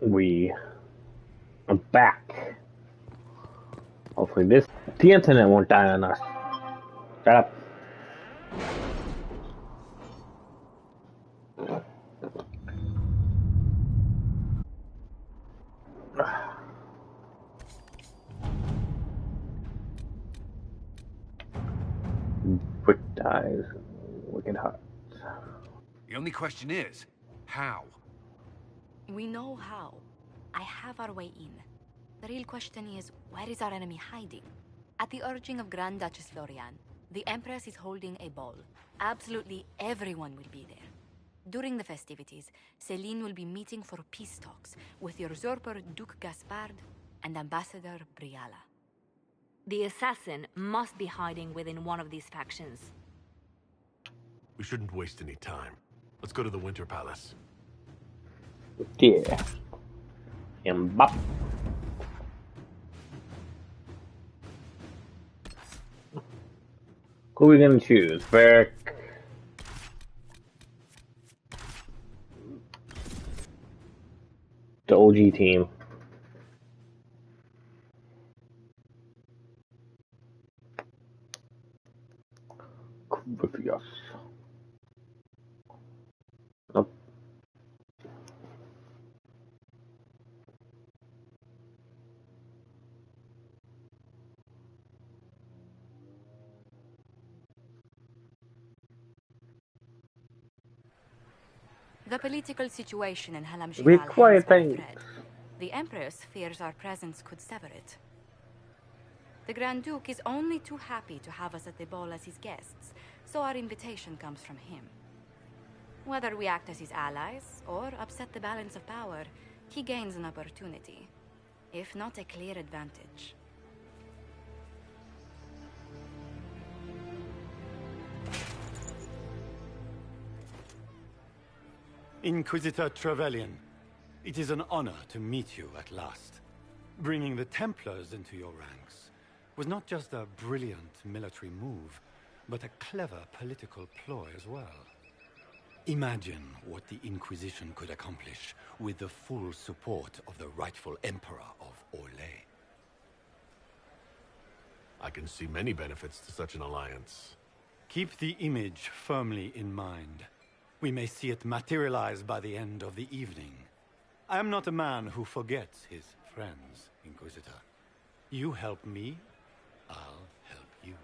We are back. Hopefully the internet won't die on us. Shut up. Quick dies, wicked hearts. The only question is, how? We know how. I have our way in. The real question is, where is our enemy hiding? At the urging of Grand Duchess Florian, the Empress is holding a ball. Absolutely everyone will be there. During the festivities, Celine will be meeting for peace talks with usurper Duke Gaspard and Ambassador Briala. The assassin must be hiding within one of these factions. We shouldn't waste any time. Let's go to the Winter Palace. Yeah. Mbop. Who are we gonna choose? Varric. The OG team. Yes. Nope. The political situation in Halam Shiral Require hangs by a things. thread. The Empress fears our presence could sever it. The Grand Duke is only too happy to have us at the ball as his guests, so our invitation comes from him. Whether we act as his allies or upset the balance of power, he gains an opportunity, if not a clear advantage. Inquisitor Trevelyan, it is an honor to meet you at last. Bringing the Templars into your ranks was not just a brilliant military move, but a clever political ploy as well. Imagine what the Inquisition could accomplish with the full support of the rightful Emperor of Orlais. I can see many benefits to such an alliance. Keep the image firmly in mind. We may see it materialize by the end of the evening. I am not a man who forgets his friends, Inquisitor. You help me, I'll help you.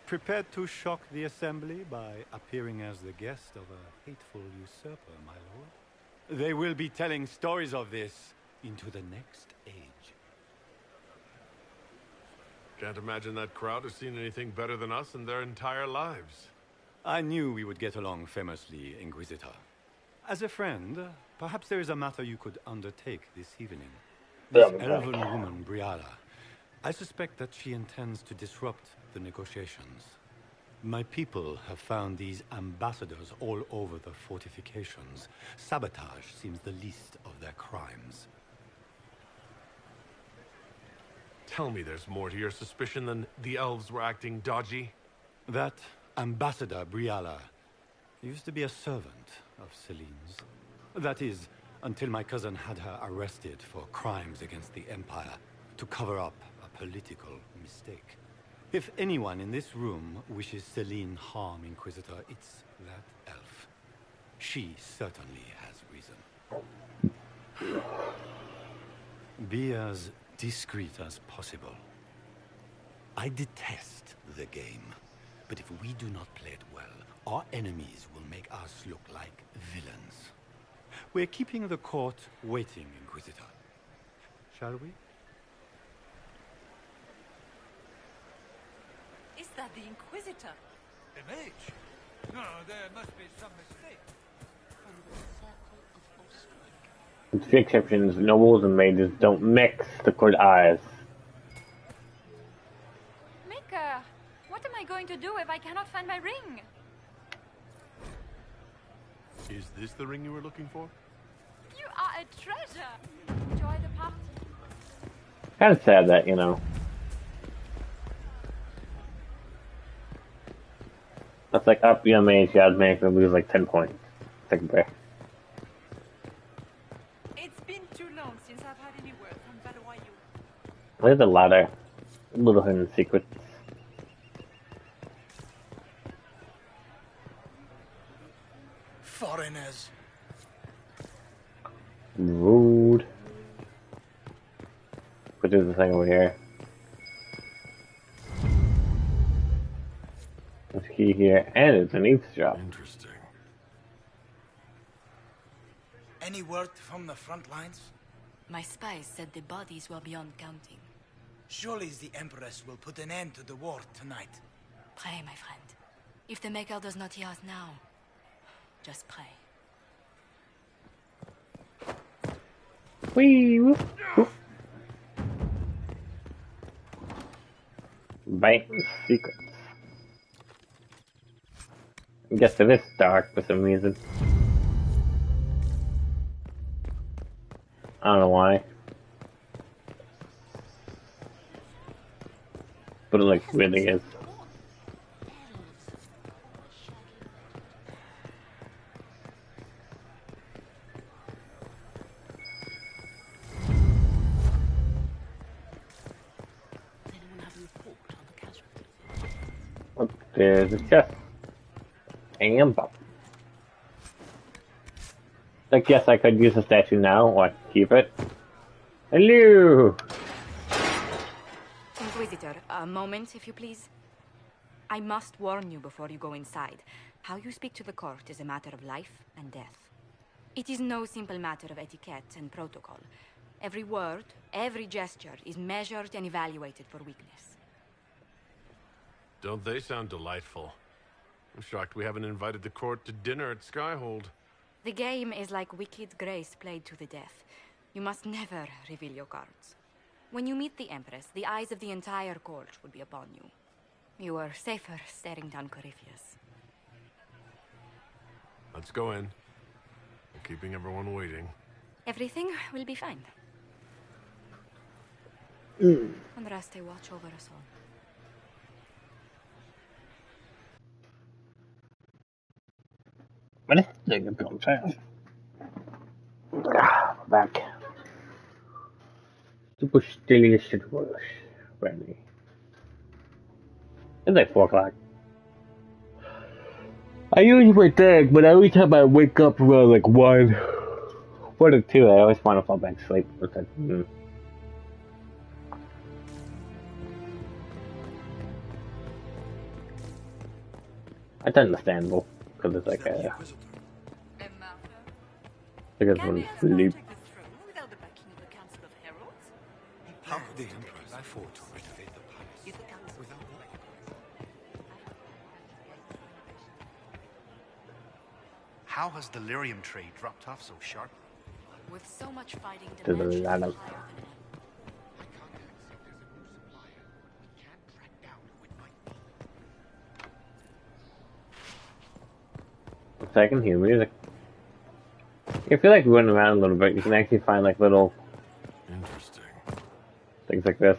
Prepared to shock the Assembly by appearing as the guest of a hateful usurper, my lord? They will be telling stories of this into the next age. Can't imagine that crowd has seen anything better than us in their entire lives. I knew we would get along famously, Inquisitor. As a friend, perhaps there is a matter you could undertake this evening. This elven woman, Briala, I suspect that she intends to disrupt the negotiations. My people have found these ambassadors all over the fortifications. Sabotage seems the least of their crimes. Tell me there's more to your suspicion than the elves were acting dodgy? That Ambassador Briala used to be a servant of Celine's. That is, until my cousin had her arrested for crimes against the Empire to cover up a political mistake. If anyone in this room wishes Celine harm, Inquisitor, it's that elf. She certainly has reason. Be as discreet as possible. I detest the game. But if we do not play it well, our enemies will make us look like villains. We're keeping the court waiting, Inquisitor. Shall we? Is that the Inquisitor? A mage? No, there must be some mistake. With few exceptions, nobles and mages don't mix the good eyes. Mika, what am I going to do if I cannot find my ring? Is this the ring you were looking for? You are a treasure. Enjoy the party. Kind of sad that, you know. That's like, up, yeah, mage, yeah, man, gonna lose like 10 points. Take a break. There's a lot of little hidden secrets. Foreigners. Rude. But there's the thing over here. There's a key here, and it's an eavesdrop. Interesting. Any word from the front lines? My spies said the bodies were beyond counting. Surely the Empress will put an end to the war tonight. Pray, my friend. If the Maker does not hear us now, just pray. Whee! Whoop, whoop. Bank secrets. I guess it is dark for some reason. I don't know why. But it like really is. Oh, there's a chest. And bump. I guess I could use the statue now, or keep it. Hello! Inquisitor, a moment, if you please. I must warn you before you go inside. How you speak to the court is a matter of life and death. It is no simple matter of etiquette and protocol. Every word, every gesture is measured and evaluated for weakness. Don't they sound delightful? I'm shocked we haven't invited the court to dinner at Skyhold. The game is like Wicked Grace played to the death. You must never reveal your cards. When you meet the Empress, the eyes of the entire court will be upon you. You are safer staring down Corypheus. Let's go in. We're keeping everyone waiting. Everything will be fine. Andraste, watch over us all. What is the thing I'm trying? Back. Super delicious rush. Ready. It's like 4 o'clock. I usually think, but every time I wake up around like 1 or 2, I always want to fall back to sleep. That's understandable, because it's like a... Because Can when we you have sleep... take the throne without the backing of the Council of Heralds? How could the Empress afford to renovate the palace Is the Council without war? How has the lyrium trade dropped off so sharply? With so much fighting, There's a dimensions lot are of- higher than ever. My contacts say there's a new supplier. We can't track down who it might be. So I can hear music. I feel like running around a little bit, you can actually find like little Interesting. things like this.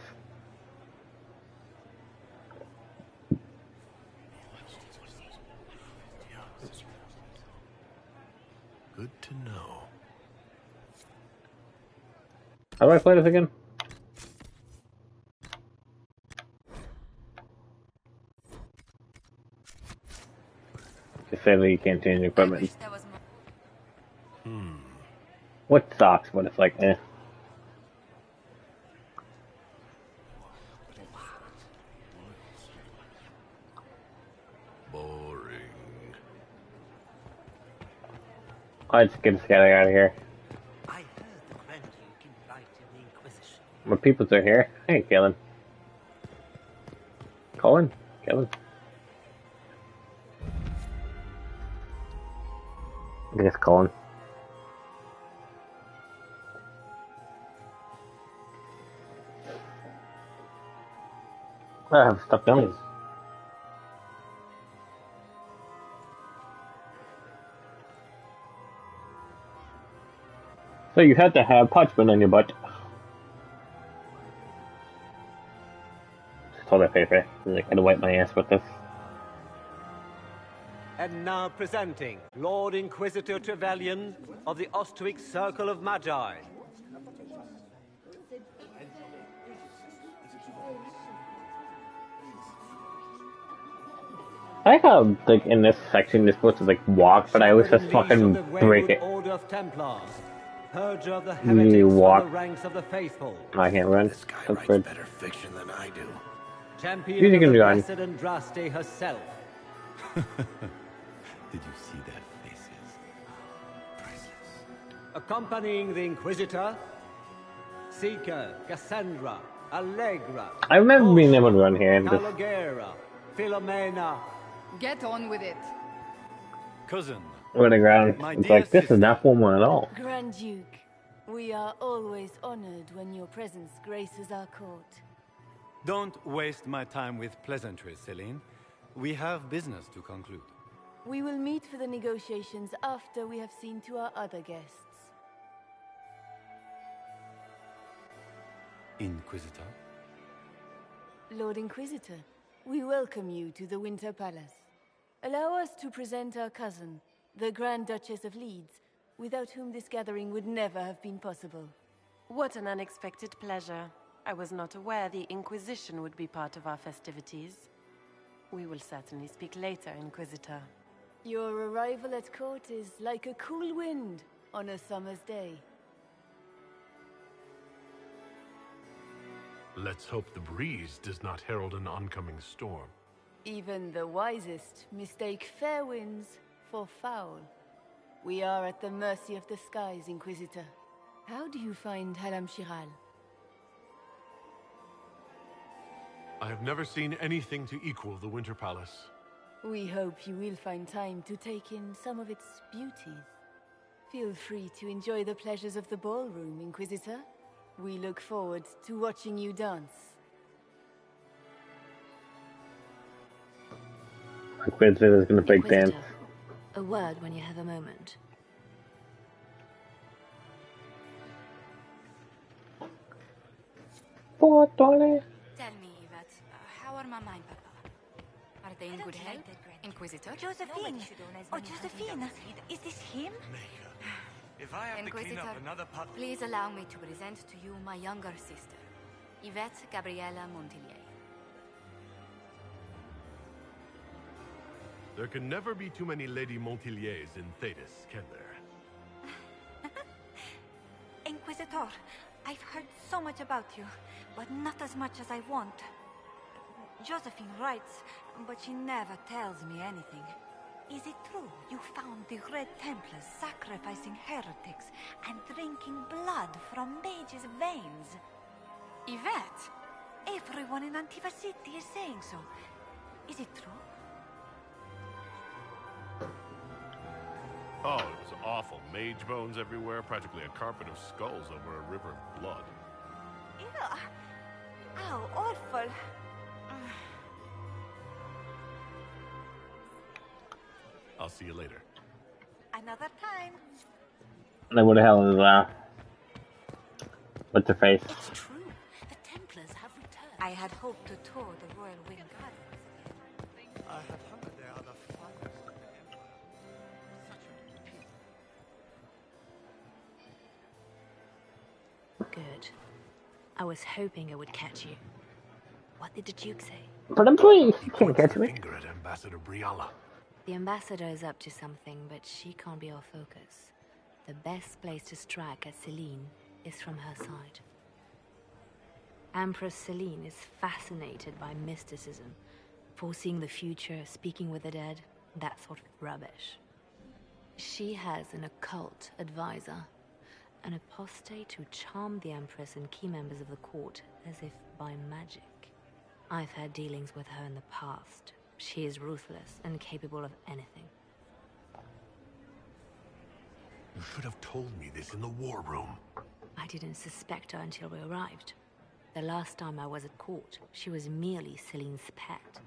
Good to know. How do I play this again? They say that you can't change I equipment. wish there was more. What sucks, but it's like, eh. Boring. Let's get this guy out of here. I heard the Grand Duke invited the Inquisition. My peoples are here. Hey, Kellen. Colin? Kellen? I guess Colin. I have stuff down. So you had to have parchment on your butt. Toilet paper. I gotta wipe my ass with this. And now presenting Lord Inquisitor Trevelyan of the Ostwick Circle of Magi. I like how, like, in this section you're supposed to, like, walk, but I always just fucking break it. Order of Templars, purger of the You heretics walk. from the ranks of the faithful. I can't run. This guy That's writes good. better fiction than I do. Champion You of can the run. Blessed Andraste herself. Did you see their faces? Priceless. Accompanying the Inquisitor, Seeker, Cassandra, Allegra, I remember being able to run here and just... Calogera, Philomena. Get on with it. Cousin. run around. My It's dear like, this is sister. not formal at all. Grand Duke, we are always honored when your presence graces our court. Don't waste my time with pleasantries, Celine. We have business to conclude. We will meet for the negotiations after we have seen to our other guests. Inquisitor? Lord Inquisitor, we welcome you to the Winter Palace. Allow us to present our cousin, the Grand Duchess of Leeds, without whom this gathering would never have been possible. What an unexpected pleasure. I was not aware the Inquisition would be part of our festivities. We will certainly speak later, Inquisitor. Your arrival at court is like a cool wind on a summer's day. Let's hope the breeze does not herald an oncoming storm. Even the wisest mistake fair winds for foul. We are at the mercy of the skies, Inquisitor. How do you find Haram Shiral? I have never seen anything to equal the Winter Palace. We hope you will find time to take in some of its beauties. Feel free to enjoy the pleasures of the ballroom, Inquisitor. We look forward to watching you dance. Inquisitor is gonna break dance. A word when you have a moment. Tell me, Yvette, how are Mama and Papa? Are they in good health? Inquisitor? Josephine! Oh, Josephine! Is this him? If I have to clean Inquisitor, up another pot... please allow me to present to you my younger sister, Yvette Gabriella Montillier. There can never be too many Lady Montilliers in Thetis, can there? Inquisitor, I've heard so much about you, but not as much as I want. Josephine writes, but she never tells me anything. Is it true you found the Red Templars sacrificing heretics and drinking blood from mages' veins? Yvette! Everyone in Antiva City is saying so. Is it true? Oh, it was awful. Mage bones everywhere, practically a carpet of skulls over a river of blood. Ew. How awful. I'll see you later. Another time. Like, what the hell is, what's her face? It's true. The Templars have returned. I had hoped to tour the Royal Wing Gardens. I have heard they are the finest of the Empire. Such a people. Good. I was hoping I would catch you. What did the Duke say? But I'm please, He you can't points catch the me. finger at Ambassador Briala. The ambassador is up to something, but she can't be our focus. The best place to strike at Celine is from her side. Empress Celine is fascinated by mysticism, foreseeing the future, speaking with the dead, that sort of rubbish. She has an occult advisor, an apostate who charmed the Empress and key members of the court as if by magic. I've had dealings with her in the past. She is ruthless and capable of anything. You should have told me this in the war room. I didn't suspect her until we arrived. The last time I was at court, she was merely Celine's pet.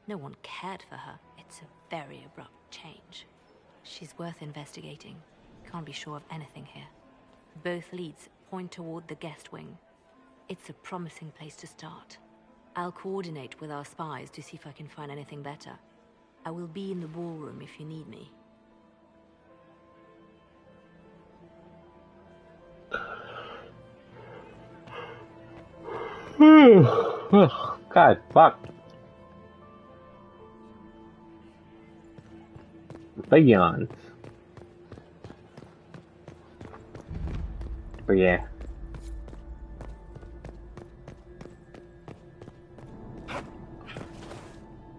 No one cared for her. It's a very abrupt change. She's worth investigating. Can't be sure of anything here. Both leads point toward the guest wing. It's a promising place to start. I'll coordinate with our spies to see if I can find anything better. I will be in the ballroom if you need me. God, fuck. Beyond. But yeah.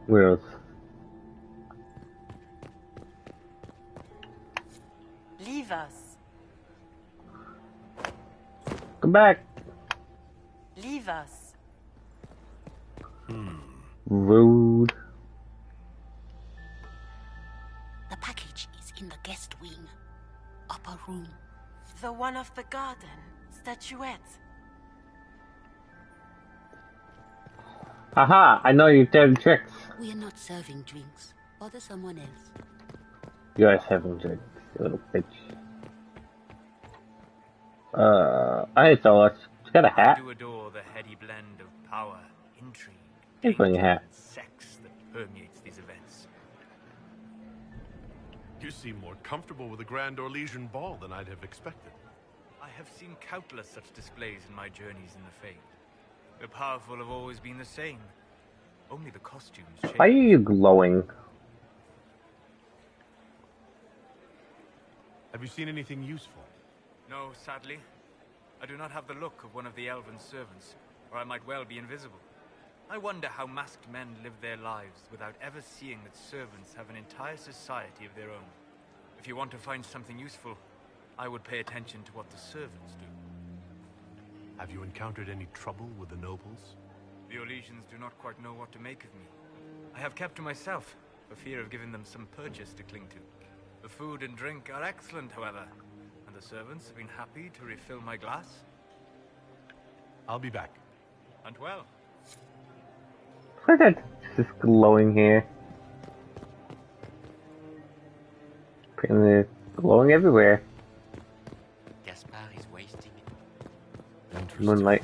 Where's Leave us. come back. Leave us. Rude. The package is in the guest wing. Upper room. The one of the garden. Statuette. Haha, I know you dirty tricks. We are not serving drinks. Bother someone else. You guys haven't drinks, you little bitch. I saw us. She's got a hat. I do adore the heady blend of power, intrigue, He's wearing a hat. and sex that permeates these events. You seem more comfortable with a Grand Orlesian ball than I'd have expected. I have seen countless such displays in my journeys in the Fade. The powerful have always been the same. Only the costumes change. Why are you glowing? Have you seen anything useful? No, sadly. I do not have the look of one of the elven servants, or I might well be invisible. I wonder how masked men live their lives without ever seeing that servants have an entire society of their own. If you want to find something useful, I would pay attention to what the servants do. Have you encountered any trouble with the nobles? The Orlesians do not quite know what to make of me. I have kept to myself, for fear of giving them some purchase to cling to. The food and drink are excellent, however, and the servants have been happy to refill my glass. I'll be back. And well. Look at this glowing here. And they're glowing everywhere. Gaspar is wasting it. Moonlight.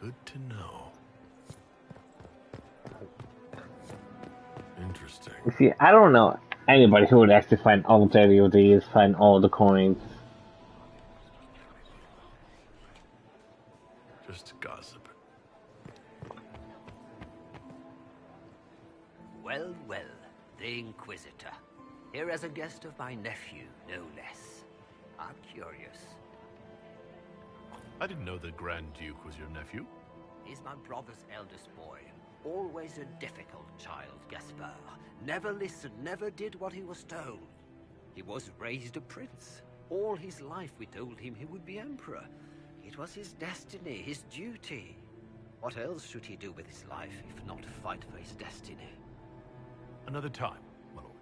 Good to know. Interesting. You see, I don't know anybody who would actually find all the DODs, find all the coins. Just gossip. Well, well, the Inquisitor. Here as a guest of my nephew, no less. I'm curious. I didn't know the Grand Duke was your nephew. He's my brother's eldest boy. Always a difficult child, Gaspar. Never listened, never did what he was told. He was raised a prince. All his life we told him he would be emperor. It was his destiny, his duty. What else should he do with his life if not fight for his destiny? Another time, my lord.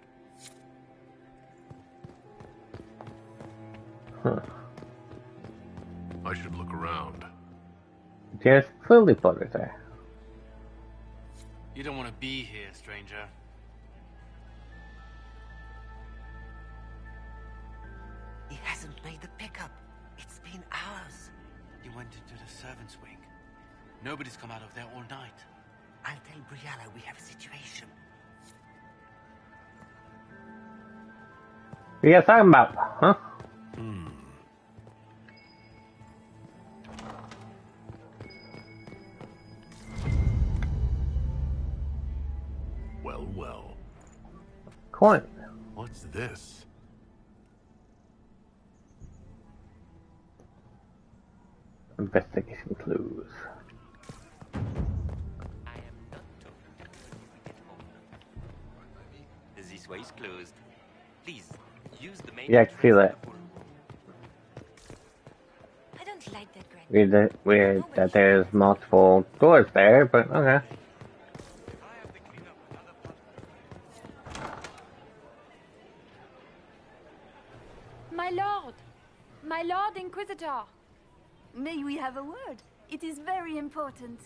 Huh. I should look around. There's clearly butter there. You don't want to be here, stranger. He hasn't made the pickup. It's been hours. He went into the servants' wing. Nobody's come out of there all night. I'll tell Briala we have a situation. What are you guys talking about, huh? Well, well. Coin. What's this? Investigation clues. I am not told to get home. This way is closed. Please, use the main Yeah, I can feel that. I don't like that, Greg. Weird that there's multiple doors there, but okay. My Lord Inquisitor! May we have a word? It is very important.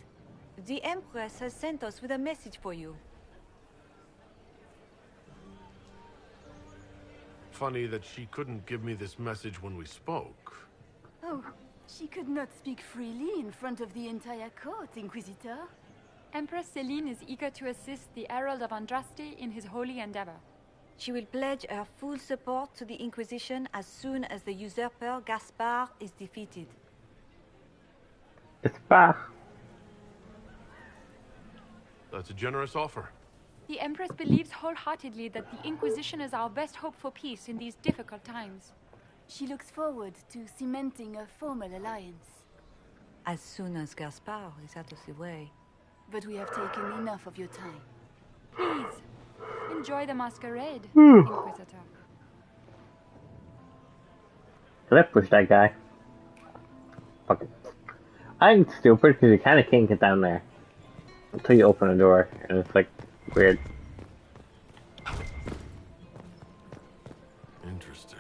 The Empress has sent us with a message for you. Funny that she couldn't give me this message when we spoke. Oh, she could not speak freely in front of the entire court, Inquisitor. Empress Celine is eager to assist the Herald of Andraste in his holy endeavor. She will pledge her full support to the Inquisition as soon as the usurper Gaspar is defeated. It's far. That's a generous offer. The Empress believes wholeheartedly that the Inquisition is our best hope for peace in these difficult times. She looks forward to cementing a formal alliance. As soon as Gaspard is out of the way. But we have taken enough of your time. Please, enjoy the masquerade, Hmm. Inquisitor. Can I push that guy? Fuck it. I'm stupid because you kind of can't get down there until you open a door, and it's like weird. Interesting.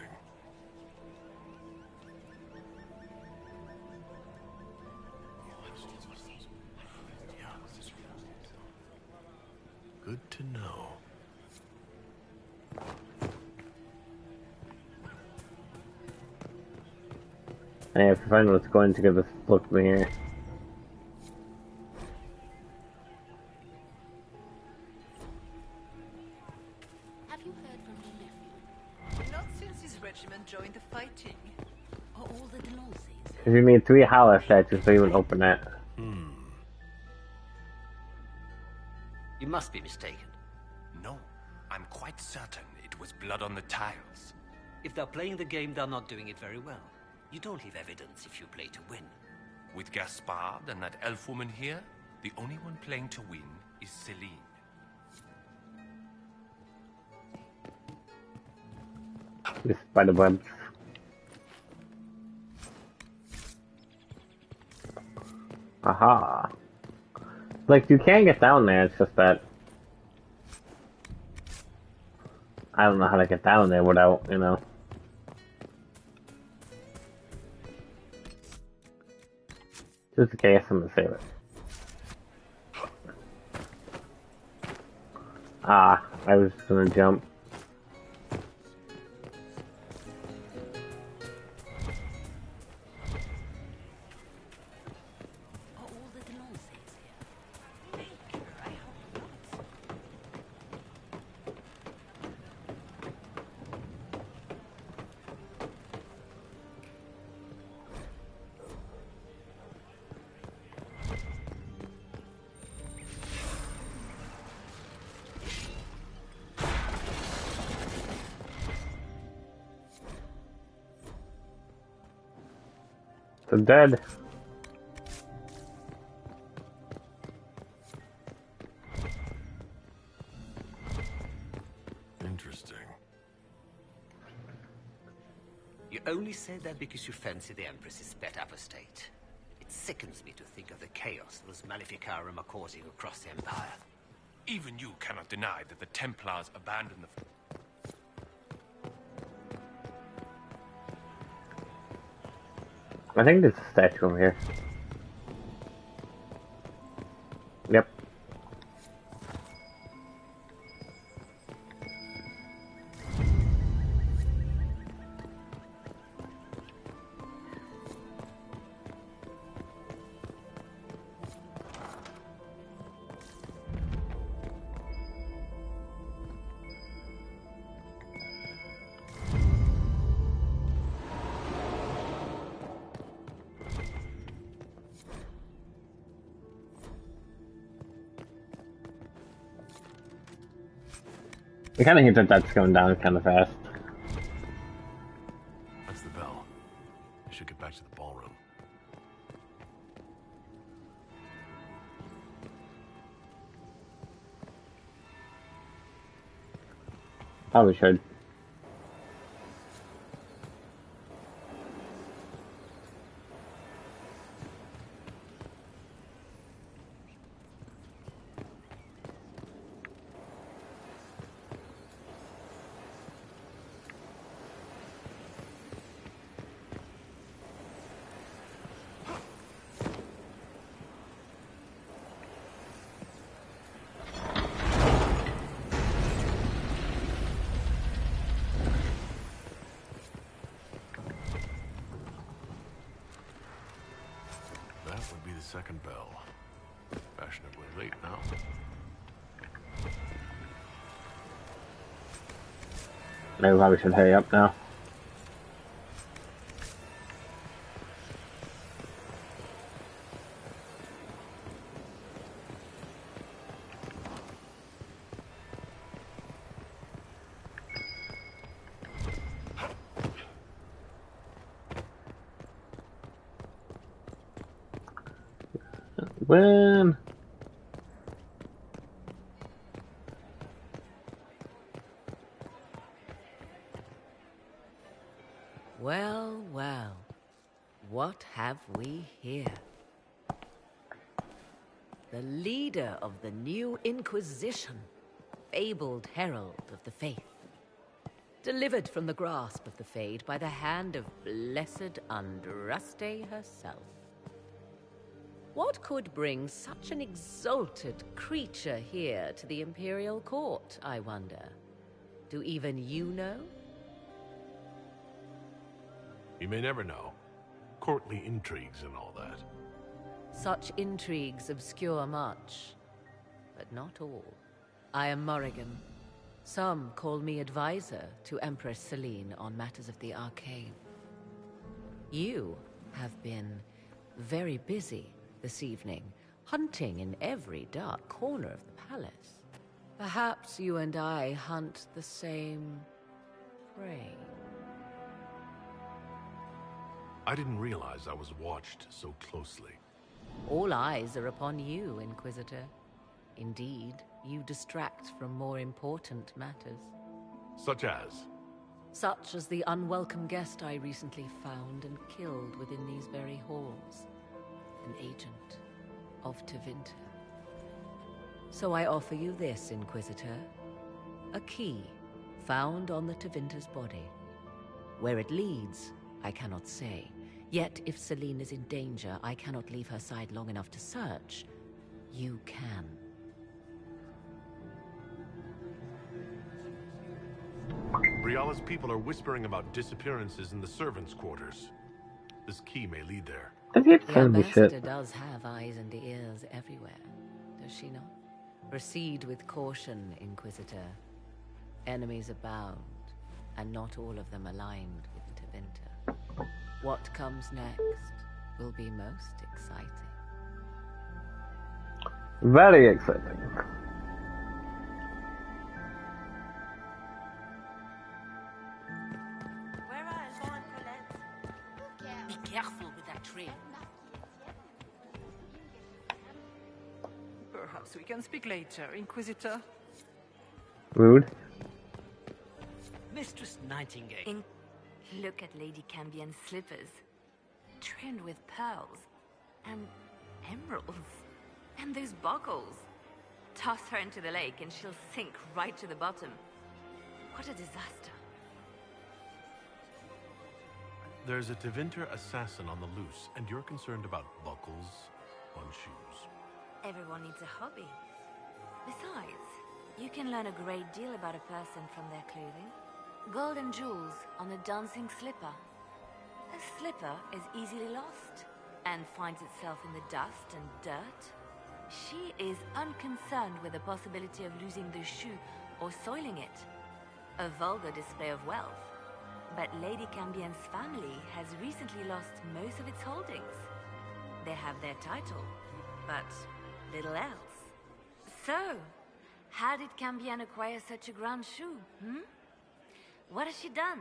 Good to know. I have to find what's going to give this look me here. Have you heard from your nephew? Not since his regiment joined the fighting. Are all the Delancey's? Because you need 3 Howler statues so you would open that. You must be mistaken. No, I'm quite certain it was blood on the tiles. If they're playing the game, they're not doing it very well. You don't leave evidence if you play to win. With Gaspard and that elf woman here, the only one playing to win is Celine. This spider webs. Aha. Like, you can get down there, it's just that I don't know how to get down there without, you know. Just in case, I'm gonna save it. Ah, I was just gonna jump. They're dead. Interesting. You only say that because you fancy the Empress's pet apostate. It sickens me to think of the chaos those Maleficarum are causing across the Empire. Even you cannot deny that the Templars abandoned the... I think there's a statue over here. Yep. I kind of hate that that's going down kind of fast. That's the bell. I should get back to the ballroom. Probably should. That would be the second bell. Fashionably late now. Maybe we probably should hurry up now. Swim. Well, well. What have we here? The leader of the new Inquisition, fabled herald of the faith. Delivered from the grasp of the Fade by the hand of blessed Andraste herself. What could bring such an exalted creature here to the Imperial Court, I wonder? Do even you know? You may never know. Courtly intrigues and all that. Such intrigues obscure much, but not all. I am Morrigan. Some call me advisor to Empress Celine on matters of the arcane. You have been very busy this evening, hunting in every dark corner of the palace. Perhaps you and I hunt the same prey. I didn't realize I was watched so closely. All eyes are upon you, Inquisitor. Indeed, you distract from more important matters. Such as? Such as the unwelcome guest I recently found and killed within these very halls. An agent of Tevinter. So I offer you this, Inquisitor. A key found on the Tevinter's body. Where it leads, I cannot say. Yet if Celine is in danger, I cannot leave her side long enough to search. You can. Briala's people are whispering about disappearances in the servants' quarters. This key may lead there. The ambassador does have eyes and ears everywhere, does she not? Proceed with caution, Inquisitor. Enemies abound, and not all of them aligned with Tevinter. What comes next will be most exciting. Very exciting. Where are Jean and Colette? Be careful with that tree. Perhaps we can speak later, Inquisitor. Rude. Mistress Nightingale. Look at Lady Cambien's slippers. Trimmed with pearls. And emeralds. And those buckles. Toss her into the lake and she'll sink right to the bottom. What a disaster. There's a Tevinter assassin on the loose, and you're concerned about buckles on shoes. Everyone needs a hobby. Besides, you can learn a great deal about a person from their clothing. Gold and jewels on a dancing slipper. A slipper is easily lost and finds itself in the dust and dirt. She is unconcerned with the possibility of losing the shoe or soiling it. A vulgar display of wealth. But Lady Cambien's family has recently lost most of its holdings. They have their title, but little else. So, how did Cambien acquire such a grand shoe, What has she done?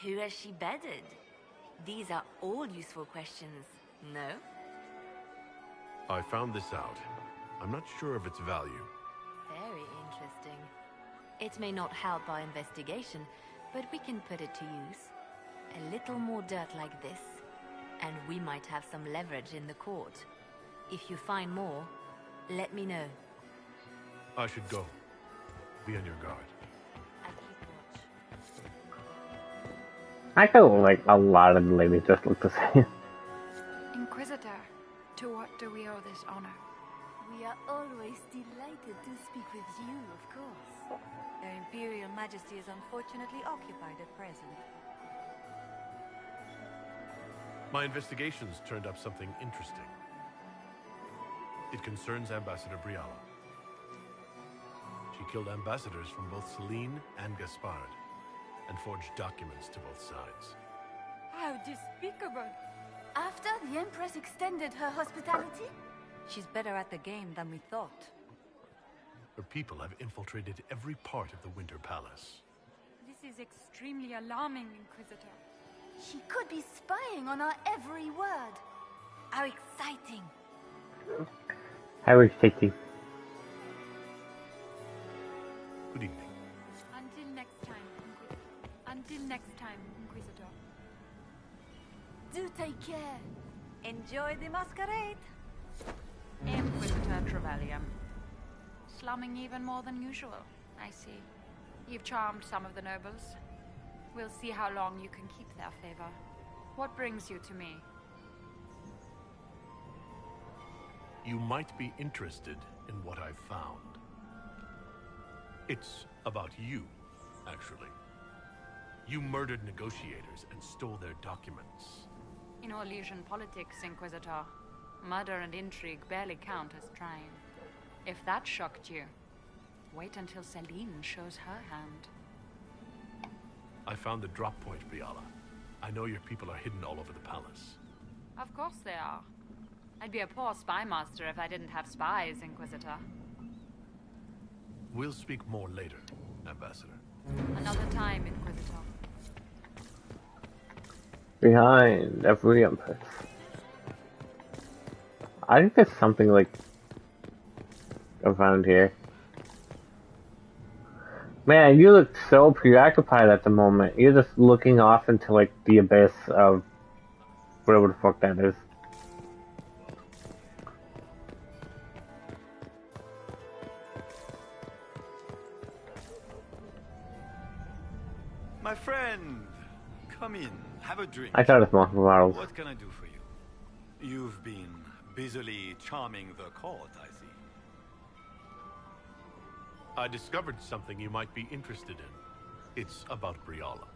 Who has she bedded? These are all useful questions, no? I found this out. I'm not sure of its value. Very interesting. It may not help our investigation, but we can put it to use. A little more dirt like this, and we might have some leverage in the court. If you find more, let me know. I should go. Be on your guard. I feel like a lot of the ladies just look the same. Inquisitor, to what do we owe this honor? We are always delighted to speak with you, of course. Their Imperial Majesty is unfortunately occupied at present. My investigations turned up something interesting. It concerns Ambassador Briala. She killed ambassadors from both Celine and Gaspard, and forged documents to both sides. How despicable! After the Empress extended her hospitality? She's better at the game than we thought. Her people have infiltrated every part of the Winter Palace. This is extremely alarming, Inquisitor. She could be spying on our every word. How exciting! How is Titi? Good evening. Until next time, Inquisitor. Do take care. Enjoy the masquerade. Inquisitor Trevelyan. Slumming even more than usual, I see. You've charmed some of the nobles. We'll see how long you can keep their favor. What brings you to me? You might be interested in what I've found. It's about you, actually. You murdered negotiators and stole their documents. In Orlesian politics, Inquisitor, murder and intrigue barely count as trying. If that shocked you, wait until Celine shows her hand. I found the drop point, Briala. I know your people are hidden all over the palace. Of course they are. I'd be a poor spy master if I didn't have spies, Inquisitor. We'll speak more later, Ambassador. Another time, Inquisitor. Behind every empress. I think there's something like around here. Man, you look so preoccupied at the moment. You're just looking off into like the abyss of whatever the fuck that is. My friend, come in, have a drink. I thought it was multiple bottles. What can I do for you? You've been busily charming the court, I see. I discovered something you might be interested in. It's about Briala.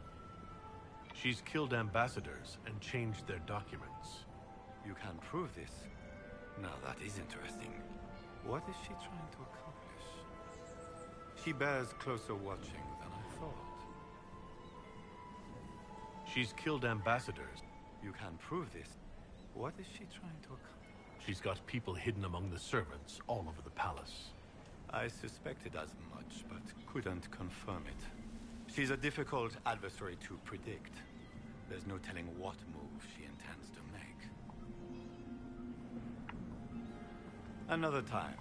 She's killed ambassadors and changed their documents. You can prove this? Now that is interesting. What is she trying to accomplish? She bears closer watching than I thought. She's killed ambassadors. You can prove this. What is she trying to accomplish? She's got people hidden among the servants all over the palace. I suspected as much, but couldn't confirm it. She's a difficult adversary to predict. There's no telling what move she intends to make. Another time.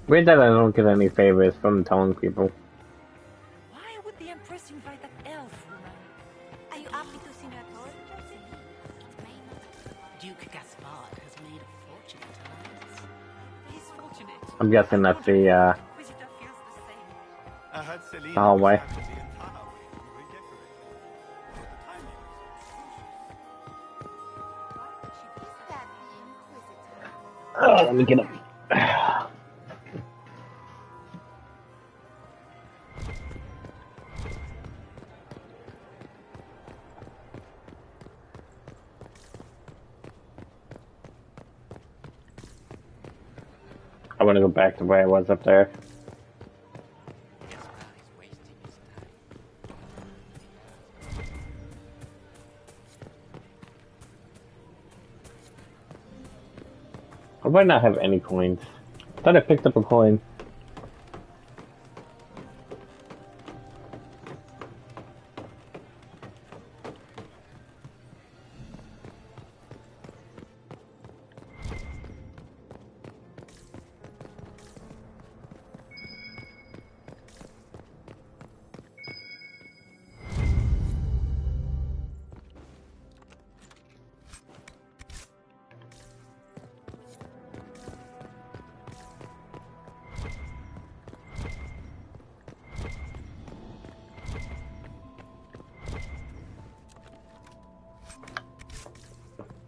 Weird that I don't get any favors from telling people. Why would the Empress invite that elf woman? Are you happy to see her at all? Duke Gaspard has made a fortune tonight. He's fortunate. I'm guessing that's the Inquisitor feels the same. I had Celine hallway. the entire way redecorated. But the timing is Oh, let me get up. I want to go back to where I was up there. I might not have any coins. I thought I picked up a coin.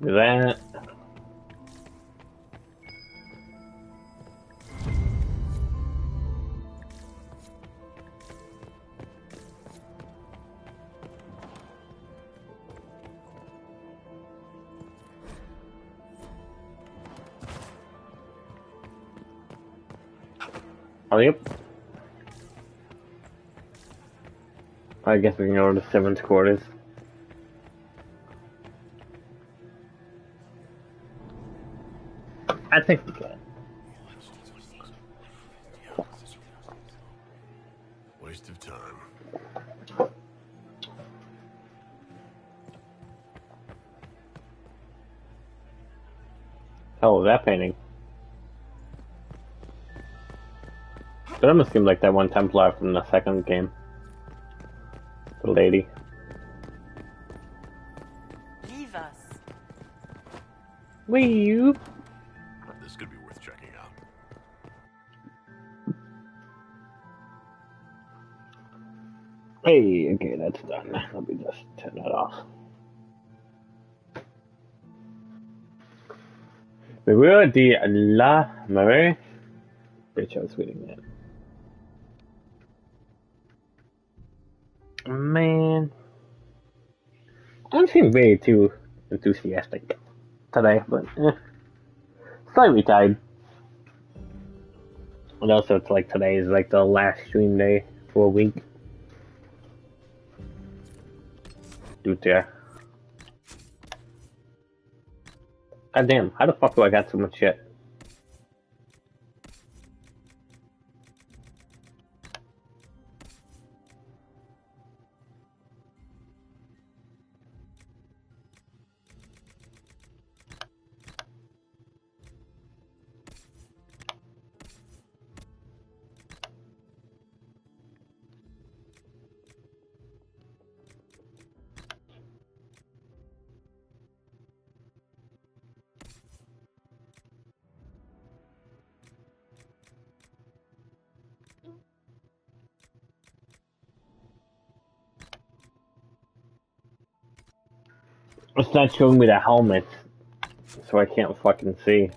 Do that. Oh, yep. I guess we can go to the 7th quarters. I think we can. Waste of time. Oh, that painting. That almost seemed like that one Templar from the second game. The lady. Leave us. Wee. This could be worth checking out. Hey, okay, that's done. Let me just turn that off. We were the La Marais. Bitch, I was reading that. Man, I don't seem way too enthusiastic today, but slightly tired. And also, it's like today is like the last stream day for a week. Dude, there. God damn, how the fuck do I got so much shit? It's not showing me the helmet, so I can't fucking see.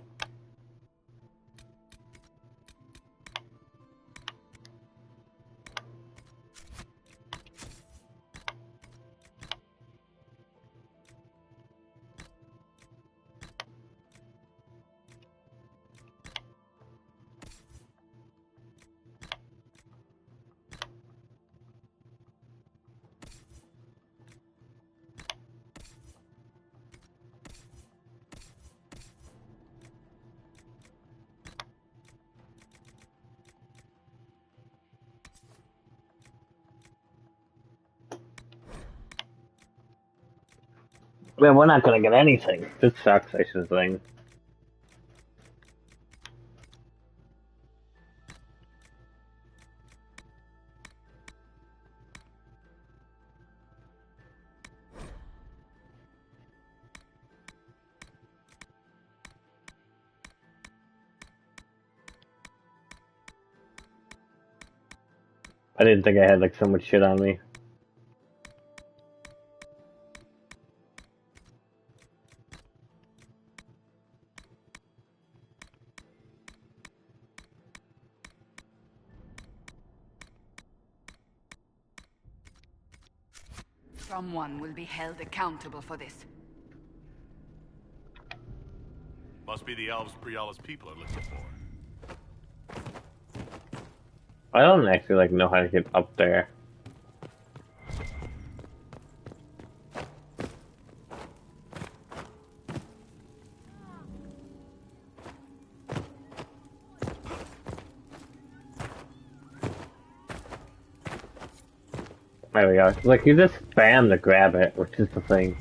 Man, we're not gonna get anything. This sucks, I should think. I didn't think I had like so much shit on me. Someone will be held accountable for this. Must be the elves Briala's people are looking for. I don't actually like know how to get up there. There we go. Like, you just spam to grab it, which is the thing.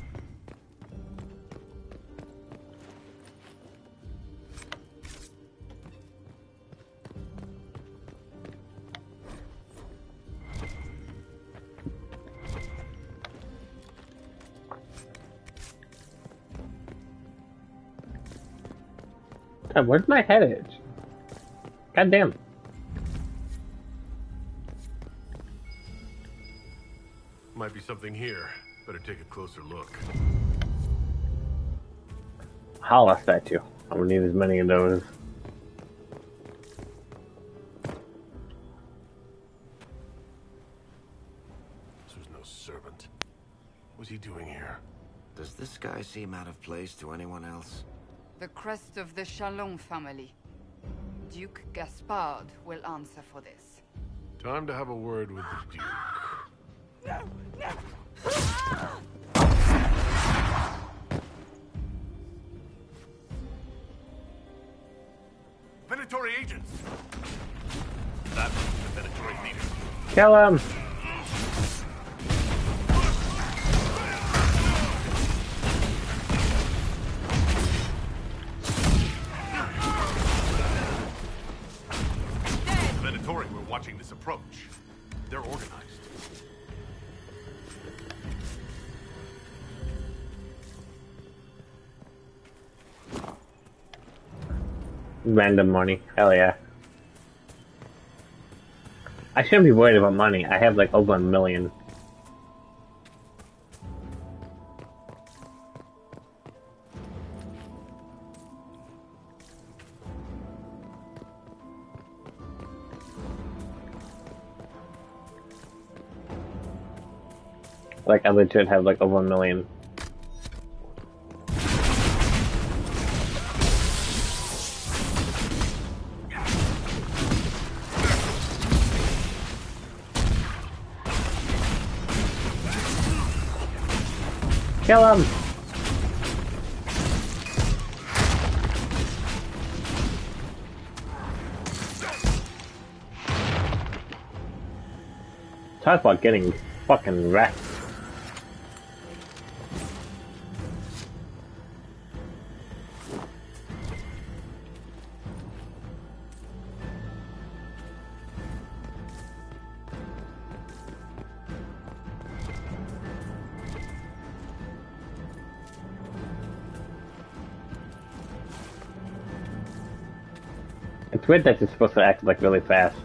God, where's my head edge? God damn. Might be something here. Better take a closer look. Holla statue. I'm gonna need as many of those. This was no servant. What's he doing here? Does this guy seem out of place to anyone else? The crest of the Chalon family. Duke Gaspard will answer for this. Time to have a word with the Duke. No! No! Venatory agents! That was the Venatory leader. Kill him! Random money. Hell yeah. I shouldn't be worried about money. I have like over 1 million. Like I legit have like over 1 million. Kill him! Talk about getting fucking wrecked. It's weird that you're supposed to act like really fast.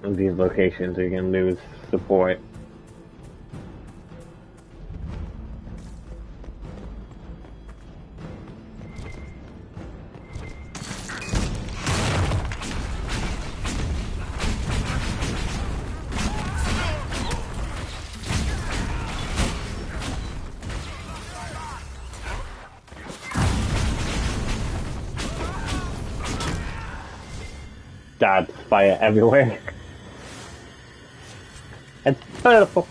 In these locations, you're gonna lose support. God, fire everywhere. It's beautiful.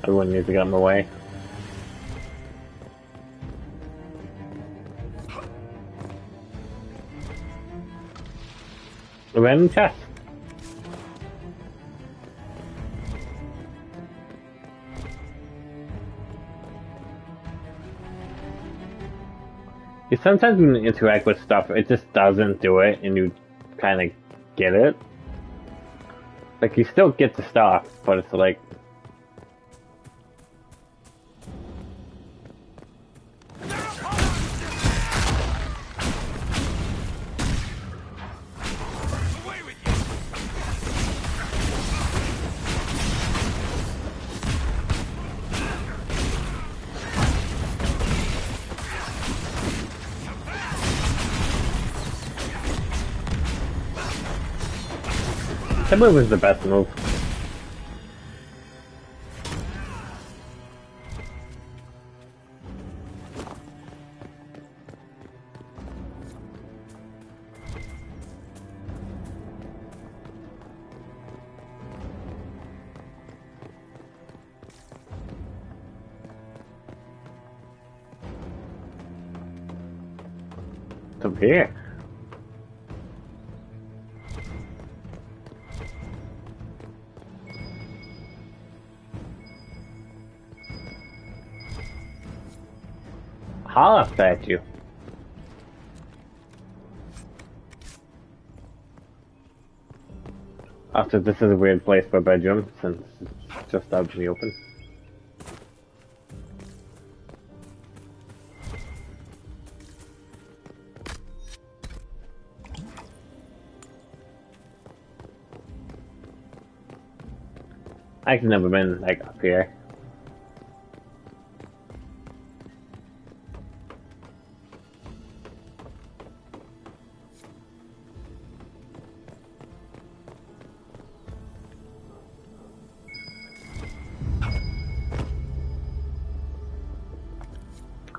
Everyone needs to get in the way. A random chest. You sometimes when you interact with stuff, it just doesn't do it, and you kind of get it. Like, you still get the stuff, but it's like... That move was the best move. It's up here. Holla at you. After this is a weird place for a bedroom since it's just out in the open. I've never been like up here.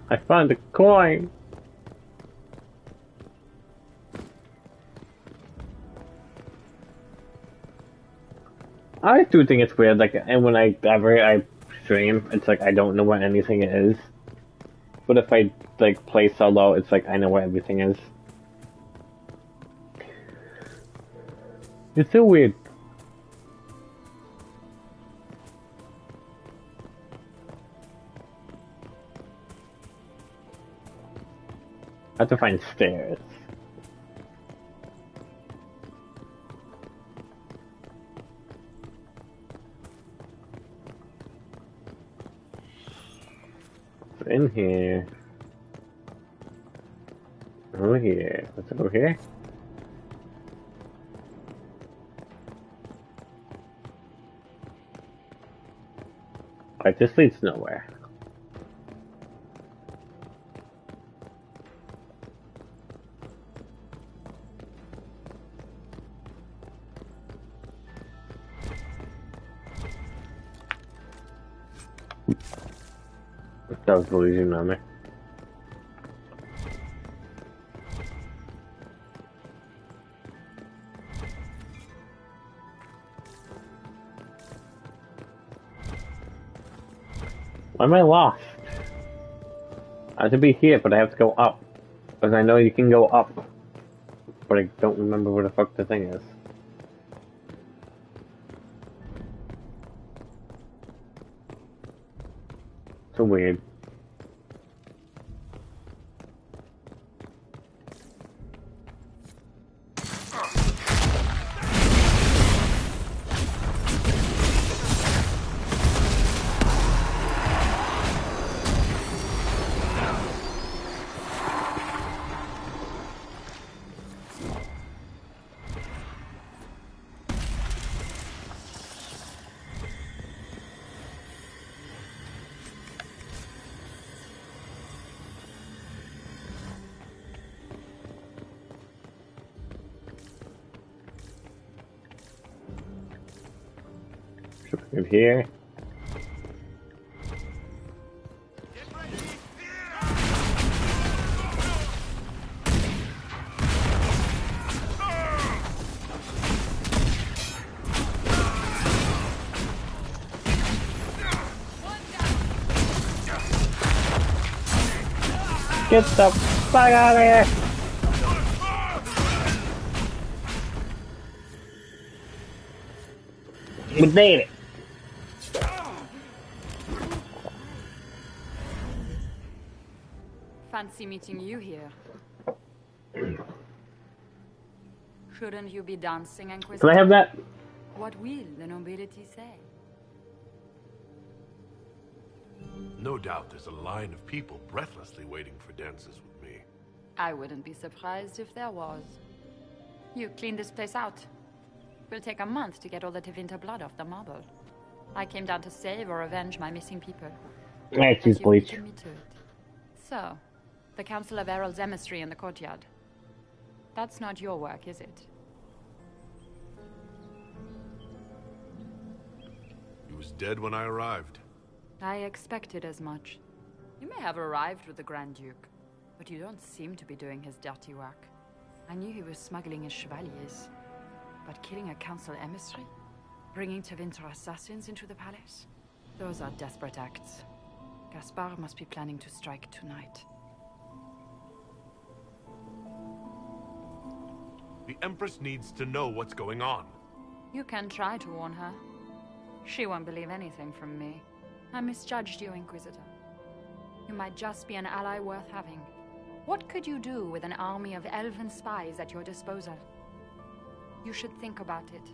I found a coin! I do think it's weird, like, and whenever I stream, it's like I don't know what anything is. But if I like play solo, it's like I know what everything is. It's so weird. I have to find stairs. In here. Over here. What's over here? Alright, this leads nowhere. That was delusion on me. Why am I lost? I have to be here, but I have to go up. Because I know you can go up. But I don't remember where the fuck the thing is. So weird. In here. Get the fuck out of here! We made it! Fancy meeting you here. Shouldn't you be dancing, Inquisitor? Can I have that? What will the nobility say? No doubt there's a line of people breathlessly waiting for dances with me. I wouldn't be surprised if there was. You clean this place out. Will take a month to get all the Tevinter blood off the marble. I came down to save or avenge my missing people. I choose bleach. Me to it. So, the Council of Errol's emissary in the courtyard. That's not your work, is it? He was dead when I arrived. I expected as much. You may have arrived with the Grand Duke, but you don't seem to be doing his dirty work. I knew he was smuggling his chevaliers, but killing a council emissary? Bringing Tevinter assassins into the palace? Those are desperate acts. Gaspard must be planning to strike tonight. The Empress needs to know what's going on. You can try to warn her. She won't believe anything from me. I misjudged you, Inquisitor. You might just be an ally worth having. What could you do with an army of elven spies at your disposal? You should think about it.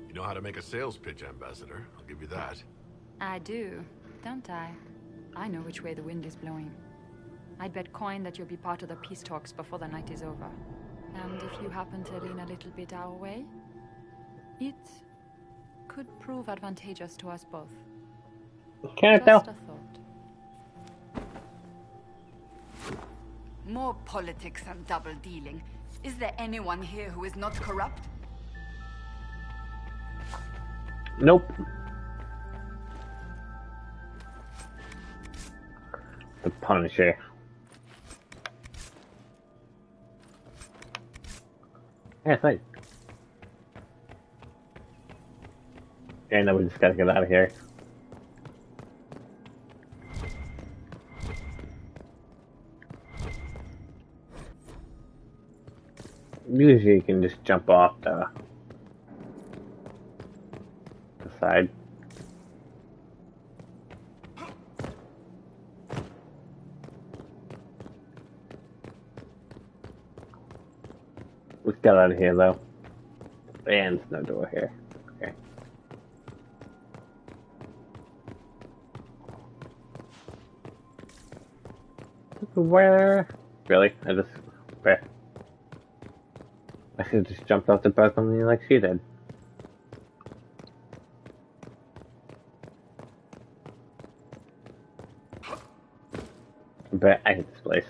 You know how to make a sales pitch, Ambassador. I'll give you that. I do, don't I? I know which way the wind is blowing. I'd bet coin that you'll be part of the peace talks before the night is over. And if you happen to lean a little bit our way, it could prove advantageous to us both. Can't tell. Just a thought. More politics and double-dealing. Is there anyone here who is not corrupt? Nope. The Punisher. Yeah, thanks. Yeah, no, we just gotta get out of here. Usually you can just jump off the side. Let's get out of here though. And there's no door here. Okay. Where? Really? Where? I should have just jumped off the balcony like she did. But I hate this place.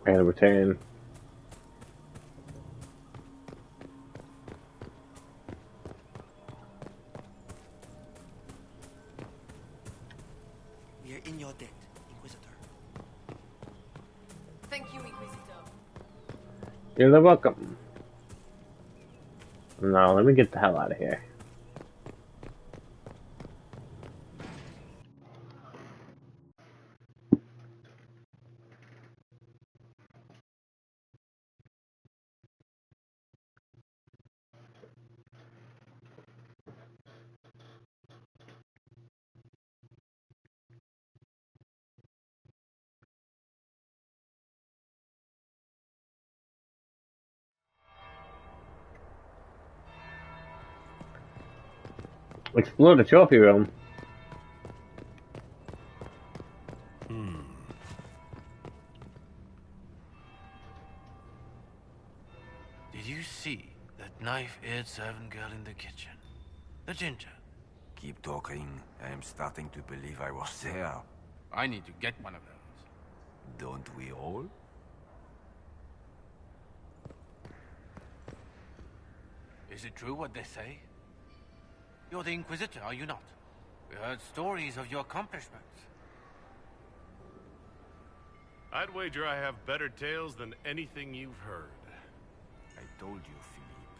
And return. We are in your debt, Inquisitor. Thank you, Inquisitor. You're welcome. No, let me get the hell out of here. Explore the trophy room. Did you see that knife-eared servant girl in the kitchen? The ginger. Keep talking. I am starting to believe I was there. I need to get one of those. Don't we all? Is it true what they say? You're the Inquisitor, are you not? We heard stories of your accomplishments. I'd wager I have better tales than anything you've heard. I told you, Philippe.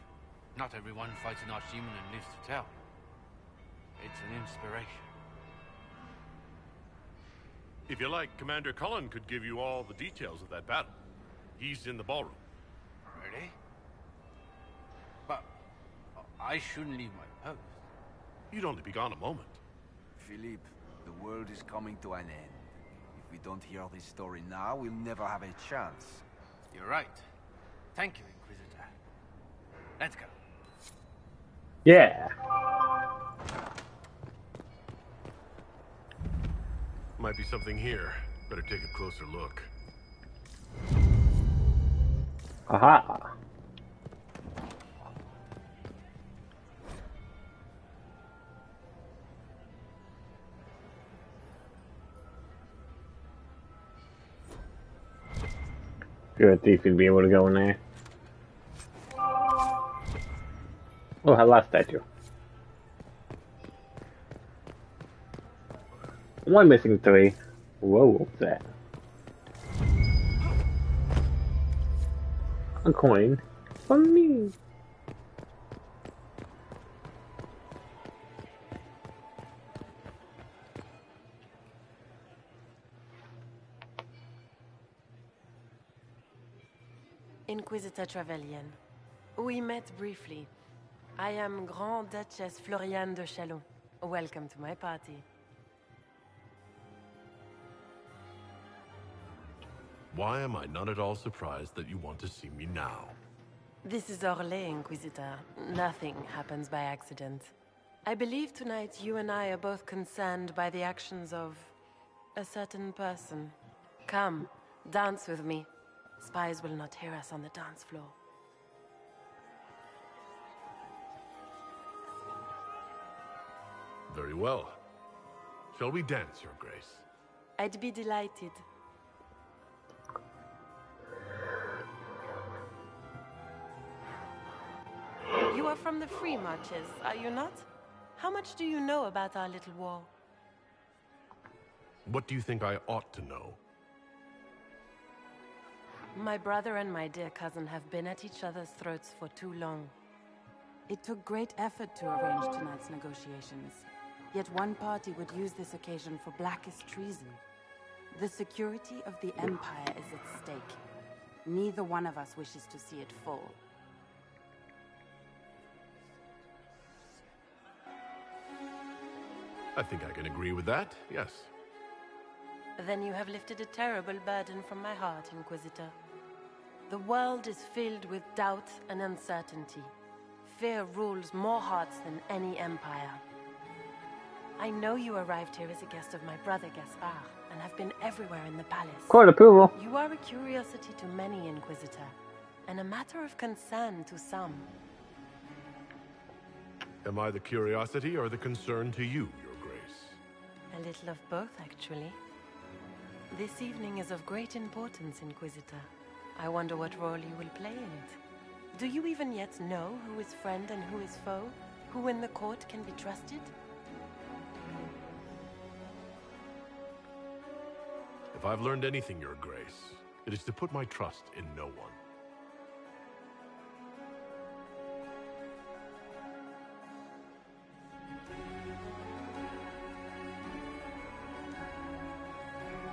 Not everyone fights an archdemon and lives to tell. It's an inspiration. If you like, Commander Cullen could give you all the details of that battle. He's in the ballroom. Really? But I shouldn't leave my post. You'd only be gone a moment. Philippe, the world is coming to an end. If we don't hear this story now, we'll never have a chance. You're right. Thank you, Inquisitor. Let's go. Yeah. Might be something here. Better take a closer look. Aha. If you're a thief, you'd be able to go in there. Oh, hello, statue. One missing three. Whoa, what's that? A coin. For me. Inquisitor Trevelyan. We met briefly. I am Grand Duchess Floriane de Chalon. Welcome to my party. Why am I not at all surprised that you want to see me now? This is Orlais, Inquisitor. Nothing happens by accident. I believe tonight you and I are both concerned by the actions of a certain person. Come, dance with me. Spies will not hear us on the dance floor. Very well. Shall we dance, Your Grace? I'd be delighted. You are from the Free Marches, are you not? How much do you know about our little war? What do you think I ought to know? My brother and my dear cousin have been at each other's throats for too long. It took great effort to arrange tonight's negotiations. Yet one party would use this occasion for blackest treason. The security of the Empire is at stake. Neither one of us wishes to see it fall. I think I can agree with that, yes. Then you have lifted a terrible burden from my heart, Inquisitor. The world is filled with doubt and uncertainty. Fear rules more hearts than any empire. I know you arrived here as a guest of my brother Gaspard, and have been everywhere in the palace. Court approval. You are a curiosity to many, Inquisitor, and a matter of concern to some. Am I the curiosity or the concern to you, Your Grace? A little of both, actually. This evening is of great importance, Inquisitor. I wonder what role you will play in it. Do you even yet know who is friend and who is foe? Who in the court can be trusted? If I've learned anything, Your Grace, it is to put my trust in no one.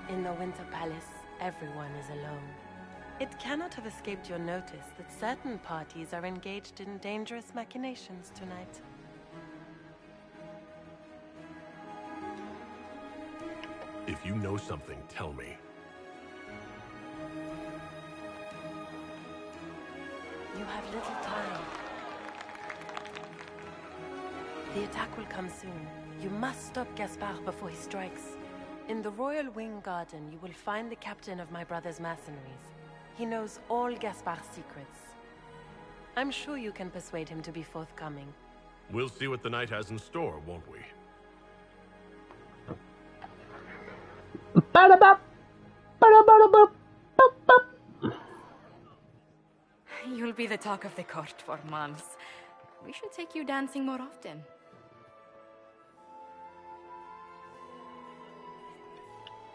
In the Winter Palace, everyone is alone. It cannot have escaped your notice that certain parties are engaged in dangerous machinations tonight. If you know something, tell me. You have little time. The attack will come soon. You must stop Gaspard before he strikes. In the Royal Wing Garden, you will find the captain of my brother's mercenaries. He knows all Gaspard's secrets. I'm sure you can persuade him to be forthcoming. We'll see what the night has in store, won't we? You'll be the talk of the court for months. We should take you dancing more often.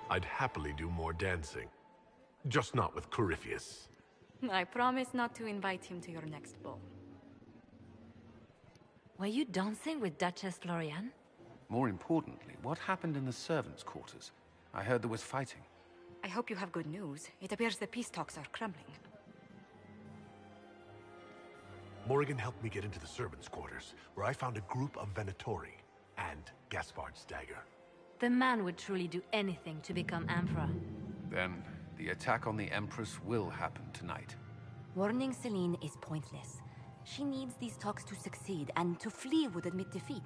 I'd happily do more dancing. Just not with Corypheus. I promise not to invite him to your next ball. Were you dancing with Duchess Florian? More importantly, what happened in the servants' quarters? I heard there was fighting. I hope you have good news. It appears the peace talks are crumbling. Morrigan helped me get into the servants' quarters, where I found a group of Venatori and Gaspard's dagger. The man would truly do anything to become Emperor. Then, the attack on the Empress will happen tonight. Warning Celine is pointless. She needs these talks to succeed, and to flee would admit defeat.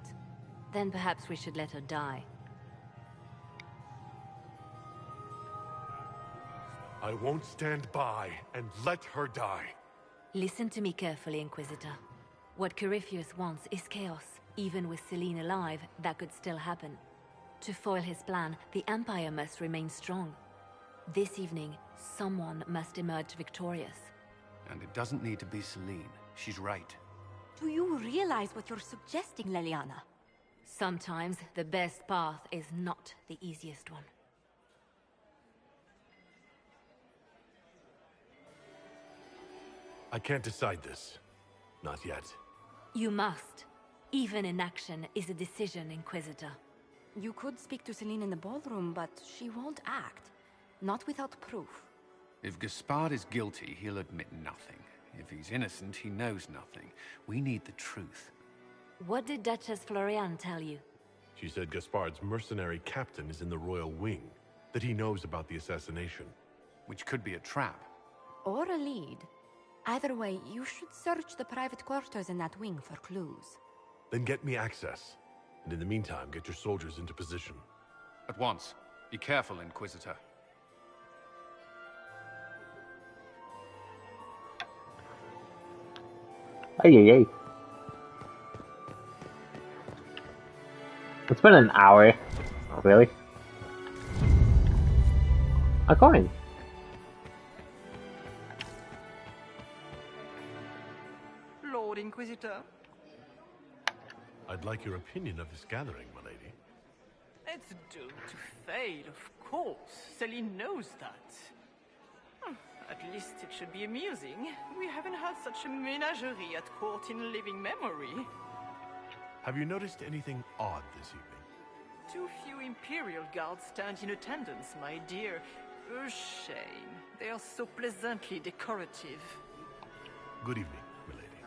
Then perhaps we should let her die. I won't stand by and let her die. Listen to me carefully, Inquisitor. What Corypheus wants is chaos. Even with Celine alive, that could still happen. To foil his plan, the Empire must remain strong. This evening, someone must emerge victorious. And it doesn't need to be Celine. She's right. Do you realize what you're suggesting, Leliana? Sometimes the best path is not the easiest one. I can't decide this. Not yet. You must. Even inaction is a decision, Inquisitor. You could speak to Celine in the ballroom, but she won't act. Not without proof. If Gaspard is guilty, he'll admit nothing. If he's innocent, he knows nothing. We need the truth. What did Duchess Florian tell you? She said Gaspard's mercenary captain is in the royal wing, that he knows about the assassination. Which could be a trap. Or a lead. Either way, you should search the private quarters in that wing for clues. Then get me access. And in the meantime, get your soldiers into position. At once. Be careful, Inquisitor. Ay. It's been an hour. Oh, really? A coin. Lord Inquisitor. I'd like your opinion of this gathering, my lady. It's doomed to fail, of course. Celine knows that. At least it should be amusing. We haven't had such a menagerie at court in living memory. Have you noticed anything odd this evening? Too few Imperial guards stand in attendance, my dear. A shame. They are so pleasantly decorative. Good evening, milady.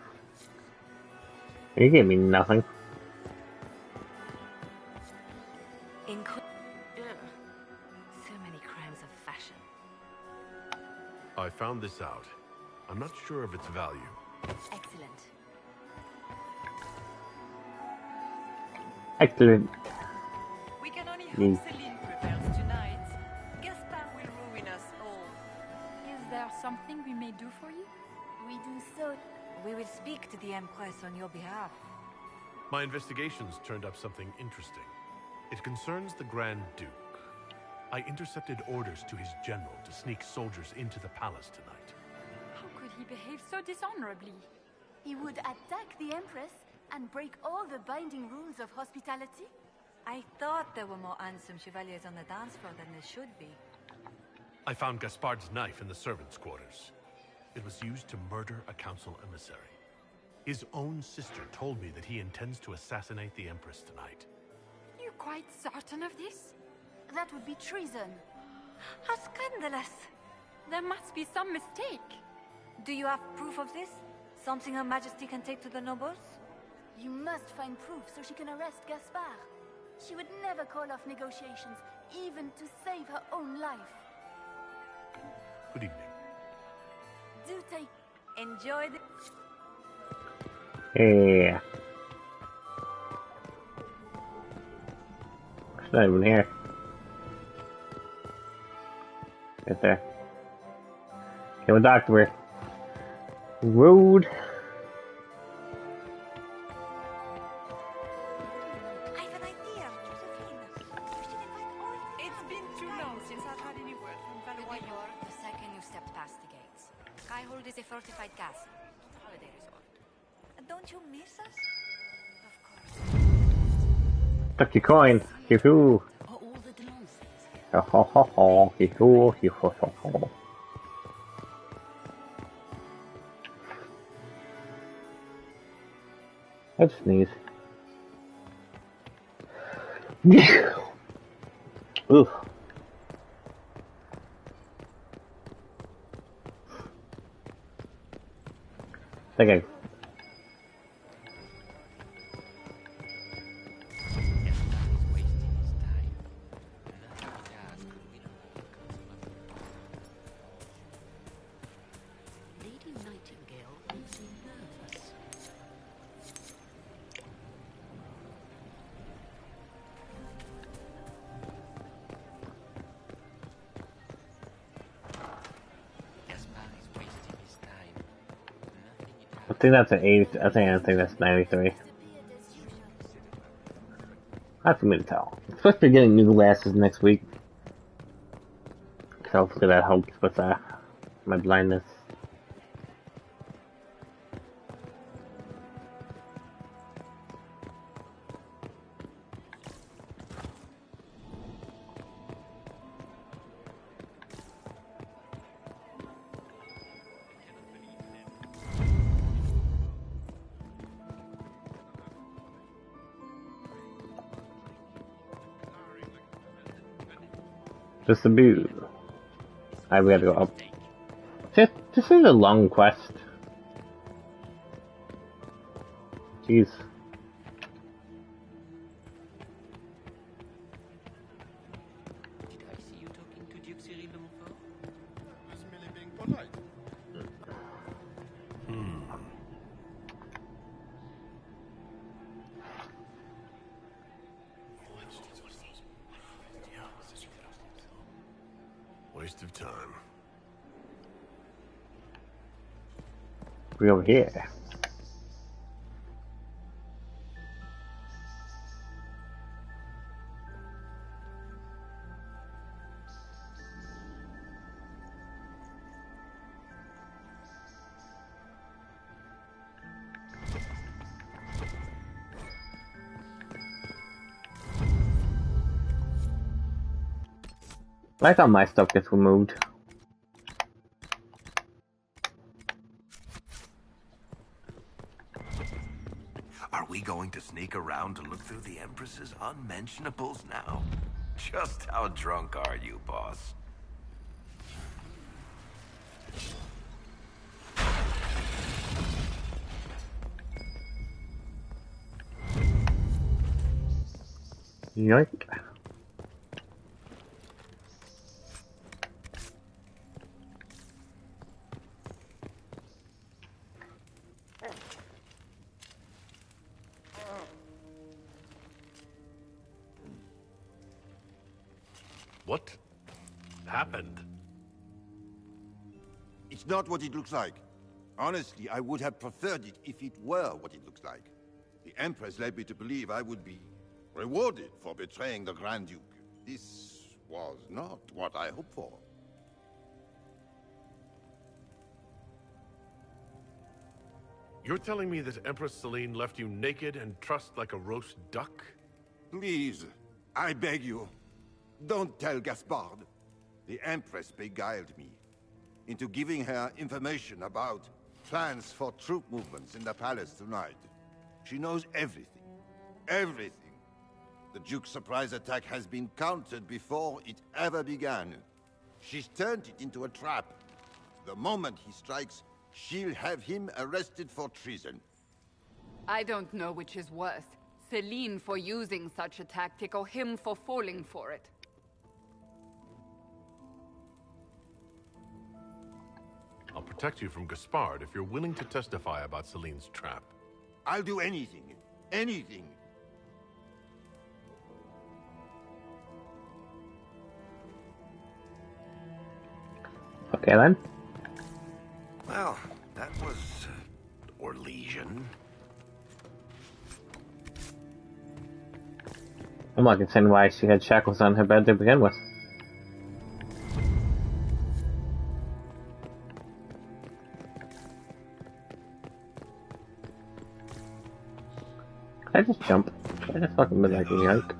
You gave me nothing. So many crimes of fashion. I found this out. I'm not sure of its value. Excellent. Excellent. We can only hope Mm. Celine prevails tonight. Gaspard will ruin us all. Is there something we may do for you? We do so. We will speak to the Empress on your behalf. My investigations turned up something interesting. It concerns the Grand Duke. I intercepted orders to his general to sneak soldiers into the palace tonight. How could he behave so dishonorably? He would attack the Empress and break all the binding rules of hospitality? I thought there were more handsome chevaliers on the dance floor than there should be. I found Gaspard's knife in the servants' quarters. It was used to murder a council emissary. His own sister told me that he intends to assassinate the Empress tonight. You quite certain of this? That would be treason. How scandalous! There must be some mistake. Do you have proof of this? Something Her Majesty can take to the nobles? You must find proof so she can arrest Gaspard. She would never call off negotiations, even to save her own life. Good evening. Do take... Enjoy the... Yeah. It's not even here. Right there. Okay, we'll talk to her. Rude. I have an idea, Josephine. You should invite all... It's been too long since I've had any word from Valois. The second you stepped past the gates. Skyhold is a fortified castle, not a holiday resort. Don't you miss us? Tuck your coin. Yoo-hoo. Ho ho ho ho. Yoo-hoo. Yoo-hoo ho ho. I just sneeze. Ooh. Okay. Lady Nightingale is nervous. I think that's an 80. I think that's 93. Hard for me to tell. I'm supposed to be getting new glasses next week. So hopefully that helps with my blindness. Just a boo. Alright, we gotta go up. This is a long quest. Jeez. Did I see you talking to Duke Cyril de Montfort? I was merely being polite. Waste of time. We're over here. I thought my stuff gets removed. Are we going to sneak around to look through the Empress's unmentionables now? Just how drunk are you, boss? Yoink. What happened? It's not what it looks like. Honestly, I would have preferred it if it were what it looks like. The Empress led me to believe I would be rewarded for betraying the Grand Duke. This was not what I hoped for. You're telling me that Empress Celine left you naked and trussed like a roast duck? Please, I beg you, don't tell Gaspard. The Empress beguiled me into giving her information about plans for troop movements in the palace tonight. She knows everything. Everything. The Duke's surprise attack has been countered before it ever began. She's turned it into a trap. The moment he strikes, she'll have him arrested for treason. I don't know which is worse. Celine for using such a tactic, or him for falling for it. I'll protect you from Gaspard if you're willing to testify about Celine's trap. I'll do anything. Anything. Okay then. Well, that was... Orlesian. I'm not concerned why she had shackles on her bed to begin with. Can I just jump? Can I just fucking be like a yoke?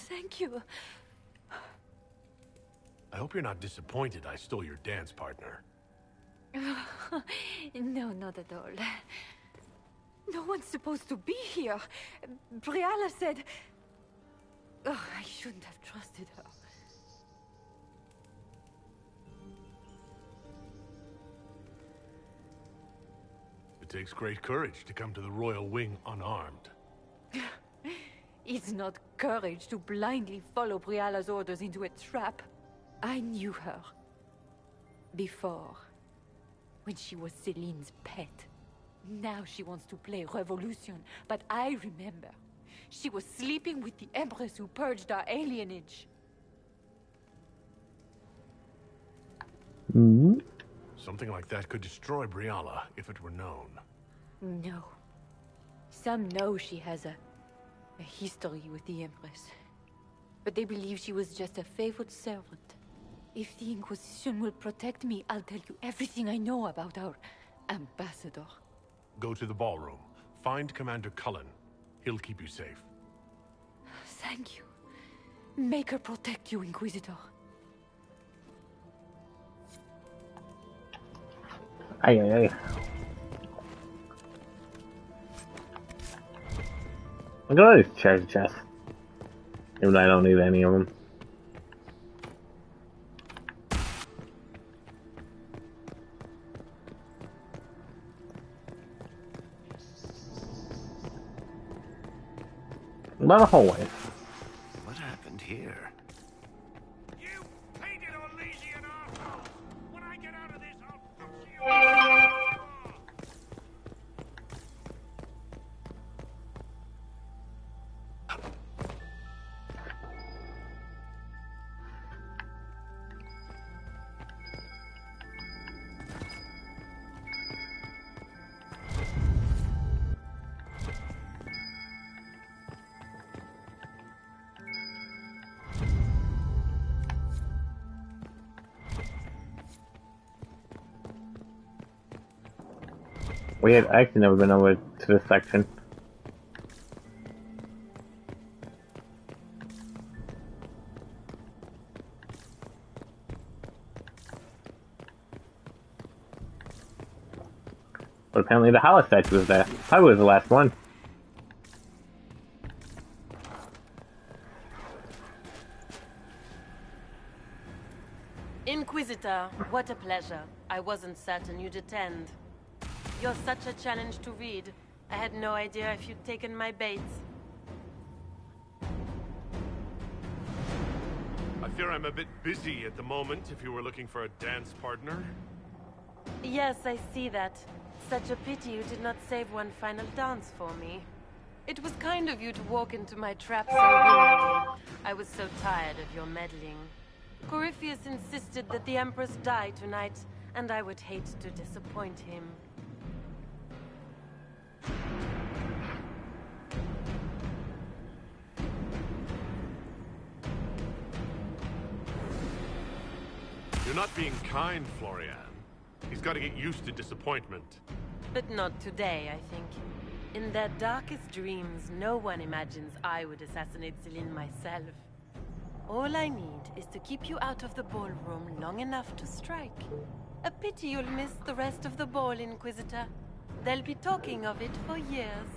Thank you. I hope you're not disappointed I stole your dance partner. No, not at all. No one's supposed to be here. Briala said... Oh, I shouldn't have trusted her. It takes great courage to come to the Royal Wing unarmed. It's not courage to blindly follow Briala's orders into a trap. I knew her. Before. When she was Celine's pet. Now she wants to play revolution, but I remember. She was sleeping with the Empress who purged our alienage. Mm-hmm. Something like that could destroy Briala if it were known. No. Some know she has a history with the Empress. But they believe she was just a favored servant. If the Inquisition will protect me, I'll tell you everything I know about our ambassador. Go to the ballroom. Find Commander Cullen. He'll keep you safe. Thank you. Make her protect you, Inquisitor. Aye, aye, aye. Look at all these treasure chests. Even though I don't need any of them. Not a hallway. What happened here? You painted Orlesian asshole! When I get out of this, I'll fuck you! Weird, I actually never been over to this section. But apparently the Hollow statue was there. Probably was the last one. Inquisitor, what a pleasure. I wasn't certain you'd attend. You're such a challenge to read. I had no idea if you'd taken my bait. I fear I'm a bit busy at the moment if you were looking for a dance partner. Yes, I see that. Such a pity you did not save one final dance for me. It was kind of you to walk into my trap so willingly. I was so tired of your meddling. Corypheus insisted that the Empress die tonight, and I would hate to disappoint him. You're not being kind, Florian. He's got to get used to disappointment. But not today, I think. In their darkest dreams, no one imagines I would assassinate Celine myself. All I need is to keep you out of the ballroom long enough to strike. A pity you'll miss the rest of the ball, Inquisitor. They'll be talking of it for years.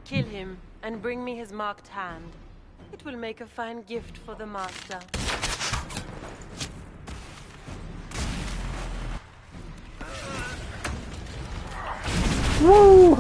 Kill him, and bring me his marked hand. It will make a fine gift for the Master. Woo!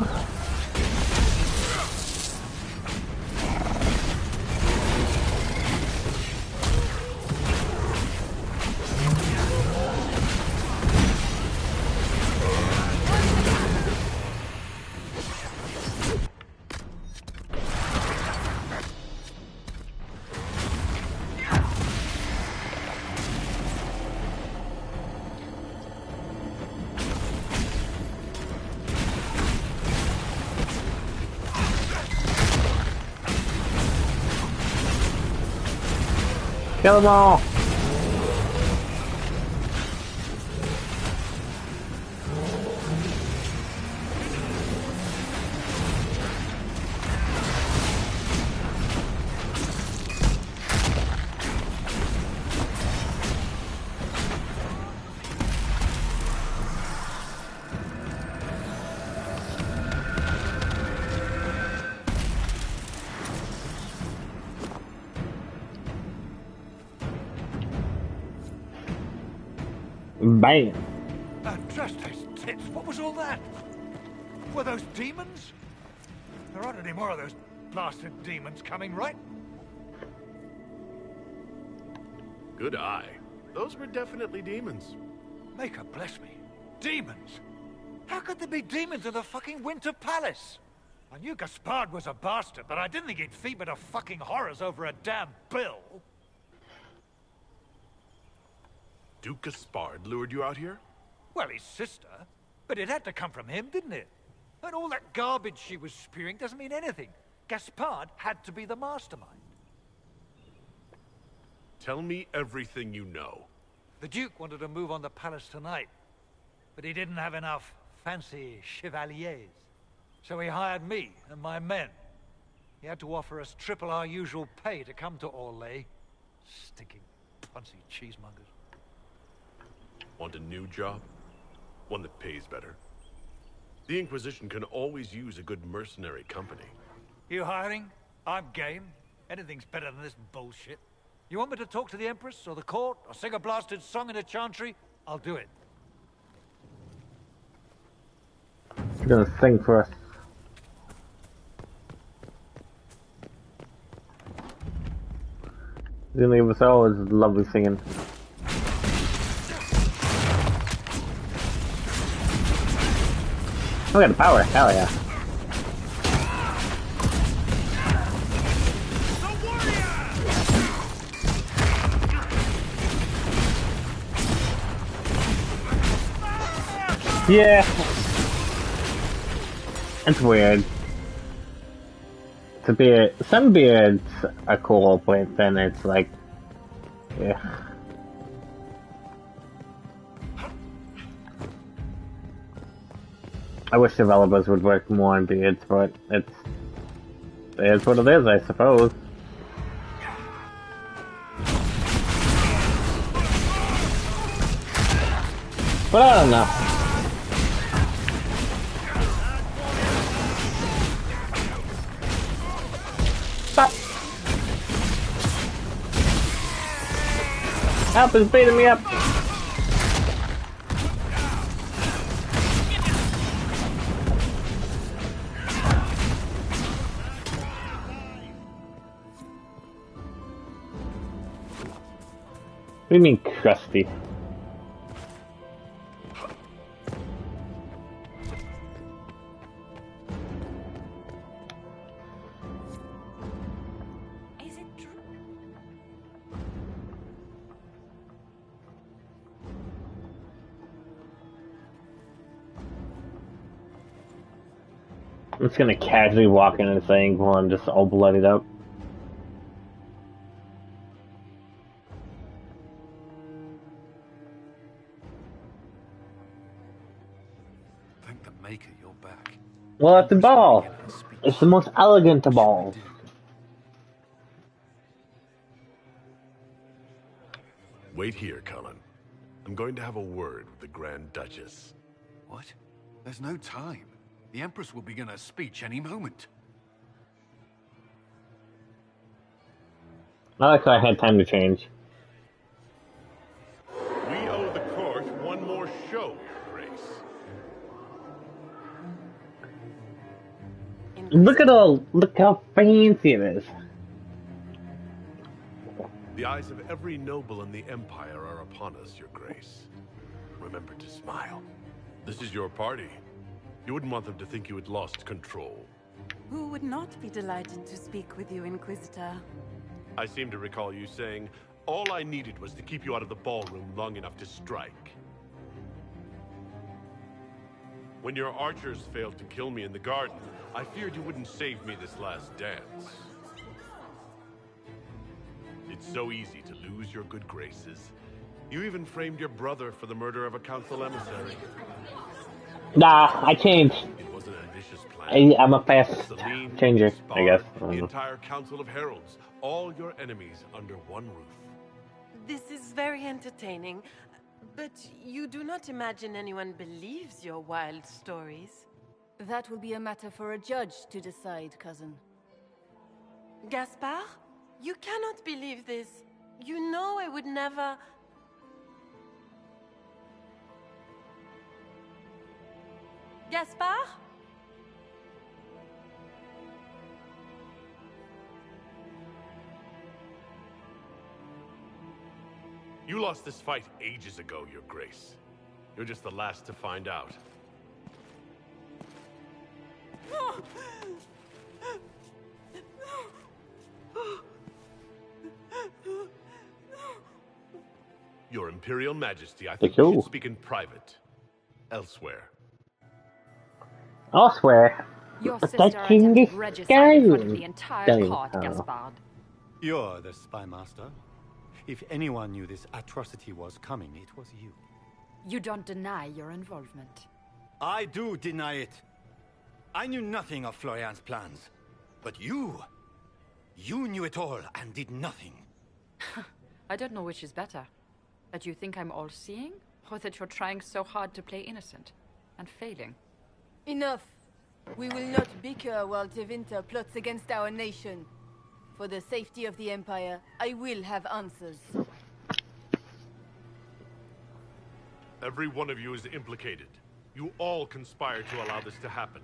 Kill them all! Bam! Trust those tits. What was all that? Were those demons? There aren't any more of those blasted demons coming, right? Good eye. Those were definitely demons. Maker bless me. Demons? How could there be demons in the fucking Winter Palace? I knew Gaspard was a bastard, but I didn't think he'd feed me to fucking horrors over a damn bill. Duke Gaspard lured you out here? Well, his sister. But it had to come from him, didn't it? And all that garbage she was spewing doesn't mean anything. Gaspard had to be the mastermind. Tell me everything you know. The Duke wanted to move on the palace tonight, but he didn't have enough fancy chevaliers. So he hired me and my men. He had to offer us triple our usual pay to come to Orlais. Stinking punsy cheesemongers. Want a new job? One that pays better. The Inquisition can always use a good mercenary company. You hiring? I'm game. Anything's better than this bullshit. You want me to talk to the Empress or the court or sing a blasted song in a chantry? I'll do it. You're gonna sing for us. You're gonna give us all this lovely singing. We got the power, hell yeah. Yeah. It's weird. It's a beard. Some beards are cool, but then it's like, yeah. I wish developers would work more on beards, but it's what it is, I suppose. But I don't know. Stop! Help is beating me up! What do you mean, crusty? Is it true? I'm just gonna casually walk in and saying while I'm just all bloodied up. Thank the Maker you're back. Well, it's a ball. It's the most elegant of balls. Wait here, Cullen. I'm going to have a word with the Grand Duchess. What? There's no time. The Empress will begin her speech any moment. Not like I had time to change. We owe the court one more show, Your Grace. Look how fancy it is. The eyes of every noble in the Empire are upon us, Your Grace. Remember to smile. This is your party. You wouldn't want them to think you had lost control. Who would not be delighted to speak with you, Inquisitor? I seem to recall you saying, all I needed was to keep you out of the ballroom long enough to strike. When your archers failed to kill me in the garden, I feared you wouldn't save me this last dance. It's so easy to lose your good graces. You even framed your brother for the murder of a council emissary. Nah, I changed. It was an ambitious plan. I'm a fast changer, I guess. The entire Council of Heralds, all your enemies under one roof. This is very entertaining, but you do not imagine anyone believes your wild stories? That will be a matter for a judge to decide, cousin. Gaspard? You cannot believe this. You know I would never... Gaspard? You lost this fight ages ago, Your Grace. You're just the last to find out. Your Imperial Majesty, I think we should speak in private. Elsewhere. Elsewhere? Your sister attempted regicide in front of the entire court, Gaspard. You're the spy master. If anyone knew this atrocity was coming, it was you. You don't deny your involvement. I do deny it. I knew nothing of Florian's plans. But you knew it all and did nothing. I don't know which is better. That you think I'm all-seeing, or that you're trying so hard to play innocent and failing. Enough. We will not bicker while Tevinter plots against our nation. For the safety of the Empire, I will have answers. Every one of you is implicated. You all conspired to allow this to happen.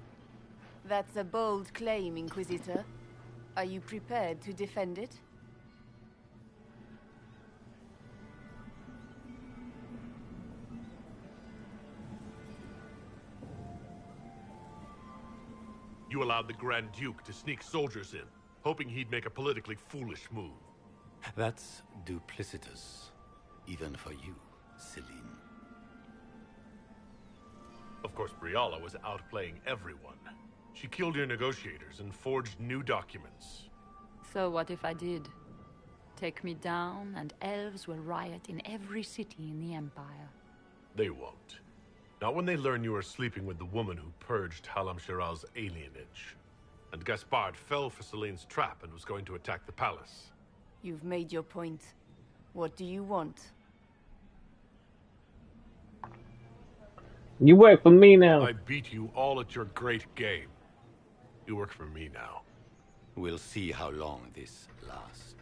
That's a bold claim, Inquisitor. Are you prepared to defend it? You allowed the Grand Duke to sneak soldiers in, hoping he'd make a politically foolish move. That's duplicitous. Even for you, Celine. Of course, Briala was outplaying everyone. She killed your negotiators and forged new documents. So what if I did? Take me down, and elves will riot in every city in the Empire. They won't. Not when they learn you are sleeping with the woman who purged Halam Shiral's alienage. And Gaspard fell for Celine's trap and was going to attack the palace. You've made your point. What do you want? You work for me now. I beat you all at your great game. You work for me now. We'll see how long this lasts.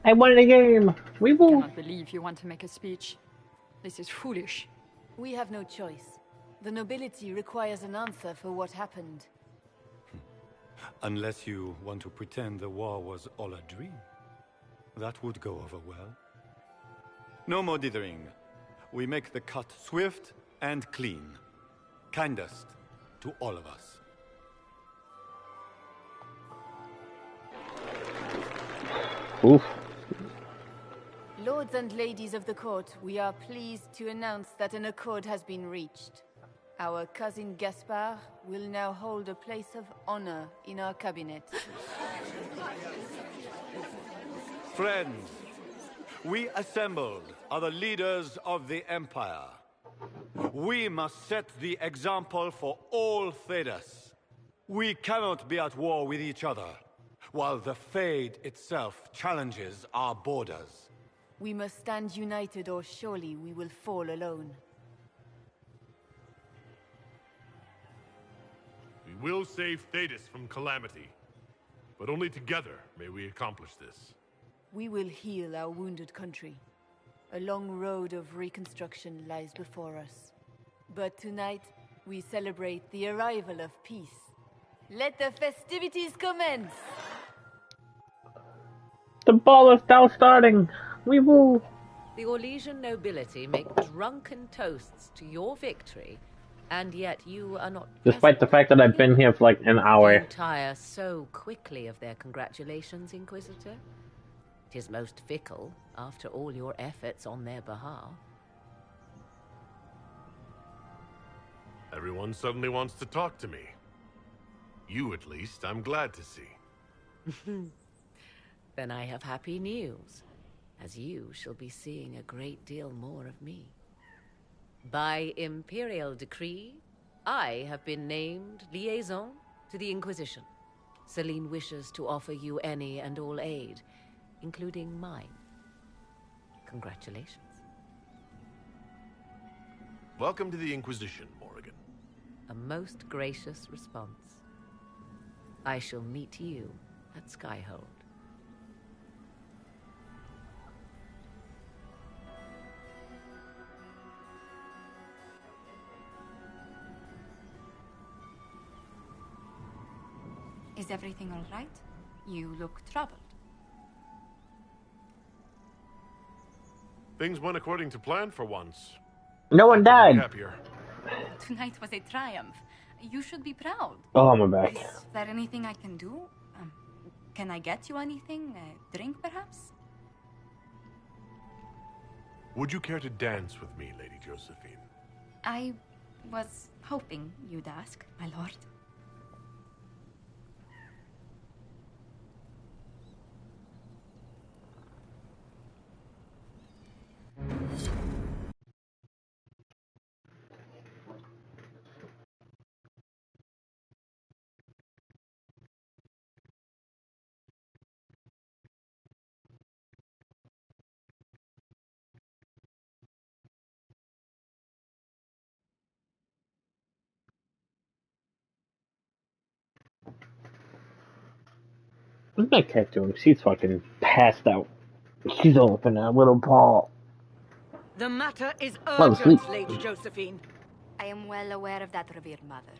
I won the game. We I will. cannot believe you want to make a speech. This is foolish. We have no choice. The nobility requires an answer for what happened. Unless you want to pretend the war was all a dream. That would go over well. No more dithering. We make the cut swift and clean. Kindest to all of us. Oof. Lords and ladies of the court, we are pleased to announce that an accord has been reached. Our cousin Gaspard will now hold a place of honor in our cabinet. Friends, we assembled are the leaders of the Empire. We must set the example for all Thedas. We cannot be at war with each other, while the Fade itself challenges our borders. We must stand united or surely we will fall alone. We will save Thedas from calamity. But only together may we accomplish this. We will heal our wounded country. A long road of reconstruction lies before us. But tonight, we celebrate the arrival of peace. Let the festivities commence! The ball is now starting. We will. The Orlesian nobility make drunken toasts to your victory, and yet you are not. Despite the fact that I've been here for like an hour. You tire so quickly of their congratulations, Inquisitor. It is most fickle, after all your efforts on their behalf. Everyone suddenly wants to talk to me. You, at least, I'm glad to see. Then I have happy news, as you shall be seeing a great deal more of me. By imperial decree, I have been named liaison to the Inquisition. Celine wishes to offer you any and all aid, including mine. Congratulations. Welcome to the Inquisition, Morrigan. A most gracious response. I shall meet you at Skyhold. Is everything all right? You look troubled. Things went according to plan for once. No one died. Happier. Tonight was a triumph. You should be proud. Oh, my back. Is there anything I can do? Can I get you anything? A drink, perhaps? Would you care to dance with me, Lady Josephine? I was hoping you'd ask, my lord. What's my cat doing? She's fucking passed out. She's open that little ball. The matter is Fall asleep. urgent, Lady Josephine. I am well aware of that, revered mother.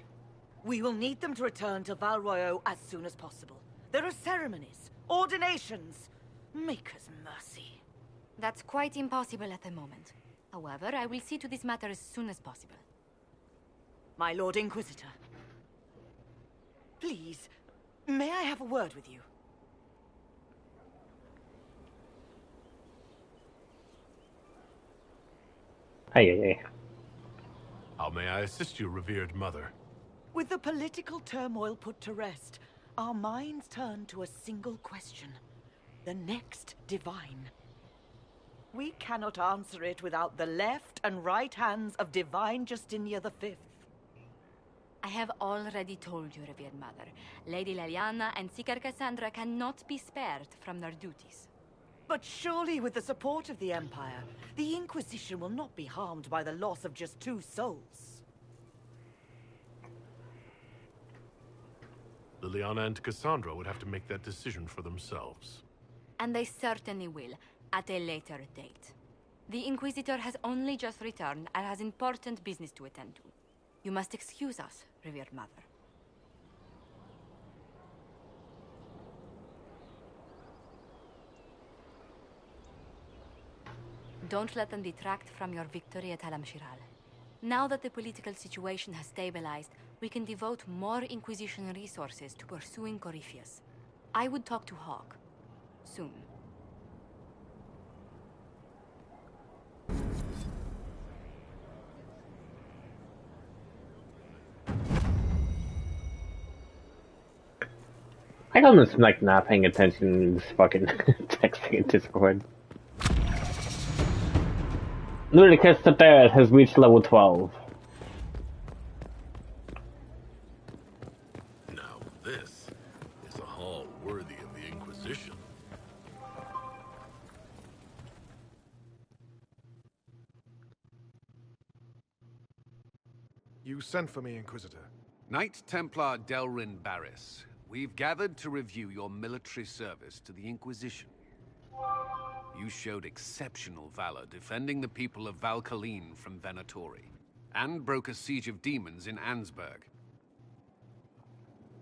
We will need them to return to Val Royeaux as soon as possible. There are ceremonies, ordinations. Maker's mercy. That's quite impossible at the moment. However, I will see to this matter as soon as possible. My Lord Inquisitor. Please, may I have a word with you? Hey. How may I assist you, revered mother? With the political turmoil put to rest, our minds turn to a single question. The next divine. We cannot answer it without the left and right hands of Divine Justinia V. I have already told you, revered mother. Lady Leliana and Seeker Cassandra cannot be spared from their duties. But surely with the support of the Empire, the Inquisition will not be harmed by the loss of just 2 souls. Liliana and Cassandra would have to make that decision for themselves. And they certainly will, at a later date. The Inquisitor has only just returned and has important business to attend to. You must excuse us, revered mother. Don't let them detract from your victory at Alam-Shiral. Now that the political situation has stabilized, we can devote more Inquisition resources to pursuing Corypheus. I would talk to Hawk. Soon. I got this like not paying attention, just fucking texting in Discord. Ludicrous the Barret has reached level 12. Now this is a hall worthy of the Inquisition. You sent for me, Inquisitor. Knight Templar Delrin Barris, we've gathered to review your military service to the Inquisition. You showed exceptional valor defending the people of Valkaline from Venatori, and broke a siege of demons in Ansburg.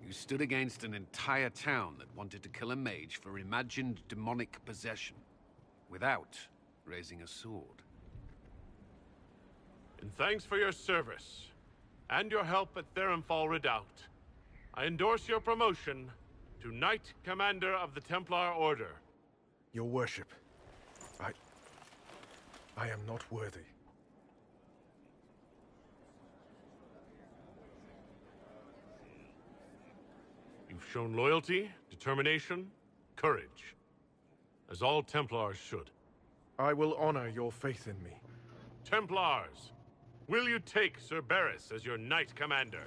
You stood against an entire town that wanted to kill a mage for imagined demonic possession, without raising a sword. And thanks for your service, and your help at Therenfall Redoubt. I endorse your promotion to Knight Commander of the Templar Order. Your worship, I am not worthy. You've shown loyalty, determination, courage, as all Templars should. I will honor your faith in me. Templars, will you take Sir Barris as your Knight Commander?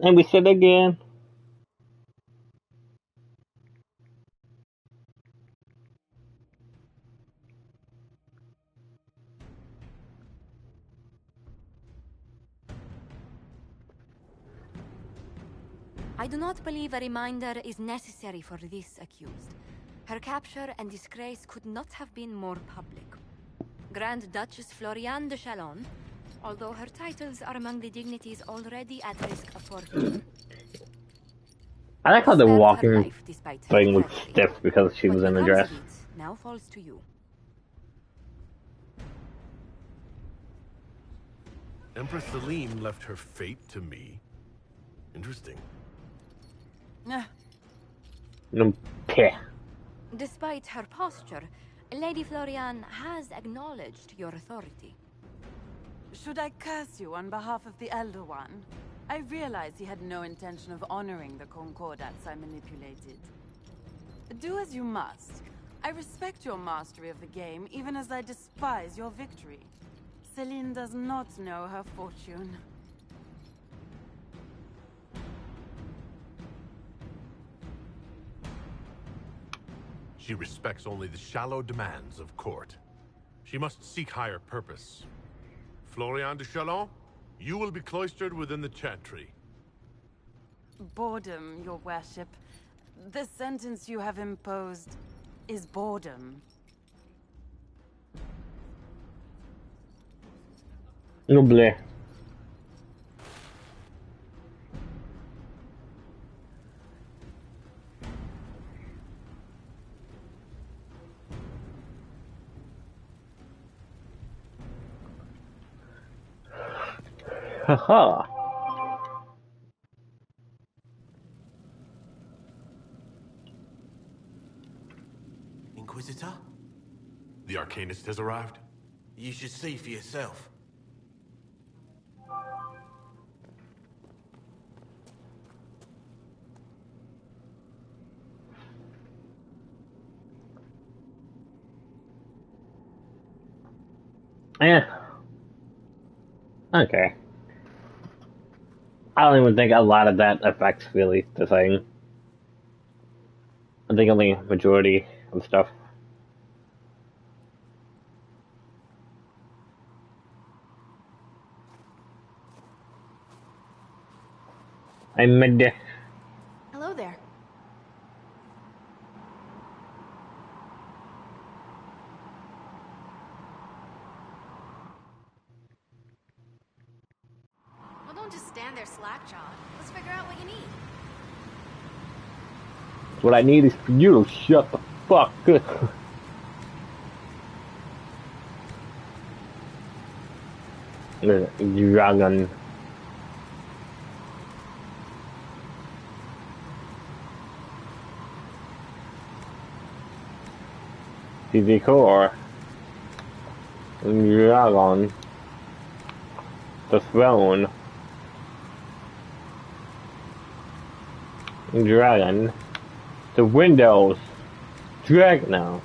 And we said again. I do not believe a reminder is necessary for this accused. Her capture and disgrace could not have been more public. Grand Duchess Floriane de Chalon, although her titles are among the dignities already at risk of forfeiture. I like how the walking despite thing was tragedy. stiff because she What was in a becomes dress. of it now falls to you. Empress Celine left her fate to me. Interesting. Okay. Despite her posture, Lady Floriane has acknowledged your authority. Should I curse you on behalf of the Elder One? I realize he had no intention of honoring the concordats I manipulated. Do as you must. I respect your mastery of the game, even as I despise your victory. Celine does not know her fortune. She respects only the shallow demands of court. She must seek higher purpose. Floriane de Chalon, you will be cloistered within the chantry. Boredom, your worship. The sentence you have imposed is boredom. Noble. Haha. Inquisitor? The Arcanist has arrived? You should see for yourself. Yeah. Okay. I don't even think a lot of that affects really the thing. I think only majority of stuff. I'm mid. Hello there. Well, don't just stand there slack-jawed. Let's figure out what you need. What I need is for you to shut the fuck up. Dragon. TV core. Dragon. The throne. Dragon. The windows. Dragon now.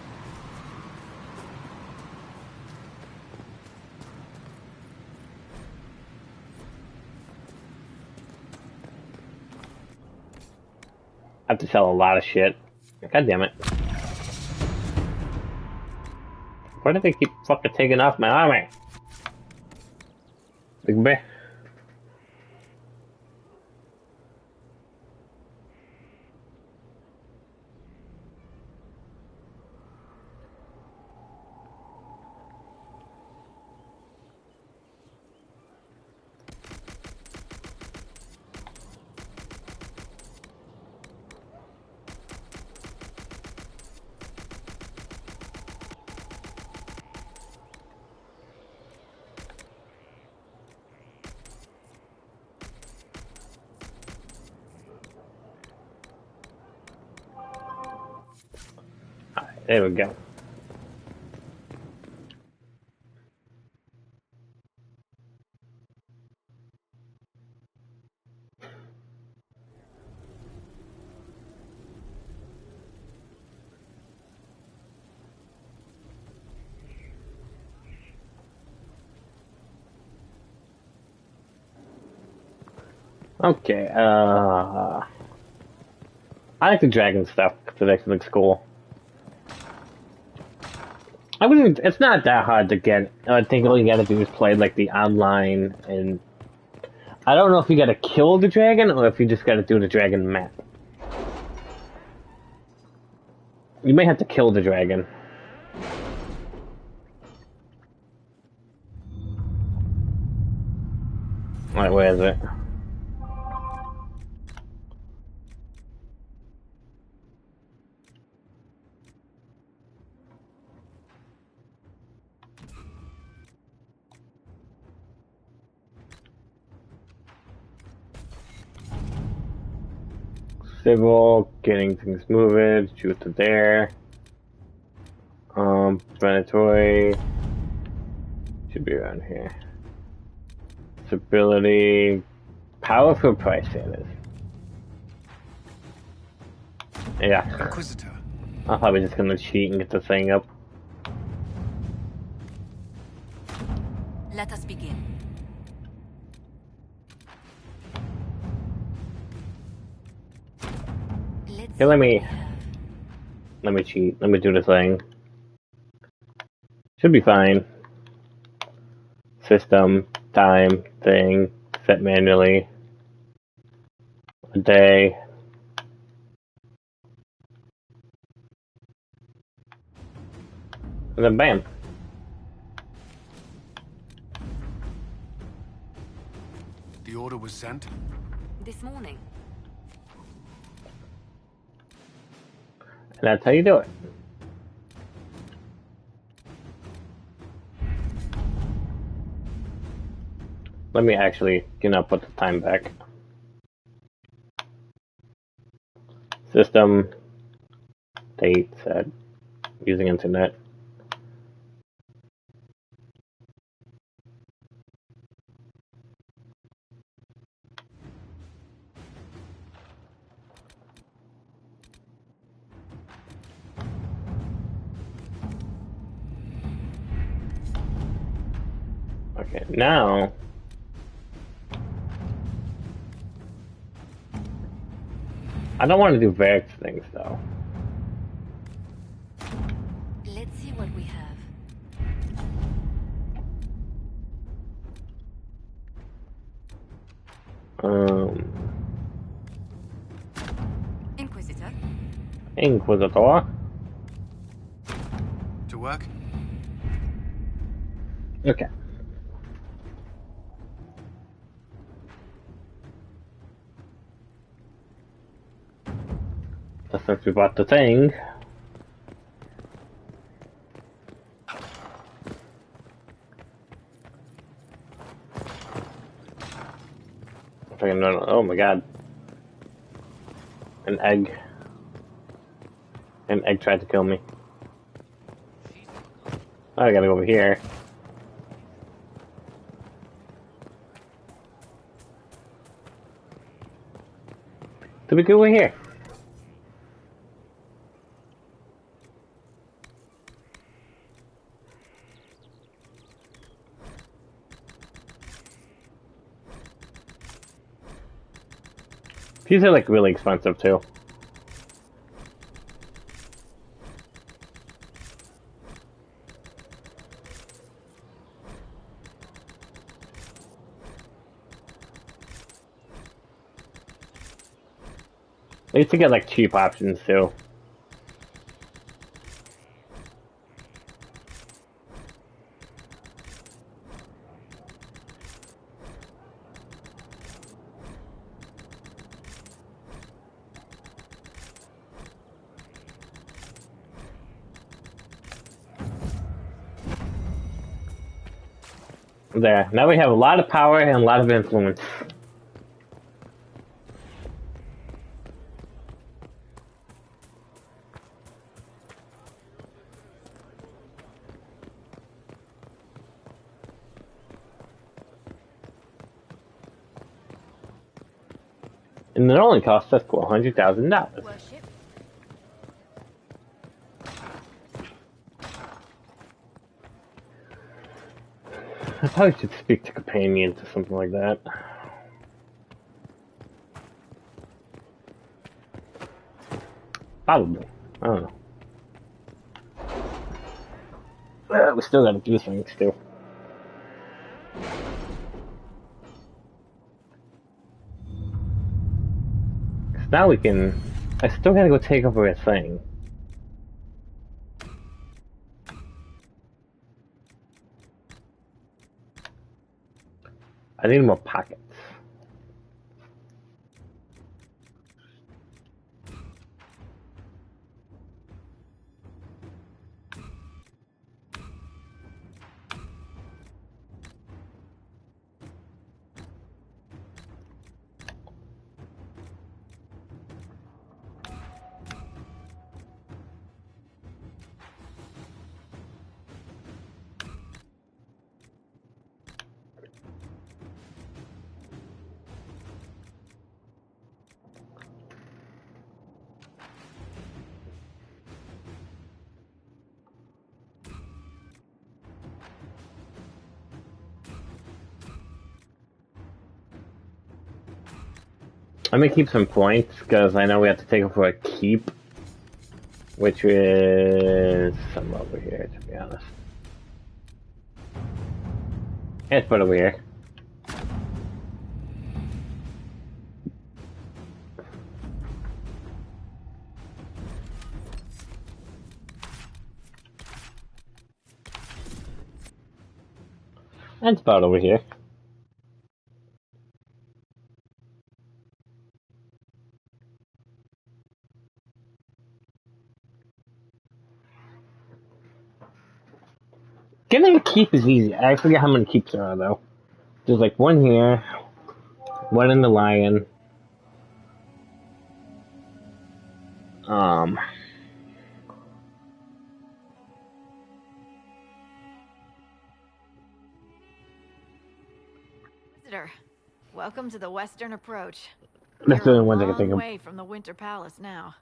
I have to sell a lot of shit. God damn it. Why do they keep fucking taking off my armor? Big bear. There we go. Okay, I like the dragon stuff because it actually looks cool. I wouldn't. It's not that hard to get. I think all you gotta do is play like the online, and I don't know if you gotta kill the dragon or if you just gotta do the dragon map. You may have to kill the dragon. Alright, where is it? Civil, getting things moving, shoot to there. Planetoid should be around here. Stability, powerful price savers. Yeah. Inquisitor. I'm probably just gonna cheat and get the thing up. Let us begin. Here, let me cheat. Let me do the thing. Should be fine. System, time, thing, set manually. A day. And then bam. The order was sent? This morning. And that's how you do it. Let me actually, put the time back. System, date, set, using internet. Okay, now... I don't want to do Varric's things, though. Let's see what we have. Inquisitor. Inquisitor. To work? Okay. Since we bought the thing. No, oh my god. An egg. An egg tried to kill me. Oh, I gotta go over here. Did we go over here? These are like really expensive too. I used to get like cheap options too. There. Now we have a lot of power and a lot of influence. And it only cost us $400,000. I probably should speak to companions or something like that. Probably. I don't know. We still gotta do things too. Now we can... I still gotta go take over a thing. I need more pockets. I'm gonna keep some points because I know we have to take them for a keep, which is some over here, to be honest. Let's put it over here. And about over here. Getting a keep is easy. I forget how many keeps there are, though. There's like one here, one in the lion. Visitor, welcome to the Western Approach. That's the You're only one I a can think long of. way from the Winter Palace now.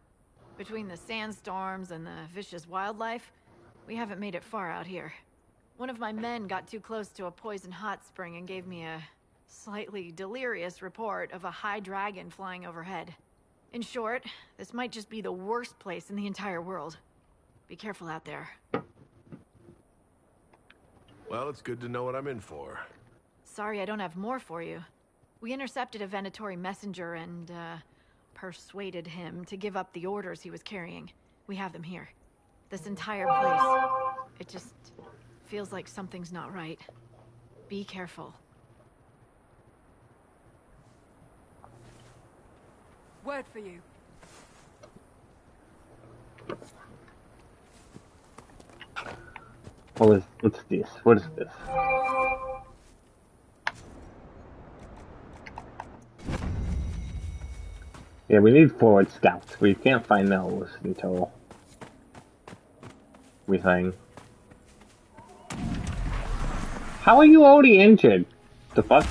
Between the sandstorms and the vicious wildlife, we haven't made it far out here. One of my men got too close to a poison hot spring and gave me a slightly delirious report of a high dragon flying overhead. In short, this might just be the worst place in the entire world. Be careful out there. Well, it's good to know what I'm in for. Sorry I don't have more for you. We intercepted a Venatori messenger and, persuaded him to give up the orders he was carrying. We have them here. This entire place, it just feels like something's not right. Be careful. Word for you. What's this? What is this? Yeah, we need forward scouts. We can't find those until we hang. How are you already injured? The fuck?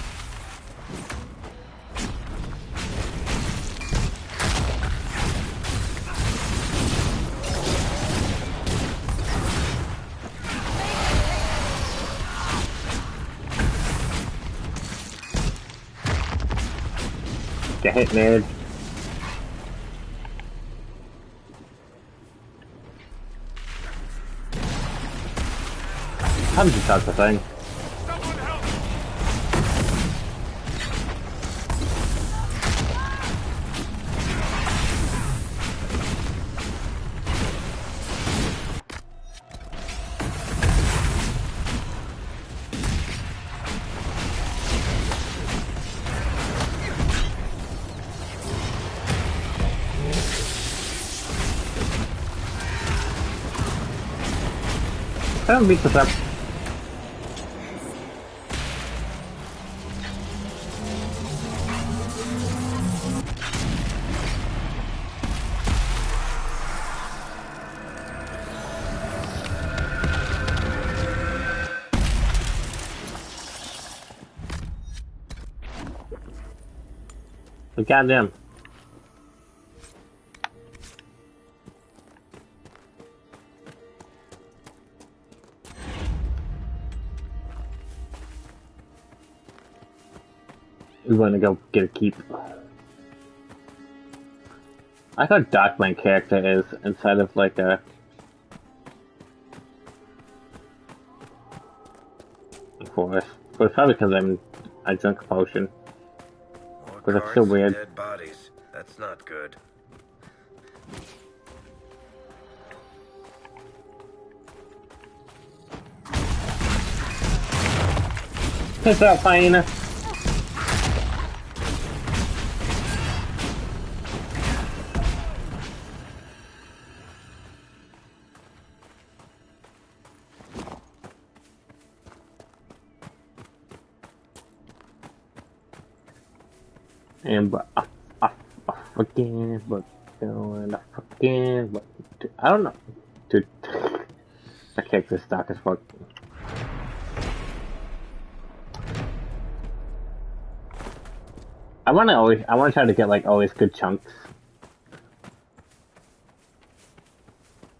Get hit, nerd. How did you touch the thing? I don't beat this up. Goddamn. We want to go get a keep. I like how dark my character is inside of like a. Forest. But it's probably because I drank a potion. But that's still weird. Dead bodies. That's not good. Piss out, hyena. And but again, but going again, but I don't know, dude. I can't this stock as fuck. I want to try to get like always good chunks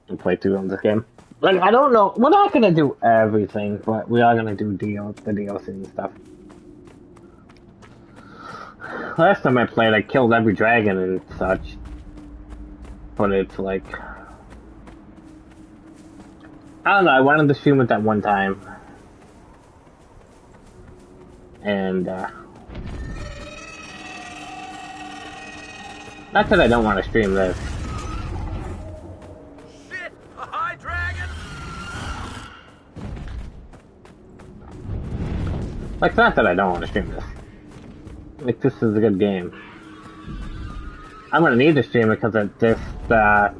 and play through on this game. Like I don't know, we're not gonna do everything, but we are gonna do the DLC and stuff. Last time I played, I killed every dragon and such. But it's like... I don't know, I wanted to stream it that one time. And, not that I don't want to stream this. Shit! A high dragon! Like, it's not that I don't want to stream this. Like, this is a good game. I'm gonna need to stream it because this, the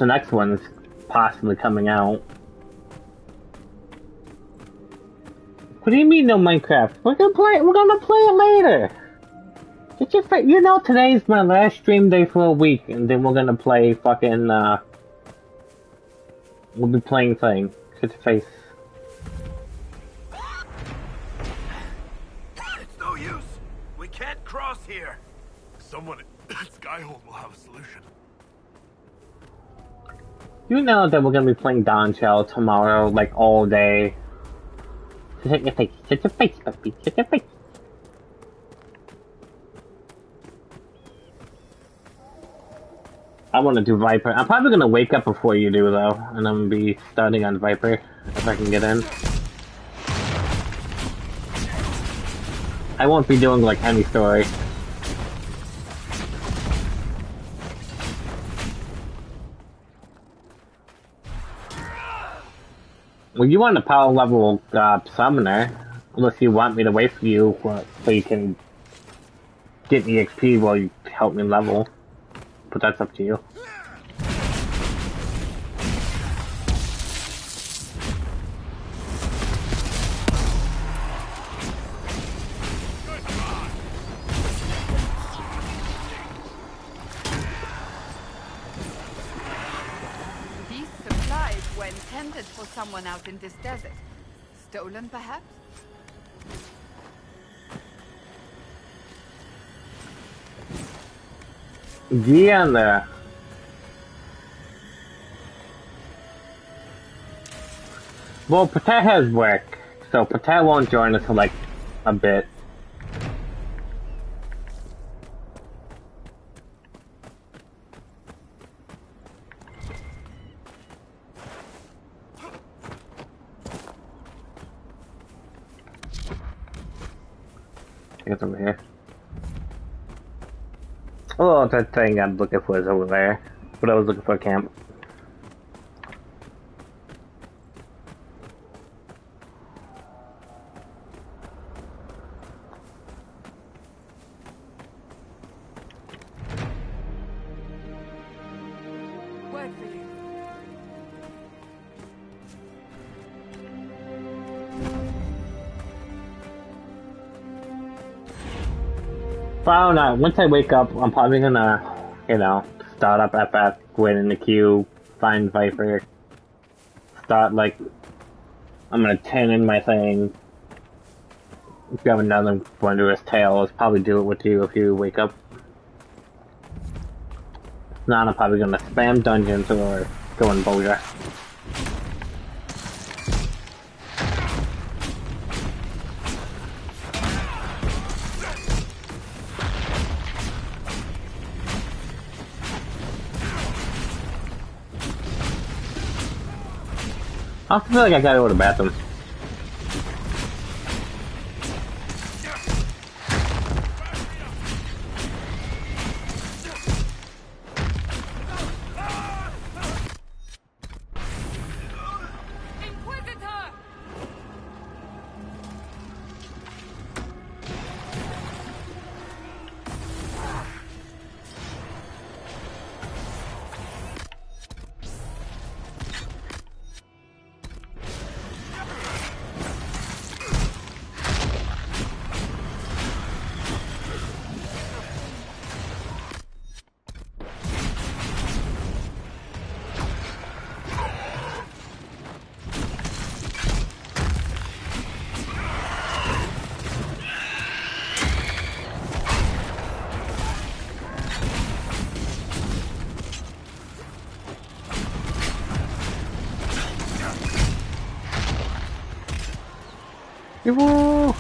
next one's possibly coming out. What do you mean no Minecraft? We're gonna play it later! You know today's my last stream day for a week, and then we're gonna play fucking, we'll be playing thing. Get your face. Can't cross here. Someone at Skyhold will have a solution. You know that we're gonna be playing Dawn Shell tomorrow, like all day. Sit your face, sit your face, puppy, sit your face. I want to do Viper. I'm probably gonna wake up before you do though, and I'm gonna be starting on Viper if I can get in. I won't be doing like any story. Well, you want a power level summoner, unless you want me to wait for you so you can get EXP while you help me level. But that's up to you. These supplies were intended for someone out in this desert. Stolen, perhaps? Yeah. Well, Patet has work, so Patet won't join us for like a bit. I think it's over here. Oh, that thing I'm looking for is over there. But I was looking for a camp. Word for you. But I don't know, once I wake up, I'm probably gonna, you know, start up FF, wait in the queue, find Viper, start like, I'm gonna turn in my thing, grab another Wondrous Tales, probably do it with you if you wake up. If not, I'm probably gonna spam dungeons or go in Boulder. I also feel like I gotta go to the bathroom. Woo!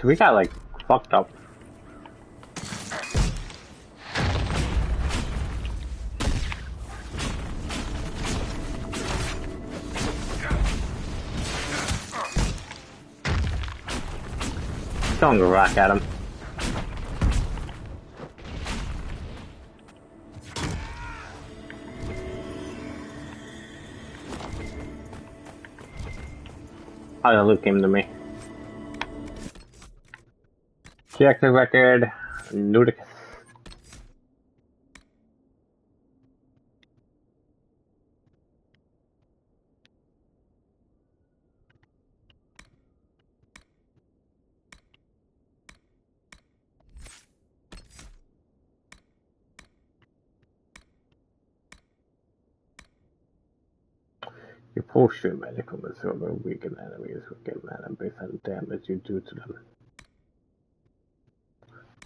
We got like fucked up. Throwing a rock at him. Oh, the loot came to me. Check the record. Nudicus. Your post-true medical absorb or weaken enemies will get mana based on the damage you do to them.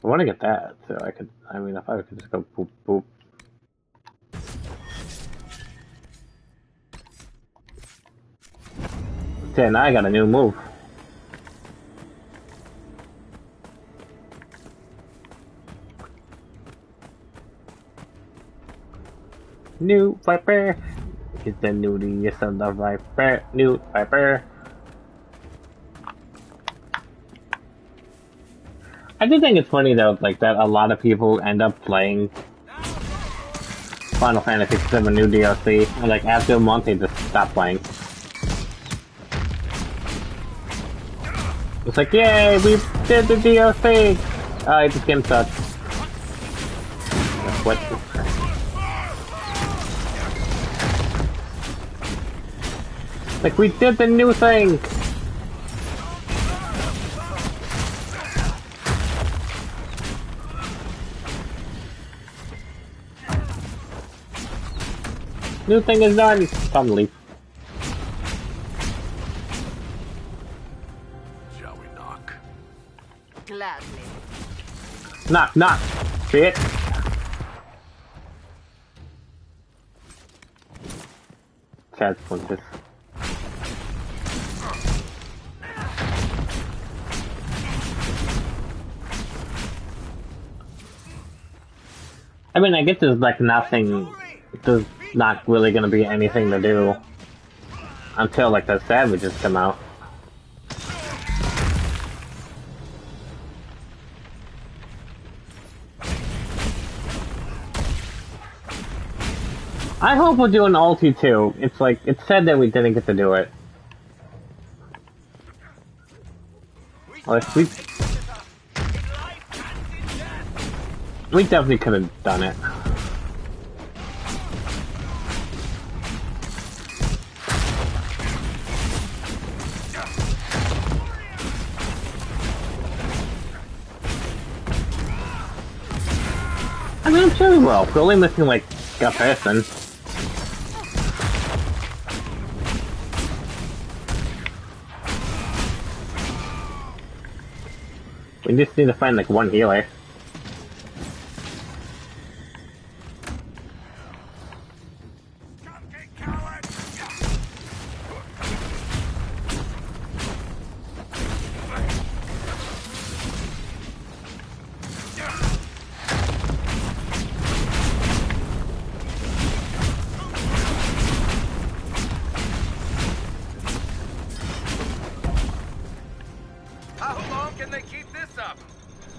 I want to get that, so I could, I mean, if I could just go boop boop. Okay, now I got a new move. New Viper! It's the newest of the Viper. New Viper. I do think it's funny though, like that a lot of people end up playing Final Fantasy VII New DLC, and like after a month they just stop playing. It's like, yay, we did the DLC! Oh, this game sucks. What? Like, we did the new thing! New thing is done! Time to leave. Shall we knock? Gladly. Knock, knock! Bitch! Chad's punches. I mean, I guess there's like nothing, there's not really gonna be anything to do until like the savages come out. I hope we're doing ulti too. It's like, it's said that we didn't get to do it. Like, we definitely could have done it. I mean, I'm sure we will. We're only missing like a person. We just need to find like one healer.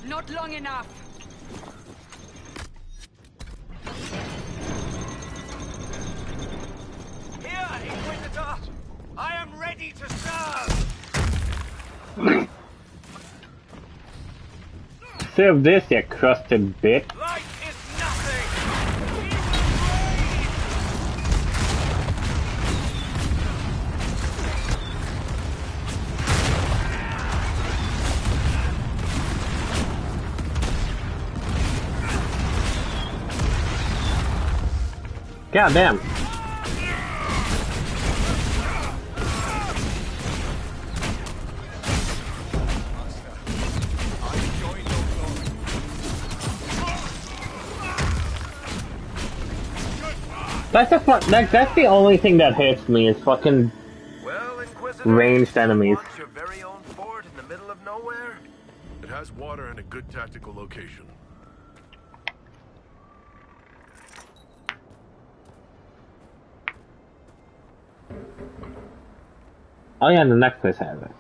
Not long enough. Here, Inquisitor! I am ready to serve! Serve this, you crusted bit. Light is nothing! God damn. That's the only thing that hits me is fucking ranged enemies. Your very own fort in the middle of nowhere? It has water and a good tactical location. Oh yeah, the next place has it.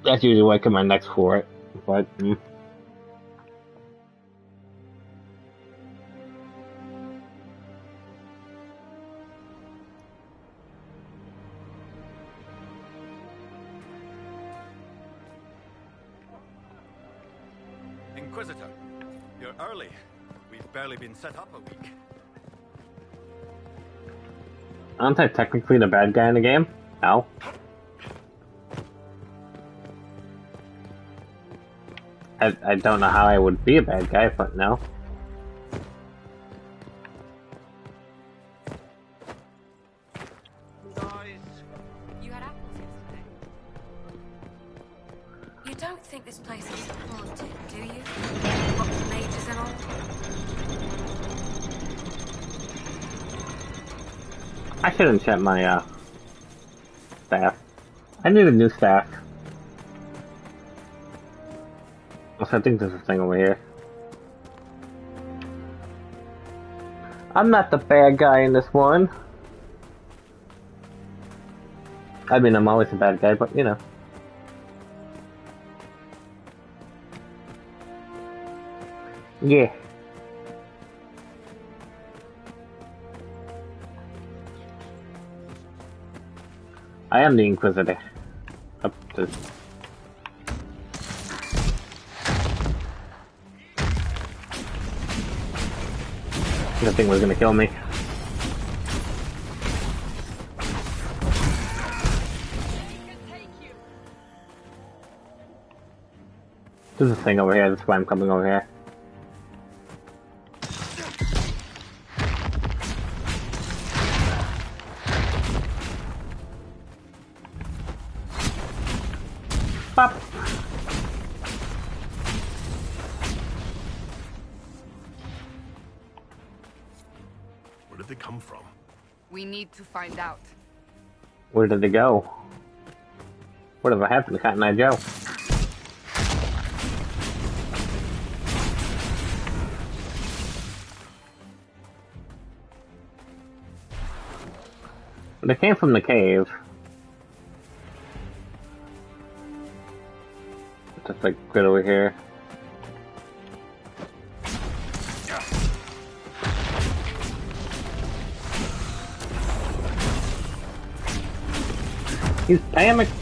That's usually why I get my next for it, but Inquisitor, you're early. We've barely been set up a week. aren't I technically the bad guy in the game? No. I don't know how I would be a bad guy, but no. don't think this place is haunted, do you? Lots of mages and all? I shouldn't check my staff. I need a new staff. Also, I think there's a thing over here. I'm not the bad guy in this one. I mean, I'm always a bad guy, but you know. Yeah. I am the Inquisitor. Up to... That thing was gonna kill me. There's a thing over here, that's why I'm coming over here. Pop! Where did they come from? We need to find out. Where did they go? Whatever happened to Cotton Eye Joe? They came from the cave. Just like right over here. He's panicked.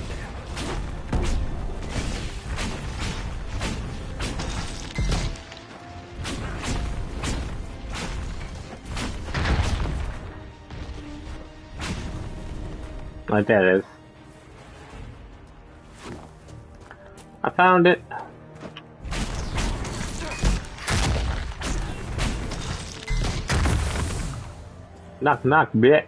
Like that is. I found it. Knock knock, bitch.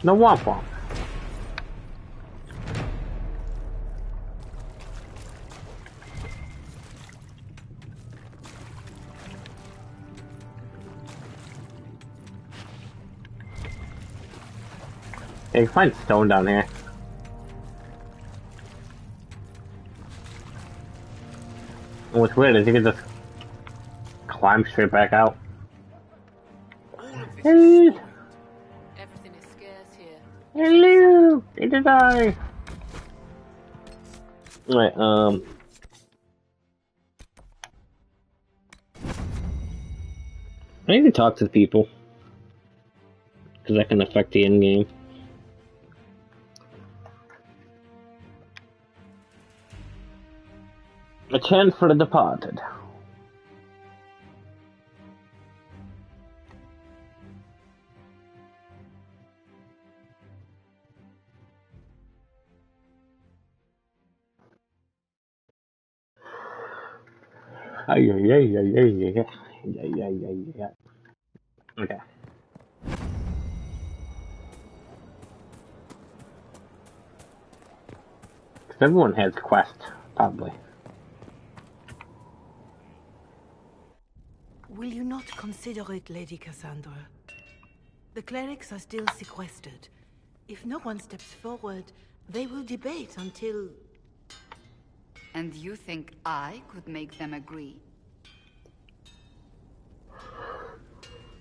No womp womp. Yeah, you can find stone down here. And what's weird is you can just climb straight back out. Hey! Everything is scarce here. Hello! Where did I? Alright, I need to talk to the people. Because that can affect the end game. A chant for the departed. Yeah. Okay. Because everyone has quests, probably. Will you not consider it, Lady Cassandra? The clerics are still sequestered. If no one steps forward, they will debate until... And you think I could make them agree?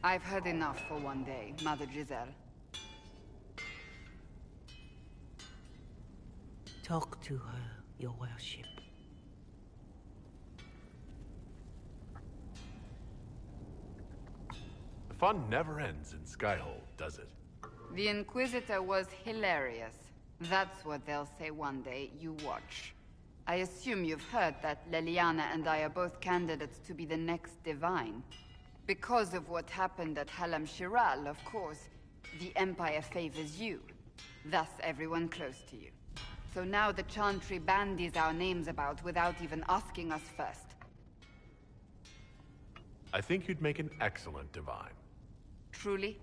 I've heard enough for one day, Mother Giselle. Talk to her, your worship. The fun never ends in Skyhold, does it? The Inquisitor was hilarious. That's what they'll say one day, you watch. I assume you've heard that Leliana and I are both candidates to be the next Divine. Because of what happened at Halam Shiral, of course, the Empire favors you. Thus everyone close to you. So now the Chantry bandies our names about without even asking us first. I think you'd make an excellent divine. Truly?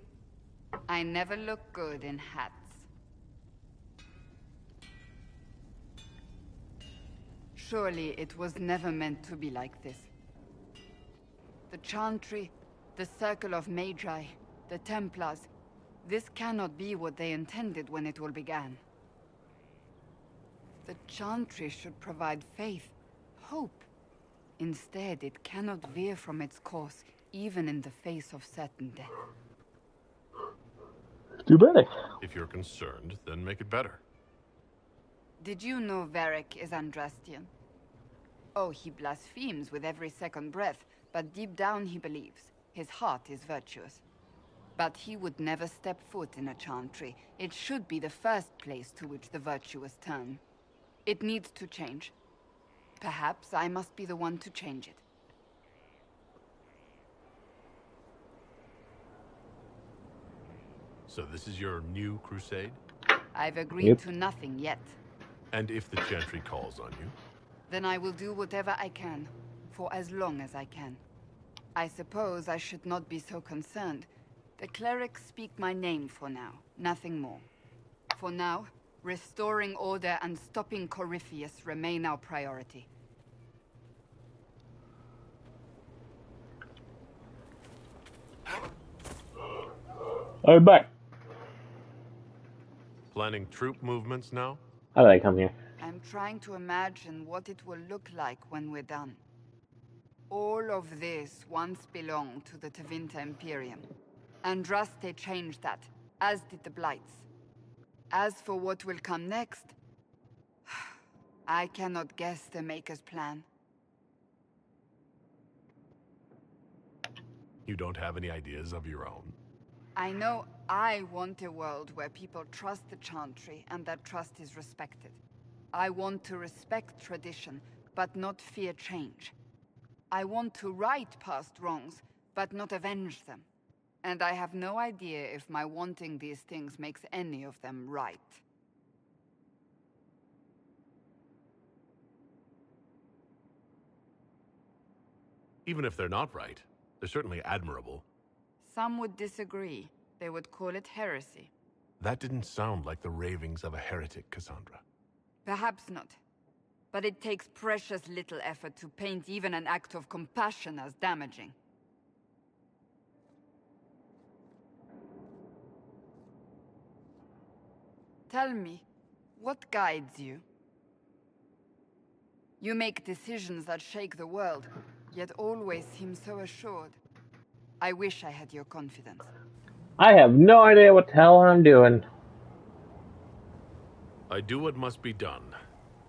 I never look good in hats. Surely it was never meant to be like this. The Chantry, the Circle of Magi, the Templars, this cannot be what they intended when it all began. The Chantry should provide faith, hope. Instead, it cannot veer from its course, even in the face of certain death. Too bad. If you're concerned, then make it better. Did you know Varric is Andrastian? Oh, he blasphemes with every second breath, but deep down he believes. His heart is virtuous. But he would never step foot in a Chantry. It should be the first place to which the virtuous turn. It needs to change. Perhaps I must be the one to change it. So this is your new crusade? I've agreed to nothing yet. And if the Chantry calls on you? Then I will do whatever I can, for as long as I can. I suppose I should not be so concerned. The clerics speak my name for now, nothing more. For now, restoring order and stopping Corypheus remain our priority. I'm back. Planning troop movements now? How did I come here? I'm trying to imagine what it will look like when we're done. All of this once belonged to the Tevinter Imperium. Andraste changed that, as did the Blights. As for what will come next, I cannot guess the Maker's plan. You don't have any ideas of your own? I know I want a world where people trust the Chantry and that trust is respected. I want to respect tradition, but not fear change. I want to right past wrongs, but not avenge them. And I have no idea if my wanting these things makes any of them right. Even if they're not right, they're certainly admirable. Some would disagree. They would call it heresy. That didn't sound like the ravings of a heretic, Cassandra. Perhaps not. But it takes precious little effort to paint even an act of compassion as damaging. Tell me, what guides you? You make decisions that shake the world, yet always seem so assured. I wish I had your confidence. I have no idea what the hell I'm doing. I do what must be done.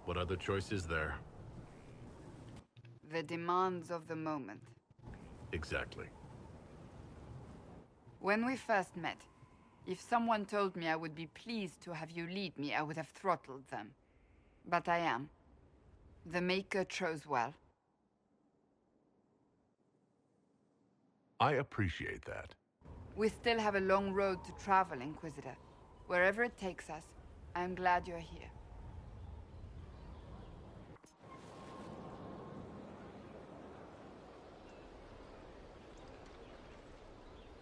What other choice is there? The demands of the moment. Exactly. When we first met, if someone told me I would be pleased to have you lead me, I would have throttled them. But I am. The Maker chose well. I appreciate that. We still have a long road to travel, Inquisitor. Wherever it takes us, I'm glad you're here.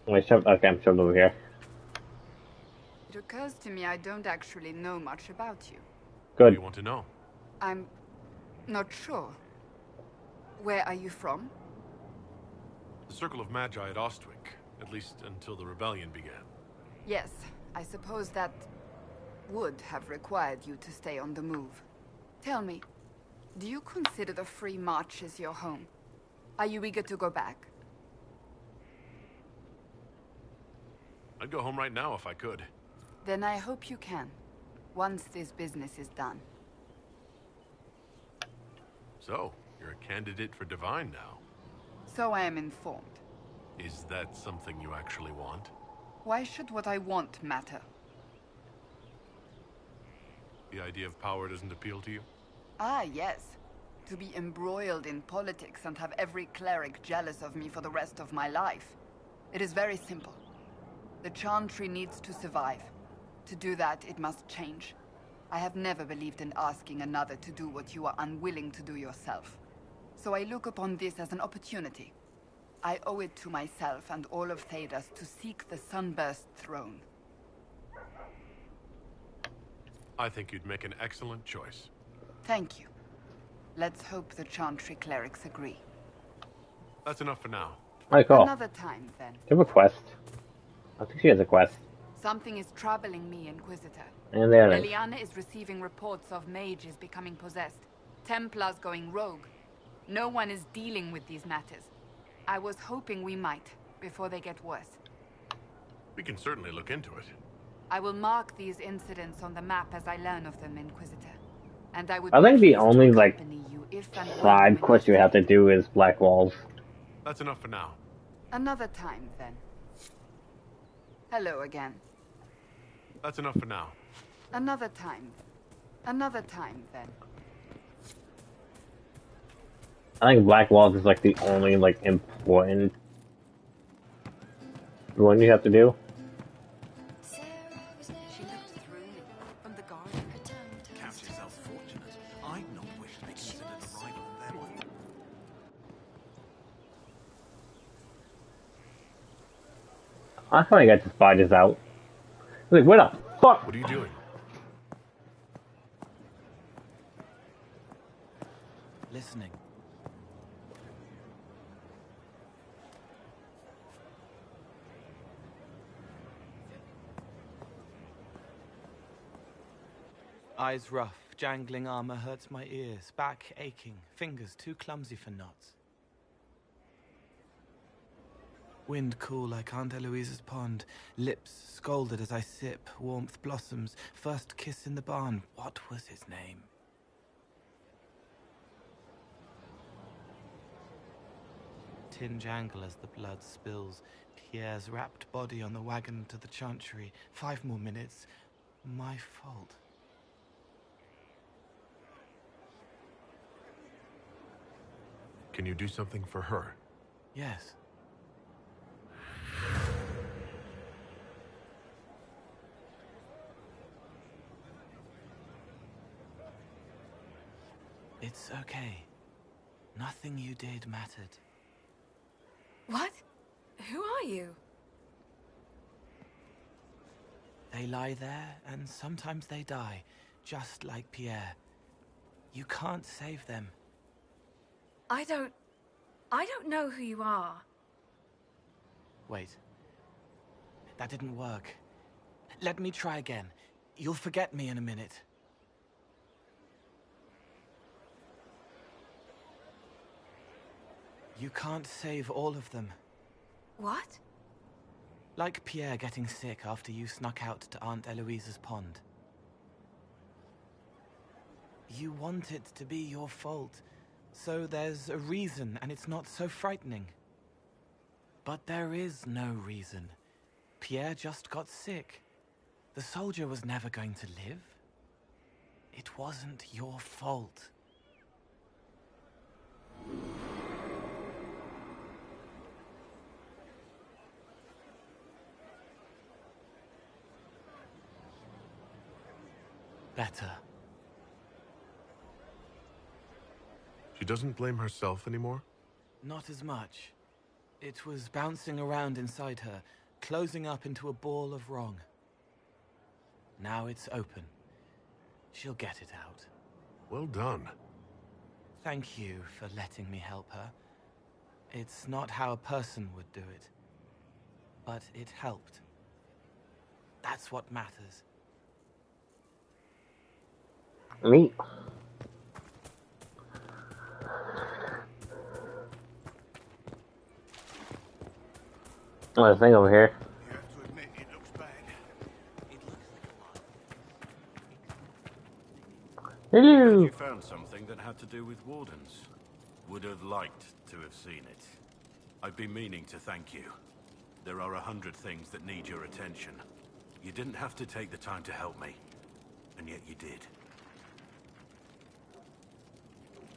Okay, I'm shoved over here. It occurs to me I don't actually know much about you. Good. What do you want to know? I'm not sure. Where are you from? The Circle of Magi at Ostwick, at least until the rebellion began. Yes, I suppose that would have required you to stay on the move. Tell me, do you consider the Free Marches your home? Are you eager to go back? I'd go home right now if I could. Then I hope you can, once this business is done. So, you're a candidate for Divine now. So I am informed. Is that something you actually want? Why should what I want matter? The idea of power doesn't appeal to you? Ah, yes. To be embroiled in politics and have every cleric jealous of me for the rest of my life. It is very simple. The Chantry needs to survive. To do that, it must change. I have never believed in asking another to do what you are unwilling to do yourself. So I look upon this as an opportunity. I owe it to myself and all of Thedas to seek the Sunburst throne. I think you'd make an excellent choice. Thank you. Let's hope the Chantry clerics agree. That's enough for now. Alright, cool. Another time, then. Do you have a quest? I think she has a quest. Something is troubling me, Inquisitor. And there it is. Leliana is receiving reports of mages becoming possessed, Templars going rogue. No one is dealing with these matters. I was hoping we might, before they get worse. We can certainly look into it. I will mark these incidents on the map as I learn of them, Inquisitor. And I would I think be the pleased to only, like, accompany you if and when side you quest you have to do is Black Walls. That's enough for now. Another time, then. Hello again. That's enough for now. Another time. Another time, then. I think Black Walls is like the only like important one you have to do. She looked through me from the garden. Count yourself fortunate. I'd not wish to be considered a rival of them. I finally got the spiders out. Like, what the fuck? What are you doing? Listening. Eyes rough, jangling armor hurts my ears, back aching, fingers too clumsy for knots. Wind cool like Aunt Eloise's pond, lips scalded as I sip, warmth blossoms, first kiss in the barn, what was his name? Tin jangle as the blood spills, Pierre's wrapped body on the wagon to the chantry, 5 more minutes, my fault. Can you do something for her? Yes. It's okay. Nothing you did mattered. What? Who are you? They lie there, and sometimes they die, just like Pierre. You can't save them. I don't know who you are. Wait. That didn't work. Let me try again. You'll forget me in a minute. You can't save all of them. What? Like Pierre getting sick after you snuck out to Aunt Eloise's pond. You want it to be your fault, so there's a reason and it's not so frightening. But there is no reason. Pierre just got sick. The soldier was never going to live. It wasn't your fault. Better. She doesn't blame herself anymore? Not as much. It was bouncing around inside her, closing up into a ball of wrong. Now it's open. She'll get it out. Well done. Thank you for letting me help her. It's not how a person would do it. But it helped. That's what matters. Neat. Oh, there's a thing over here. You have to admit, it looks bad. Hello. You found something that had to do with wardens. Would have liked to have seen it. I've been meaning to thank you. There are 100 things that need your attention. You didn't have to take the time to help me, and yet you did.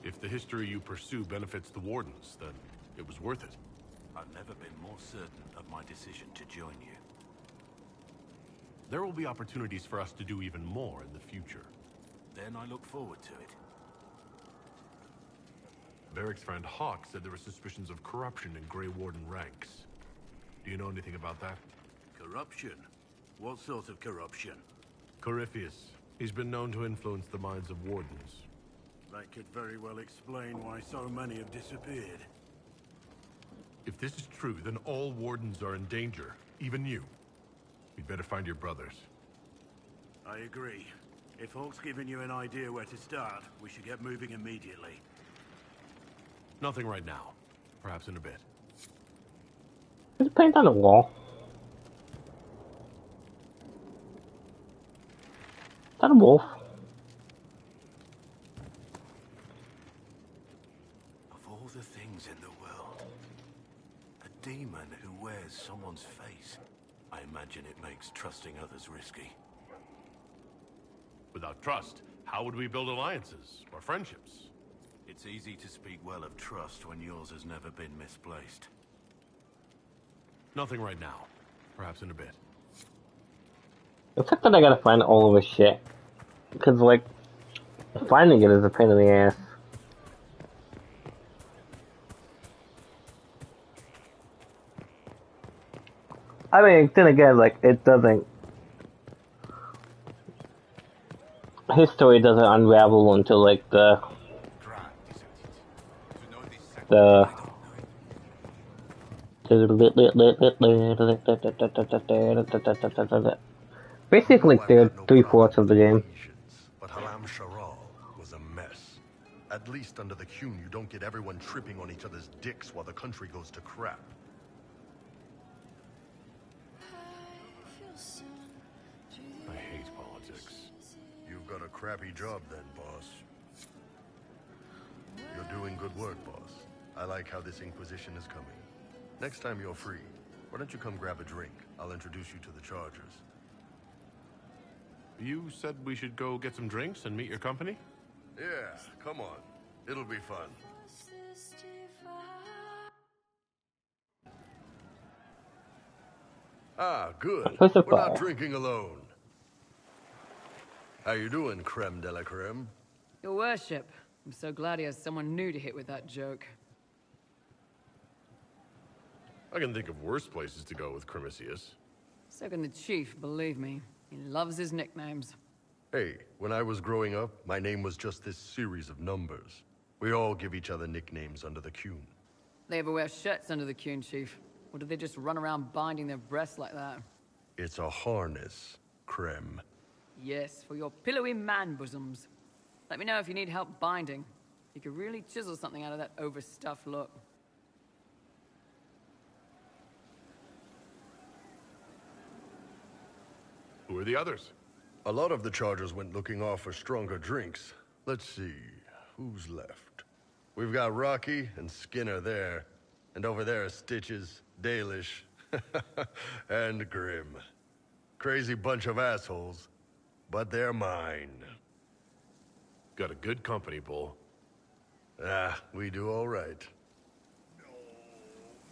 If the history you pursue benefits the Wardens, then it was worth it. I've never been more certain of my decision to join you. There will be opportunities for us to do even more in the future. Then I look forward to it. Eric's friend Hawk said there were suspicions of corruption in Grey Warden ranks. Do you know anything about that? Corruption? What sort of corruption? Corypheus. He's been known to influence the minds of wardens. That could very well explain why so many have disappeared. If this is true, then all wardens are in danger. Even you. We'd better find your brothers. I agree. If Hawk's given you an idea where to start, we should get moving immediately. Nothing right now. Perhaps in a bit. There's paint on the wall. Is that a wolf? Of all the things in the world, a demon who wears someone's face. I imagine it makes trusting others risky. Without trust, how would we build alliances or friendships? It's easy to speak well of trust when yours has never been misplaced. Nothing right now. Perhaps in a bit. Except that I gotta find all of his shit. Because, like, finding it is a pain in the ass. I mean, then again, like, it doesn't... His story doesn't unravel until, like, basically, they're 3/4 of the game. But Halam Sharal was a mess. At least under the Qun, you don't get everyone tripping on each other's dicks while the country goes to crap. I hate politics. You've got a crappy job then, boss. You're doing good work, boss. I like how this Inquisition is coming. Next time you're free, why don't you come grab a drink? I'll introduce you to the Chargers. You said we should go get some drinks and meet your company? Yeah, come on. It'll be fun. Ah, good. We're not drinking alone. How you doing, creme de la creme? Your worship. I'm so glad he has someone new to hit with that joke. I can think of worse places to go with Crimicius. So can the chief, believe me. He loves his nicknames. Hey, when I was growing up, my name was just this series of numbers. We all give each other nicknames under the Qun. They ever wear shirts under the Qun, chief? Or do they just run around binding their breasts like that? It's a harness, creme. Yes, for your pillowy man bosoms. Let me know if you need help binding. You could really chisel something out of that overstuffed look. Who are the others? A lot of the Chargers went looking off for stronger drinks. Let's see, who's left? We've got Rocky and Skinner there. And over there are Stitches, Dalish, and Grim. Crazy bunch of assholes, but they're mine. Got a good company, Bull. Ah, we do all right.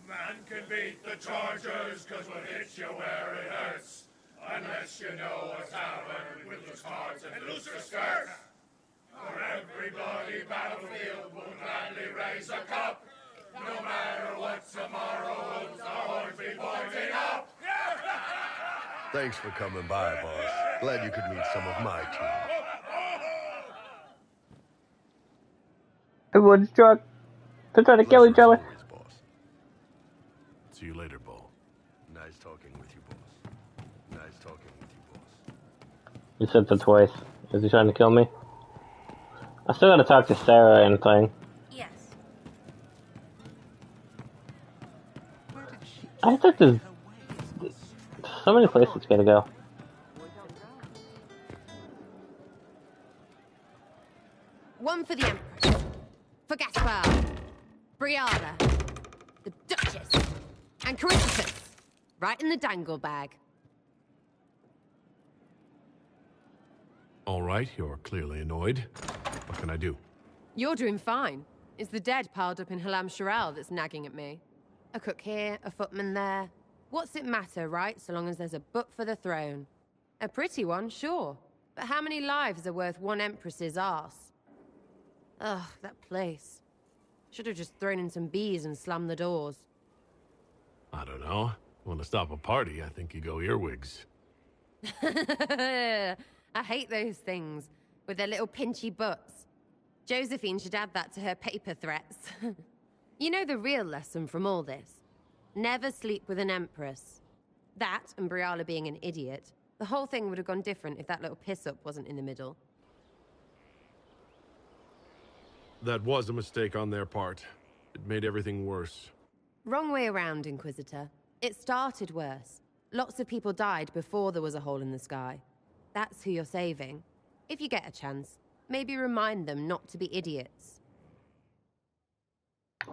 Man can beat the Chargers, cause we'll hit you where it hurts. Unless you know what's happened with your cards and looser skirts. For every bloody battlefield will gladly raise a cup. No matter what tomorrow holds, our horns be pointing up. Thanks for coming by, boss. Glad you could meet some of my team. Everyone's drunk. They're trying to kill each other. See you later, Bull. Nice talking with you, boss. Nice talking with you, boss. You said that twice. Is he trying to kill me? I still gotta talk to Sarah and thing. Yes. I think there's so many places we gotta go. One for the Empress, for Gaspard, Briala, the Duchess, and Corypheus, right in the dangle bag. All right, you're clearly annoyed. What can I do? You're doing fine. It's the dead piled up in Halam Sharal that's nagging at me. A cook here, a footman there. What's it matter, right, so long as there's a book for the throne? A pretty one, sure. But how many lives are worth one Empress's arse? Ugh, that place. Should have just thrown in some bees and slammed the doors. I don't know. Want to stop a party, I think you go earwigs. I hate those things, with their little pinchy butts. Josephine should add that to her paper threats. You know the real lesson from all this? Never sleep with an empress. That, and Briala being an idiot. The whole thing would have gone different if that little piss-up wasn't in the middle. That was a mistake on their part. It made everything worse. Wrong way around, Inquisitor. It started worse. Lots of people died before there was a hole in the sky. That's who you're saving. If you get a chance, maybe remind them not to be idiots.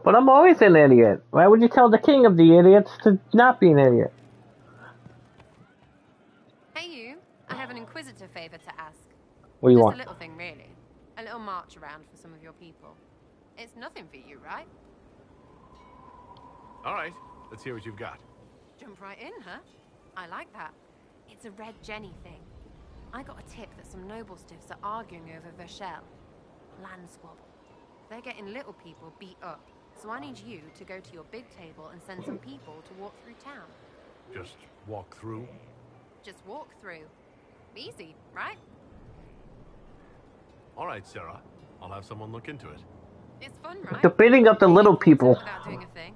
But I'm always an idiot. Why would you tell the king of the idiots to not be an idiot? Hey you, I have an Inquisitor favor to ask. What do you Just want? a little thing, really. A little march around for some of your people. It's nothing for you, right? All right, let's hear what you've got. Jump right in, huh? I like that. It's a Red Jenny thing. I got a tip that some noble stiffs are arguing over Verschelle. Land squabble. They're getting little people beat up. So I need you to go to your big table and send some people to walk through town. Just walk through? Just walk through. Easy, right? All right, Sarah. I'll have someone look into it. It's fun, right? They're beating up the little people. Without doing a thing.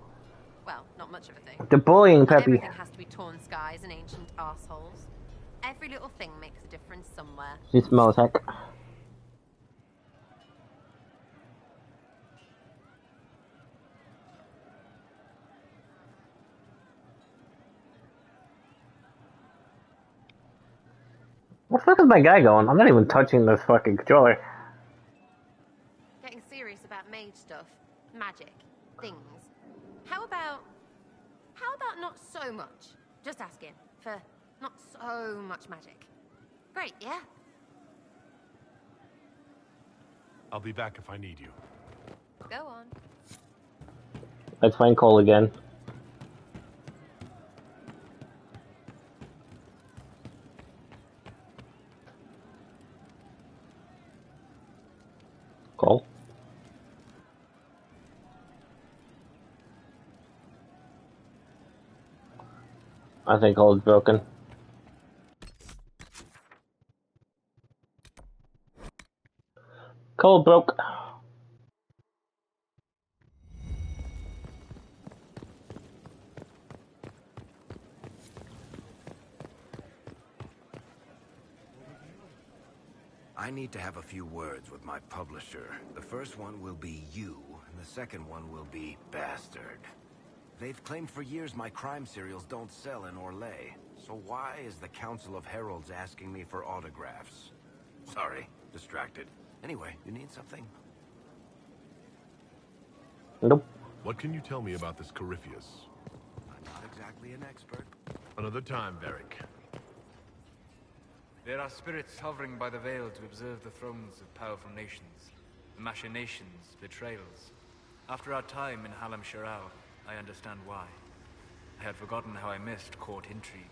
Well, not much of a thing. They're bullying Not Peppy. everything has to be torn skies and ancient assholes. Every little thing makes a difference somewhere. She smells heck. What the fuck is my guy going? I'm not even touching this fucking controller. Getting serious about mage stuff, magic, things. How about not so much? Just asking for not so much magic. Great, yeah? I'll be back if I need you. Go on. Let's find Cole again. Cole? I think Cole's broken. Cole broke. I need to have a few words with my publisher. The first one will be you, and the second one will be Bastard. They've claimed for years my crime serials don't sell in Orlais. So why is the Council of Heralds asking me for autographs? Sorry, distracted. Anyway, you need something? Nope. What can you tell me about this Corypheus? I'm not exactly an expert. Another time, Varric. There are spirits hovering by the veil to observe the thrones of powerful nations, the machinations, betrayals. After our time in Halam Shiral, I understand why. I had forgotten how I missed court intrigue.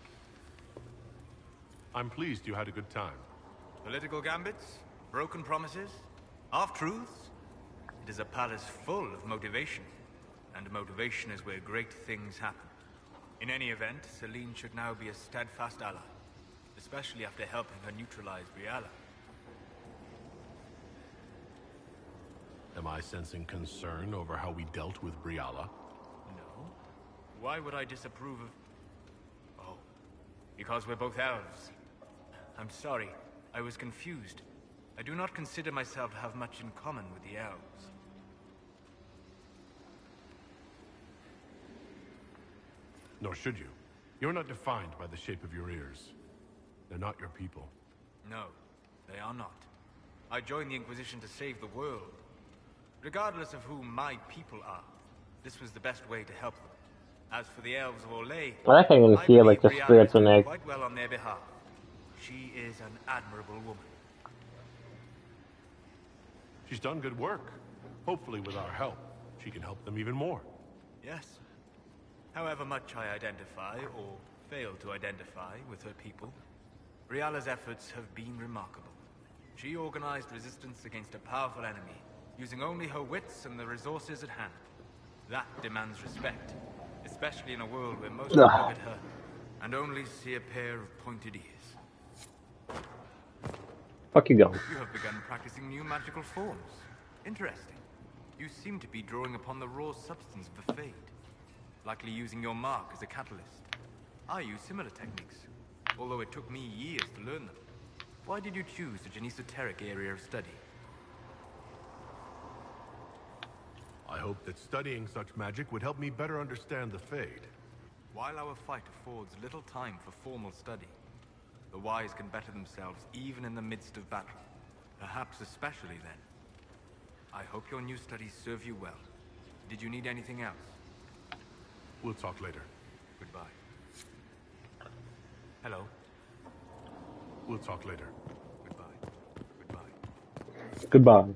I'm pleased you had a good time. Political gambits? Broken promises? Half-truths? It is a palace full of motivation. And motivation is where great things happen. In any event, Celine should now be a steadfast ally. Especially after helping her neutralize Briala. Am I sensing concern over how we dealt with Briala? No. Why would I disapprove of... Oh. Because we're both elves. I'm sorry. I was confused. I do not consider myself to have much in common with the elves. Nor should you. You're not defined by the shape of your ears. They're not your people. No, they are not. I joined the Inquisition to save the world. Regardless of who my people are, this was the best way to help them. As for the elves of Orlais, I like how you can see like the spirits in there. quite well on their behalf. She is an admirable woman. She's done good work. Hopefully with our help, she can help them even more. Yes. However much I identify, or fail to identify, with her people, Briala's efforts have been remarkable. She organized resistance against a powerful enemy, using only her wits and the resources at hand. That demands respect, especially in a world where most look at her and only see a pair of pointed ears. Fuck you, go. You have begun practicing new magical forms. Interesting. You seem to be drawing upon the raw substance of the Fade, likely using your mark as a catalyst. I use similar techniques, although it took me years to learn them. Why did you choose such an esoteric area of study? I hope that studying such magic would help me better understand the Fade. While our fight affords little time for formal study, the wise can better themselves even in the midst of battle. Perhaps especially then. I hope your new studies serve you well. Did you need anything else? We'll talk later. Goodbye. Hello. We'll talk later. Goodbye. Goodbye.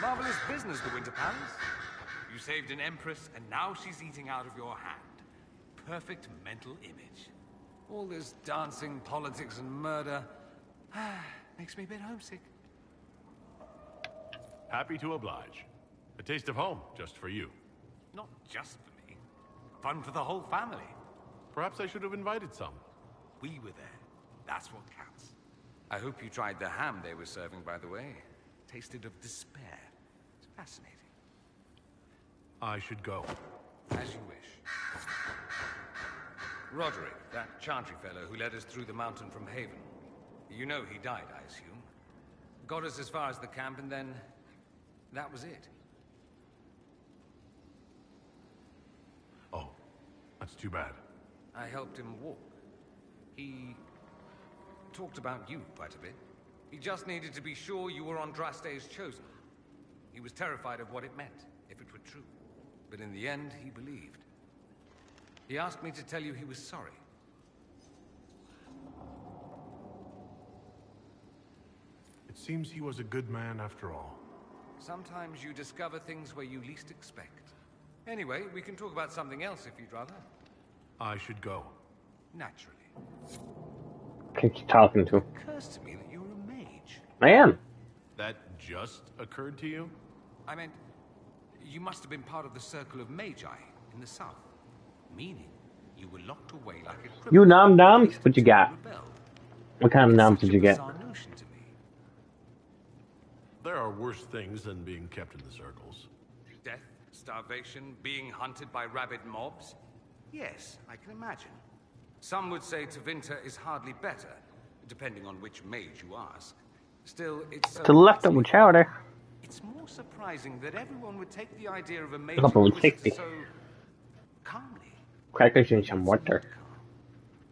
Marvelous business, the Winter Palace. You saved an empress, and now she's eating out of your hand. Perfect mental image. All this dancing, politics, and murder makes me a bit homesick. Happy to oblige. A taste of home, just for you. Not just for me. Fun for the whole family. Perhaps I should have invited some. We were there. That's what counts. I hope you tried the ham they were serving, by the way. Tasted of despair. It's fascinating. I should go. As you wish. Roderick, that chantry fellow who led us through the mountain from Haven. You know he died, I assume. Got us as far as the camp, and then... that was it. Oh, that's too bad. I helped him walk. He... talked about you quite a bit. He just needed to be sure you were Andraste's chosen. He was terrified of what it meant, if it were true. But in the end, he believed. He asked me to tell you he was sorry. It seems he was a good man after all. Sometimes you discover things where you least expect. Anyway, we can talk about something else if you'd rather. I should go. Naturally. Who's he talking to? It occurs to me that you're a mage. I am. That just occurred to you? I meant, you must have been part of the circle of magi in the south. Meaning, you were locked away like a criminal. You nom-noms? What you got? What kind of noms did you get? There are worse things than being kept in the circles. Death, starvation, being hunted by rabid mobs? Yes, I can imagine. Some would say Tevinter is hardly better, depending on which mage you ask. Still, it's so... To the left of the chowder. It's more surprising that everyone would take the idea of a mage Up on 60. so calmly. Crackers and some water.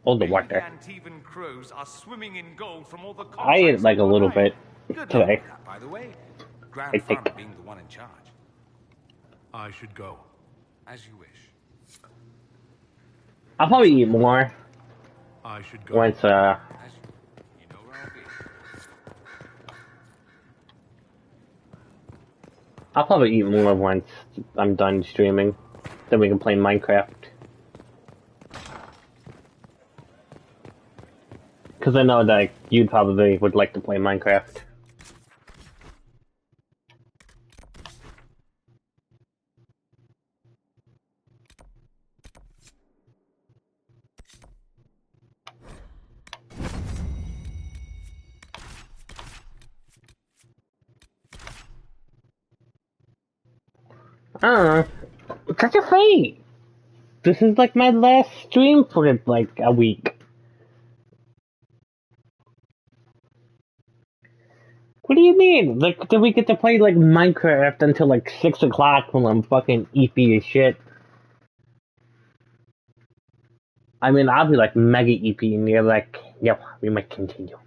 All the water. Antivan crows are swimming in gold from all the I ate like a little bit today. By the way, Grand Farmer being the one in charge. I should go. As you wish. I'll probably eat more. I should go. Once, You know where I'll be. I'll probably eat more once I'm done streaming. Then we can play Minecraft. Because I know that you probably would like to play Minecraft. I don't know. It's such a fate. This is like my last stream for like a week. What do you mean? Like, do we get to play like Minecraft until like 6 o'clock when I'm fucking EP as shit? I mean, I'll be like mega EP and you're like, yep, we might continue.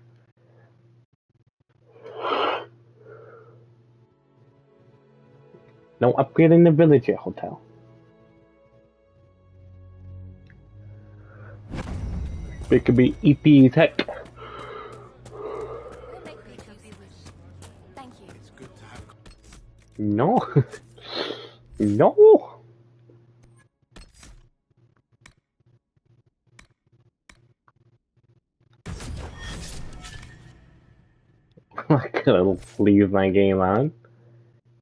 No upgrading the villager hotel. It could be EP tech. Thank you. It's good to have... No. No. gonna leave my game on.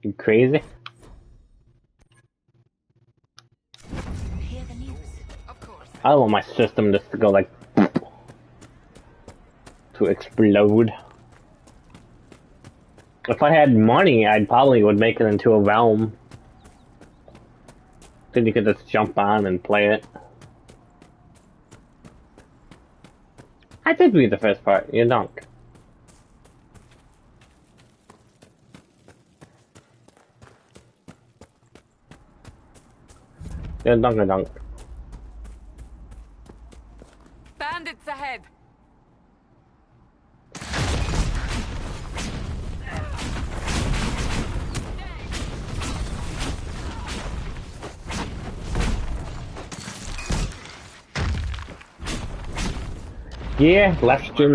You crazy? Hear the news? I don't want my system just to go like to explode. If I had money, I'd probably would make it into a realm. Then you could just jump on and play it. I did read the first part, you don't. You don't. Bandits ahead! Yeah, last stream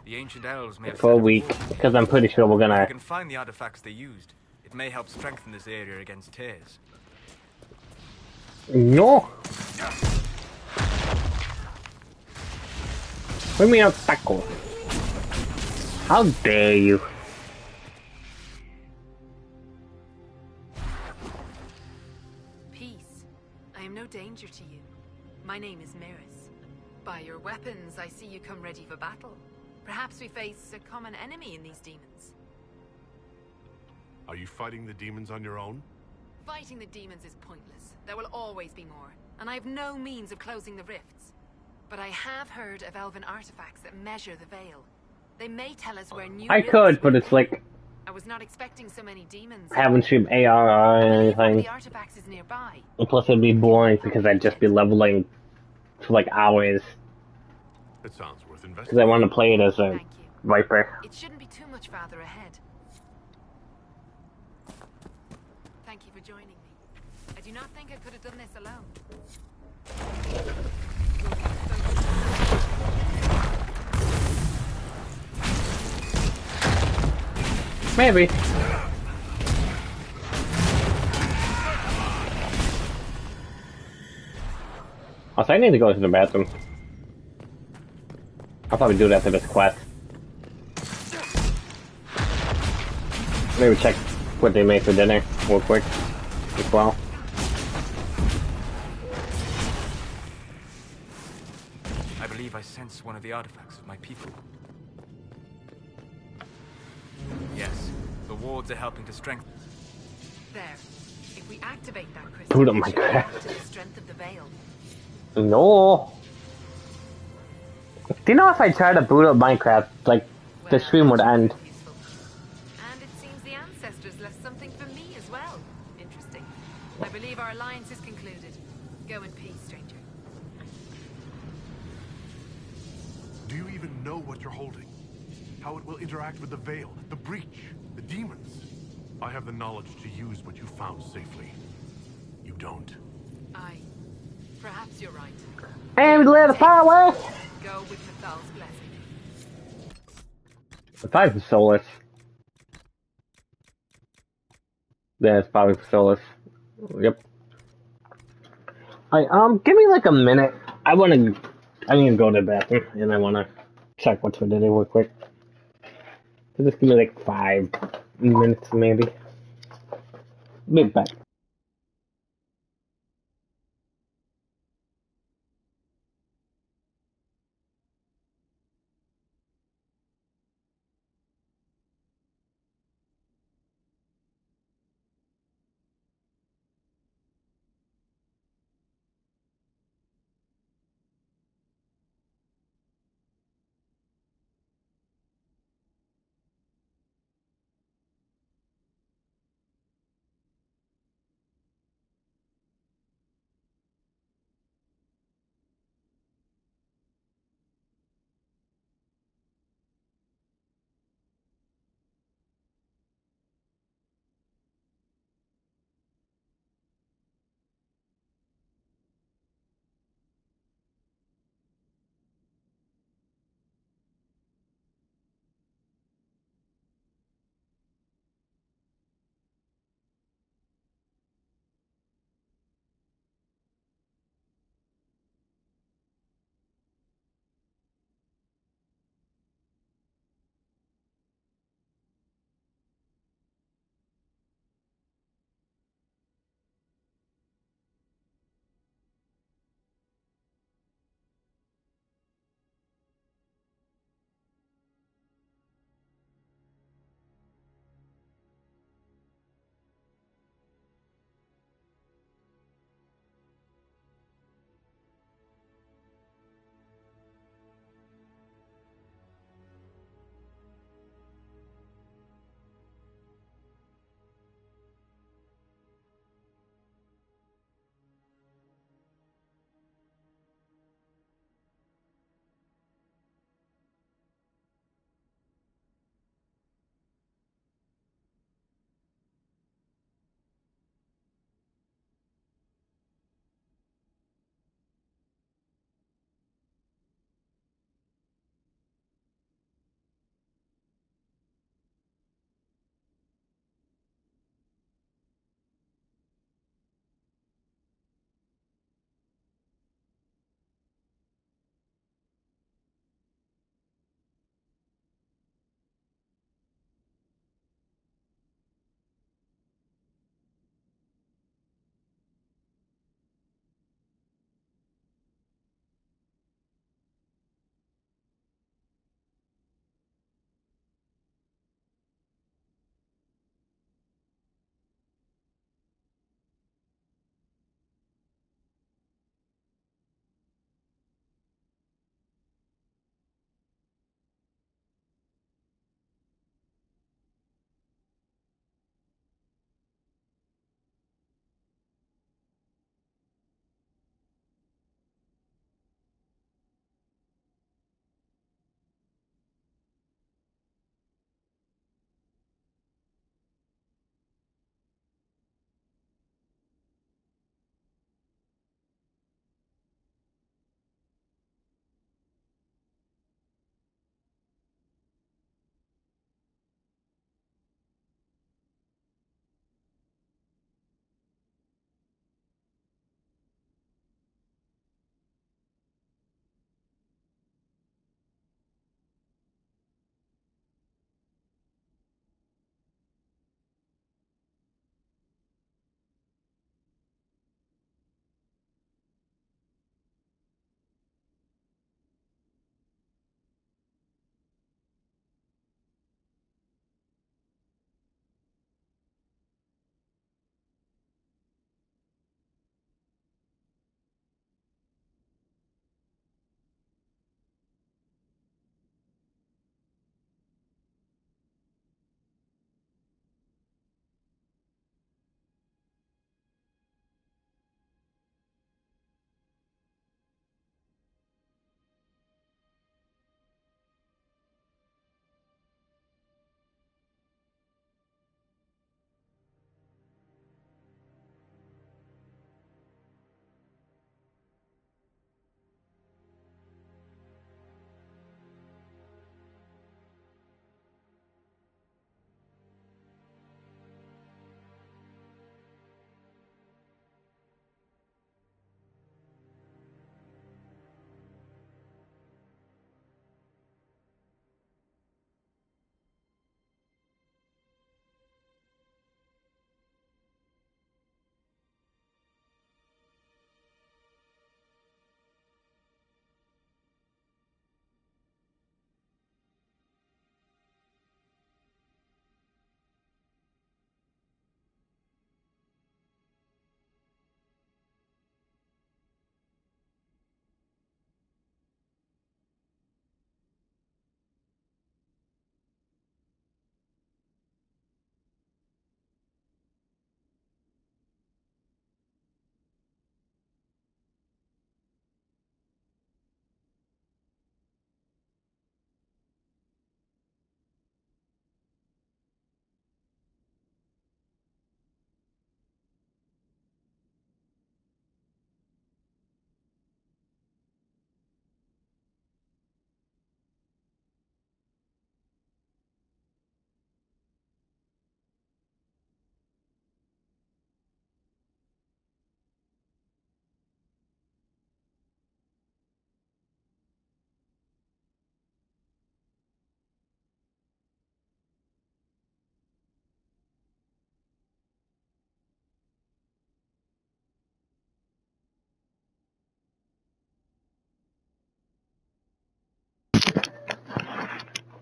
The ancient elves may have for a set week, wall. because I'm pretty sure we're If gonna... we can find the artifacts they used, it may help strengthen this area against tears. No! Bring me a taco. How dare you? Peace. I am no danger to you. My name is Miris. By your weapons, I see you come ready for battle. Perhaps we face a common enemy in these demons. Are you fighting the demons on your own? Fighting the demons is pointless. There will always be more, and I have no means of closing the rifts. But I have heard of elven artifacts that measure the veil. They may tell us where new I rifts could, but will it's be. like... I was not expecting so many demons. haven't streamed AR or anything. The artifacts is nearby. And plus it'd be boring because I'd just be leveling for like hours. It sounds worth investing. Because I want to play it as a Viper. It shouldn't be too much farther ahead. Thank you for joining me. I do not think I could have done this alone. Maybe. Also, I need to go to the bathroom. I'll probably do that after this quest. Maybe check what they made for dinner real quick as well. I believe I sense one of the artifacts of my people. Yes, the wards are helping to strengthen. There. If we activate that crystal, Put up it my should crap. add to the strength of the veil. No. Do you know if I try to boot up Minecraft, like, the stream would end? And it seems the ancestors left something for me as well. Interesting. I believe our alliance is concluded. Go in peace, stranger. Do you even know what you're holding? How it will interact with the Veil, the Breach, the demons? I have the knowledge to use what you found safely. You don't. Perhaps you're right. And let the power! Go with Mathal's blessing. The five is soulless. Yeah, it's probably soulless. Yep. Give me like a minute. I need to go to the bathroom, and I wanna check what's for dinner real quick. So just give me like 5 minutes, maybe. Be back.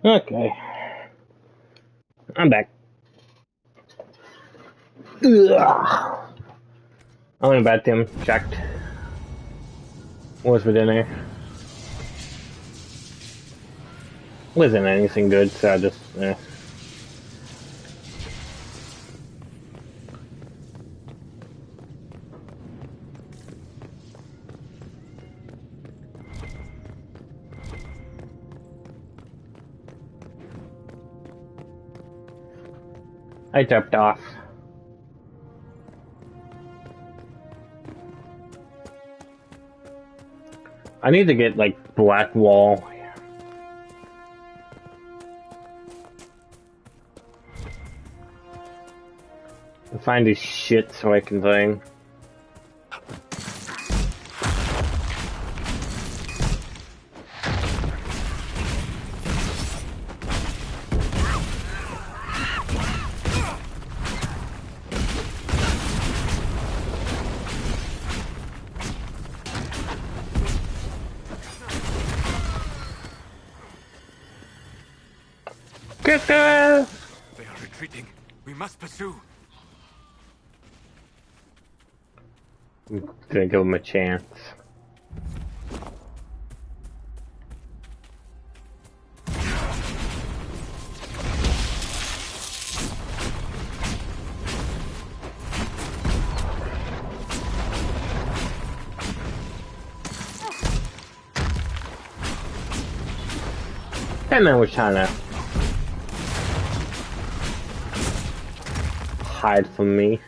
Okay. I'm back. Ugh. I went back to him, checked. What was for dinner? Wasn't anything good, so I just, I dropped off. I need to get, like, black wall. And find his shit so I can thing. Get there! They are retreating. We must pursue. I'm gonna give him a chance. That man was trying to hide from me.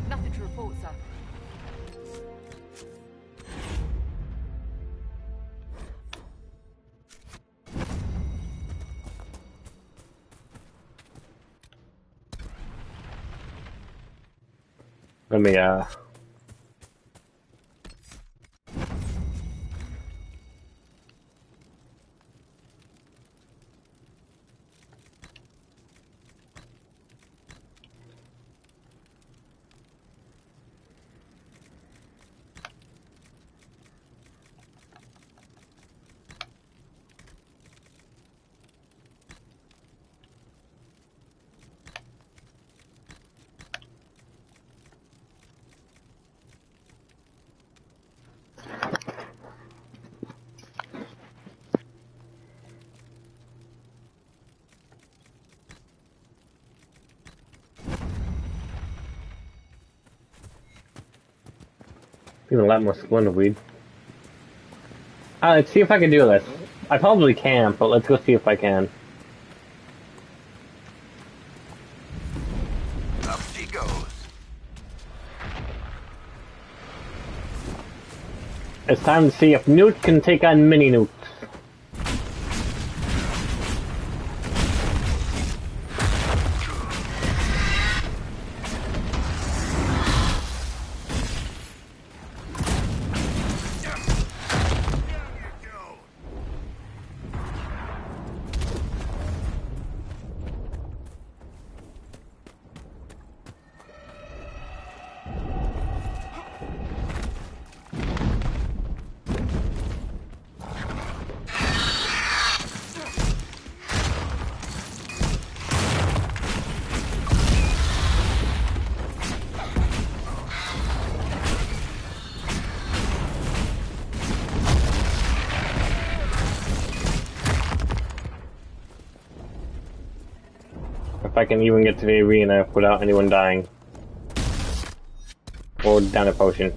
Nothing to report, sir. Let me, a lot more splendid weed. Let's see if I can do this. I probably can, but let's go see if I can. Up she goes. It's time to see if Newt can take on Mini Newt. If I can even get to the arena without anyone dying. Or down a potion.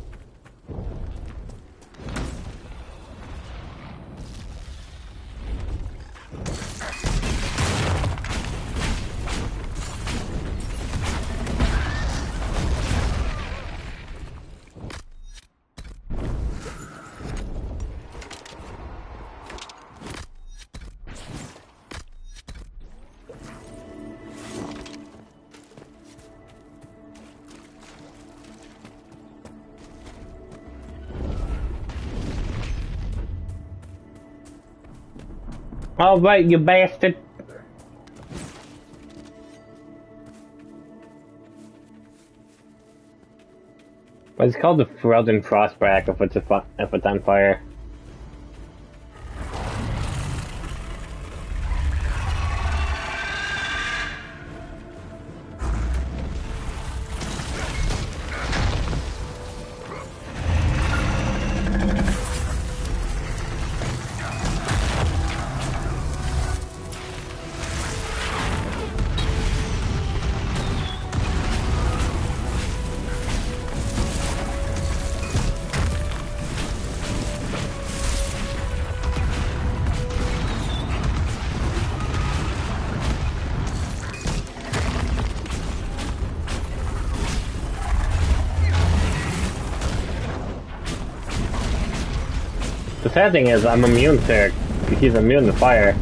All right, you bastard. But it's called the Frozen Frostback if it's on fire. The sad thing is, I'm immune to. He's immune to fire.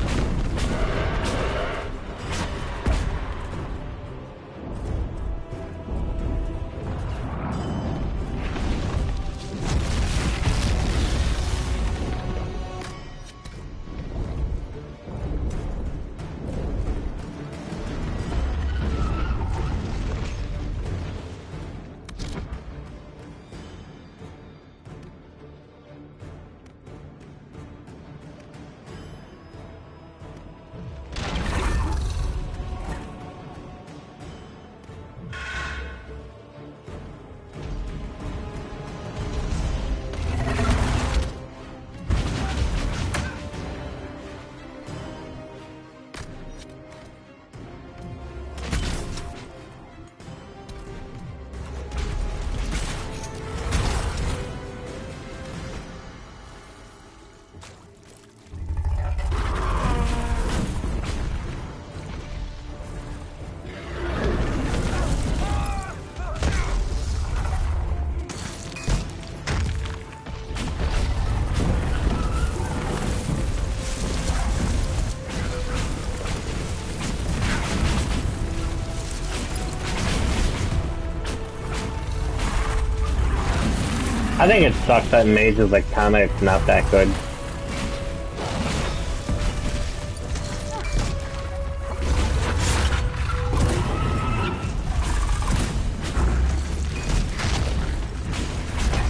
I think it sucks that Mage is like kinda not that good.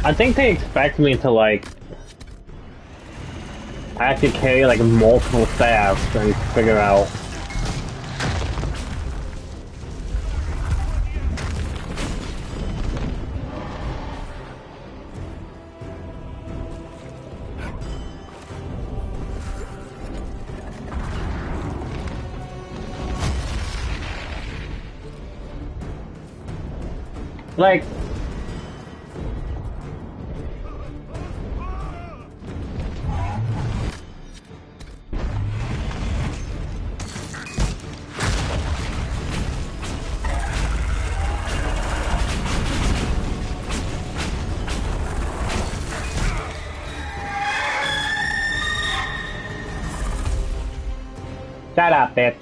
I think they expect me to like actually carry like multiple staffs and figure out. Like, shut up, bitch.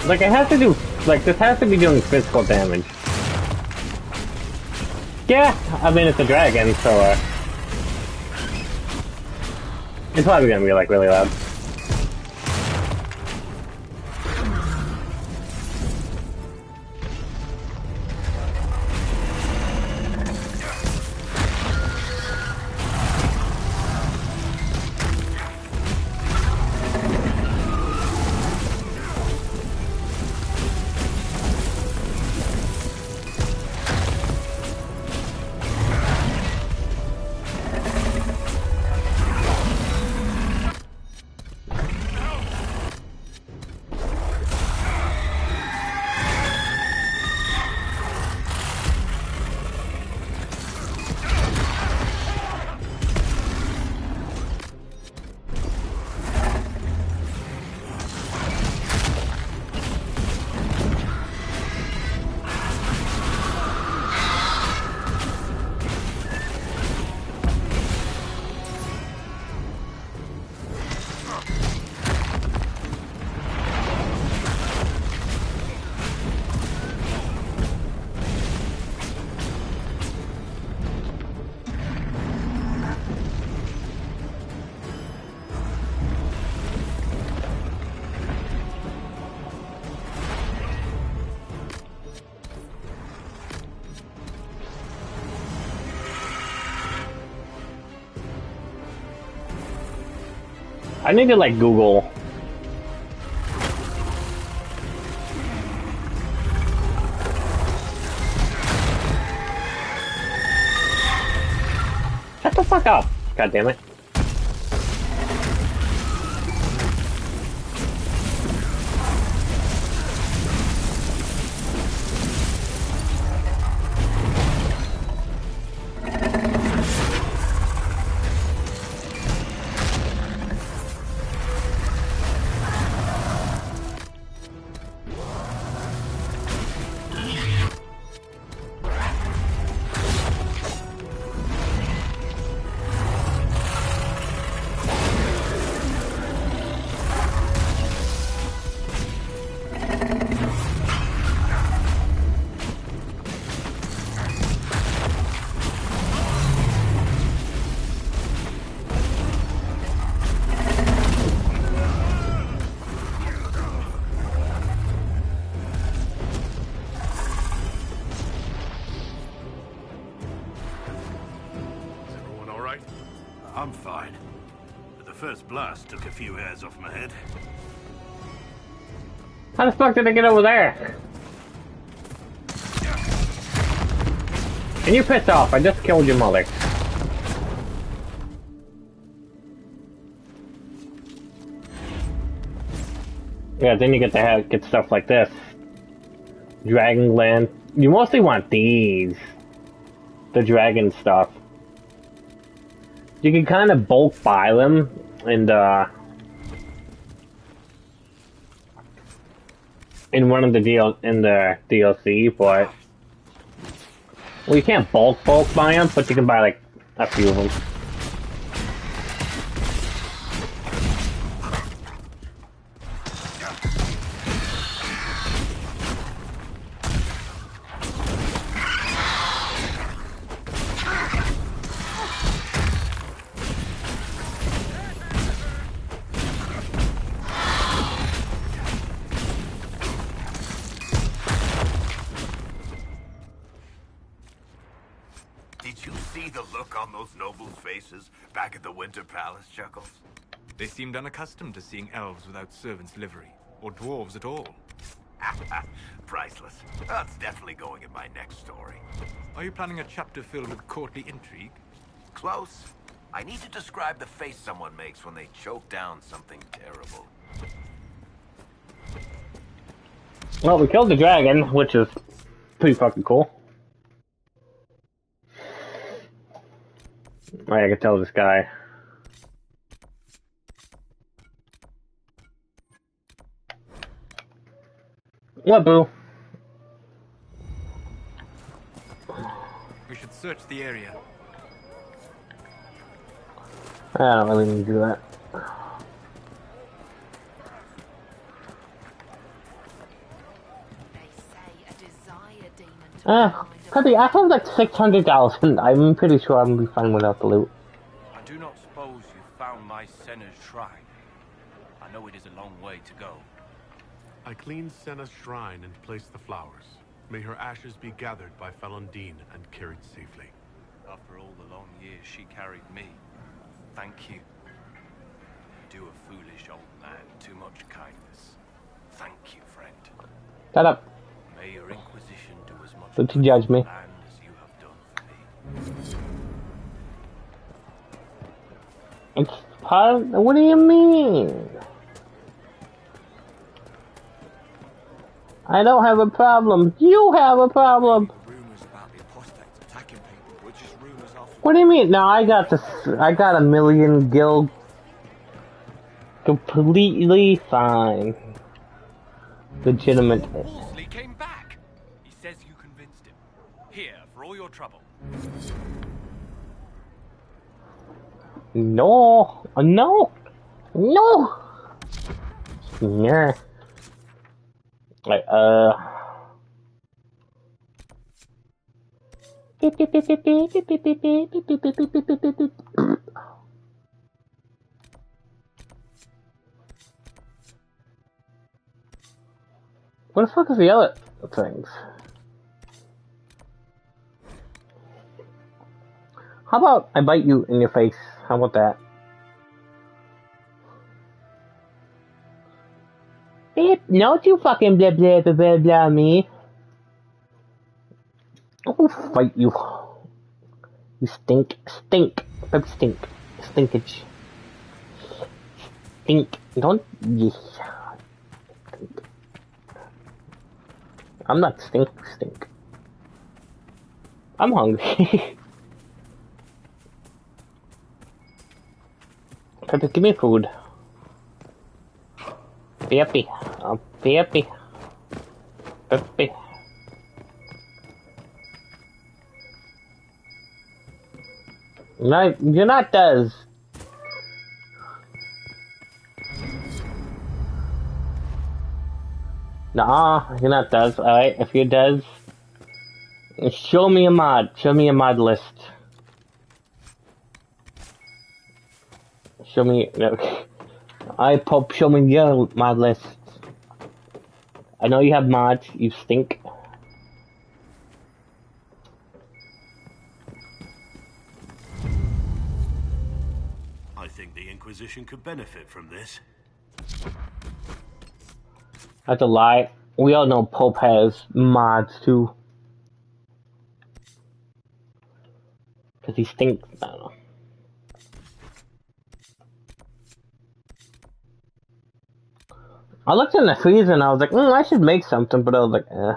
Like, it has to do, like, this has to be doing physical damage. Yeah, I mean, it's a dragon, so, it's probably gonna be, like, really loud. I need to like Google. Shut the fuck up! God damn it. I'm fine. But the first blast took a few hairs off my head. How the fuck did I get over there? And you pissed off, I just killed your mother. Yeah, then you get to get stuff like this. Dragon Gland. You mostly want these. The dragon stuff. You can kind of bulk buy them and in one of the DLC, but well, you can't bulk buy them, but you can buy like a few of them. Back at the Winter Palace, Chuckles? They seemed unaccustomed to seeing elves without servants' livery, or dwarves at all. Priceless. That's definitely going in my next story. Are you planning a chapter filled with courtly intrigue? Close. I need to describe the face someone makes when they choke down something terrible. Well, we killed the dragon, which is pretty fucking cool. Right, I can tell this guy. What, boo? We should search the area. I don't really need to do that. Cuddy, I have like 600,000. I'm pretty sure I'm gonna be fine without the loot. I do not suppose you found my Senna's shrine. I know it is a long way to go. I cleaned Senna's shrine and placed the flowers. May her ashes be gathered by Falundine and carried safely. After all the long years she carried me, thank you. You do a foolish old man too much kindness. Thank you, friend. Shut up. May your Inquisition do as much Don't you judge me. as you have done for me. It's part of, what do you mean? I don't have a problem. You have a problem. What do you mean? No, I got this. I got 1,000,000 gil. Completely fine. Legitimate. Wolseley came back. He says you convinced him. Here, for all your trouble. No. No. No. Yeah. Like, what the fuck is the other things? How about I bite you in your face? How about that? Don't you fucking blah blah blah blah blah me. I will fight you. You stink. Stink. Baby stink. Stinkage. Stink. Don't. Yeah. Stink. I'm not stink. Stink. I'm hungry. Pepper, give me food. Peppy. Peppy. Peppy. No, you're not Des. Nah, you're not Des. Alright, if you're Des, show me a mod. Show me a mod list. Show me. Okay. I Pope, show me your mod list. I know you have mods. You stink. I think the Inquisition could benefit from this. That's a lie. We all know Pope has mods too. Cause he stinks. I don't know. I looked in the freezer and I was like, I should make something, but I was like, eh.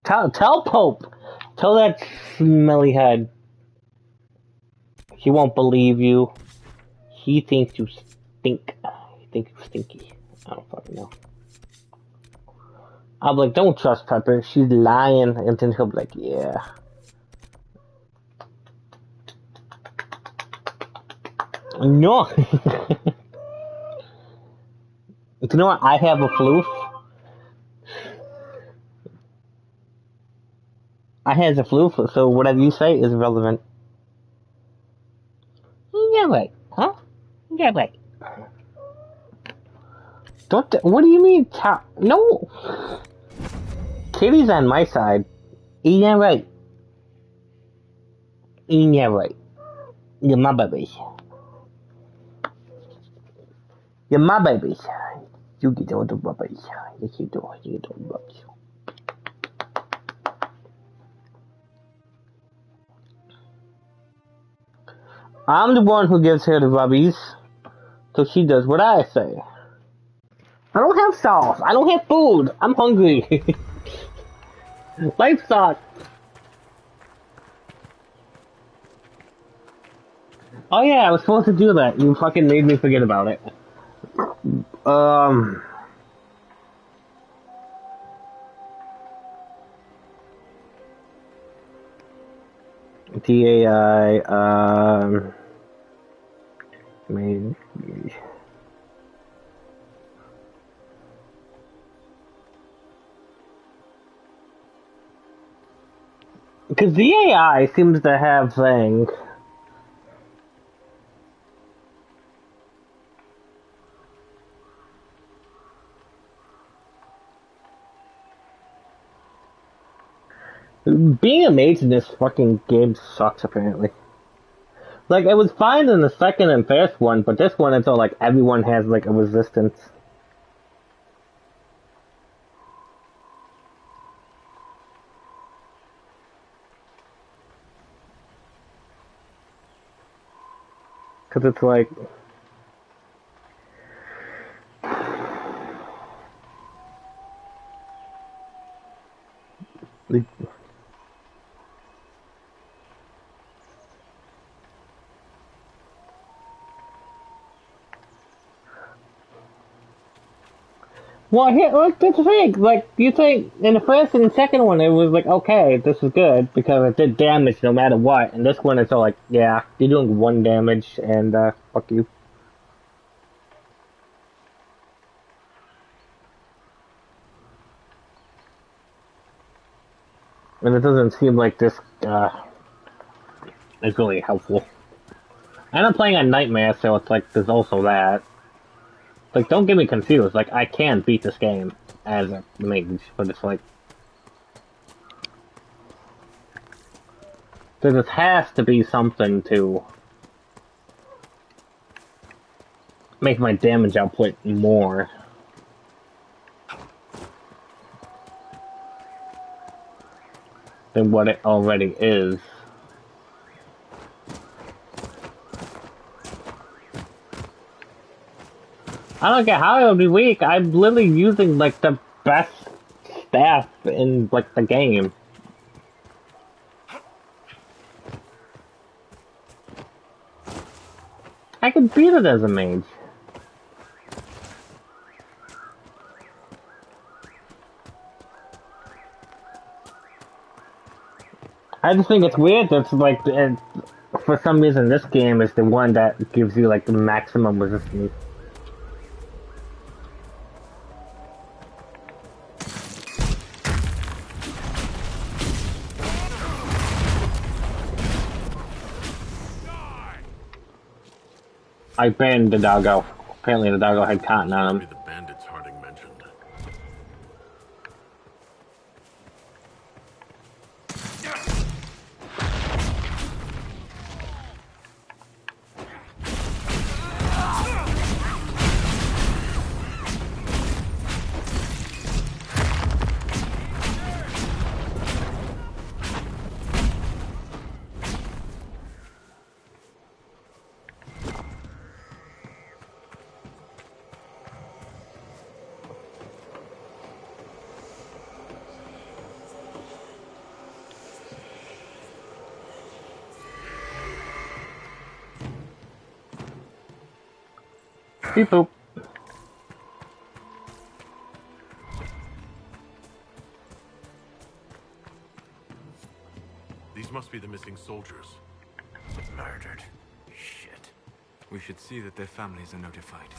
Tell Pope. Tell that smelly head. He won't believe you. He thinks you stink. He thinks you stinky. I don't fucking know. I'm like, don't trust Pepper. She's lying. And then he'll be like, yeah. No. You know what? I have a floof. I have a floof, so whatever you say is relevant. Yeah, right. Huh? Yeah, right. What do you mean? No. Kitty's on my side. Yeah, right. Yeah, right. You're my baby. You're my baby. You get all the baby. You can do it. You get all the baby. I'm the one who gives her the rubbies, so she does what I say. I don't have sauce. I don't have food. I'm hungry. Life sucks. Oh yeah, I was supposed to do that. You fucking made me forget about it. TAI, maybe. Because the AI seems to have things. Being a mage in this fucking game sucks, apparently. Like, it was fine in the second and first one, but this one it's all like everyone has like a resistance. Cause it's like... Well, here, like, that's the thing. Like, you think in the first and second one, it was like, okay, this is good because it did damage no matter what. And this one, it's all like, yeah, you're doing 1 damage, and fuck you. And it doesn't seem like this is really helpful. And I'm playing on Nightmare, so it's like there's also that. Like, don't get me confused. Like, I can beat this game as a mage, but it's like... So this has to be something to make my damage output more. Than what it already is. I don't get how it'll be weak. I'm literally using like the best staff in like the game. I can beat it as a mage. I just think it's weird that it's like, for some reason this game is the one that gives you like the maximum resistance. I banned the doggo. Apparently the doggo had cotton on him. The bandits Harding mentioned. Beep boop. These must be the missing soldiers. Murdered. Shit. We should see that their families are notified.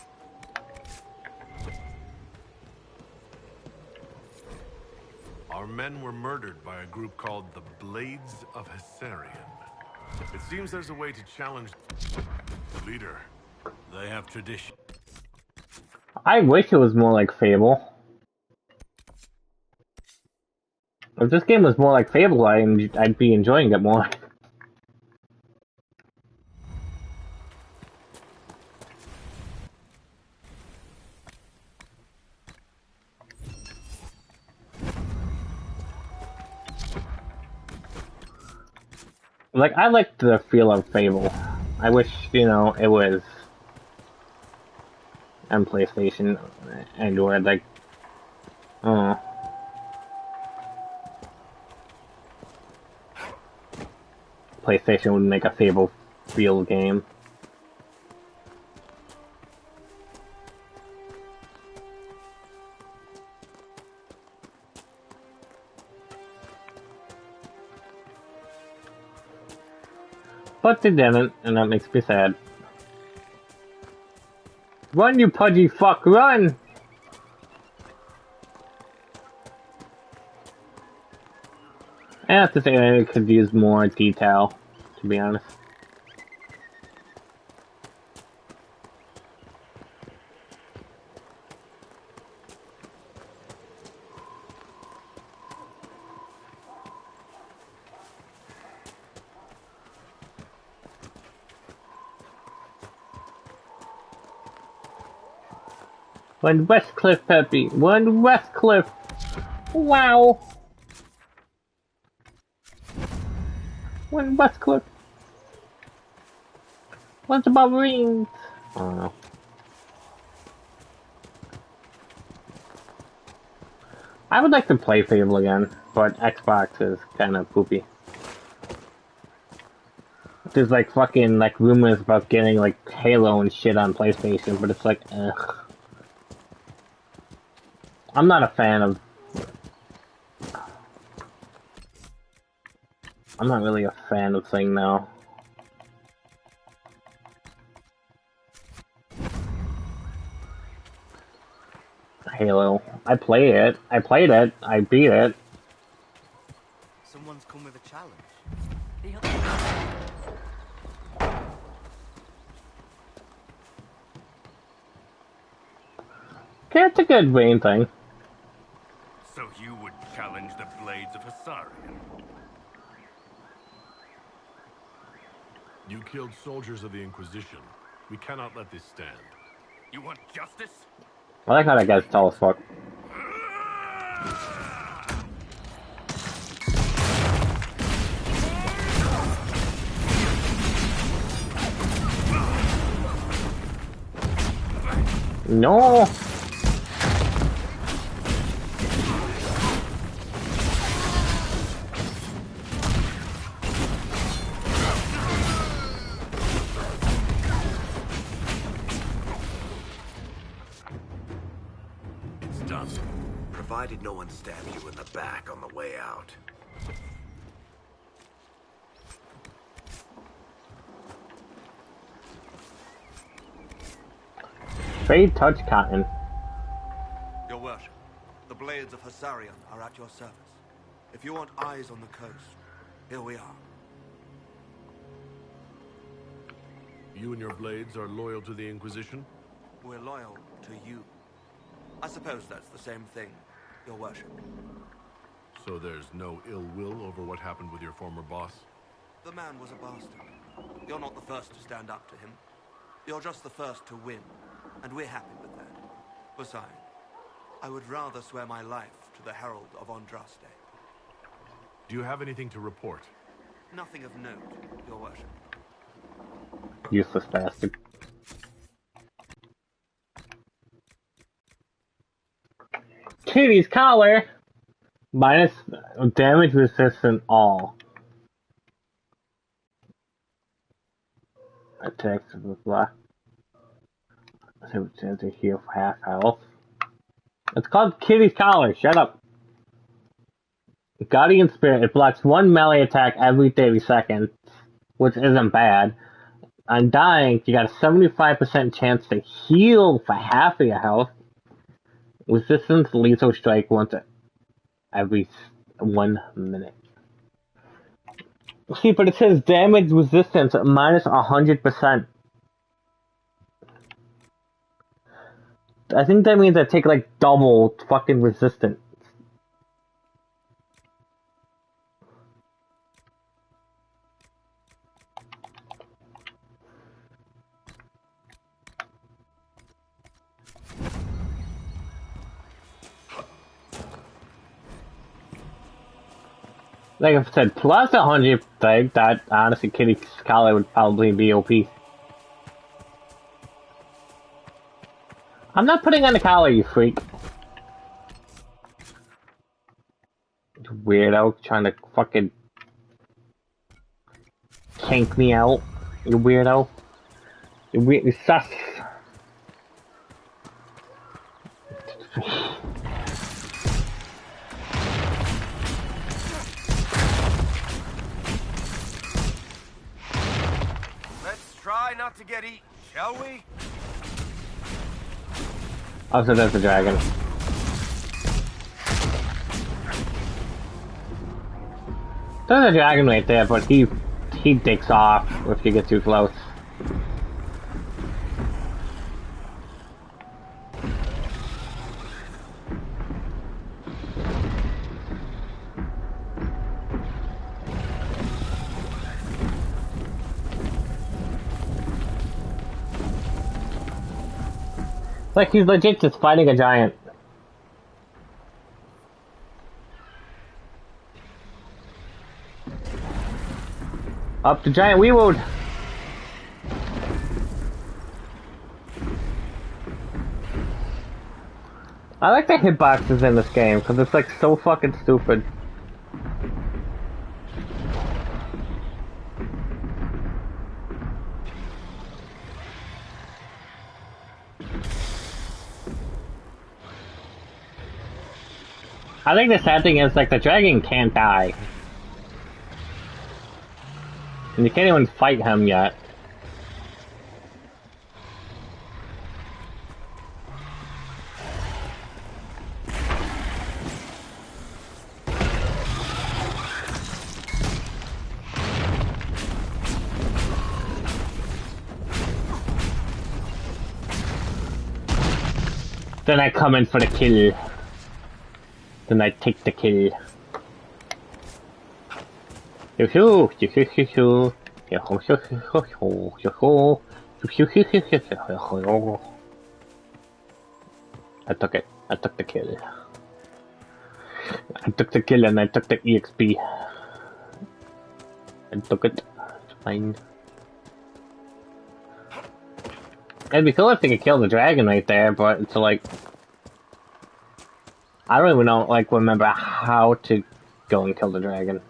Our men were murdered by a group called the Blades of Hessarian. It seems there's a way to challenge the leader. They have tradition. I wish it was more like Fable. If this game was more like Fable, I'd be enjoying it more. Like, I like the feel of Fable. I wish, you know, it was on PlayStation and or like, I don't know. PlayStation would make a Fable feel game. But they didn't, and that makes me sad. Run, you pudgy fuck, run! I have to say I could use more detail, to be honest. One Westcliff, Peppy. One Westcliff. Wow. One Westcliff. What's about rings? I don't know. I would like to play Fable again, but Xbox is kind of poopy. There's like fucking like rumors about getting like Halo and shit on PlayStation, but it's like, ugh. I'm not a fan of... I'm not really a fan of Thing now. Halo. I played it. I beat it. Someone's come with a challenge. Okay, it's a good main thing. So you would challenge the Blades of Hessarian? loyal soldiers of the Inquisition. We cannot let this stand. You want justice? I like how that guy's tall as fuck. No! It's done. Provided no one stabs you in the back on the way out. Trade touch cotton. Your worship, the blades of Hassarian are at your service. If you want eyes on the coast, here we are. You and your blades are loyal to the Inquisition? We're loyal to you. I suppose that's the same thing, your worship. So there's no ill will over what happened with your former boss? The man was a bastard. You're not the first to stand up to him. You're just the first to win, and we're happy with that. Besides, I would rather swear my life to the Herald of Andraste. Do you have anything to report? Nothing of note, your worship. Useless bastard. Kitty's collar! Minus damage resistant all. Attacks with blah. So it says to heal for half health. It's called Kitty's collar, shut up. Guardian Spirit, it blocks one melee attack every 30 seconds, which isn't bad. On dying, you got a 75% chance to heal for half of your health. Resistance lethal strike once every 1 minute. See, but it says damage resistance at minus 100%. I think that means I take like double fucking resistance. Like I said, plus 100 thing, that honestly Kitty Scholar would probably be OP. I'm not putting on the collar, you freak. Weirdo, trying to fucking tank me out. You weirdo. You sus. Try not to get eaten, shall we? Oh, so that's a dragon. There's a dragon right there, but he dicks off if you get too close. Like he's legit just fighting a giant. Up the giant Weewood. I like the hitboxes in this game because it's like so fucking stupid. I think the sad thing is, like, the dragon can't die. And you can't even fight him yet. Then I come in for the kill. Then I take the kill. Yoo-hoo! Yoo-hoo-hoo-hoo! I took it. I took the kill. I took the kill and I took the EXP. I took it. It's fine. It'd be cool if they could kill the dragon right there, but it's like... I don't even know, like, remember how to go and kill the dragon.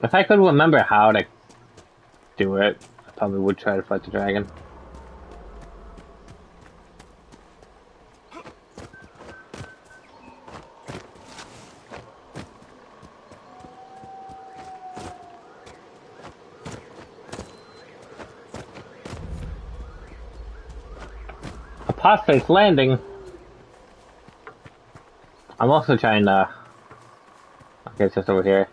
If I could remember how to do it, I probably would try to fight the dragon. Apostate's landing. I'm also trying to... Okay, it's just over here.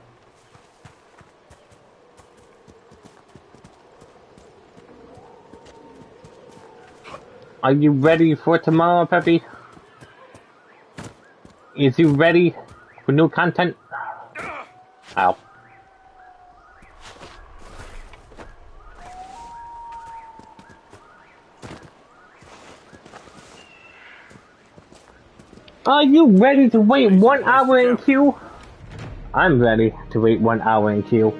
Are you ready for tomorrow, Peppy? Is you ready for new content? Ow. Are you ready to wait 1 hour in queue? I'm ready to wait 1 hour in queue.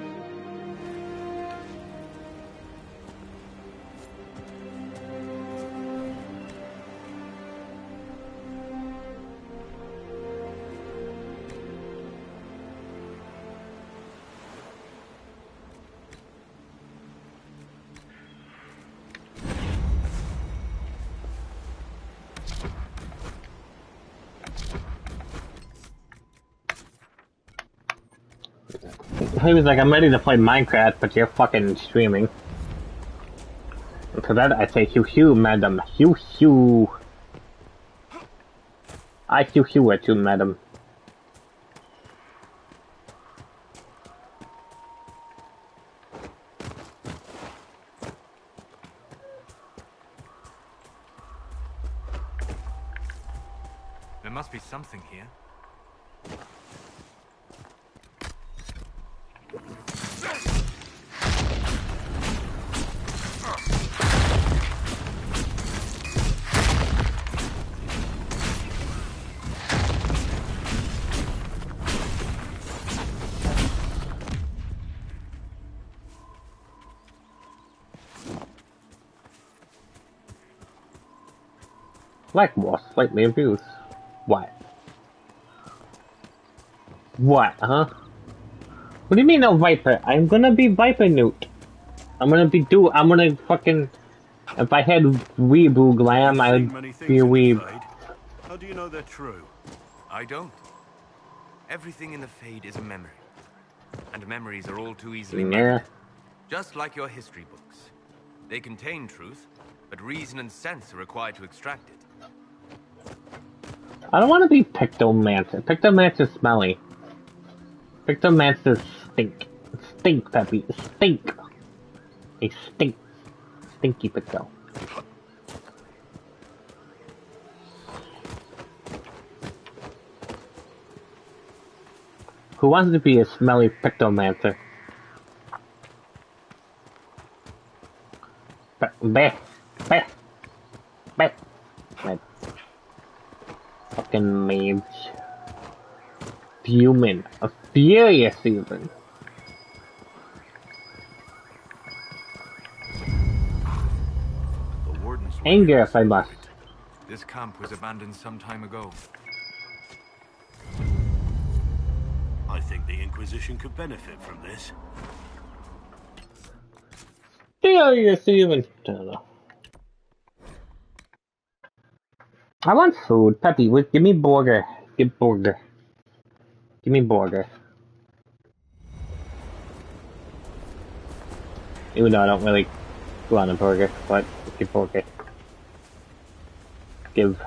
He was like, I'm ready to play Minecraft, but you're fucking streaming. For that, I say, hew hew, madam. Hew hew. I hew hew at you, madam. There must be something here. Like was slightly abused. What? What, huh? What do you mean no Viper? I'm gonna be Viper Newt. I'm gonna fucking... If I had Weeboo Glam, I'd be a Weeb. How do you know they're true? I don't. Everything in the Fade is a memory. And memories are all too easily made. Just like your history books. They contain truth, but reason and sense are required to extract it. I don't want to be Pictomancer. Pictomancer's smelly. Pictomancers stink. Stink, Peppy. Stink. They stink. Stinky Picto. Who wants to be a smelly Pictomancer? Bah. Bah. Bah. Bah. Fucking mage. Fuming. A furious even. Anger if I must. This camp was abandoned some time ago. I think the Inquisition could benefit from this. Furious even. I don't know. I want food. Peppy, give me burger. Give burger. Give me burger. Even though I don't really go on a burger, but give burger. Give.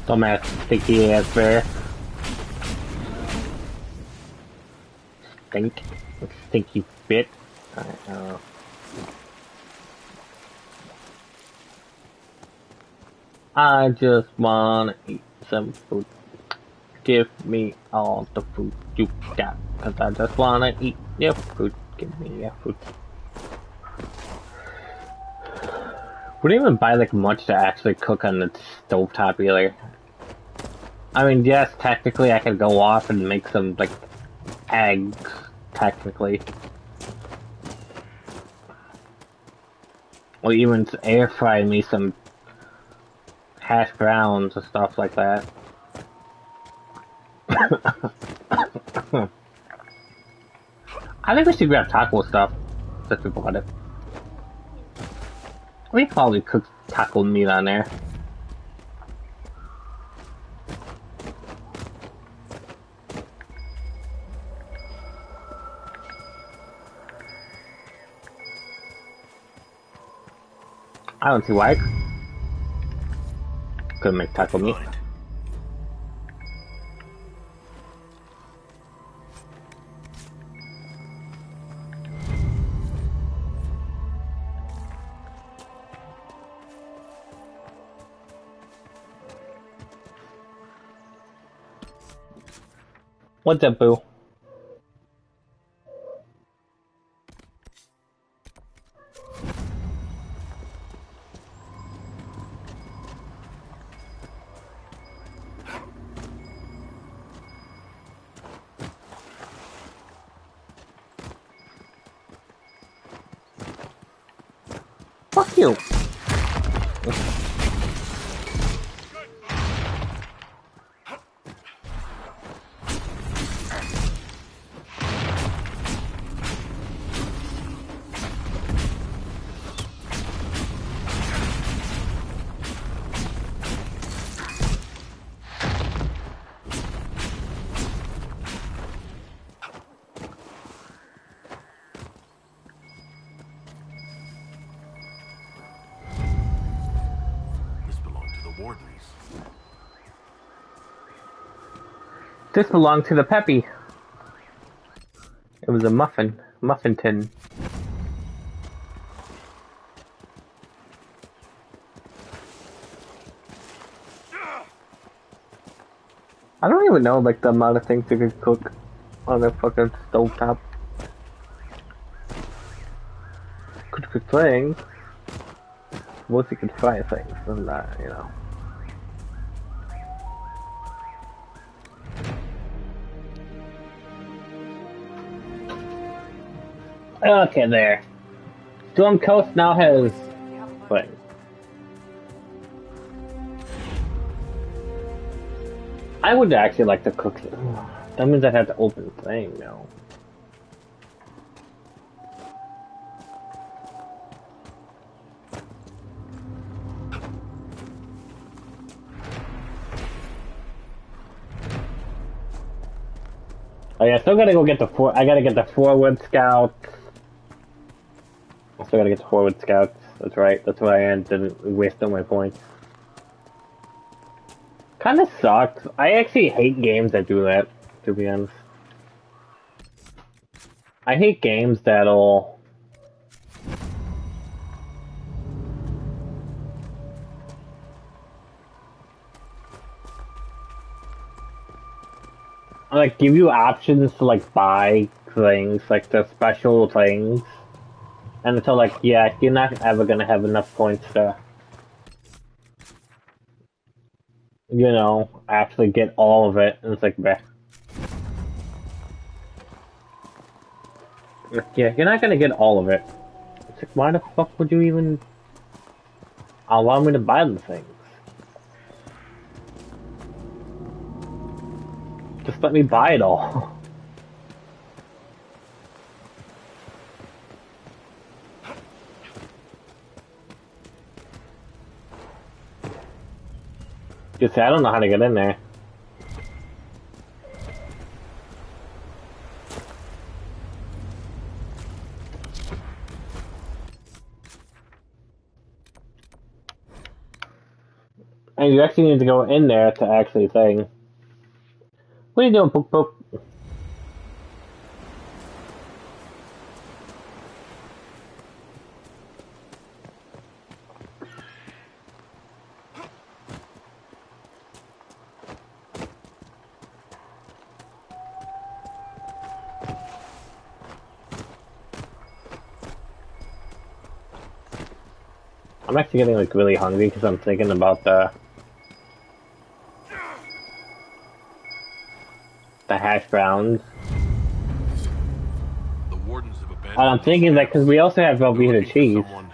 Dumbass sticky ass bear. Stinky bit. I just wanna eat some food. Give me all the food you got. Cause I just wanna eat your food. Give me your food. Wouldn't even buy like much to actually cook on the stovetop either. I mean, yes, technically I could go off and make some like eggs, technically. Or even air fry me some hash browns and stuff like that. I think we should grab taco stuff since we bought it. We probably cook taco meat on there. I don't see why. Could make taco meat. What's up, boo? Fuck you! This belonged to the Peppy. It was a muffin tin. I don't even know like the amount of things you could cook on a fucking stovetop. Could cook things. Suppose you could fry things and that, you know. Okay, there. Storm Coast now has... Wait. I would actually like to cook... That means I'd have to open the thing now. Oh yeah, still gotta go get the I gotta get the forward scouts. I still gotta get the forward scouts. That's right. That's why I didn't waste all my points. Kinda sucks. I actually hate games that do that, to be honest. I hate games that'll... like, give you options to, like, buy things, like, the special things. And until, like, yeah, you're not ever gonna have enough points to... you know, actually get all of it. And it's like, bleh. Yeah, you're not gonna get all of it. It's like, why the fuck would you even allow me to buy the things? Just let me buy it all. Just say, I don't know how to get in there. And you actually need to go in there to actually thing. What are you doing, Poop Poop? I'm actually getting like really hungry because I'm thinking about the hash browns. The wardens have abandoned. And I'm thinking that because we also have Velveeta cheese. Someone,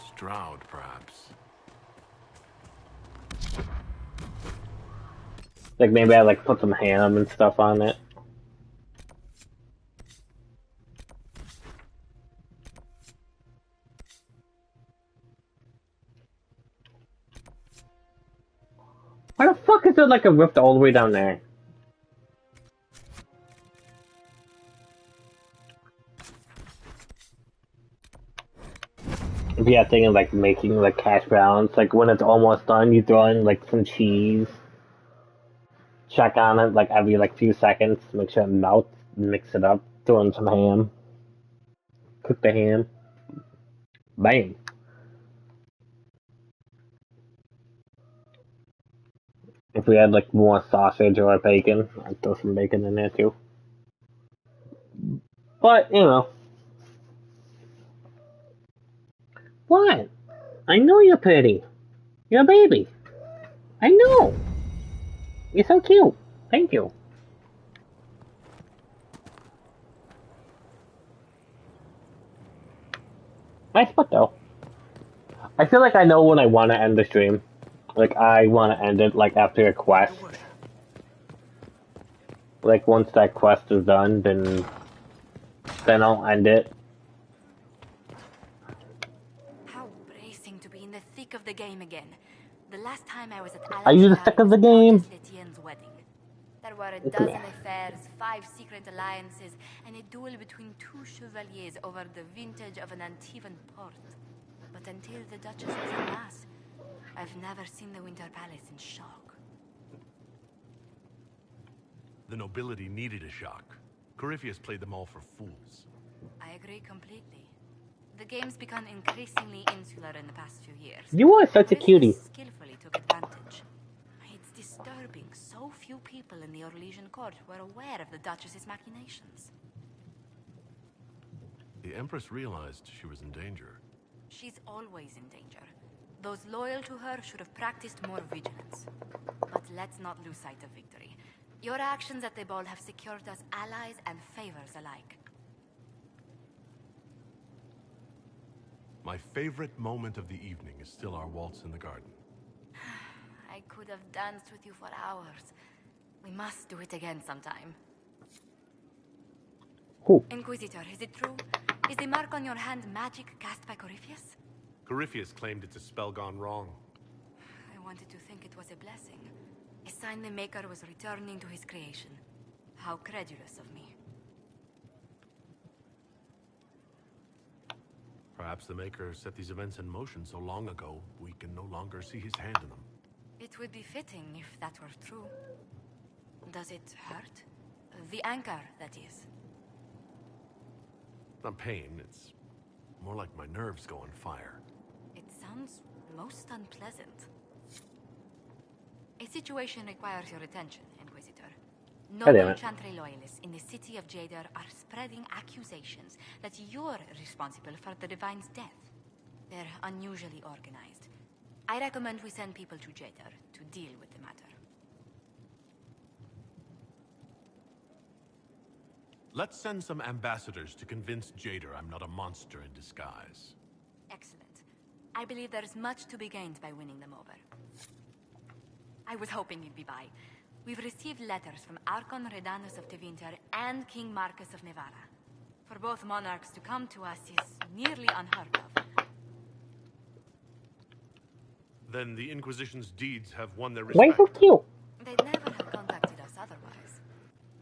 Stroud, perhaps. Like maybe I like put some ham and stuff on it. Why the fuck is there like a rift all the way down there? Yeah, thinking like making like hash browns. Like when it's almost done, you throw in like some cheese. Check on it like every like few seconds. Make sure it melts. Mix it up. Throw in some ham. Cook the ham. Bam. If we had like more sausage or bacon, I'd throw some bacon in there too. But you know, what? I know you're pretty. You're a baby. I know. You're so cute. Thank you. Nice spot though. I feel like I know when I want to end the stream. Like I want to end it like after a quest. Like once that quest is done, then I'll end it. How bracing to be in the thick of the game again. The last time I was at Are you the thick of the game? Etienne's wedding. There were a Come dozen here. affairs, 5 secret alliances, and a duel between 2 chevaliers over the vintage of an Antivan port. But until the Duchess was in mass, I've never seen the Winter Palace in shock. The nobility needed a shock. Corypheus played them all for fools. I agree completely. The game's become increasingly insular in the past few years. You are such a cutie. Skillfully took advantage. It's disturbing so few people in the Orlesian court were aware of the Duchess's machinations. The Empress realized she was in danger. She's always in danger. Those loyal to her should have practiced more vigilance. But let's not lose sight of victory. Your actions at the ball have secured us allies and favors alike. My favorite moment of the evening is still our waltz in the garden. I could have danced with you for hours. We must do it again sometime. Who? Inquisitor, is it true? Is the mark on your hand magic cast by Corypheus? Corypheus claimed it's a spell gone wrong. I wanted to think it was a blessing. A sign the Maker was returning to his creation. How credulous of me. Perhaps the Maker set these events in motion so long ago, we can no longer see his hand in them. It would be fitting if that were true. Does it hurt? The anchor, that is. It's not pain, it's more like my nerves go on fire. It sounds most unpleasant. A situation requires your attention, Inquisitor. Noble Chantry loyalists in the city of Jadar are spreading accusations that you're responsible for the Divine's death. They're unusually organized. I recommend we send people to Jadar to deal with the matter. Let's send some ambassadors to convince Jadar I'm not a monster in disguise. Excellent. I believe there's much to be gained by winning them over. I was hoping you'd be by. We've received letters from Archon Redanus of Tevinter and King Marcus of Nevada. For both monarchs to come to us is nearly unheard of. Then the Inquisition's deeds have won their Why respect. so cute? They'd never have contacted us otherwise.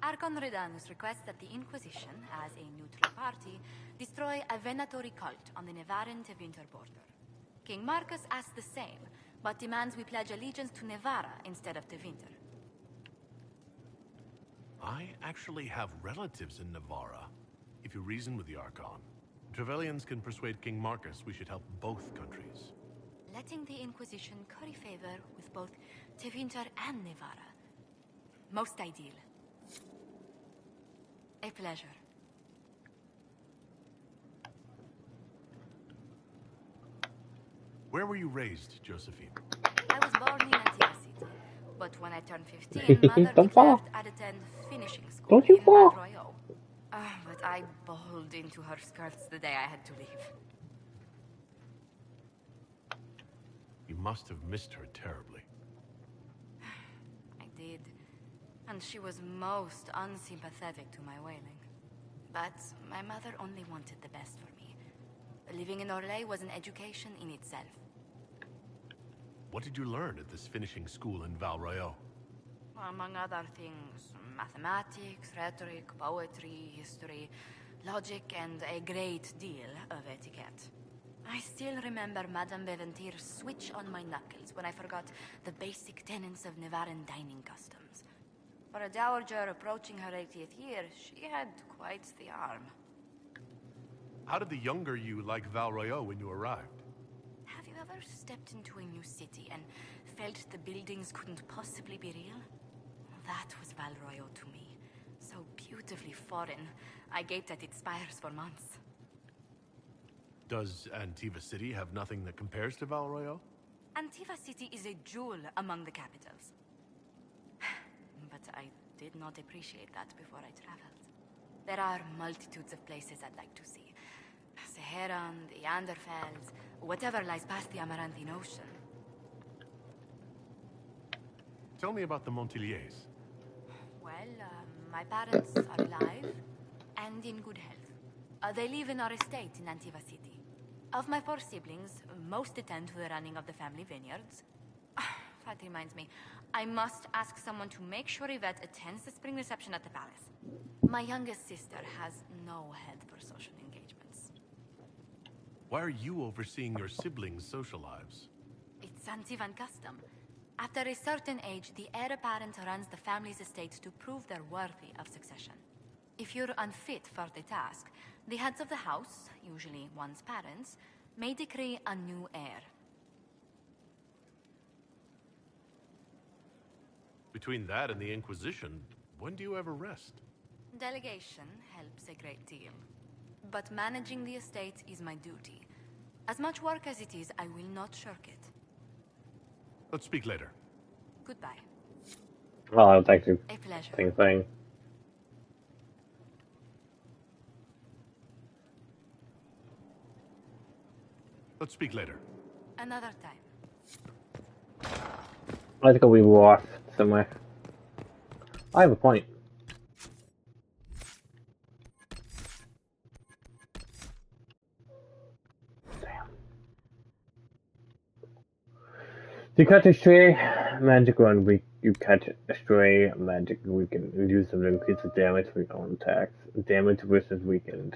Archon Redanus requests that the Inquisition, as a neutral party, destroy a venatory cult on the Nevaran-Tevinter border. King Marcus asks the same, but demands we pledge allegiance to Nevarra instead of Tevinter. I actually have relatives in Navarra. If you reason with the Archon, Trevelyan's can persuade King Marcus we should help both countries. Letting the Inquisition curry favor with both Tevinter and Nevarra. Most ideal. A pleasure. Where were you raised, Josephine? I was born in Antiva City, but when I turned 15, Mother declared I'd attend finishing school in Val Royeaux. But I bowled into her skirts the day I had to leave. You must have missed her terribly. I did. And she was most unsympathetic to my wailing. But my mother only wanted the best for me. Living in Orlais was an education in itself. What did you learn at this finishing school in Val Royeaux? Among other things, mathematics, rhetoric, poetry, history, logic, and a great deal of etiquette. I still remember Madame Beventir's switch on my knuckles when I forgot the basic tenets of Nevarran dining customs. For a dowager approaching her 80th year, she had quite the arm. How did the younger you like Val Royeaux when you arrived? Have you ever stepped into a new city and felt the buildings couldn't possibly be real? That was Val Royeaux to me. So beautifully foreign, I gaped at its spires for months. Does Antiva City have nothing that compares to Val Royeaux? Antiva City is a jewel among the capitals. But I did not appreciate that before I traveled. There are multitudes of places I'd like to see. Seheran, the Anderfells, whatever lies past the Amaranthine Ocean. Tell me about the Montiliers. Well, my parents are alive and in good health. They live in our estate in Antiva City. Of my 4 siblings, most attend to the running of the family vineyards. That reminds me, I must ask someone to make sure Yvette attends the spring reception at the palace. My youngest sister has no head for social engagements. Why are you overseeing your siblings' social lives? It's Antivan custom. After a certain age, the heir apparent runs the family's estate to prove they're worthy of succession. If you're unfit for the task, the heads of the house, usually one's parents, may decree a new heir. Between that and the Inquisition, when do you ever rest? Delegation helps a great deal. But managing the estate is my duty. As much work as it is, I will not shirk it. Let's speak later. Goodbye. Oh, thank you. A pleasure. Same thing. Let's speak later. Another time. I think we walked somewhere. I have a point. You catch a stray magic one week. You catch a stray magic weekend. Use them to increase the damage for your own attacks. Damage versus weakened.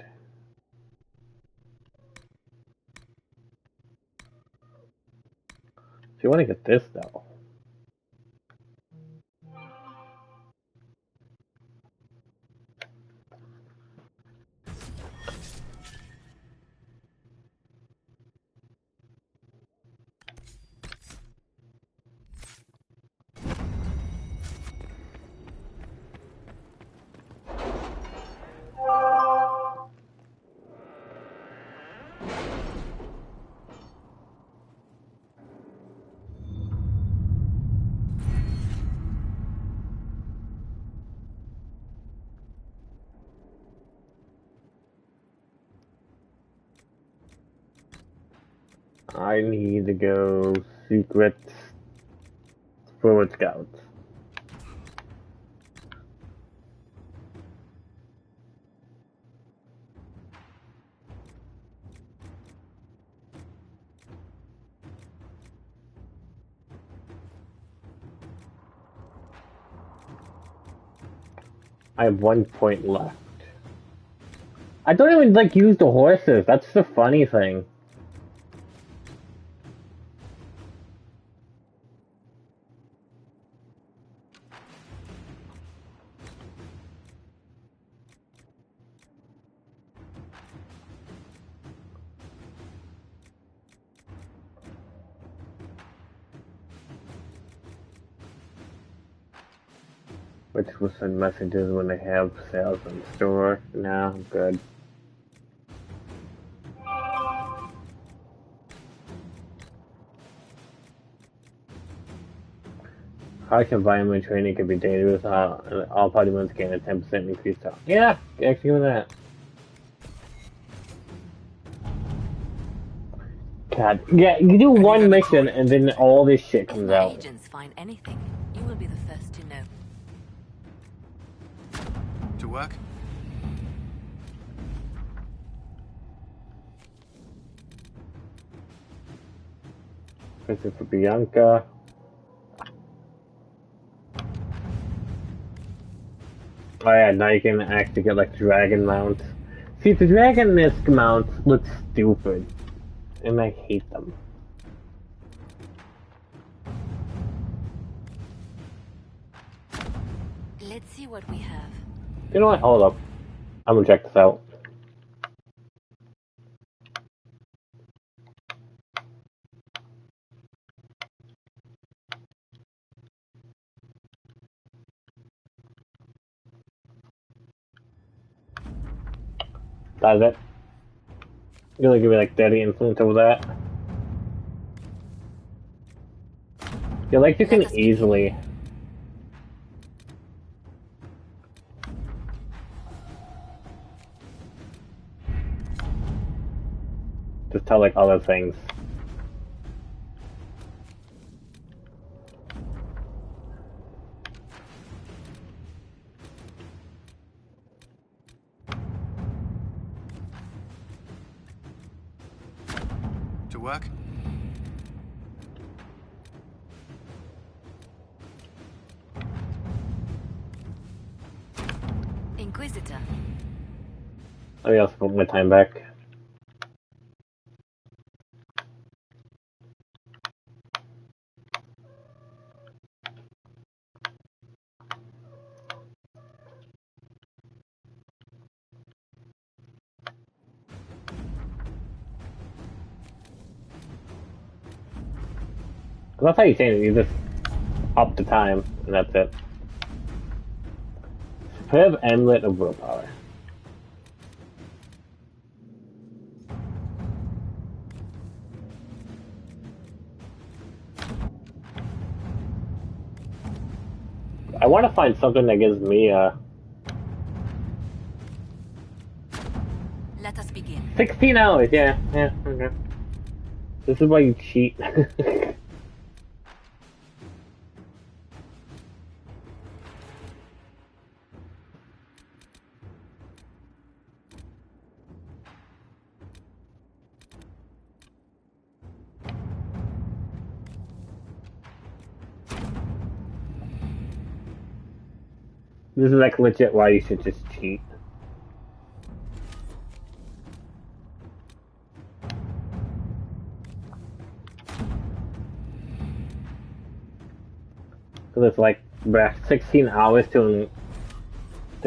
So you want to get this though. I need to go secret forward scouts. I have 1 point left. I don't even like use the horses. That's the funny thing. Which will send messages when they have sales in store. No, I'm good. Harsh environment training can be dangerous. All party members gain a 10% increase. Yeah, actually give me that. God, yeah, you do one mission and then all this shit comes out. If my agents find anything, you will be the first to know. To work? This is for Bianca. Oh yeah, now you can actually get like dragon mounts. See, the dragon disc mounts look stupid. And I hate them. Let's see what we have. You know what? Hold up. I'm gonna check this out. Does it? You're gonna give me like 30 influence over that? Yeah, like you can easily. Just tell like other things. To work? Inquisitor. Let me also put my time back. That's how you change it, you just up the time, and that's it. Superb Amulet of Willpower. I want to find something that gives me a... Let us begin. 16 hours, yeah, okay. This is why you cheat. This is like legit why you should just cheat. So it's like, bruh, 16 hours to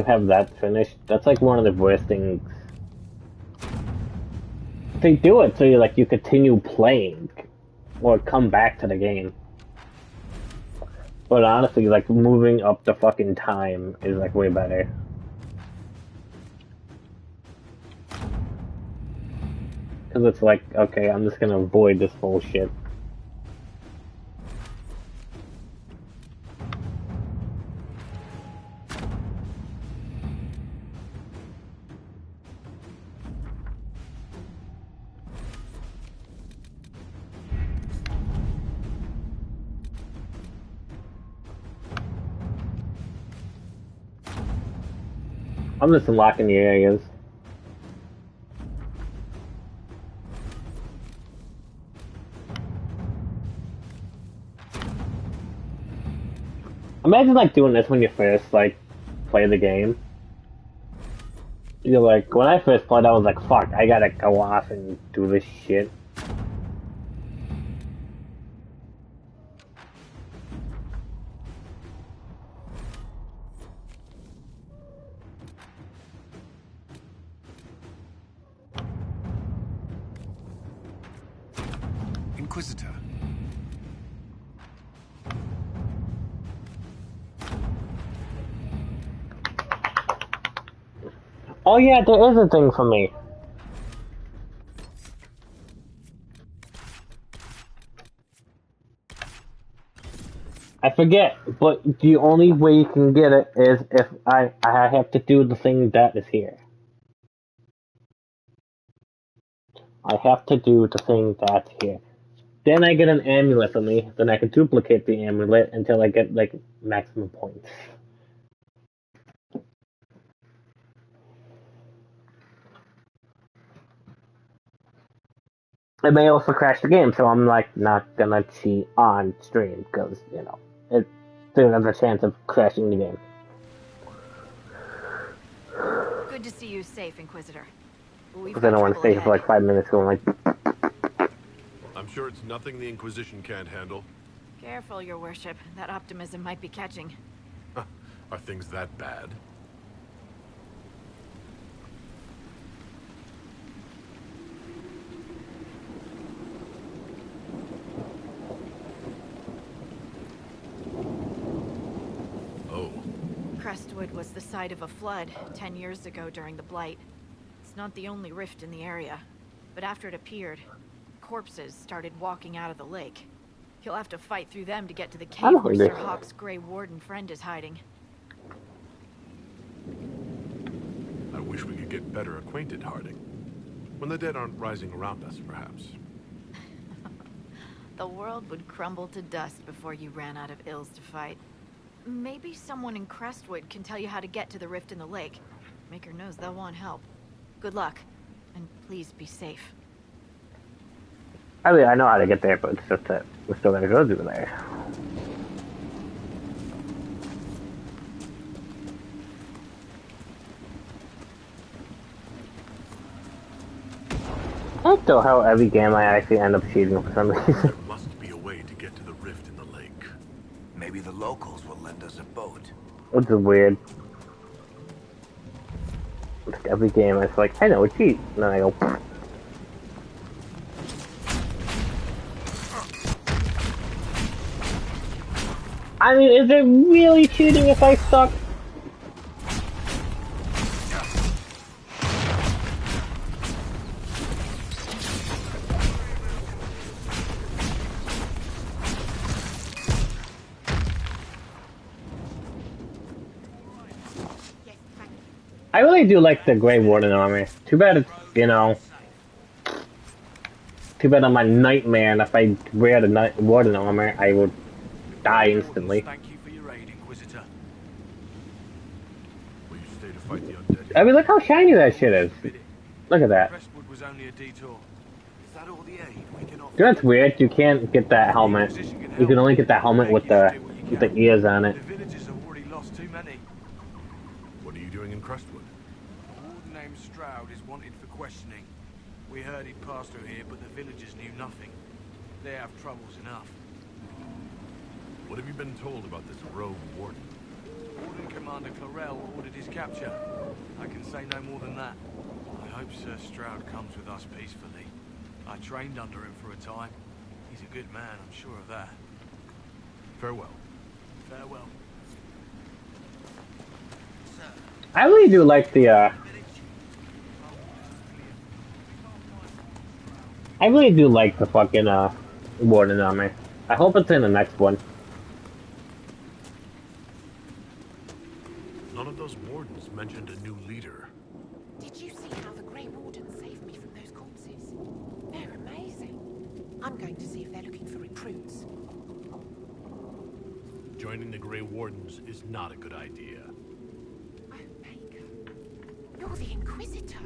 have that finished. That's like one of the worst things. They do it so you continue playing or come back to the game. But honestly, like moving up the fucking time is like way better. Cause it's like, okay, I'm just gonna avoid this bullshit. I'm just unlocking the areas. Imagine like doing this when you first like play the game. You're like, when I first played, I was like, fuck, I gotta go off and do this shit. Inquisitor. Oh yeah, there is a thing for me. I forget, but the only way you can get it is if I have to do the thing that is here. I have to do the thing that's here. Then I get an amulet for me, then I can duplicate the amulet until I get, like, maximum points. It may also crash the game, so I'm, like, not gonna cheat on stream, because, you know, there's a chance of crashing the game. Good to see you safe, Inquisitor. We've Because I got don't want to trouble stay here for, ahead. like, 5 minutes going, like... I'm sure it's nothing the Inquisition can't handle. Careful, Your Worship. That optimism might be catching. Are things that bad? Oh. Crestwood was the site of a flood 10 years ago during the Blight. It's not the only rift in the area, but after it appeared, corpses started walking out of the lake. You'll have to fight through them to get to the cave where Sir Hawk's Grey Warden friend is hiding. I wish we could get better acquainted, Harding. When the dead aren't rising around us, perhaps. The world would crumble to dust before you ran out of ills to fight. Maybe someone in Crestwood can tell you how to get to the rift in the lake. Maker knows they'll want help. Good luck, and please be safe. I mean, I know how to get there, but it's just that we're still gonna go through there. I don't know how every game I actually end up cheating for some reason. There must be a way to get to the rift in the lake. Maybe the locals will lend us a boat. Which is weird. Like every game, it's like, I know a cheat. And then I go... I mean, is it really cheating if I suck? I really do like the Grey Warden armor. Too bad it's, you know... Too bad I'm a nightmare, and if I wear the Warden armor, I would die instantly. Thank you for your aid, Inquisitor. Will you stay to fight the undead? I mean, look how shiny that shit is. Look at that. Crestwood was only a detour. Is that all the aid we can offer? You know what's weird? You can't get that helmet. You can only get that helmet with the ears on it. The villagers have already lost too many. What are you doing in Crestwood? A warden named Stroud is wanted for questioning. We heard he'd passed through here, but the villagers knew nothing. They have troubles enough. What have you been told about this rogue warden? Warden Commander Clarell ordered his capture. I can say no more than that. I hope Sir Stroud comes with us peacefully. I trained under him for a time. He's a good man, I'm sure of that. Farewell. Farewell. I really do like the, I really do like the fucking, Warden armor. I hope it's in the next one. None of those wardens mentioned a new leader. Did you see how the Grey Warden saved me from those corpses? They're amazing. I'm going to see if they're looking for recruits. Joining the Grey Wardens is not a good idea. Oh, Maker. You're the Inquisitor.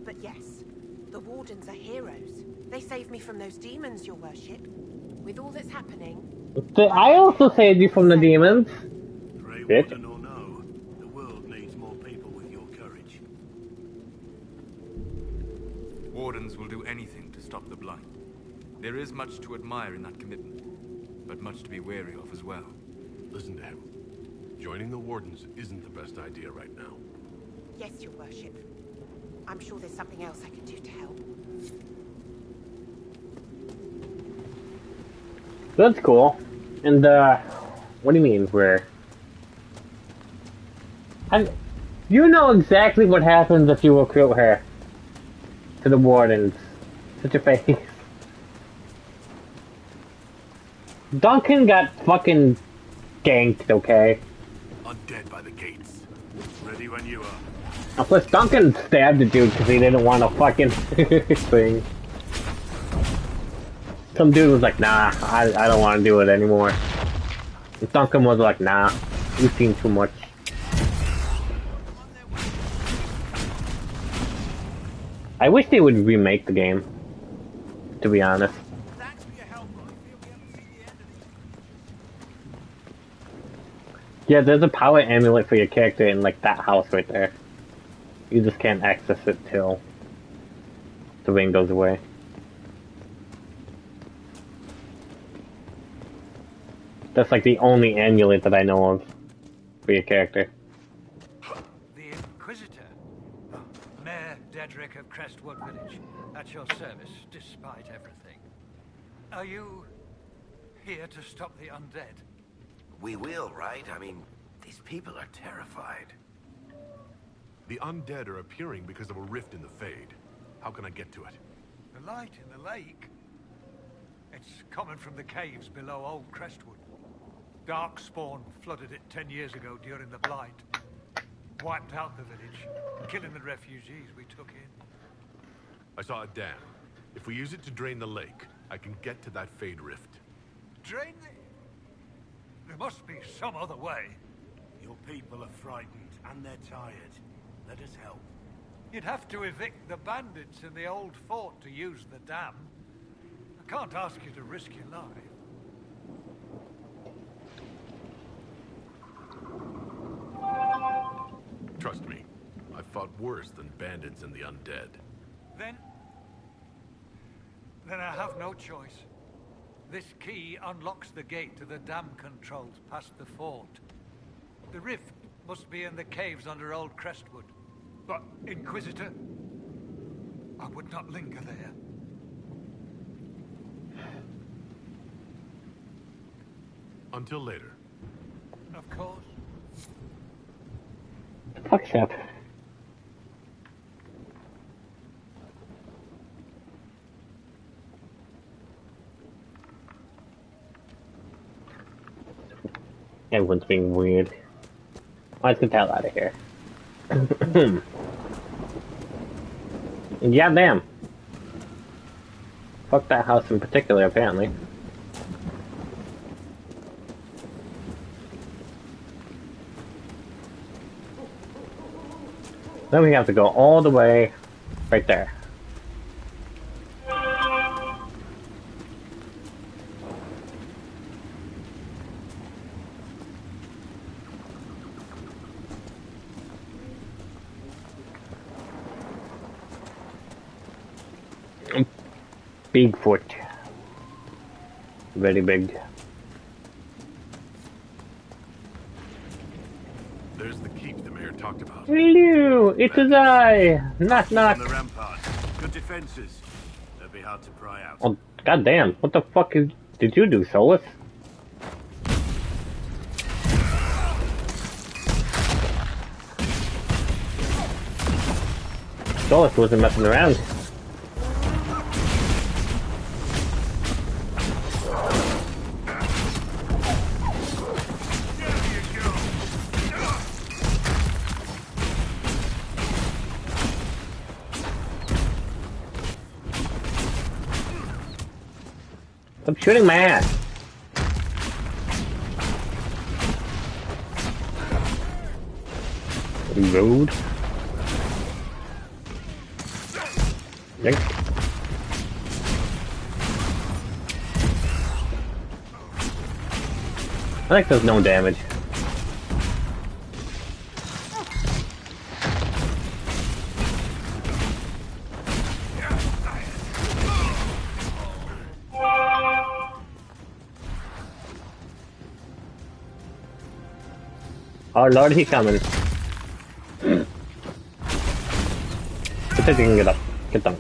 But yes, the Wardens are heroes. They saved me from those demons, Your Worship. With all that's happening... I also saved you from the demons. Grey Bitch. Warden or no, the world needs more people with your courage. Wardens will do anything to stop the Blight. There is much to admire in that commitment, but much to be wary of as well. Listen to him. Joining the Wardens isn't the best idea right now. Yes, Your Worship. I'm sure there's something else I can do to help. That's cool. And, what do you mean, where? You know exactly what happens if you recruit her to the wardens. Such a face. Duncan got fucking ganked, okay? Undead by the gates. Ready when you are. And plus, Duncan stabbed the dude because he didn't want a fucking thing. Some dude was like, nah, I don't want to do it anymore. And Duncan was like, nah, you've seen too much. I wish they would remake the game, to be honest. Yeah, there's a power amulet for your character in like that house right there. You just can't access it till the ring goes away. That's like the only amulet that I know of for your character. The Inquisitor, Mayor Dedrick of Crestwood Village, at your service, despite everything. Are you here to stop the undead? We will, right? I mean, these people are terrified. The undead are appearing because of a rift in the Fade. How can I get to it? The light in the lake? It's coming from the caves below Old Crestwood. Darkspawn flooded it 10 years ago during the Blight. Wiped out the village, killing the refugees we took in. I saw a dam. If we use it to drain the lake, I can get to that Fade rift. Drain the... There must be some other way. Your people are frightened, and they're tired. Let us help. You'd have to evict the bandits in the old fort to use the dam. I can't ask you to risk your life. Trust me, I've fought worse than bandits and the undead. Then I have no choice. This key unlocks the gate to the dam controls past the fort. The rift must be in the caves under Old Crestwood. But, Inquisitor, I would not linger there. Until later. Of course. Fuck Shep. Everyone's being weird. Let's get the hell out of here. Yeah, damn. Fuck that house in particular, apparently. Then we have to go all the way right there. Bigfoot. Very big. There's the keep the mayor talked about. Hello, it is I. Knock knock. On the rampart. Good defenses. They'll be hard to pry out. Oh, goddamn! What the fuck did you do, Solus? Solus wasn't messing around. Stop shooting my ass. Reload. Yank. I think there's no damage. Oh Lord, he coming. Good that you can get up. Get down.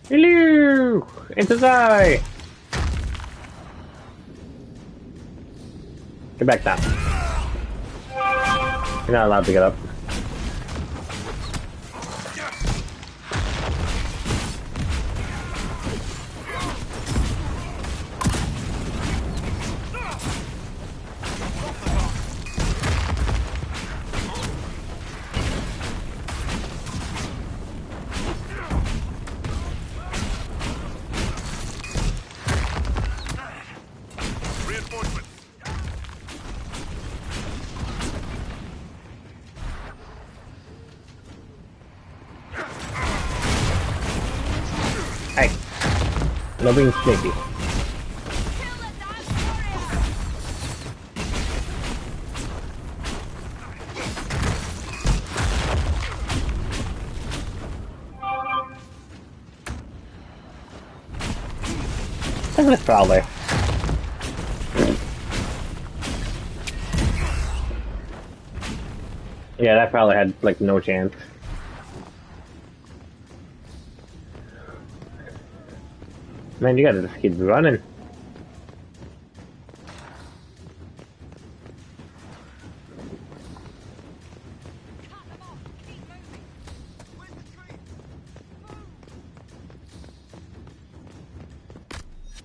Hello! It is I! Get back down. You're not allowed to get up. Hey, no being sneaky. Look at this prowler. Yeah, that prowler had like no chance. Man, you gotta just keep running.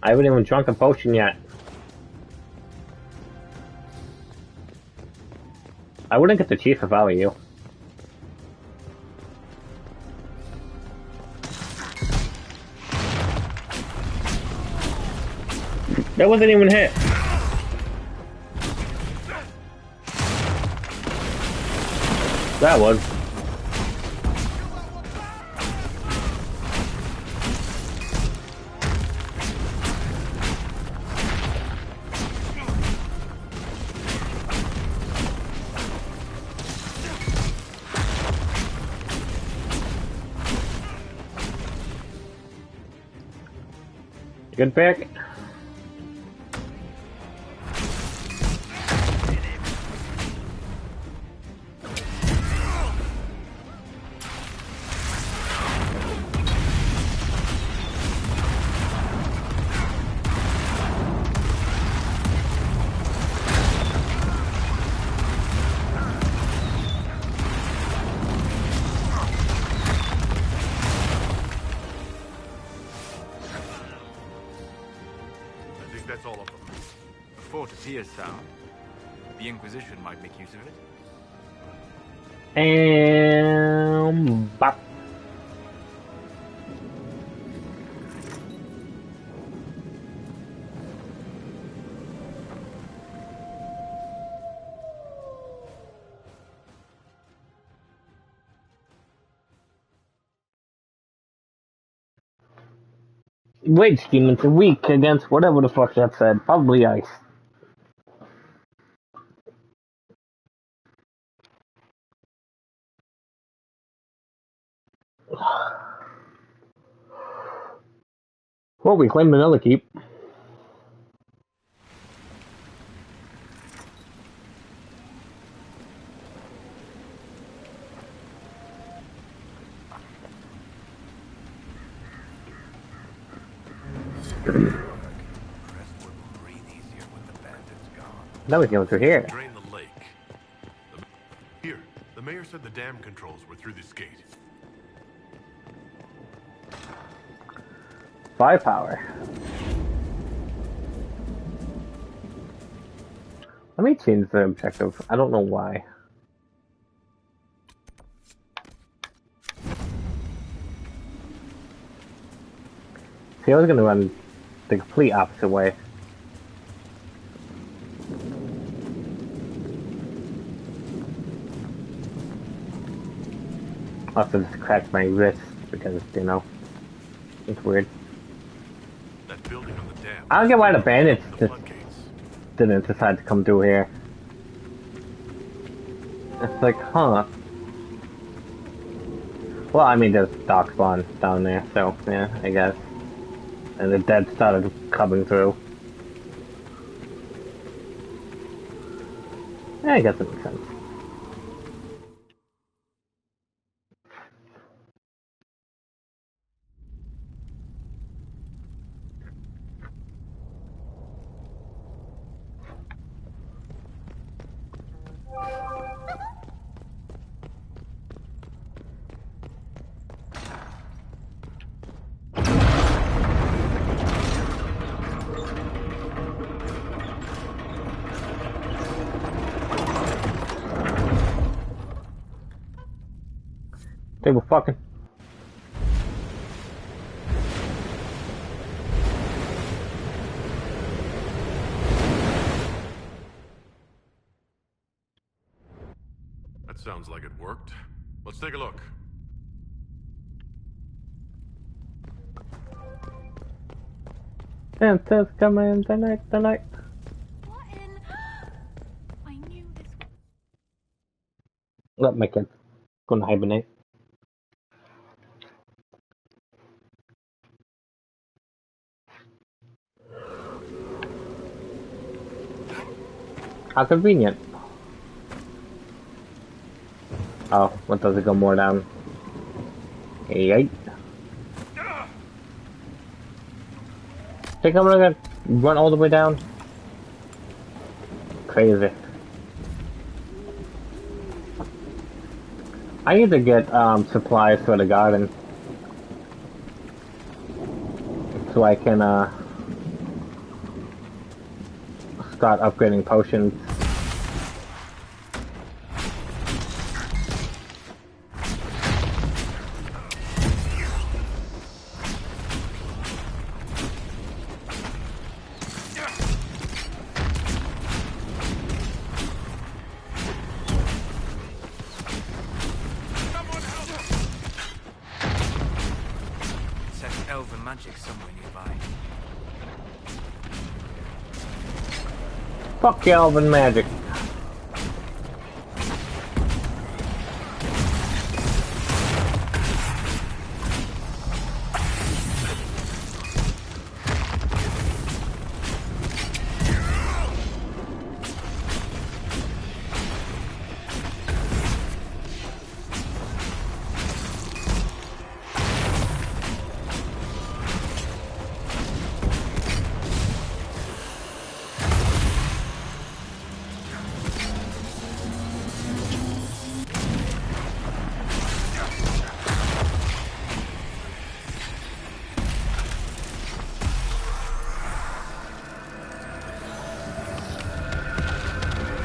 I haven't even drunk a potion yet. I wouldn't get the chief if I were you. That wasn't even hit. That was. Good pick. That's all of them. The fort appears sound. The Inquisition might make use of it. And bop. Rage demons are weak against whatever the fuck that said. Probably ice. Well, we claimed another keep. Now we can go through here. Drain the lake. Here, the mayor said the dam controls were through this gate. Firepower. Let me change the objective. I don't know why. See, I was gonna run the complete opposite way. I also just cracked my wrist because, you know, it's weird. That building on the dam. I don't get why the bandits just didn't decide to come through here. It's like, huh. Well, I mean, there's dock spawn down there, so, yeah, I guess. And the dead started coming through. Yeah, I guess it makes sense. They were fucking. That sounds like it worked. Let's take a look. Santa's coming tonight. I knew this would... Let my kid gonna hibernate. How convenient. Oh, what does it go more down? 88. Think I'm gonna run all the way down? Crazy. I need to get supplies for the garden. So I can start upgrading potions. Elven magic somewhere nearby. Fuck Elven magic.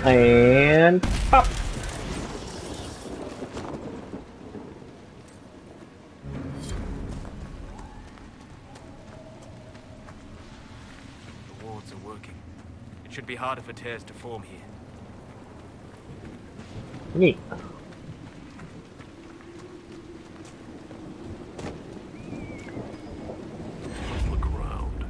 And pop. The wards are working. It should be harder for tears to form here. Neat. Look around.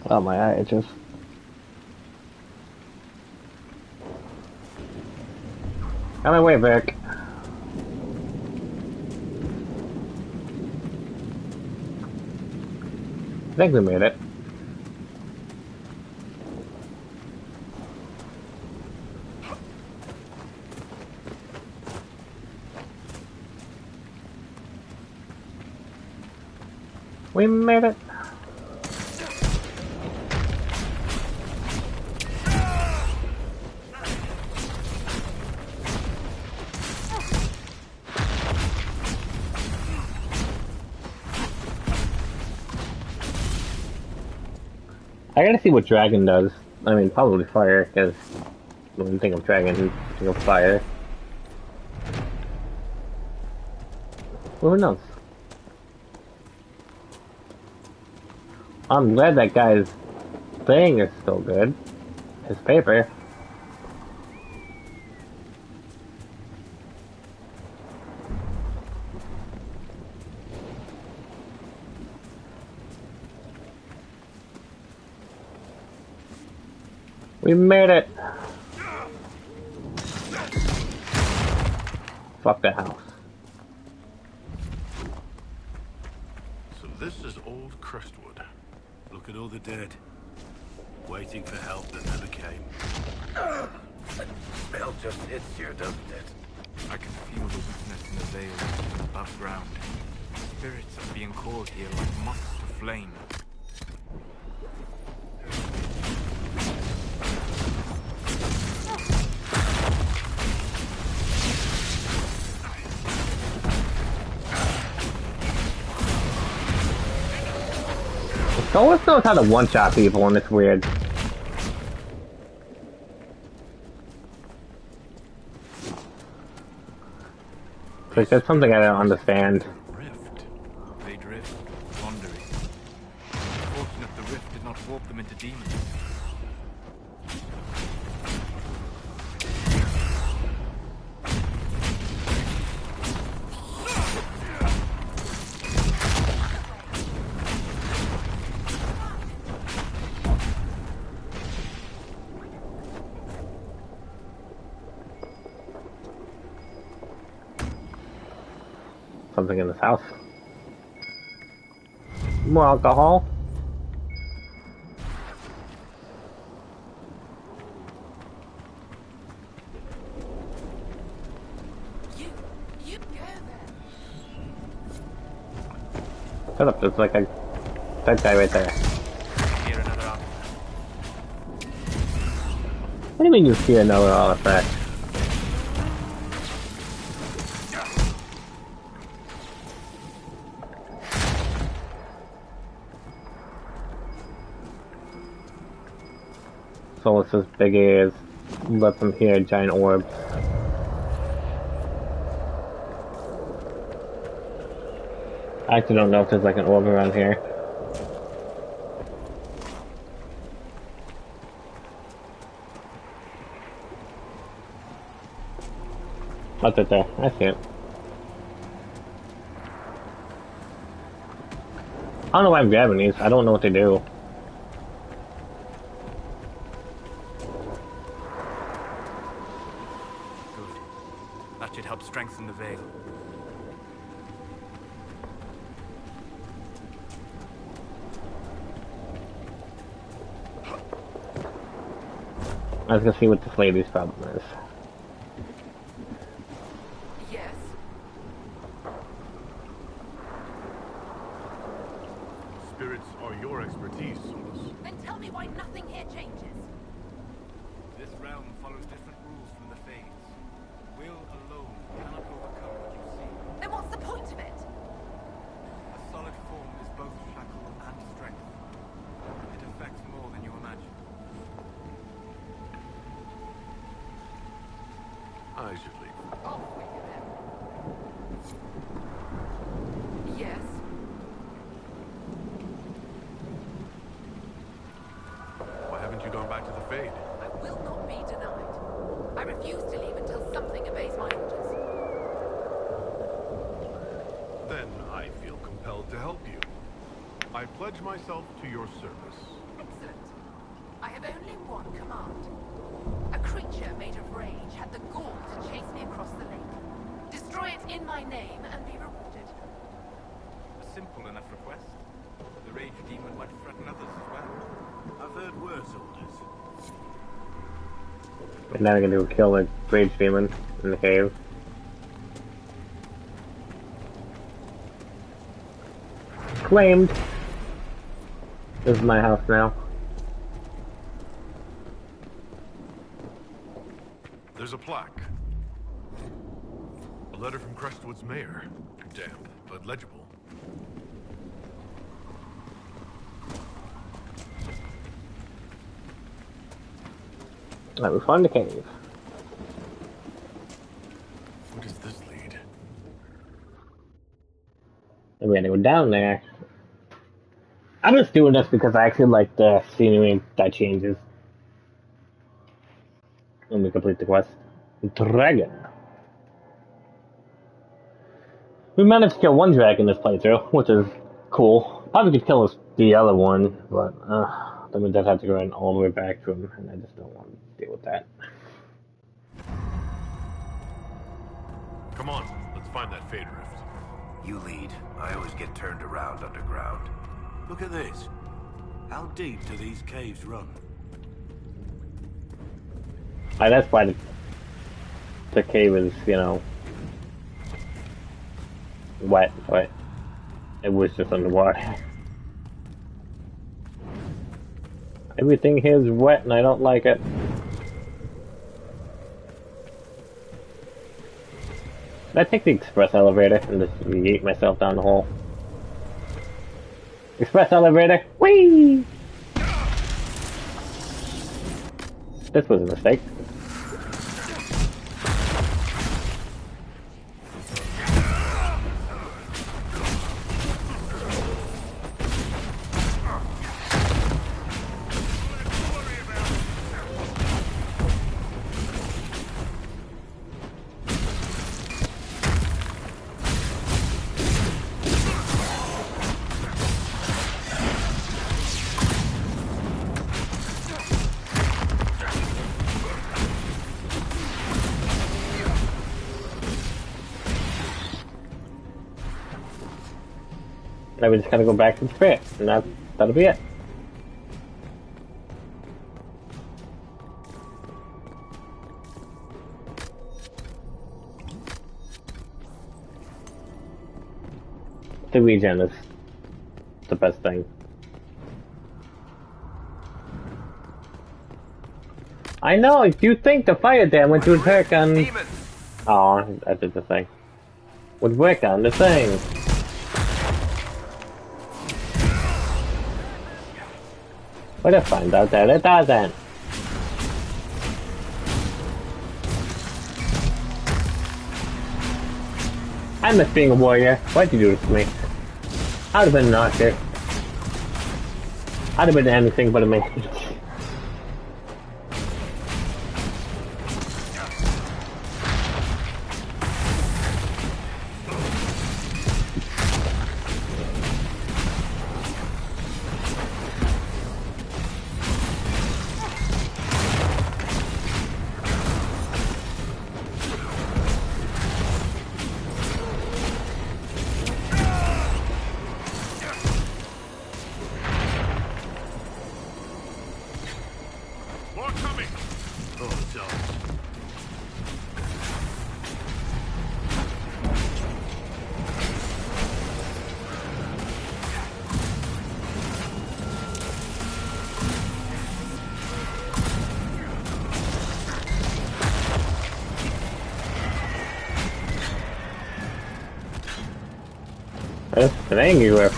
Oh, my eye itches. On my way back. I think we made it. We made it. I gotta see what dragon does. I mean, probably fire, because when you think of dragon, you think of fire. Well, who knows? I'm glad that guy's thing is still good. His paper. We made it! Fuck the house. So this is old Crestwood. Look at all the dead. Waiting for help that never came. Smell just hits here, doesn't it? I can feel the weakness in the veil above ground. Spirits are being called here like moths to flame. always knows how to one-shot people, and it's weird. Like, that's something I don't understand. Rift. They drift, wandering. Fortunate the rift did not warp them into demons. Something in this house. More alcohol. You go there. Shut up, there's like a dead guy right there. Hear another artifact. What do you mean you see another artifact? Solus's big ears let them hear giant orbs. I actually don't know if there's like an orb around here. What's it there? I see it. I don't know why I'm grabbing these. I don't know what they do. That should help strengthen the veil. I was gonna see what this lady's problem is. Yes. Spirits are your expertise, Solus. Then tell me why nothing here changes. This realm follows different rules from the Fades. Will alone cannot overcome what you see. Then what's the point of it? A solid form is both shackle and strength. It affects more than you imagine. I should leave. Off with you then. Yes. Why haven't you gone back to the Fade? I will not be denied. I refuse to leave until something obeys my orders. Then I feel compelled to help you. I pledge myself to your service. Excellent. I have only one command. A creature made of rage had the gall to chase me across the lake. Destroy it in my name and be rewarded. A simple enough request. The rage demon might threaten others as well. I've heard worse orders. And now I'm gonna go kill the rage demon in the cave. Claimed. This is my house now. There's a plaque. A letter from Crestwood's mayor. Damp, but legible. Alright, we found the cave. Where does this lead? And we had to go down there. I'm just doing this because I actually like the scenery that changes. When we complete the quest. Dragon. We managed to kill one dragon this playthrough, which is cool. Probably could kill the other one, but then we just have to go in all the way back to him, and I just don't want to deal with that. Come on, let's find that Fade Rift. You lead. I always get turned around underground. Look at this. How deep do these caves run? That's why the cave is, you know, wet, but it was just underwater. Everything here is wet and I don't like it. I take the express elevator and just yeet myself down the hole. Express elevator. Whee! This was a mistake. Now we just gotta go back to the spirit, and that'll be it. The regen is the best thing. I know, you think the fire damage would work on... Oh, I did the thing. Would work on the thing. But I find out that it doesn't. I miss being a warrior. Why'd you do this to me? I'd have been an archer. I'd have been anything but a mage. That's an angry whip.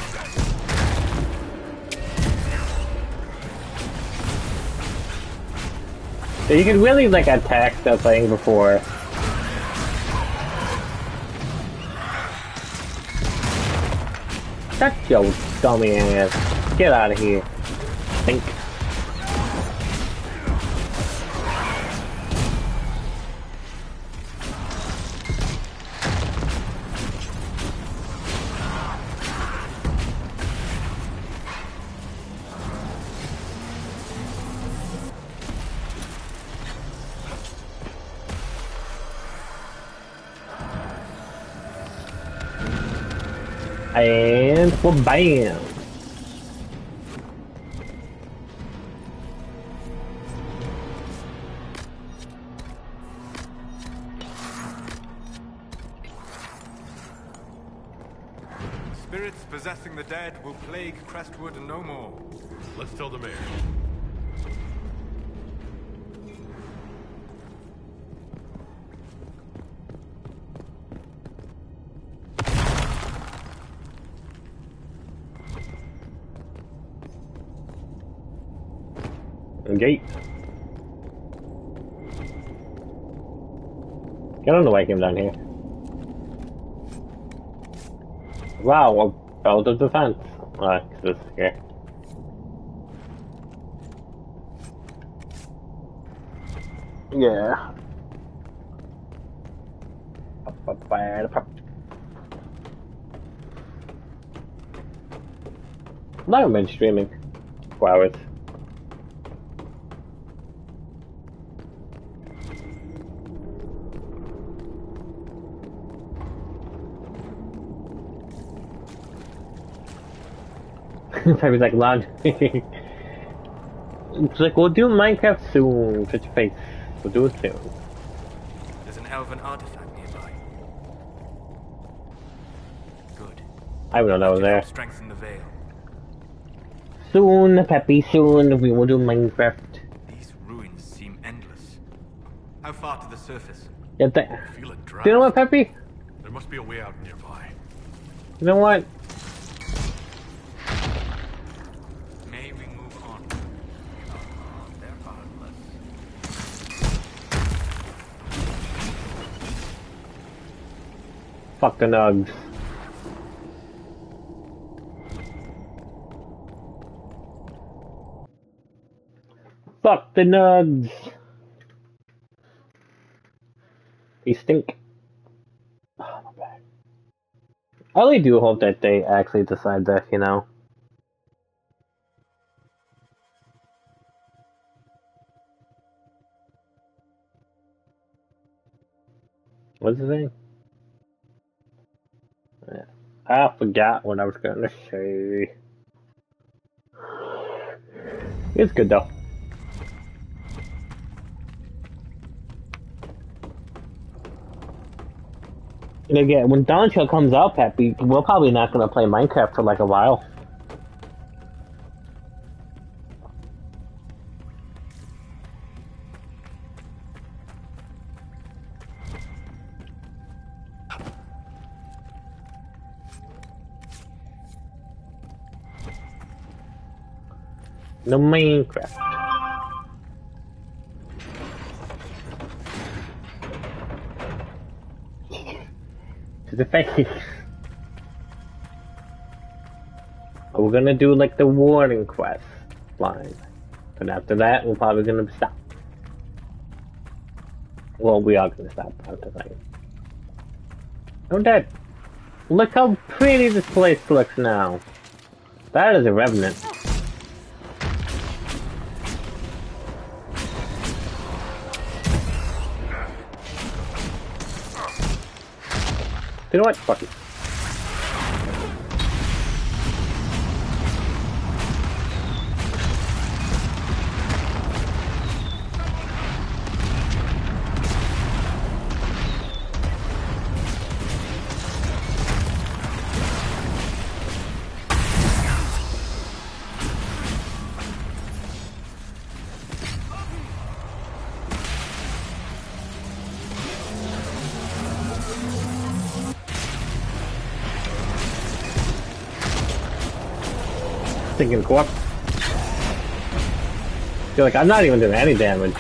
So you can really like attack the thing before. Shut your dummy ass. Get out of here. Think. And bam! Spirits possessing the dead will plague Crestwood no more. Let's tell the mayor. Gate. I don't know why I came down here. Wow, a belt of defense. This here. Yeah. Now I've been streaming 4 hours. I was like, "Lon." It's like, we'll do Minecraft soon. Put your face. We'll do it soon. There's an elven artifact nearby. Good. I don't know there. Strengthen the veil. Soon, Peppy, soon we will do Minecraft. These ruins seem endless. How far to the surface? Yeah, do you know what, Peppy? There must be a way out nearby. You know what? Fuck the nugs. Fuck the nugs. They stink. Oh, my bad. I really do hope that they actually decide that, you know. What's the thing? I forgot what I was gonna say. It's good though. And again, when Dawn Show comes out, Peppy, we're probably not gonna play Minecraft for like a while. No Minecraft. To the face. We're gonna do like the warning quest line. But after that, we're probably gonna stop. Well, we are gonna stop after that. Oh, Dad. Look how pretty this place looks now. That is a revenant. You know what? Fuck it. Thinking co-op. Feel like I'm not even doing any damage.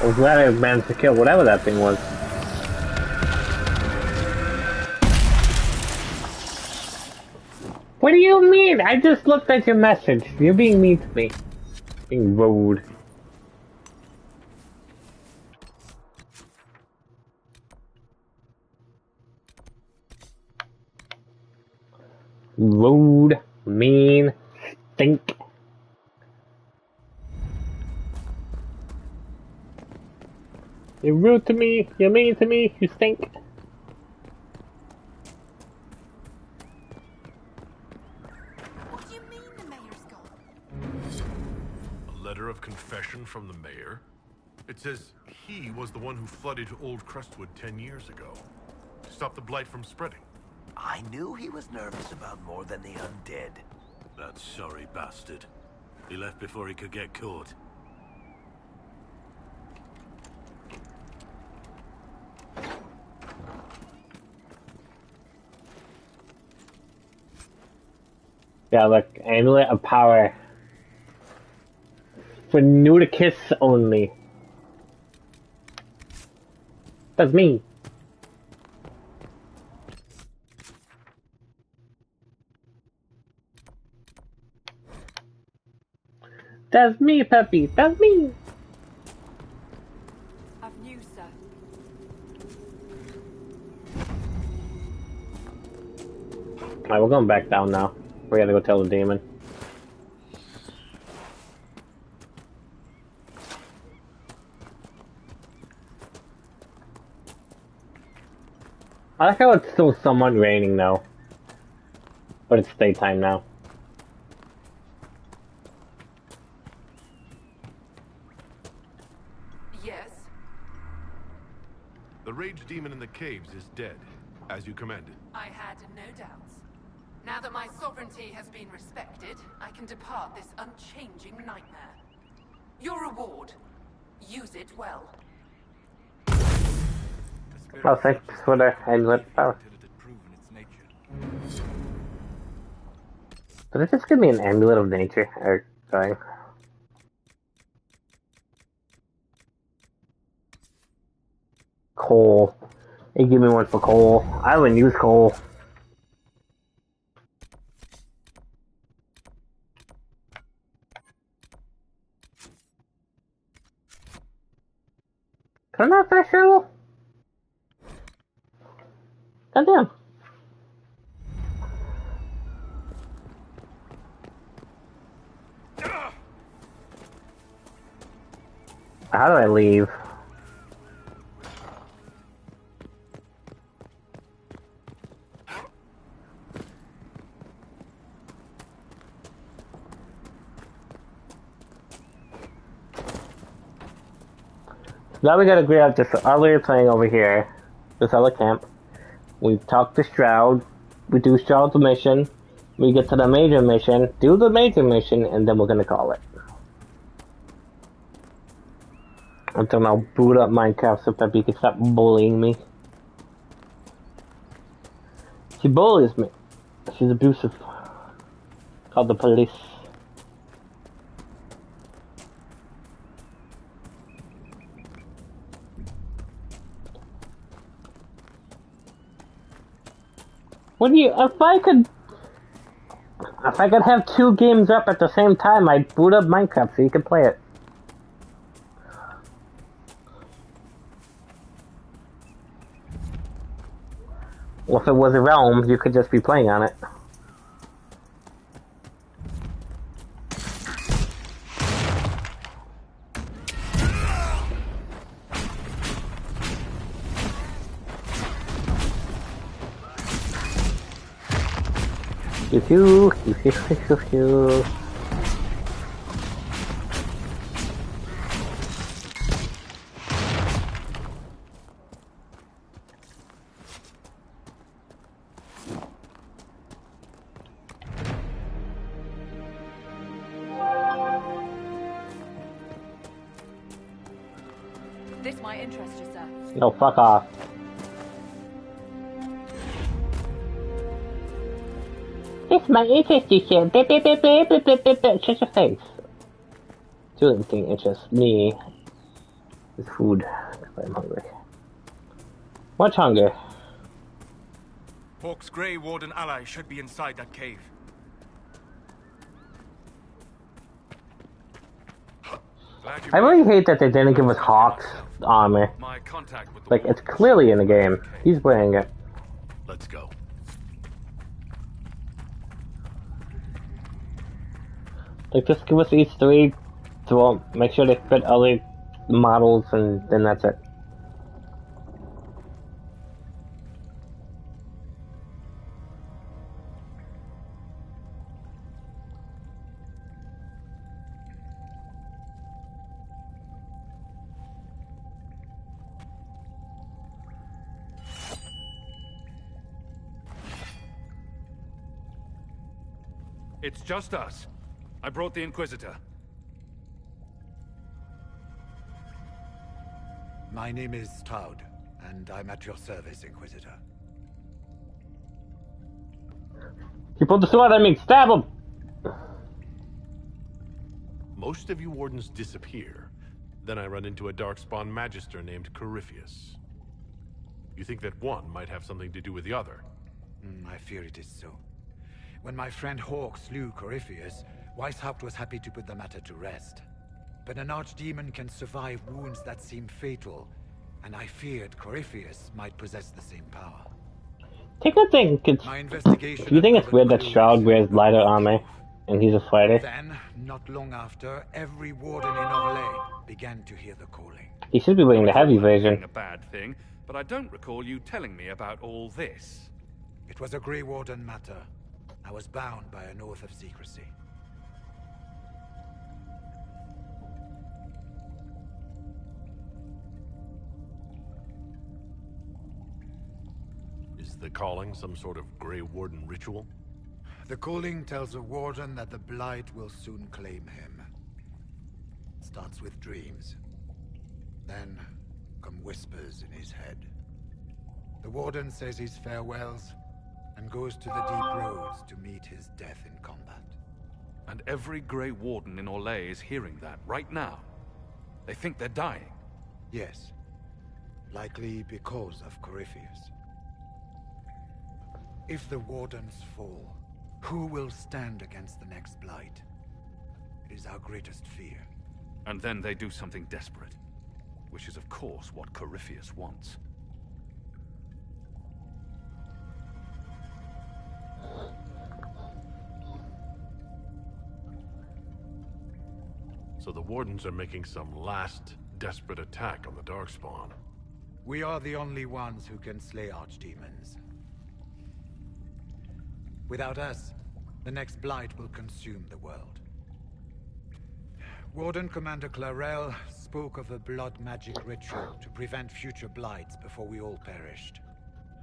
I was glad I managed to kill whatever that thing was. What do you mean? I just looked at your message. You're being mean to me. Being rude. Rude, mean, stink. You're rude to me, you're mean to me, you stink. What do you mean the mayor's gone? A letter of confession from the mayor? It says he was the one who flooded Old Crestwood 10 years ago. To stop the blight from spreading. I knew he was nervous about more than the undead. That sorry bastard. He left before he could get caught. Yeah, look, Amulet of Power. For Nudicus only. That's me. That's me, Peppy. That's me. Of news, sir. Alright, we're going back down now. We gotta go tell the demon. I like how it's still somewhat raining now. But it's daytime now. Yes? The rage demon in the caves is dead, as you commanded. I had no doubts. Now that my sovereignty has been respected, I can depart this unchanging nightmare. Your reward. Use it well. Oh, thanks for the amulet power. Did it just give me an amulet of nature? Or, sorry. Coal. They give me one for coal. I wouldn't use coal. Can I not fast travel? Goddamn. How do I leave? Now we gotta agree out this other thing over here. This other camp. We talk to Stroud. We do Stroud's mission. We get to the major mission. Do the major mission, and then we're gonna call it. And then I'll boot up Minecraft so Peppy can stop bullying me. She bullies me. She's abusive. Call the police. What do you? If I could have two games up at the same time, I'd boot up Minecraft so you could play it. Well, if it was a realm, you could just be playing on it. Yoo-hoo, yoo-hoo. This might interest you, sir. No, fuck off. This might interest you, sir. Shut your face. The only thing that interests me is food. I'm hungry. Much hunger. Hawk's Grey Warden ally should be inside that cave. I really hate that they didn't give us Hawk's armor. Like, it's clearly in the game. He's wearing it. Let's go. Like, just give us these three, so make sure they fit other models, and then that's it. It's just us. I brought the Inquisitor. My name is Stroud, and I'm at your service, Inquisitor. You pulled the sword at me, stab him! Most of you wardens disappear. Then I run into a Darkspawn Magister named Corypheus. You think that one might have something to do with the other? I fear it is so. When my friend Hawk slew Corypheus, Weishaupt was happy to put the matter to rest. But an archdemon can survive wounds that seem fatal, and I feared Corypheus might possess the same power. Take a think. Do you think it's weird that Stroud wears lighter armor and he's a fighter? Then, not long after, every warden in Orlais began to hear the calling. He should be wearing the heavy version. A bad thing, but I don't recall you telling me about all this. It was a Grey Warden matter. I was bound by an oath of secrecy. Is the calling some sort of Grey Warden ritual? The calling tells a warden that the Blight will soon claim him. Starts with dreams. Then come whispers in his head. The warden says his farewells and goes to the deep roads to meet his death in combat. And every Grey Warden in Orlais is hearing that right now. They think they're dying. Yes. Likely because of Corypheus. If the Wardens fall, who will stand against the next Blight? It is our greatest fear. And then they do something desperate. Which is, of course, what Corypheus wants. So the Wardens are making some last, desperate attack on the Darkspawn. We are the only ones who can slay archdemons. Without us, the next Blight will consume the world. Warden Commander Clarel spoke of a blood magic ritual to prevent future Blights before we all perished.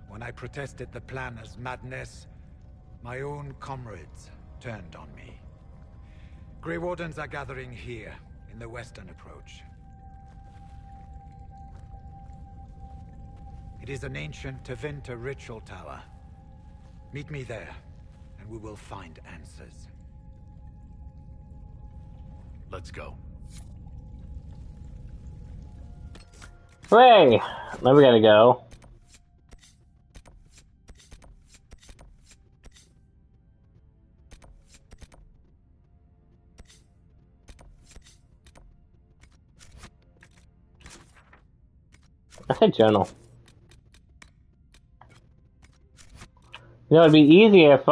When I protested the plan as madness, my own comrades turned on me. Grey Wardens are gathering here, in the western approach. It is an ancient Tevinter ritual tower. Meet me there, and we will find answers. Let's go. Hooray! Now we gotta go. I said journal. You know, it'd be easier if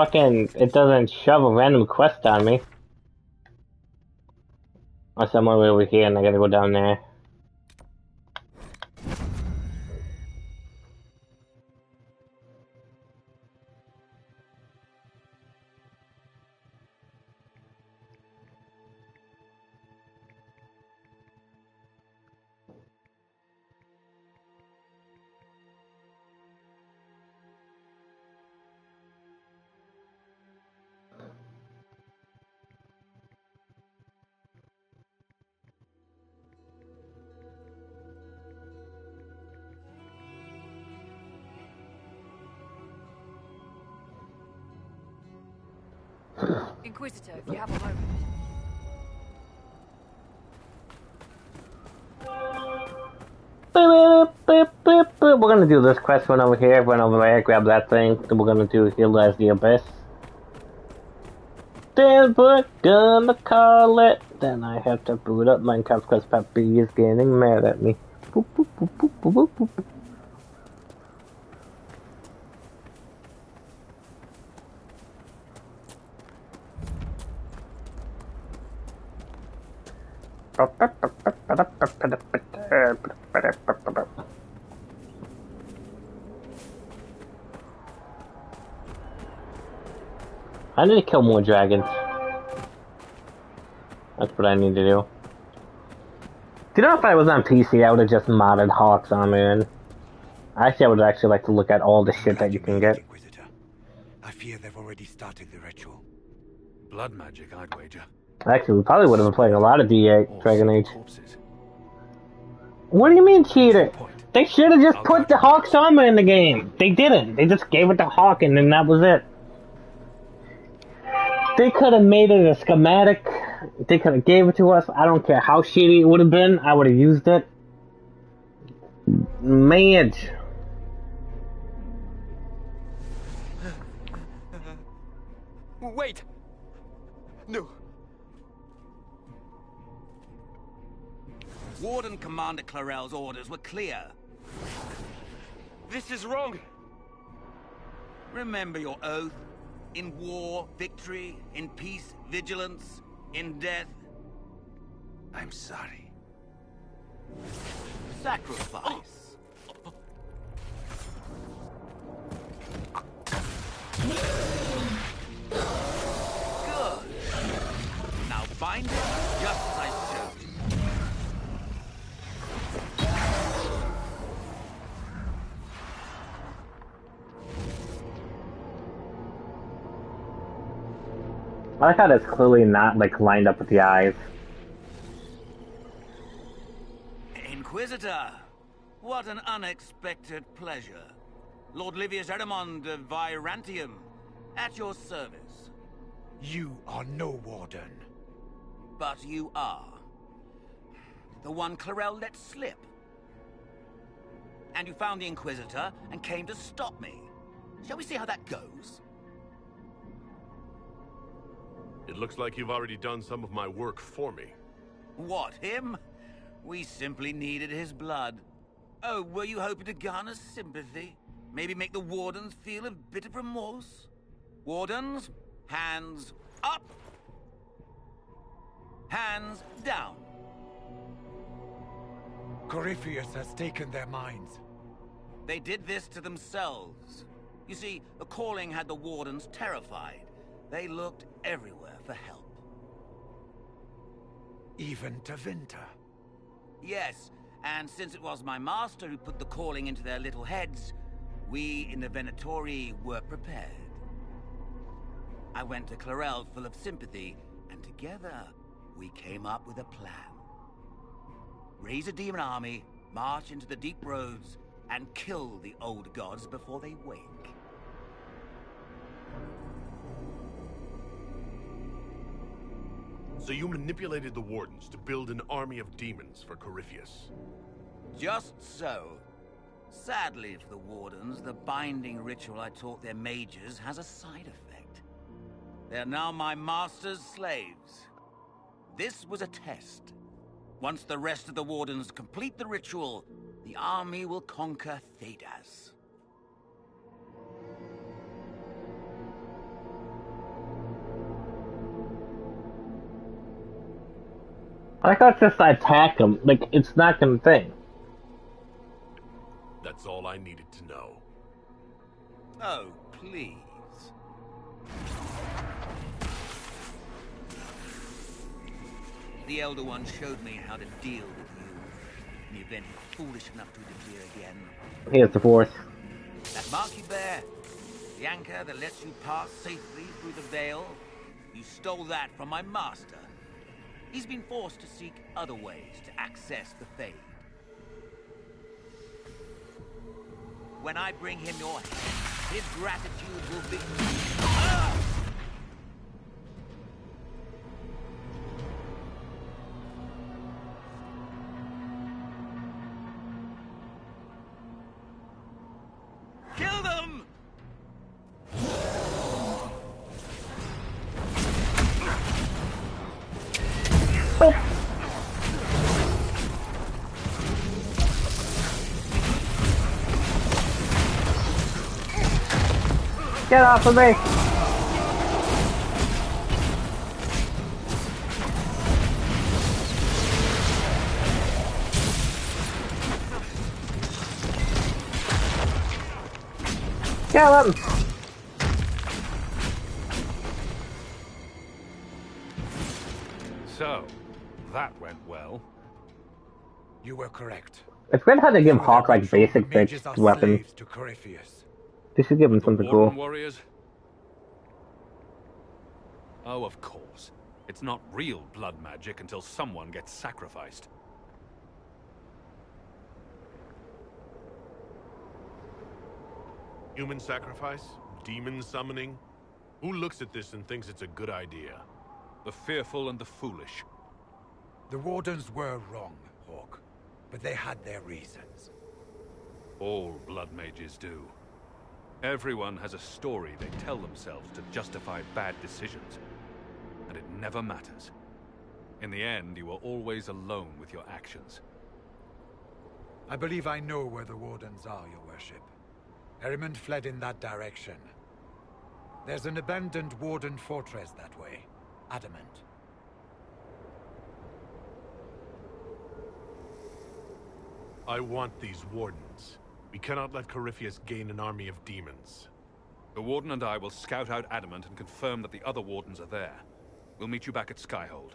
it doesn't shove a random quest on me. Or somewhere over here and I gotta go down there. Inquisitor, if you have a moment. We're gonna do this quest, run over here, run over there, grab that thing, then we're gonna do Heal as the Abyss. Then we're gonna call it. Then I have to boot up Minecraft because Pappy is getting mad at me. Boop, boop, boop, boop, boop, boop, boop. I need to kill more dragons. That's what I need to do. Do you know if I was on PC, I would have just modded Hawk's armor in. Actually, I would actually like to look at all the shit that you can get. I fear they've already started the ritual. Blood magic, I'd wager. Actually, we probably would have been playing a lot of D8 Dragon Age. What do you mean cheater? They should have just put the Hawk's armor in the game. They didn't. They just gave it to Hawk and then that was it. They could have made it a schematic. They could have gave it to us. I don't care how shitty it would have been. I would have used it. Mage. Wait! No. Warden Commander Clarel's orders were clear. This is wrong. Remember your oath. In war, victory. In peace, vigilance. In death, I'm sorry. Sacrifice. Good. Now bind it just as I showed you. I like how that's clearly not, like, lined up with the eyes. Inquisitor! What an unexpected pleasure. Lord Livius Erimond of Virantium, at your service. You are no warden. But you are. The one Clarel let slip. And you found the Inquisitor and came to stop me. Shall we see how that goes? It looks like you've already done some of my work for me. What, him? We simply needed his blood. Oh, were you hoping to garner sympathy? Maybe make the Wardens feel a bit of remorse? Wardens, hands up! Hands down! Corypheus has taken their minds. They did this to themselves. You see, the calling had the Wardens terrified. They looked everywhere for help. Even to Vinter? Yes, and since it was my master who put the calling into their little heads, we in the Venatori were prepared. I went to Clarel full of sympathy, and together we came up with a plan. Raise a demon army, march into the deep roads, and kill the old gods before they wake. So you manipulated the Wardens to build an army of demons for Corypheus? Just so. Sadly for the Wardens, the binding ritual I taught their mages has a side effect. They're now my master's slaves. This was a test. Once the rest of the Wardens complete the ritual, the army will conquer Thedas. I like how it's just attack them, like, it's not gonna thing. That's all I needed to know. Oh, please. The Elder One showed me how to deal with you in the event you're foolish enough to interfere again. Here's the fourth. That mark you bear, the anchor that lets you pass safely through the veil, you stole that from my master. He's been forced to seek other ways to access the Fade. When I bring him your head, his gratitude will be... Ah! Kill them! Get off of me! Kill him! So, that went well. You were correct. It's weird how they give Hawk like basic fixed weapons. To Corypheus. They should give him something cool. Warriors? Oh, of course. It's not real blood magic until someone gets sacrificed. Human sacrifice? Demon summoning? Who looks at this and thinks it's a good idea? The fearful and the foolish. The Wardens were wrong, Hawk. But they had their reasons. All blood mages do. Everyone has a story they tell themselves to justify bad decisions. And it never matters. In the end, you are always alone with your actions. I believe I know where the Wardens are, Your Worship. Erimond fled in that direction. There's an abandoned Warden fortress that way. Adamant. I want these Wardens. We cannot let Corypheus gain an army of demons. The Warden and I will scout out Adamant and confirm that the other Wardens are there. We'll meet you back at Skyhold.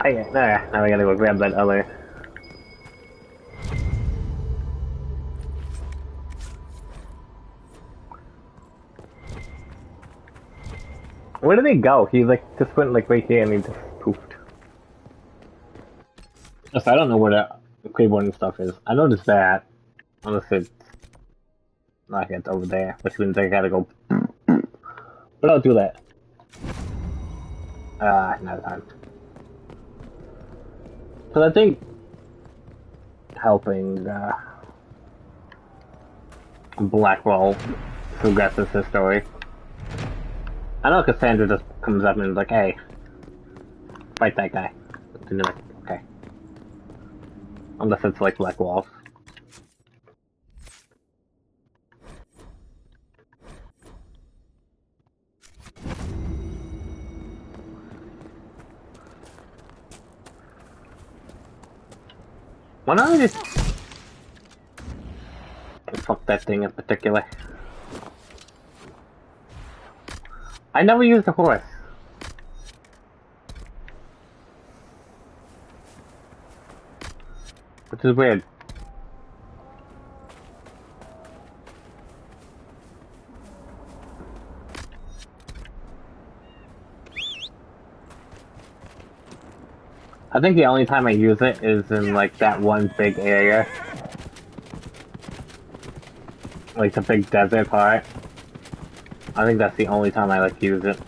Oh yeah, now we gotta go grab that other Where did he go? He like just went like right here and he just poofed. Yes, I don't know where the keyboard and stuff is. I noticed that. Unless it's like it's over there, which means I gotta go. But I'll do that. Another time. Because I think helping Blackwell progresses his story. I know Cassandra just comes up and is like, hey, fight that guy. And you're like, okay. Unless it's like Blackwell. Why not I just fuck that thing in particular? I never used a horse. Which is weird. I think the only time I use it is in like that one big area. Like the big desert part. I think that's the only time I like use it.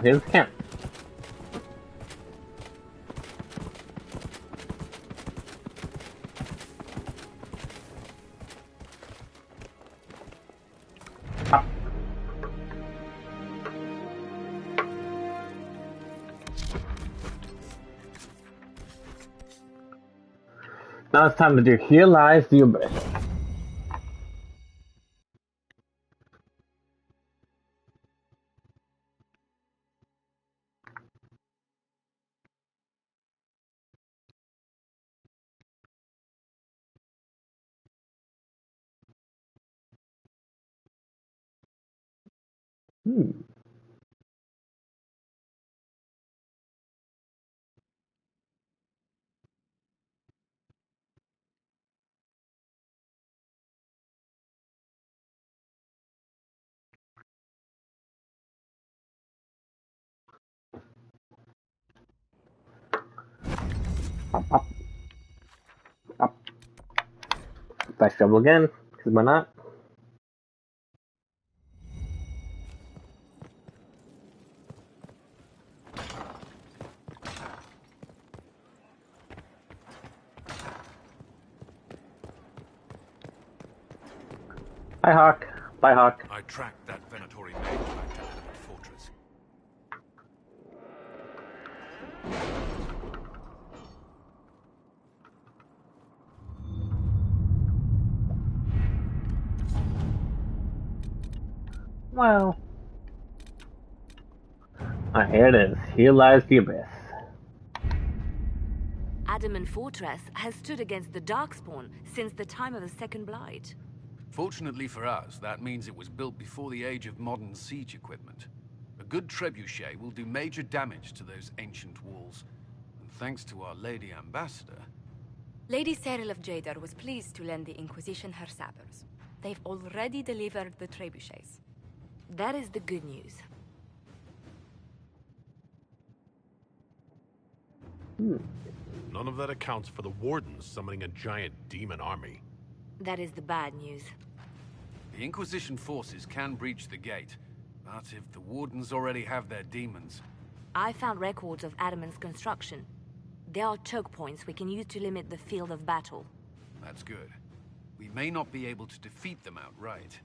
Here's the camp. Now it's time to do Here Lies the Abyss. Up. Fast travel again, because why not? Hi, Hawk. Bye, Hawk. I tracked that Venatori mage back to the fortress. Well. Alright, here it is. Here lies the abyss. Adamant Fortress has stood against the Darkspawn since the time of the Second Blight. Fortunately for us, that means it was built before the age of modern siege equipment. A good trebuchet will do major damage to those ancient walls. And thanks to our Lady Ambassador... Lady Cyril of Jadar was pleased to lend the Inquisition her sabers. They've already delivered the trebuchets. That is the good news. None of that accounts for the Wardens summoning a giant demon army. That is the bad news. The Inquisition forces can breach the gate, but if the Wardens already have their demons... I found records of Adamant's construction. There are choke points we can use to limit the field of battle. That's good. We may not be able to defeat them outright.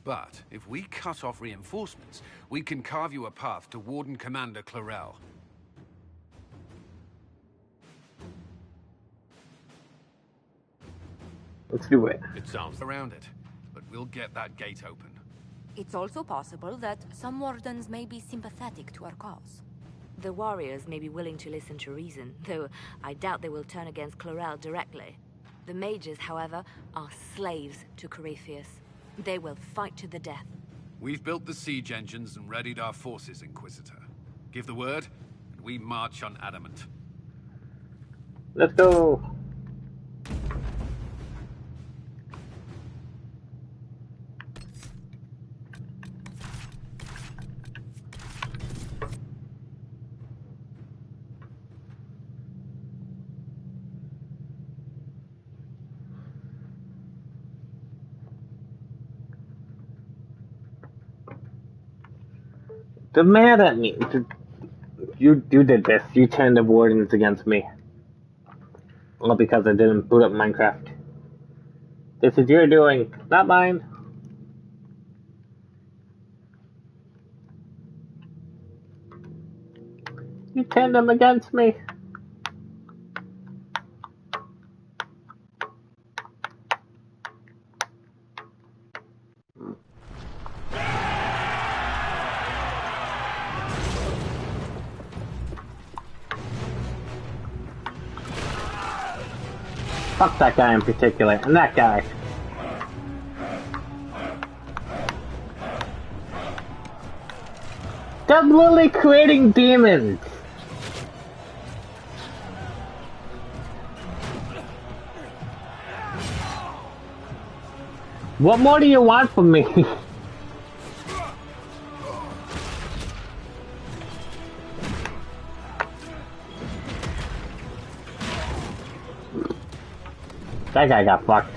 But if we cut off reinforcements, we can carve you a path to Warden Commander Clarel. Let's do it. It sounds around it, but we'll get that gate open. It's also possible that some Wardens may be sympathetic to our cause. The warriors may be willing to listen to reason, though I doubt they will turn against Chlorel directly. The mages, however, are slaves to Corypheus. They will fight to the death. We've built the siege engines and readied our forces, Inquisitor. Give the word, and we march on Adamant. Let's go! They're mad at me. You did this. You turned the wardens against me. All because I didn't boot up Minecraft. This is your doing, not mine. You turned them against me. Fuck that guy in particular, and that guy. They're literally creating demons! What more do you want from me? That guy got fucked.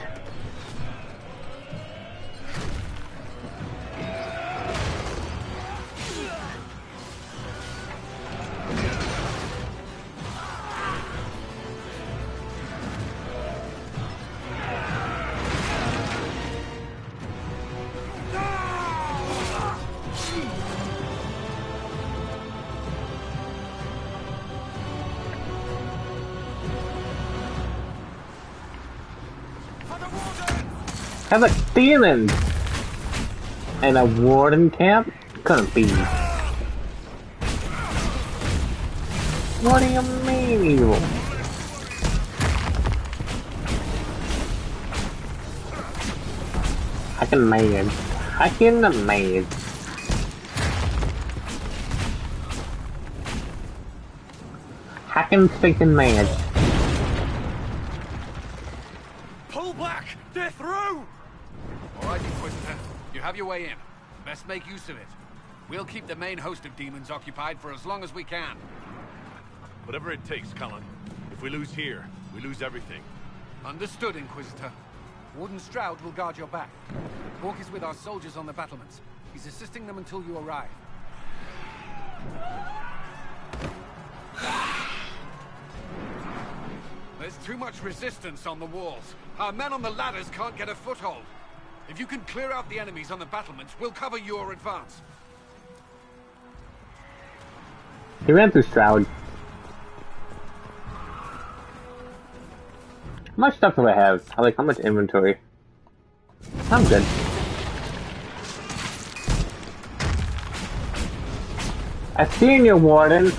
Have a demon and a warden camp? Couldn't be. What do you mean? I can manage. I can manage. I can freaking manage. Pull back! They're through! Alright, Inquisitor. You have your way in. Best make use of it. We'll keep the main host of demons occupied for as long as we can. Whatever it takes, Cullen. If we lose here, we lose everything. Understood, Inquisitor. Warden Stroud will guard your back. Hawk is with our soldiers on the battlements. He's assisting them until you arrive. There's too much resistance on the walls. Our men on the ladders can't get a foothold. If you can clear out the enemies on the battlements, we'll cover your advance. He ran through Stroud. How much stuff do I have? How much inventory? I'm good. I seen you, Warden.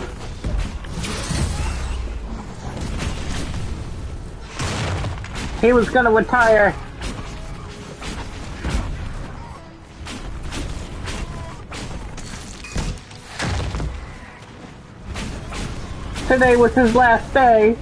He was gonna retire. Today was his last day.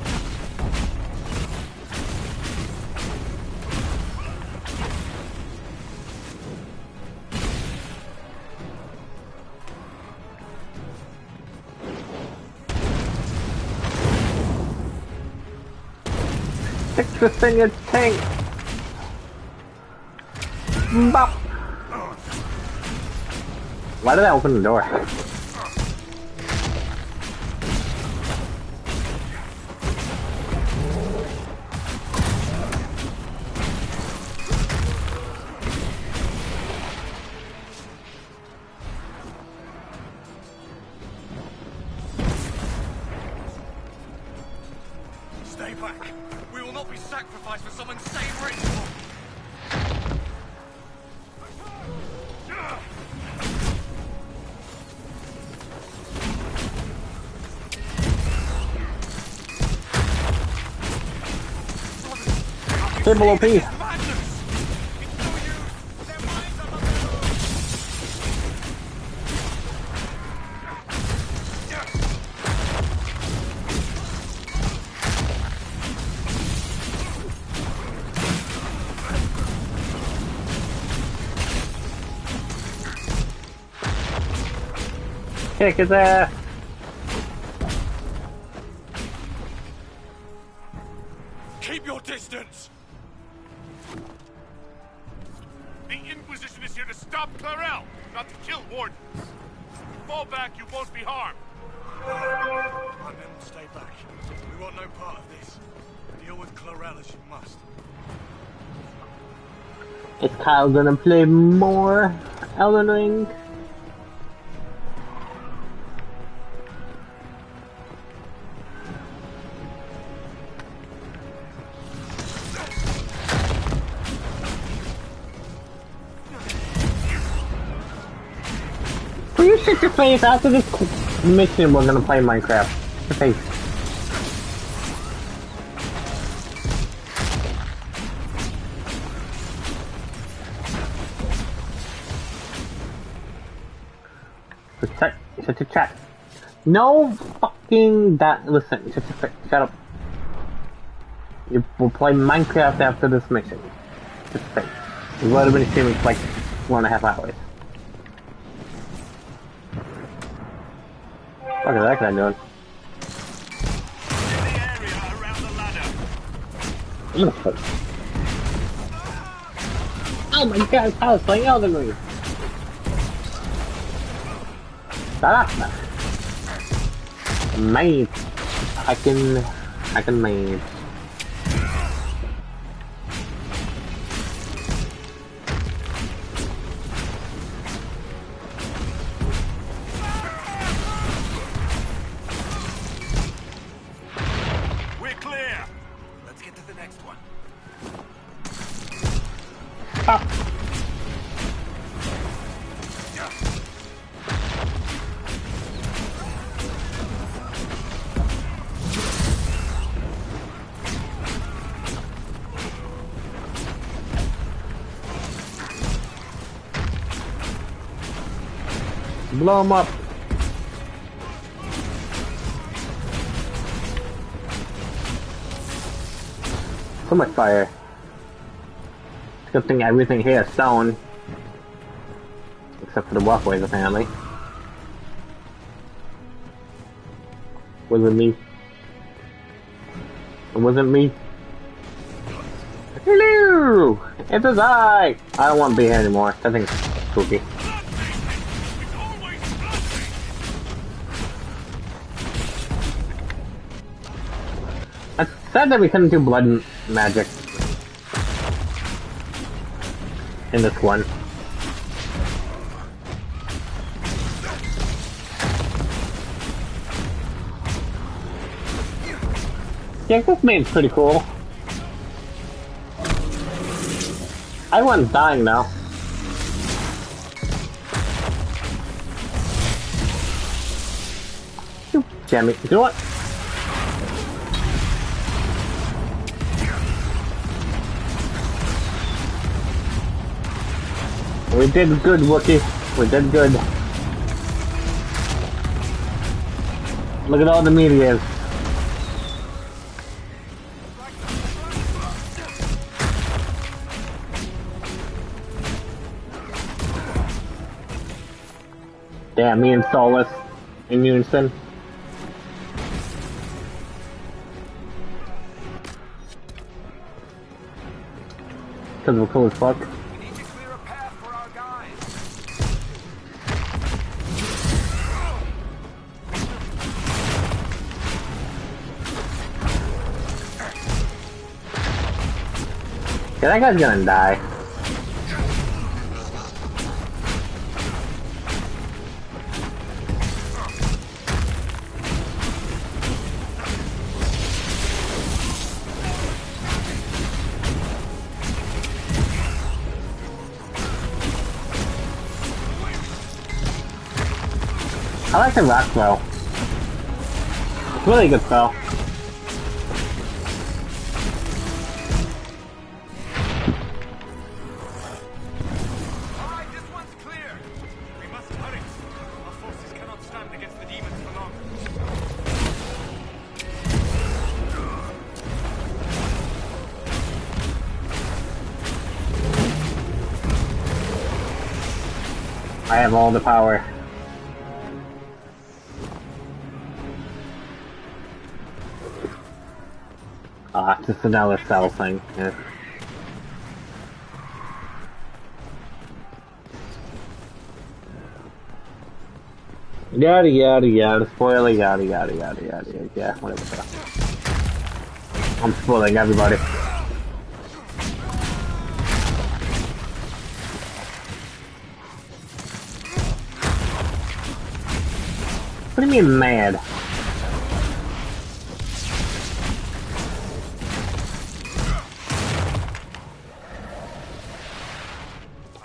Fix the thing, it's tank. Bop. Why did I open the door? Stay back. We will not be sacrificed for some insane ritual. triple OP. Kick his ass! Keep your distance! The Inquisition is here to stop Clarel, not to kill wardens. Fall back, you won't be harmed. My men will stay back. We want no part of this. Deal with Clarel as you must. Is Kyle gonna play more Elden Ring? Will you shut your face? After this mission, we're gonna play Minecraft. Your face. Shut your chat. No fucking that. Listen, shut up. We'll play Minecraft after this mission. Just face. We've already been streaming for like 1.5 hours. What is that guy doing? Oh my god, I was playing Elden Ring! Shut up! Mate! I can mate. Blow him up. So much fire. Good thing everything here is stone. Except for the walkways, apparently. Wasn't me. It wasn't me. Hello! It is I! I don't want to be here anymore. That thing's spooky. I said that we couldn't do blood magic in this one. Yeah, this game's pretty cool. Everyone's dying now. Damn it, you know what? We did good, Wookie. We did good. Look at all the meteors. Damn, me and Solus in unison. Because we're cool as fuck. Yeah, that guy's gonna die. I like the rock throw. It's really good throw. I have all the power. Ah, it's just another cell thing. Yeah. Yada yada yada, spoiler yada yada yada yada, yeah, whatever. I'm spoiling everybody. What do you mean mad?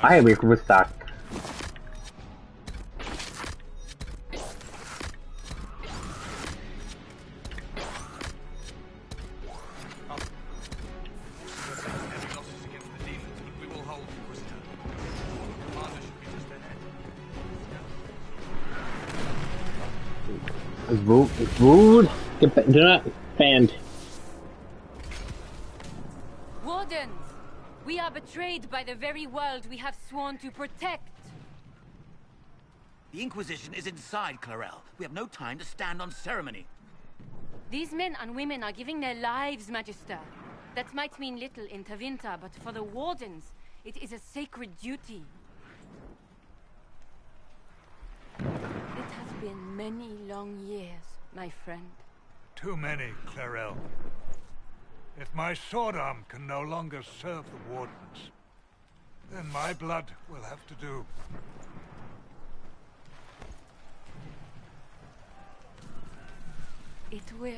I am stuck. Rude. Do not stand. Wardens! We are betrayed by the very world we have sworn to protect. The Inquisition is inside, Clarel. We have no time to stand on ceremony. These men and women are giving their lives, Magister. That might mean little in Tevinter, but for the Wardens, it is a sacred duty. It has been many long years, my friend. Too many, Clarel. If my sword arm can no longer serve the Wardens, then my blood will have to do. It will.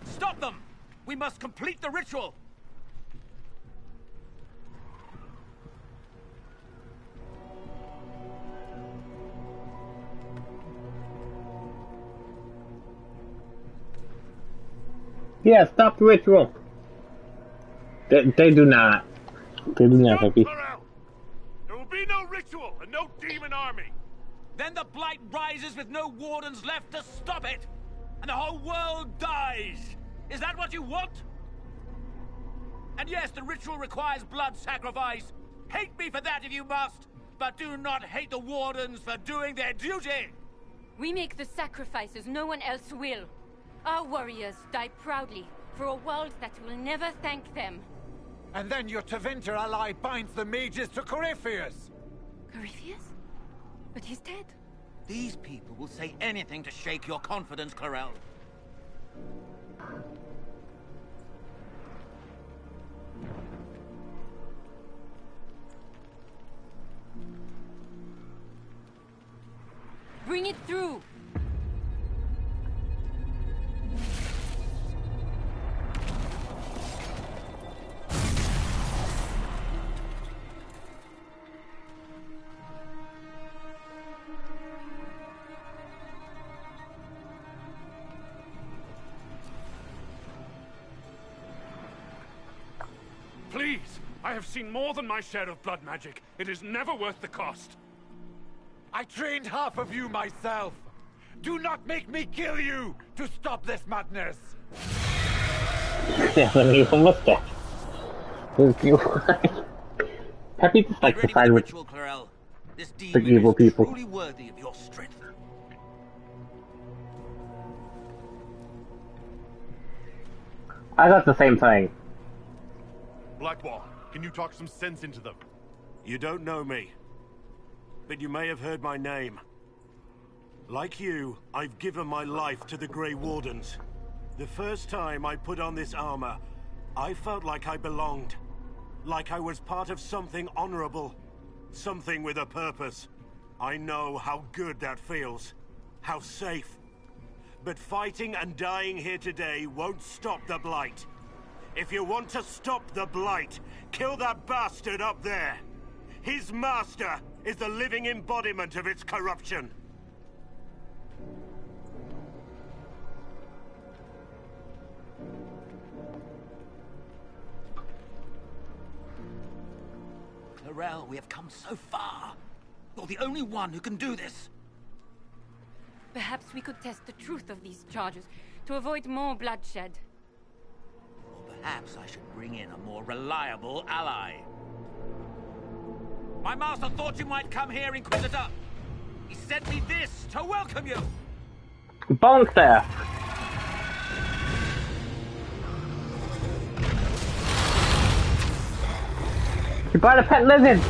Stop them! We must complete the ritual! Yeah, stop the ritual. They do not. They do not, Happy. There will be no ritual and no demon army. Then the Blight rises with no Wardens left to stop it! And the whole world dies! Is that what you want? And yes, the ritual requires blood sacrifice. Hate me for that if you must, but do not hate the Wardens for doing their duty! We make the sacrifices no one else will. Our warriors die proudly for a world that will never thank them. And then your Tevinter ally binds the mages to Corypheus! Corypheus? But he's dead. These people will say anything to shake your confidence, Clarel. Bring it through! Please! I have seen more than my share of blood magic. It is never worth the cost. I trained half of you myself! Do not make me kill you to stop this madness! Yeah, let me almost dead. Happy just like to side with the evil people. Truly worthy of your strength. I got the same thing. Blackwall, can you talk some sense into them? You don't know me, but you may have heard my name. Like you, I've given my life to the Grey Wardens. The first time I put on this armor, I felt like I belonged. Like I was part of something honorable. Something with a purpose. I know how good that feels. How safe. But fighting and dying here today won't stop the Blight. If you want to stop the Blight, kill that bastard up there. His master is the living embodiment of its corruption. Clarel, we have come so far. You're the only one who can do this. Perhaps we could test the truth of these charges to avoid more bloodshed. Perhaps I should bring in a more reliable ally. My master thought you might come here, Inquisitor. He sent me this to welcome you. Bone staff. You brought a pet lizard.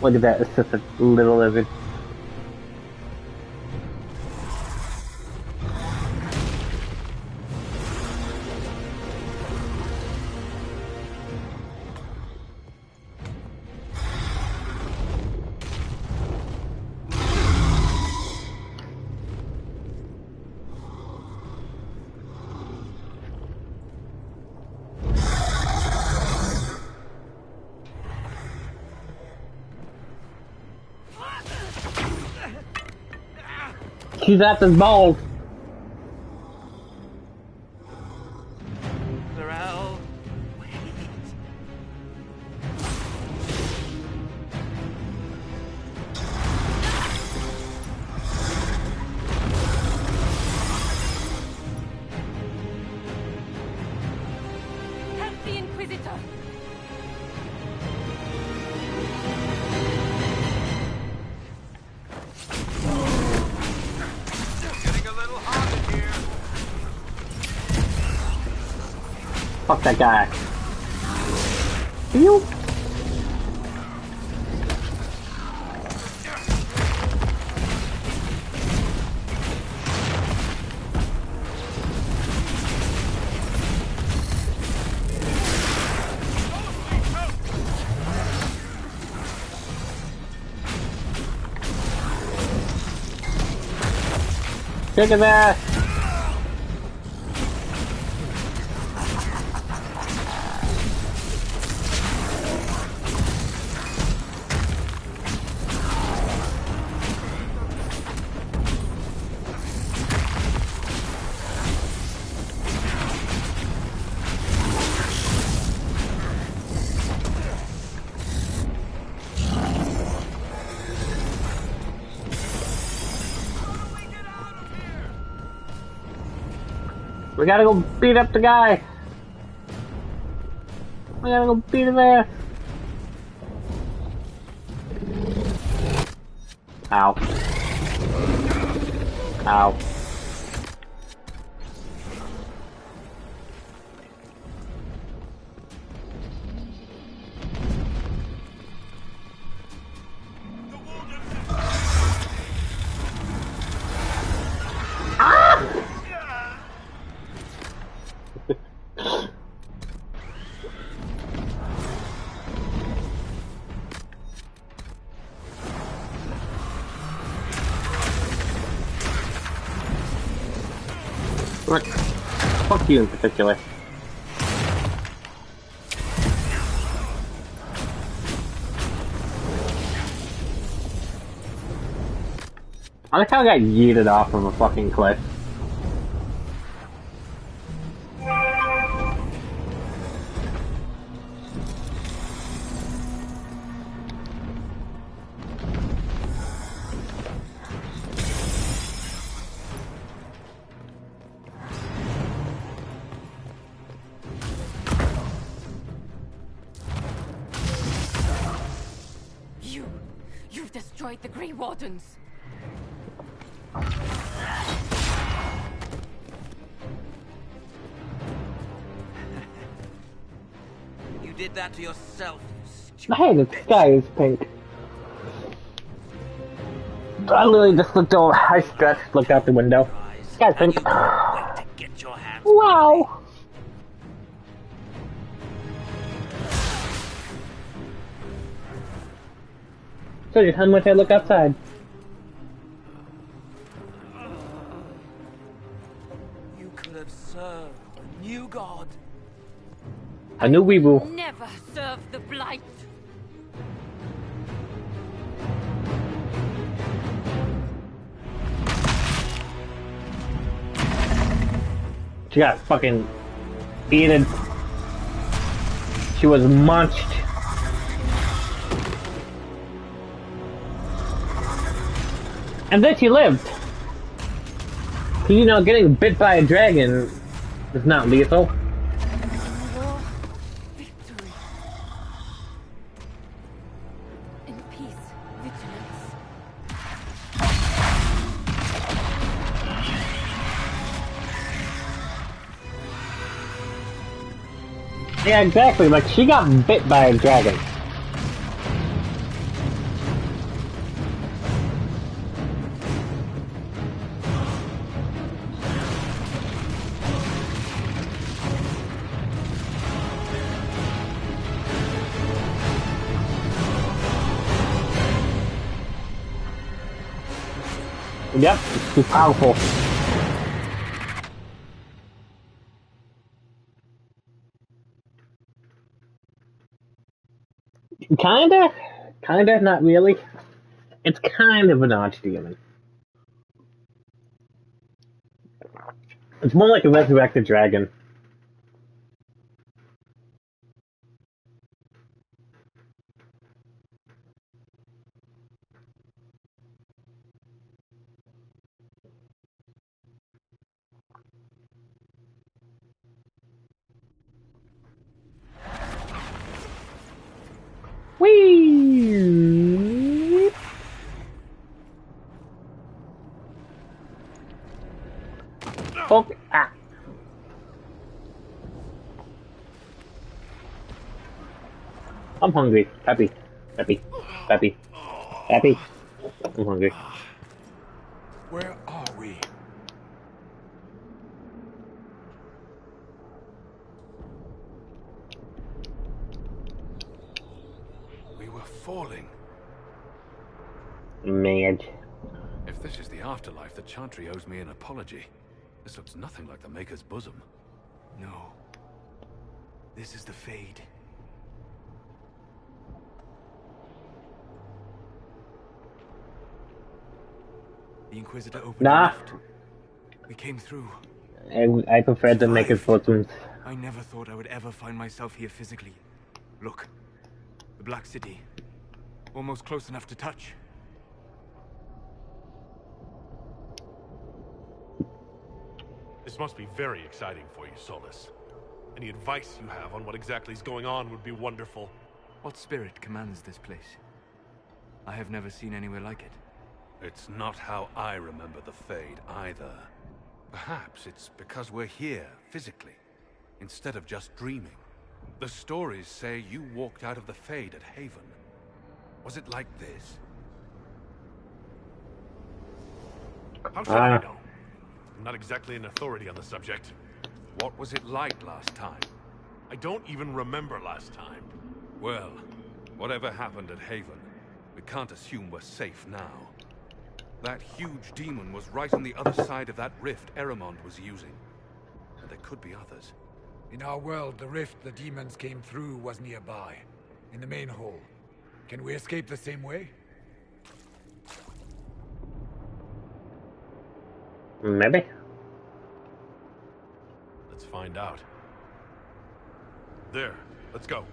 Look at that, it's just a little lizard. She's at this ball. Corral, wait. Help the Inquisitor! Fuck that guy. You. Look at that. We gotta go beat up the guy. We gotta go beat his ass. Ow. Ow. What? Fuck you in particular. I like how I got yeeted off of a fucking cliff. You've destroyed the Grey Wardens. You did that to yourself, you stupid Hey, the sky is pink. I literally just looked over, I stretched, looked out the window. Sky's pink. Wow! Shows you how much I look outside. You could have served a new god. A new weeble. Never serve the Blight. She got fucking eaten. She was munched. And then she lived. You know, getting bit by a dragon is not lethal. Victory. In peace, vigilance. Yeah, exactly. Like, she got bit by a dragon. Yep, she's powerful. Kinda, not really. It's kind of an archdemon. It's more like a resurrected dragon. Whee! Okay. Ah. I'm hungry. Happy. Happy. Happy. Happy. I'm hungry. Where are we? We were falling. Mad. If this is the afterlife, the Chantry owes me an apology. This looks nothing like the Maker's bosom. No. This is the Fade. The Inquisitor opened a rift. We came through. I prefer the Maker's bosom. I never thought I would ever find myself here physically. Look. The Black City. Almost close enough to touch. This must be very exciting for you, Solus. Any advice you have on what exactly is going on would be wonderful. What spirit commands this place? I have never seen anywhere like it. It's not how I remember the Fade, either. Perhaps it's because we're here, physically, instead of just dreaming. The stories say you walked out of the Fade at Haven. Was it like this? How should I know? I'm not exactly an authority on the subject. What was it like last time? I don't even remember last time. Well, whatever happened at Haven, we can't assume we're safe now. That huge demon was right on the other side of that rift Eramond was using. And there could be others. In our world, the rift the demons came through was nearby, in the main hall. Can we escape the same way? Maybe. Let's find out. There, let's go.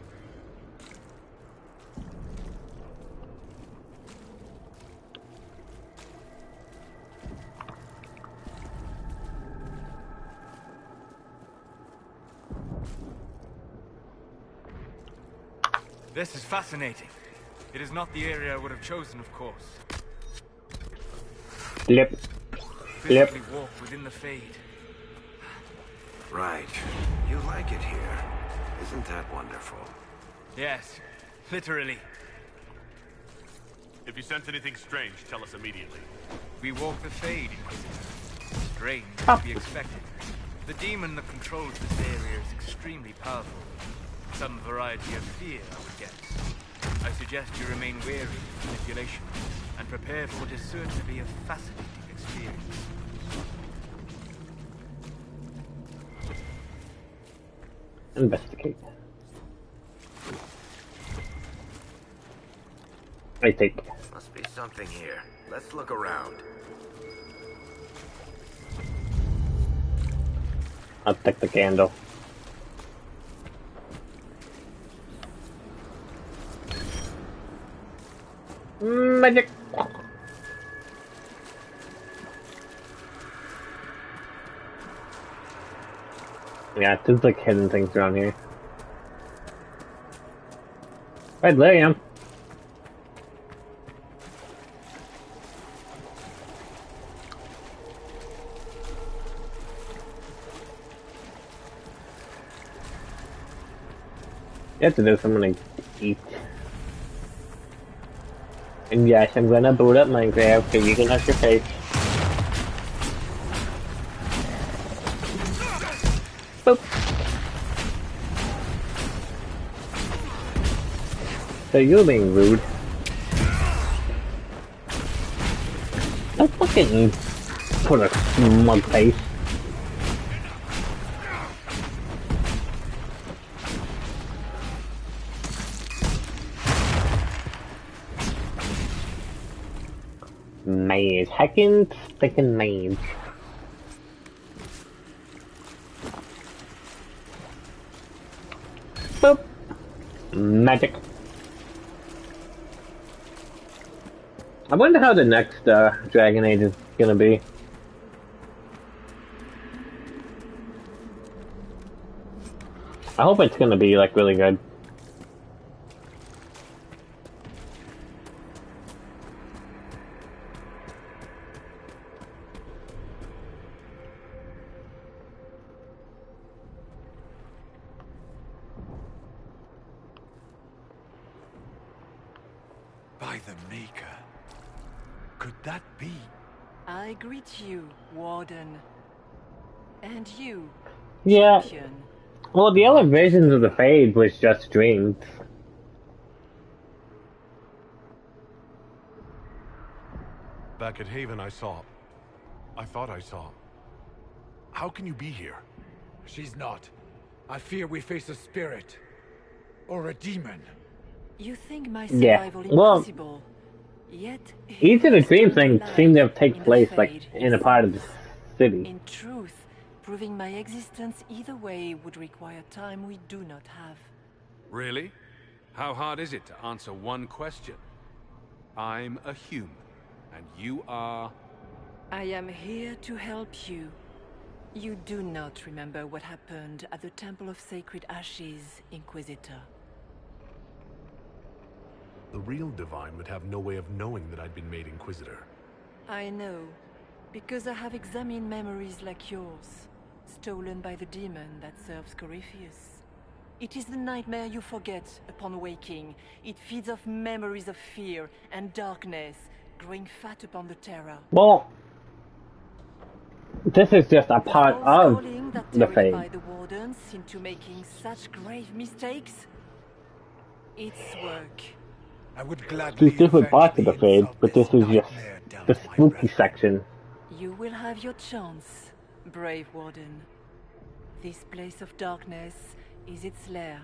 This is fascinating. It is not the area I would have chosen, of course. Yep. Physically walk within the Fade. Right. You like it here. Isn't that wonderful? Yes, literally. If you sense anything strange, tell us immediately. We walk the Fade, Inquisitor. Strange to be expected. The demon that controls this area is extremely powerful. Some variety of fear, I would guess. I suggest you remain wary of manipulation, and prepare for what is certain to be a fascinating experience. Investigate. I think. Must be something here. Let's look around. I'll take the candle. Magic. Yeah, there's like hidden things around here. Right there I am. After this, I'm gonna eat. And yes, I'm gonna boot up Minecraft, so you can have your face. Boop. So you're being rude. Don't fucking put a smug face. Mage. Heckin' stickin' mage. Boop. Magic. I wonder how the next Dragon Age is gonna be. I hope it's gonna be like really good. By the Maker. Could that be? I greet you, Warden. And you, Yeah. Champion. Well, the other versions of the Fade was just dreams. Back at Haven, I thought I saw. How can you be here? She's not. I fear we face a spirit. Or a demon. You think my Yeah. survival Well, impossible. Yet each of the dream things seem to have taken place like in a part of the city. in truth, proving my existence either way would require time we do not have. Really? How hard is it to answer one question? I'm a human, and you are... I am here to help you. You do not remember what happened at the Temple of Sacred Ashes, Inquisitor. The real Divine would have no way of knowing that I'd been made Inquisitor. I know, because I have examined memories like yours, stolen by the demon that serves Corypheus. It is the nightmare you forget upon waking. It feeds off memories of fear and darkness, growing fat upon the terror. Well, this is just a part of the terrify Fade. the Wardens into making such grave mistakes. It's work. I would gladly There's different parts of the Fade, but this is just the spooky section. You will have your chance, brave Warden. This place of darkness is its lair.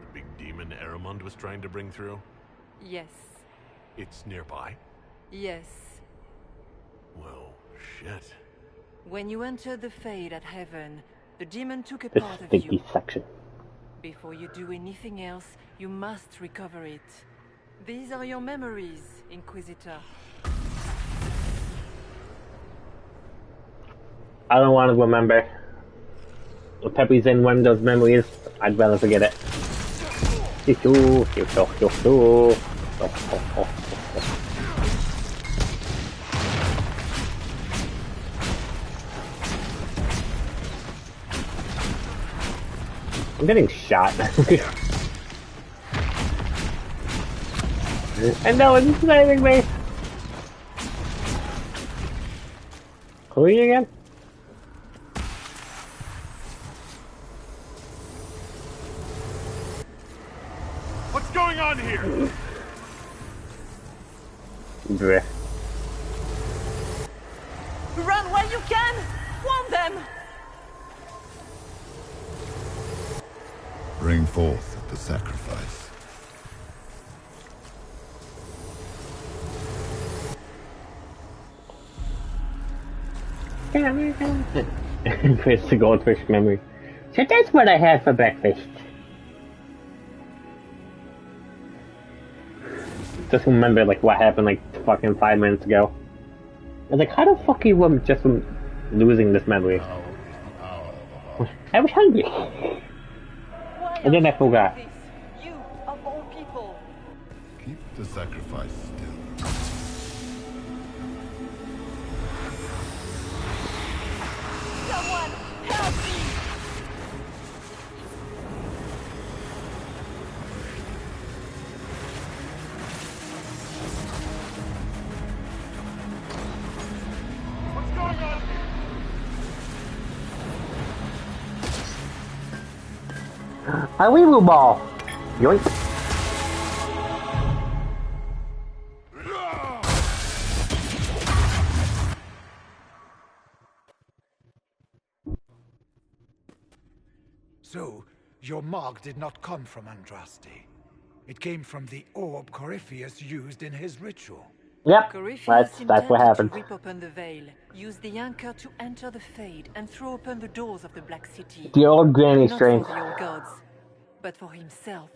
The big demon Aramond was trying to bring through? Yes, It's nearby. yes. Well, shit. When you entered the Fade at Heaven, the demon took a The part of sticky you. section. Before you do anything else, you must recover it. These are your memories, Inquisitor. I don't want to remember. If Peppy's in one of those memories, I'd rather forget it. I'm getting shot. And no one's saving me. Who are you again? What's going on here? Bleh. Run while you can! Warn them! Bring forth the sacrifice. It's the goldfish memory. So that's what I had for breakfast. Just remember like what happened like fucking 5 minutes ago. I was like, how the fuck you just losing this memory. I was hungry. And then I forgot. You, of all people. Keep the sacrifice still. Someone help me! What's going on here? A weeble ball. Yoink. So, your mark did not come from Andraste. It came from the orb Corypheus used in his ritual. Yep, Corypheus that's what happened. to rip open the veil, use the anchor to enter the Fade, and throw open the doors of the Black City. The old granny Not strength. for the old gods, but for himself.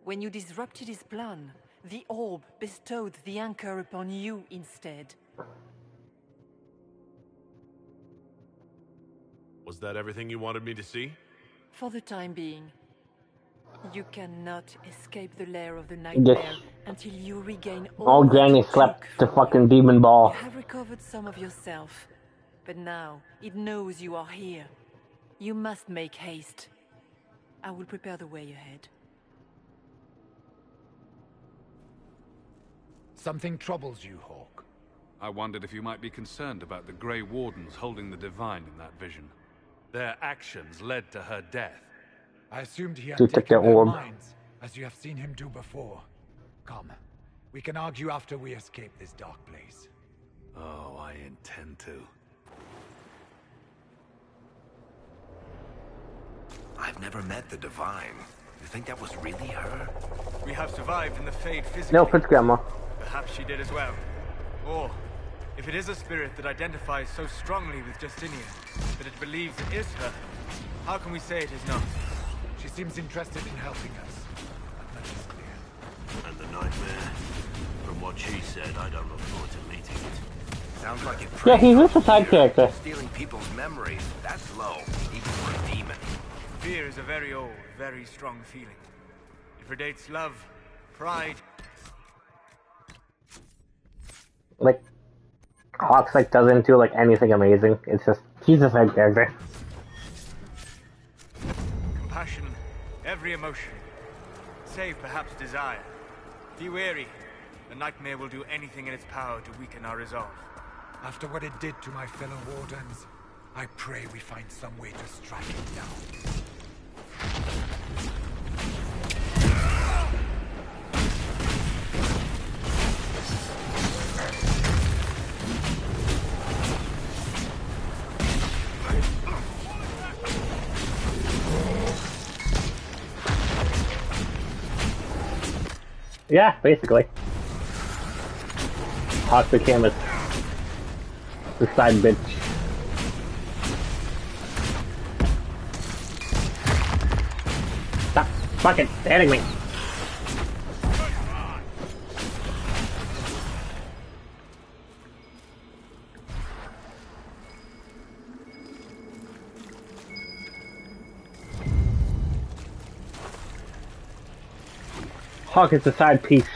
When you disrupted his plan, the orb bestowed the anchor upon you instead. Was that everything you wanted me to see? For the time being. You cannot escape the lair of the nightmare until you regain all Old that granny you slept took the from fucking you. demon ball. You have recovered some of yourself, but now it knows you are here. You must make haste. I will prepare the way ahead. Something troubles you, Hawk. I wondered if you might be concerned about the Grey Wardens holding the Divine in that vision. Their actions led to her death. I assumed he had To take taken their their orb. minds, as you have seen him do before. Come, we can argue after we escape this dark place. Oh, I intend to. I've never met the Divine. You think that was really her? We have survived in the Fade physically. No, put grandma. Perhaps she did as well. Or, if it is a spirit that identifies so strongly with Justinian, that it believes it is her, how can we say it is not? She seems interested in helping us. That much is clear. And the nightmare? From what she said, I don't look forward to meeting it. Sounds like it. Yeah, he's just a side character. Stealing people's memories, that's low, even for a demon. Fear is a very old, very strong feeling. It predates love, pride. Like, Hawks like doesn't do like anything amazing. It's just he's a side character. Compassion, every emotion, save perhaps desire. Be wary. The nightmare will do anything in its power to weaken our resolve. After what it did to my fellow Wardens, I pray we find some way to strike it down. Yeah, basically. Hawk became a side bitch. Stop fucking hitting me. Hawk is a side piece.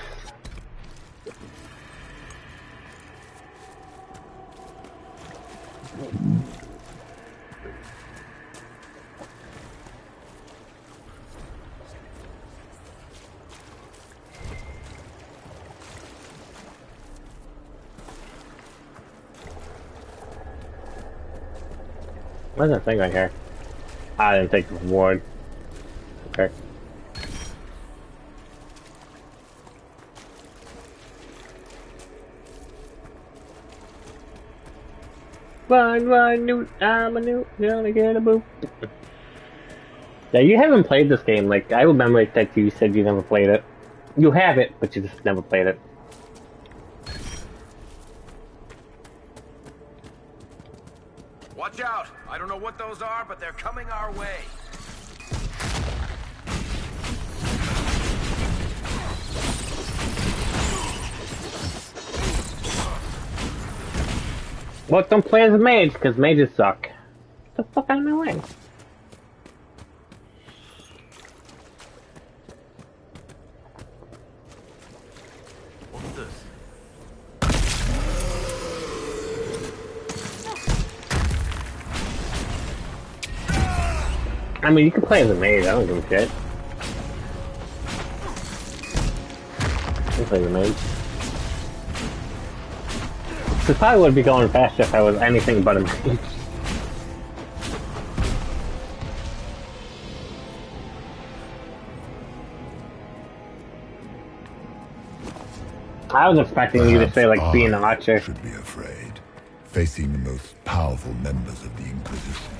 What's that thing right here? I didn't take the reward. Okay. Run, run, Newt, I'm a Newt, gonna get a boop. Yeah, you haven't played this game. Like, I remember that you said you never played it. You have it, but you just never played it. Watch out! I don't know what those are, but they're coming our way. Well, don't play as a mage, because mages suck. Get the fuck out of my way. What's this? I mean, you can play as a mage, I don't give a shit. You can play as a mage. This probably would be going faster if I was anything but a mage. I was expecting you to say, like, being an archer. Should be afraid. Facing the most powerful members of the Inquisition.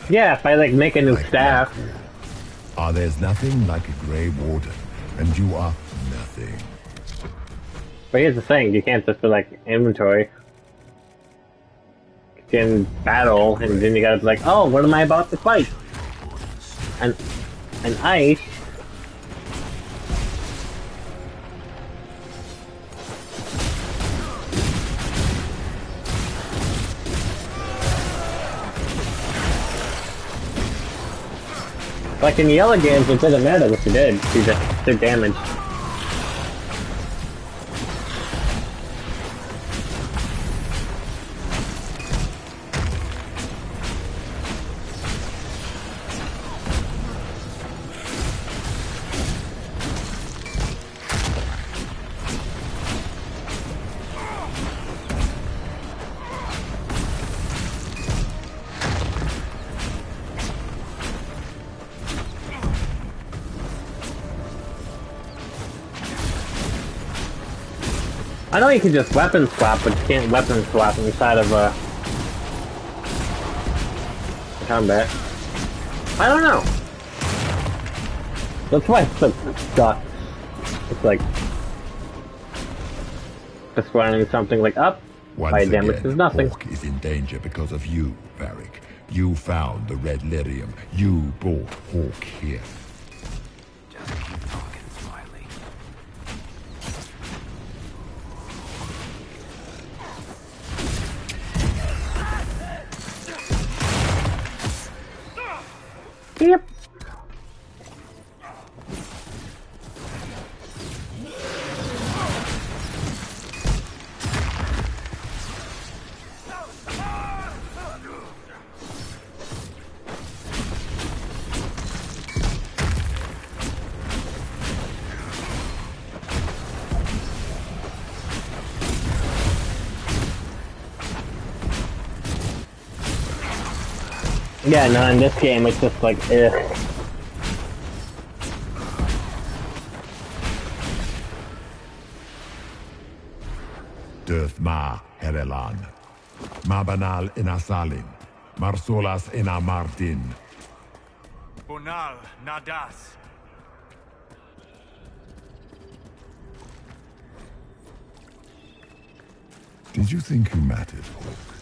Yeah, if I, like, make a new staff. There's nothing like a Grey Warden, and you are nothing. But here's the thing, you can't just be like inventory. Get in battle, and then you gotta be like, oh, what am I about to fight? An ice? Like in the other games, it didn't matter what you did, you just did damage. I know you can just weapon swap, but you can't weapon swap inside of combat. I don't know. That's why it's so sucks. It's like just running something like up. Fire damage is nothing. Hawk is in danger because of you, Varric. You found the red lyrium. You brought Hawk here. Just keep talking, Smiley. Yep. Yeah, no, in this game it's just like, ugh. Döth ma Herelan. Mabanal inasalin. Marsolas ina Martin. Bonal Nadas. Did you think you mattered, Hawk?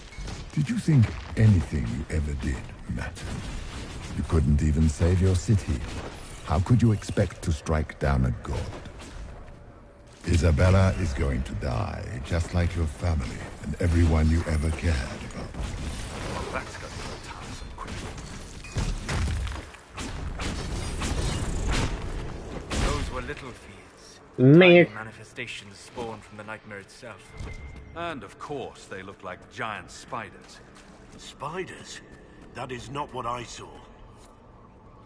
Did you think anything you ever did mattered? You couldn't even save your city. How could you expect to strike down a god? Isabella is going to die, just like your family and everyone you ever cared about. That's gonna be tiresome quick. Those were little fears. Me. Tiny manifestations spawned from the nightmare itself. And of course, they look like giant spiders. Spiders? That is not what I saw.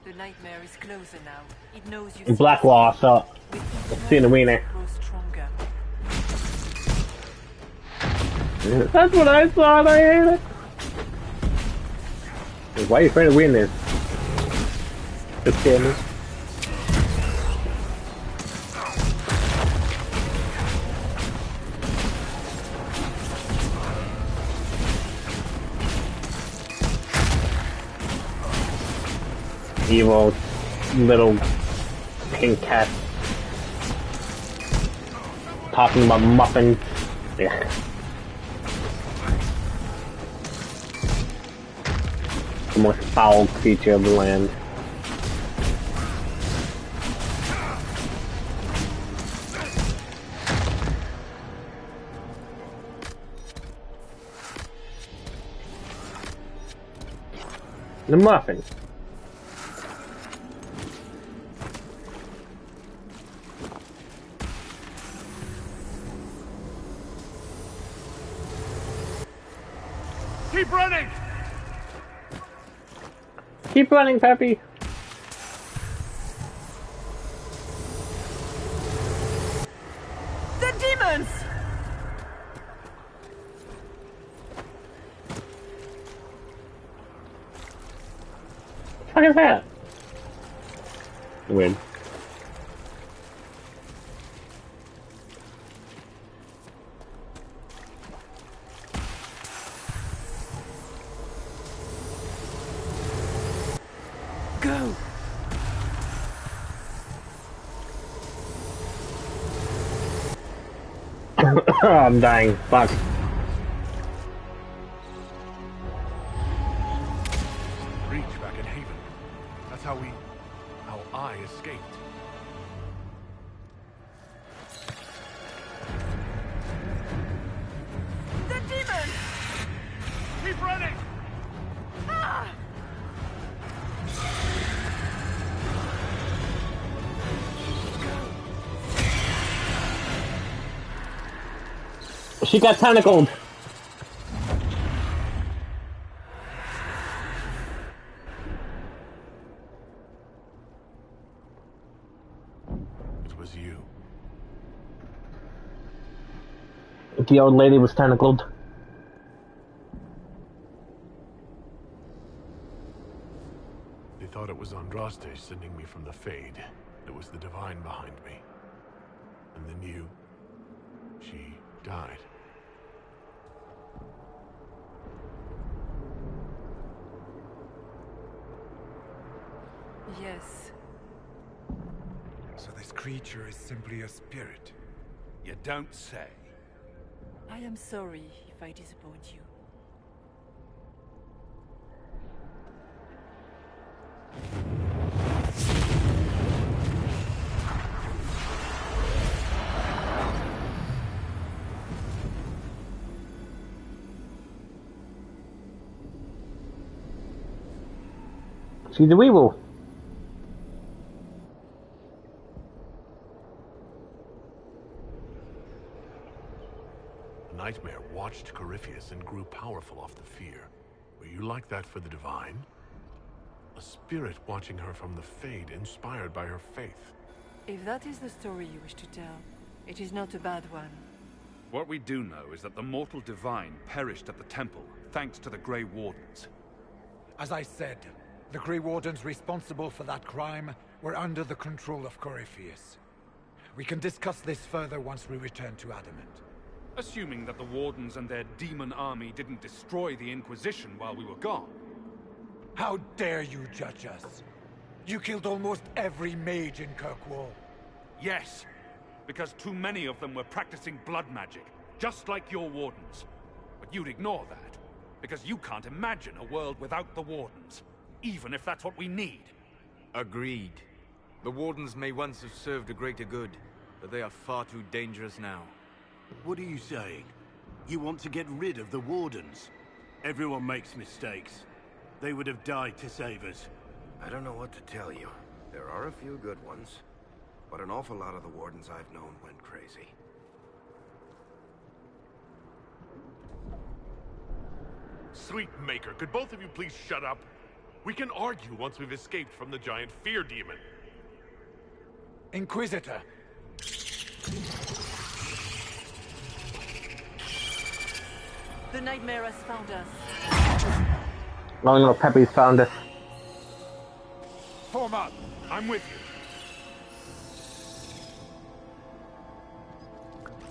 The nightmare is closer now. It knows you. Black Wall, so see the wiener. Stronger. That's what I thought. I hate it. Why are you afraid of wieners? Just kidding. Evil little pink cat talking about muffins. Yeah. The most foul creature of the land. The muffin. Keep running! Keep running, Peppy. The demons! What is that? Weird. Go! Oh, I'm dying. Fuck. Breach back in Haven. That's how I escaped. The demons! Keep running! Ah! She got tentacled. It was you. The old lady was tentacled. They thought it was Andraste sending me from the Fade. It was the Divine behind me. And then you... she died. Yes. So this creature is simply a spirit. You don't say. I am sorry if I disappoint you. She's a weevil. The Nightmare watched Corypheus and grew powerful off the fear. Were you like that for the Divine? A spirit watching her from the Fade, inspired by her faith. If that is the story you wish to tell, it is not a bad one. What we do know is that the mortal divine perished at the temple, thanks to the Grey Wardens. As I said, the Grey Wardens responsible for that crime were under the control of Corypheus. We can discuss this further once we return to Adamant. Assuming that the Wardens and their demon army didn't destroy the Inquisition while we were gone. How dare you judge us? You killed almost every mage in Kirkwall. Yes, because too many of them were practicing blood magic, just like your Wardens. But you'd ignore that, because you can't imagine a world without the Wardens, even if that's what we need. Agreed. The Wardens may once have served a greater good, but they are far too dangerous now. What are you saying? You want to get rid of the Wardens? Everyone makes mistakes. They would have died to save us. I don't know what to tell you. There are a few good ones, but an awful lot of the Wardens I've known went crazy. Sweet Maker, could both of you please shut up? We can argue once we've escaped from the giant fear demon. Inquisitor! The Nightmare has found us. Long little Peppy's found us. Form up! I'm with you.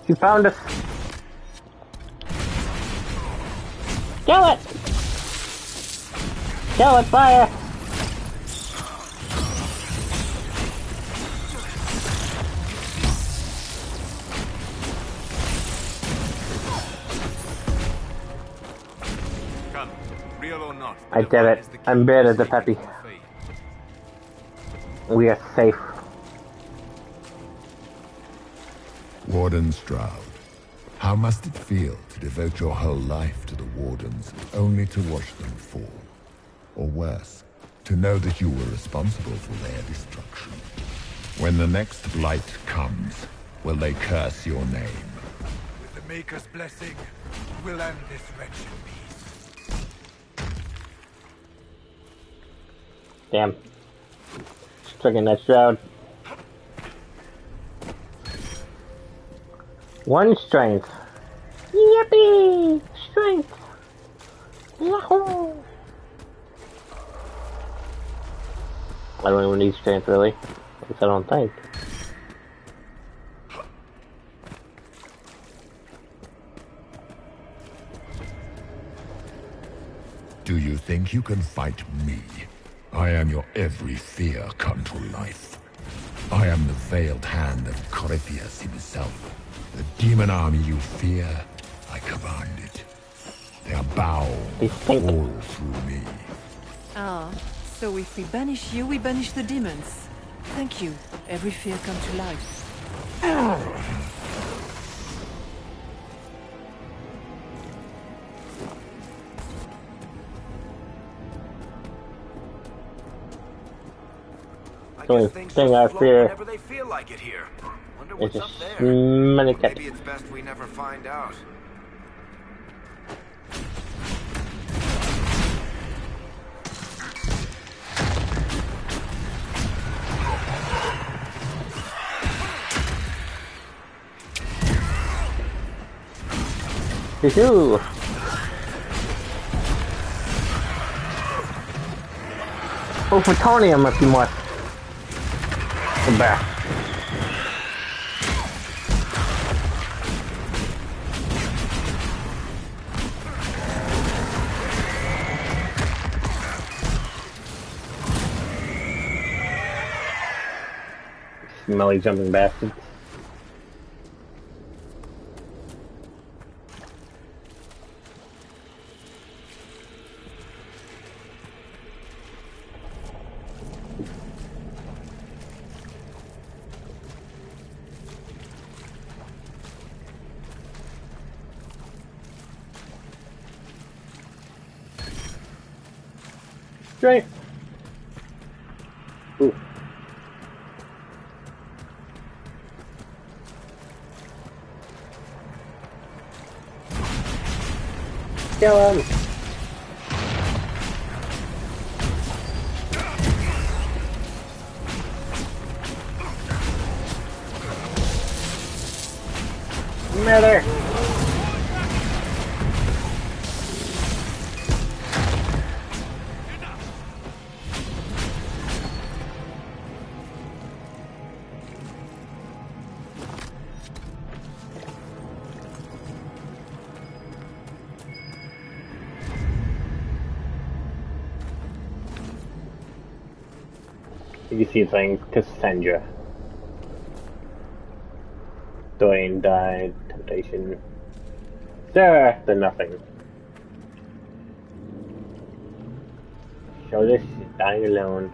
She found us. Kill it! Kill it, fire! Come, real or not. I did it. I'm better than Peppy. We are safe. Warden Stroud, how must it feel to devote your whole life to the Wardens, only to watch them fall? or worse, to know that you were responsible for their destruction. When the next blight comes, will they curse your name? With the Maker's blessing, we'll end this wretched peace. Damn. Striking that shroud. One strength. Yippee! Strength! Yahoo! I don't even need strength, really. At least I don't think. Do you think you can fight me? I am your every fear come to life. I am the veiled hand of Corypheus himself. The demon army you fear, I command it. Their bow all through me. Ah, so if we banish you, we banish the demons. Thank you. Every fear come to life. I guess things just flow whenever they feel like it here. Wonder what's up there. Maybe it's best we never find out. Yoo-hoo! Oh, plutonium if you want. Come back. Smelly jumping bastards. Straight. Ooh. Kill him. Murder. You see things, Cassandra. Dwayne died, temptation. Sarah, the nothing. Show this she's dying alone.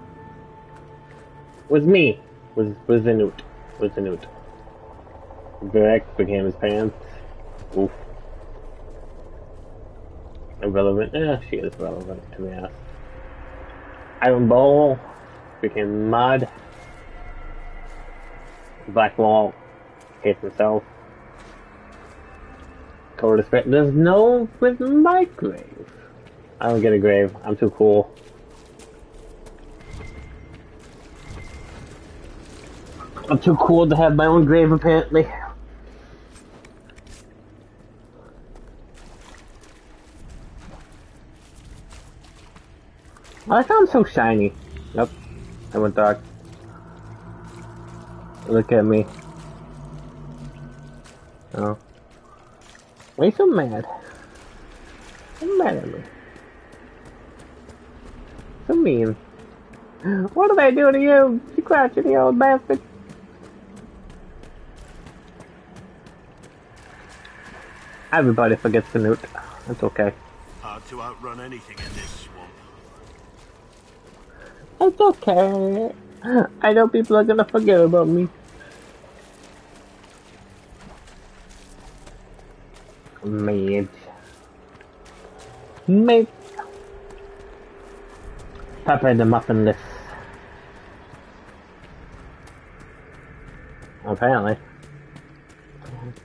Was me. Was the newt. Was the newt. Greg became his pants. Oof. Irrelevant. She is relevant to me. Iron Bowl became mud. Black Wall hates himself. Cold Spirit. There's no with my grave. I don't get a grave. I'm too cool. I'm too cool to have my own grave, apparently. I found so shiny. Yep. I went dark. Look at me. Oh. Why are you so mad? I'm mad at me. So mean. What did I do to you? You crotchety old bastard. Everybody forgets the newt. That's okay. Hard to outrun anything in this swamp. It's okay. I know people are gonna forget about me. Mate. Mate. Pepper the muffinless. Apparently.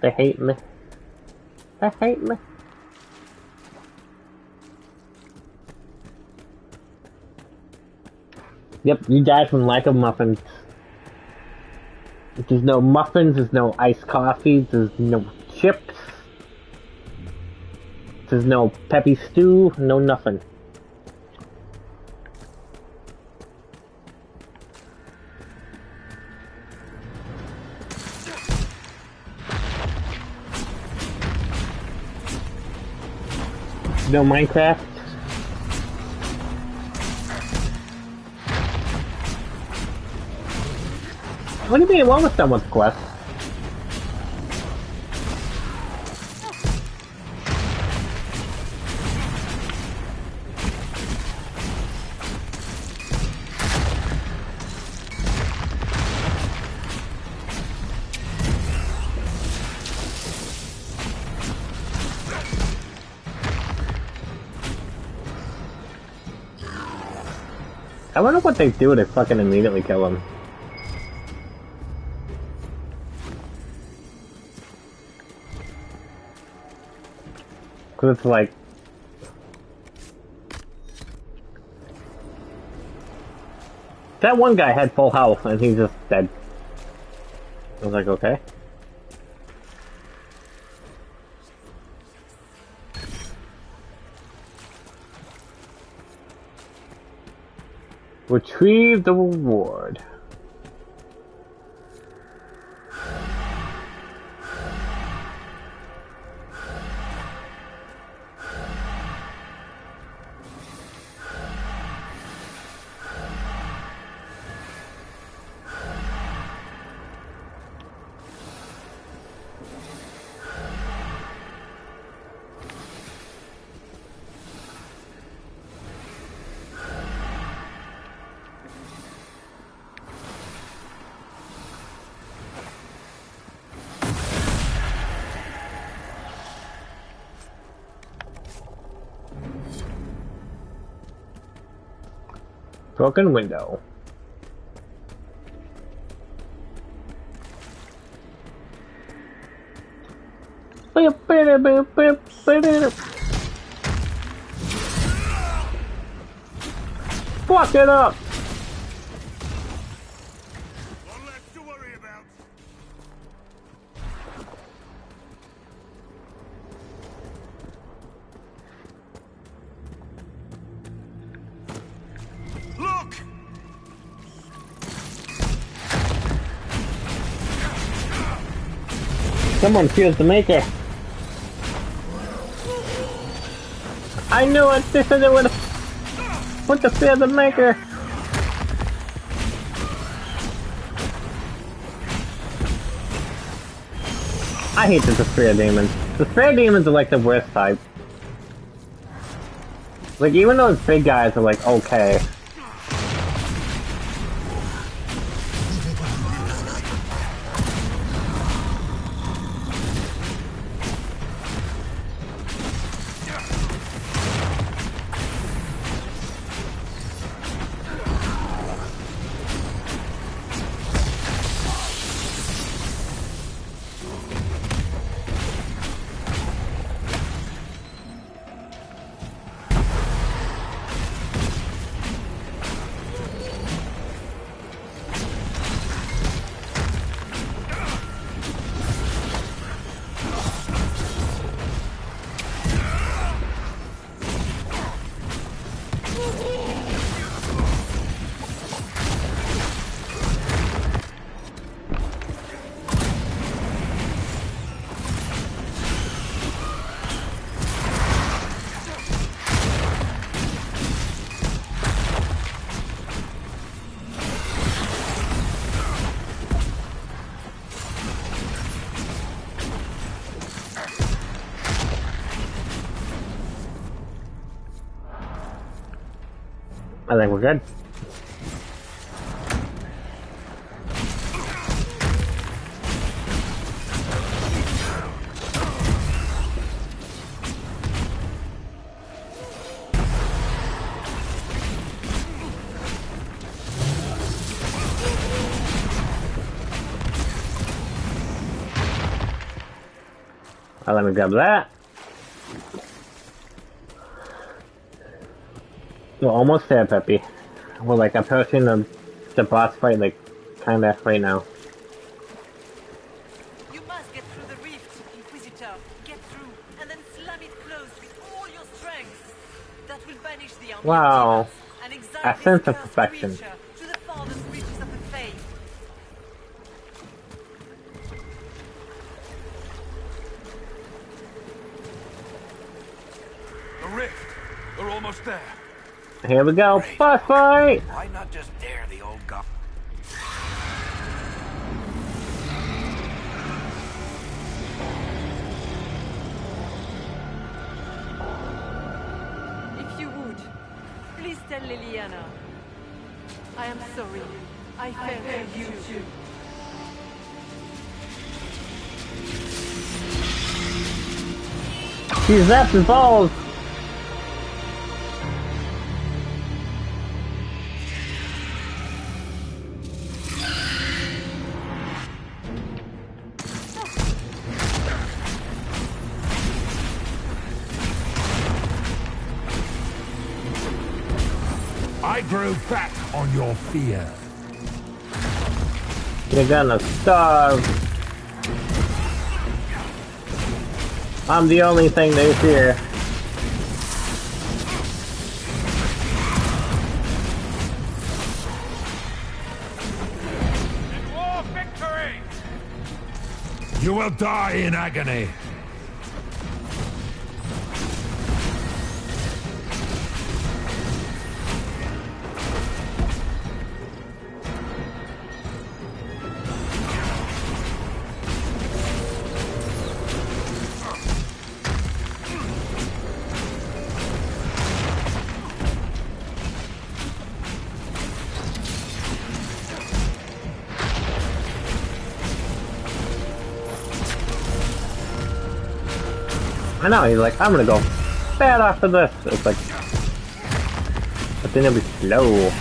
They hate me. They hate me. Yep, you guys from lack of muffins. There's no muffins, there's no iced coffee, there's no chips. There's no peppy stew, no nothing. No Minecraft. What do you mean? We're almost done with the quest. I wonder what they do to fucking immediately kill him. Cause it's like... That one guy had full health and he's just dead. I was like, okay. Retrieve the reward. Broken window. Fuck it up! One less to worry about. Look! Someone fears the maker. I knew it! They said they would put the fear the maker. I hate the Spear Demons. The Spear Demons are like the worst type. Like, even those big guys are like, okay. I think we're good. Let me grab that. We're almost there, Peppy. We're like approaching the boss fight, like kinda right now. You must get through the rift, Inquisitor. Get through, and then slam it closed with all your strength. That will banish the army Wow. of demons and exile A this sense of cursed perfection. creature to the farthest reaches of the faith. The rift! We're almost there. Here we go, boss fight! Why not just dare the old god? If you would, please tell Liliana. I am sorry. I failed you too. She's zapped his balls! I grow fat on your fear. You're gonna starve. I'm the only thing they fear. In war victory! You will die in agony. I know, he's like, I'm gonna go bad after this. It's like, but then it'll be slow.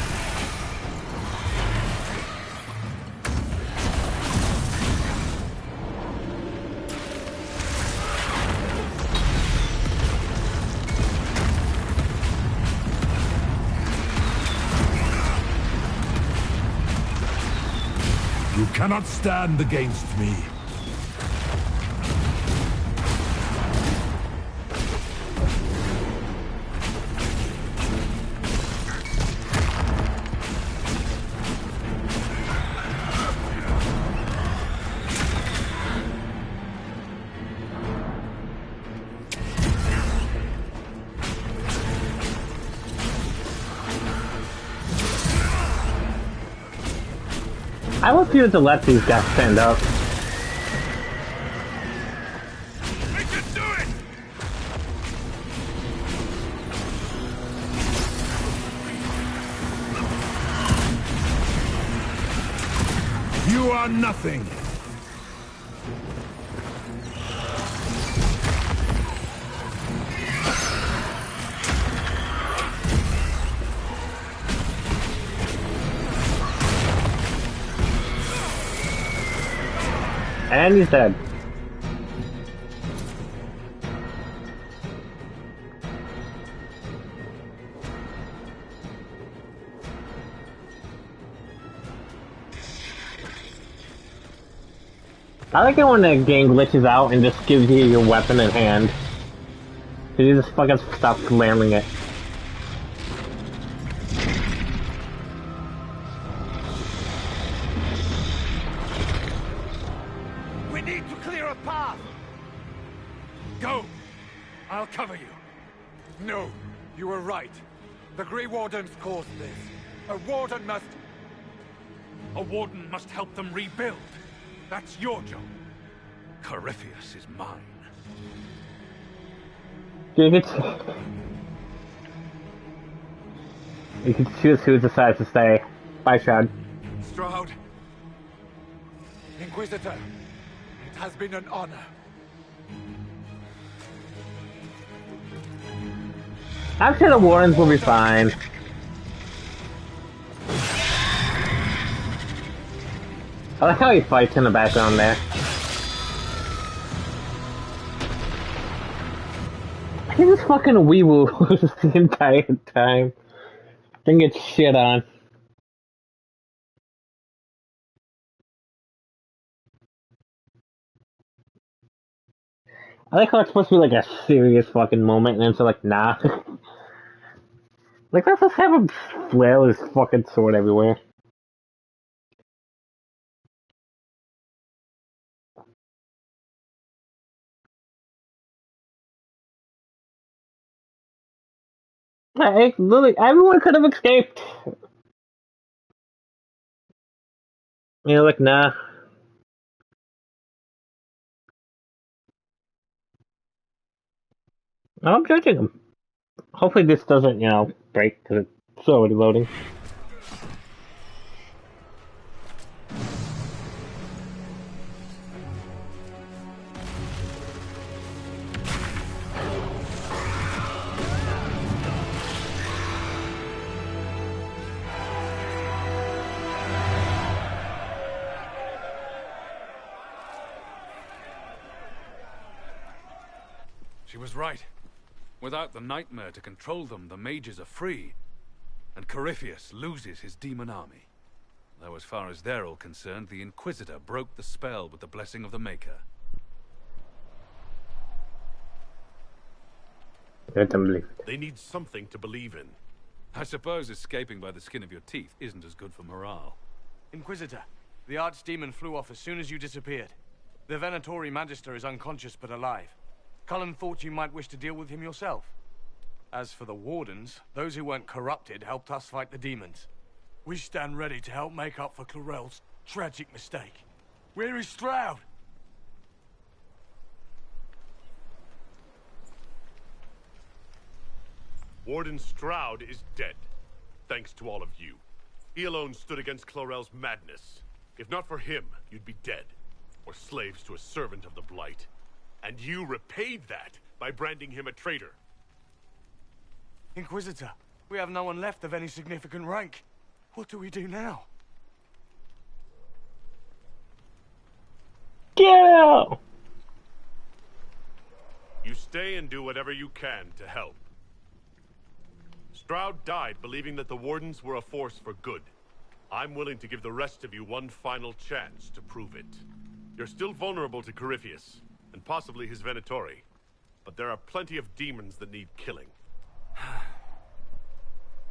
You cannot stand against me. I refuse to let these guys stand up. We can do it! You are nothing. And he's dead. I like it when the game glitches out and just gives you your weapon in hand. So you just fucking stop slamming it. We need to clear a path! Go! I'll cover you. No, you were right. The Grey Wardens caused this. A warden must... A warden must help them rebuild. That's your job. Corypheus is mine. You can choose who decides to stay. Bye, Shroud. Stroud. Inquisitor, it has been an honor. I'm sure the Wardens will be fine. I like how he fights in the background there. He just fucking wee-woo the entire time. Then gets shit on. I like how it's supposed to be like a serious fucking moment, and it's like, nah. Like, let's just have him flail his fucking sword everywhere. Literally, everyone could have escaped. You know, like, nah. I'm judging him. Hopefully this doesn't, break, because it's already loading. She was right. Without the nightmare to control them, the mages are free. And Corypheus loses his demon army. Though as far as they're all concerned, the Inquisitor broke the spell with the blessing of the Maker. They need something to believe in. I suppose escaping by the skin of your teeth isn't as good for morale. Inquisitor, the Archdemon flew off as soon as you disappeared. The Venatori Magister is unconscious but alive. Cullen thought you might wish to deal with him yourself. As for the Wardens, those who weren't corrupted helped us fight the demons. We stand ready to help make up for Clarel's tragic mistake. Where is Stroud? Warden Stroud is dead, thanks to all of you. He alone stood against Clarel's madness. If not for him, you'd be dead, or slaves to a servant of the Blight. And you repaid that by branding him a traitor. Inquisitor, we have no one left of any significant rank. What do we do now? Yeah! You stay and do whatever you can to help. Stroud died believing that the Wardens were a force for good. I'm willing to give the rest of you one final chance to prove it. You're still vulnerable to Corypheus, and possibly his Venatori. But there are plenty of demons that need killing.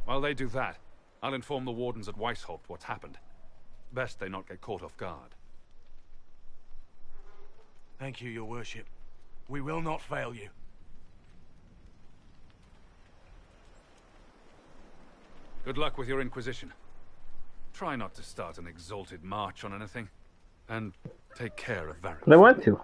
While they do that, I'll inform the Wardens at Weishaupt what's happened. Best they not get caught off guard. Thank you, your worship. We will not fail you. Good luck with your Inquisition. Try not to start an exalted march on anything. And take care of Varys. They want to.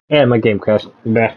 And my game crashed. Bah.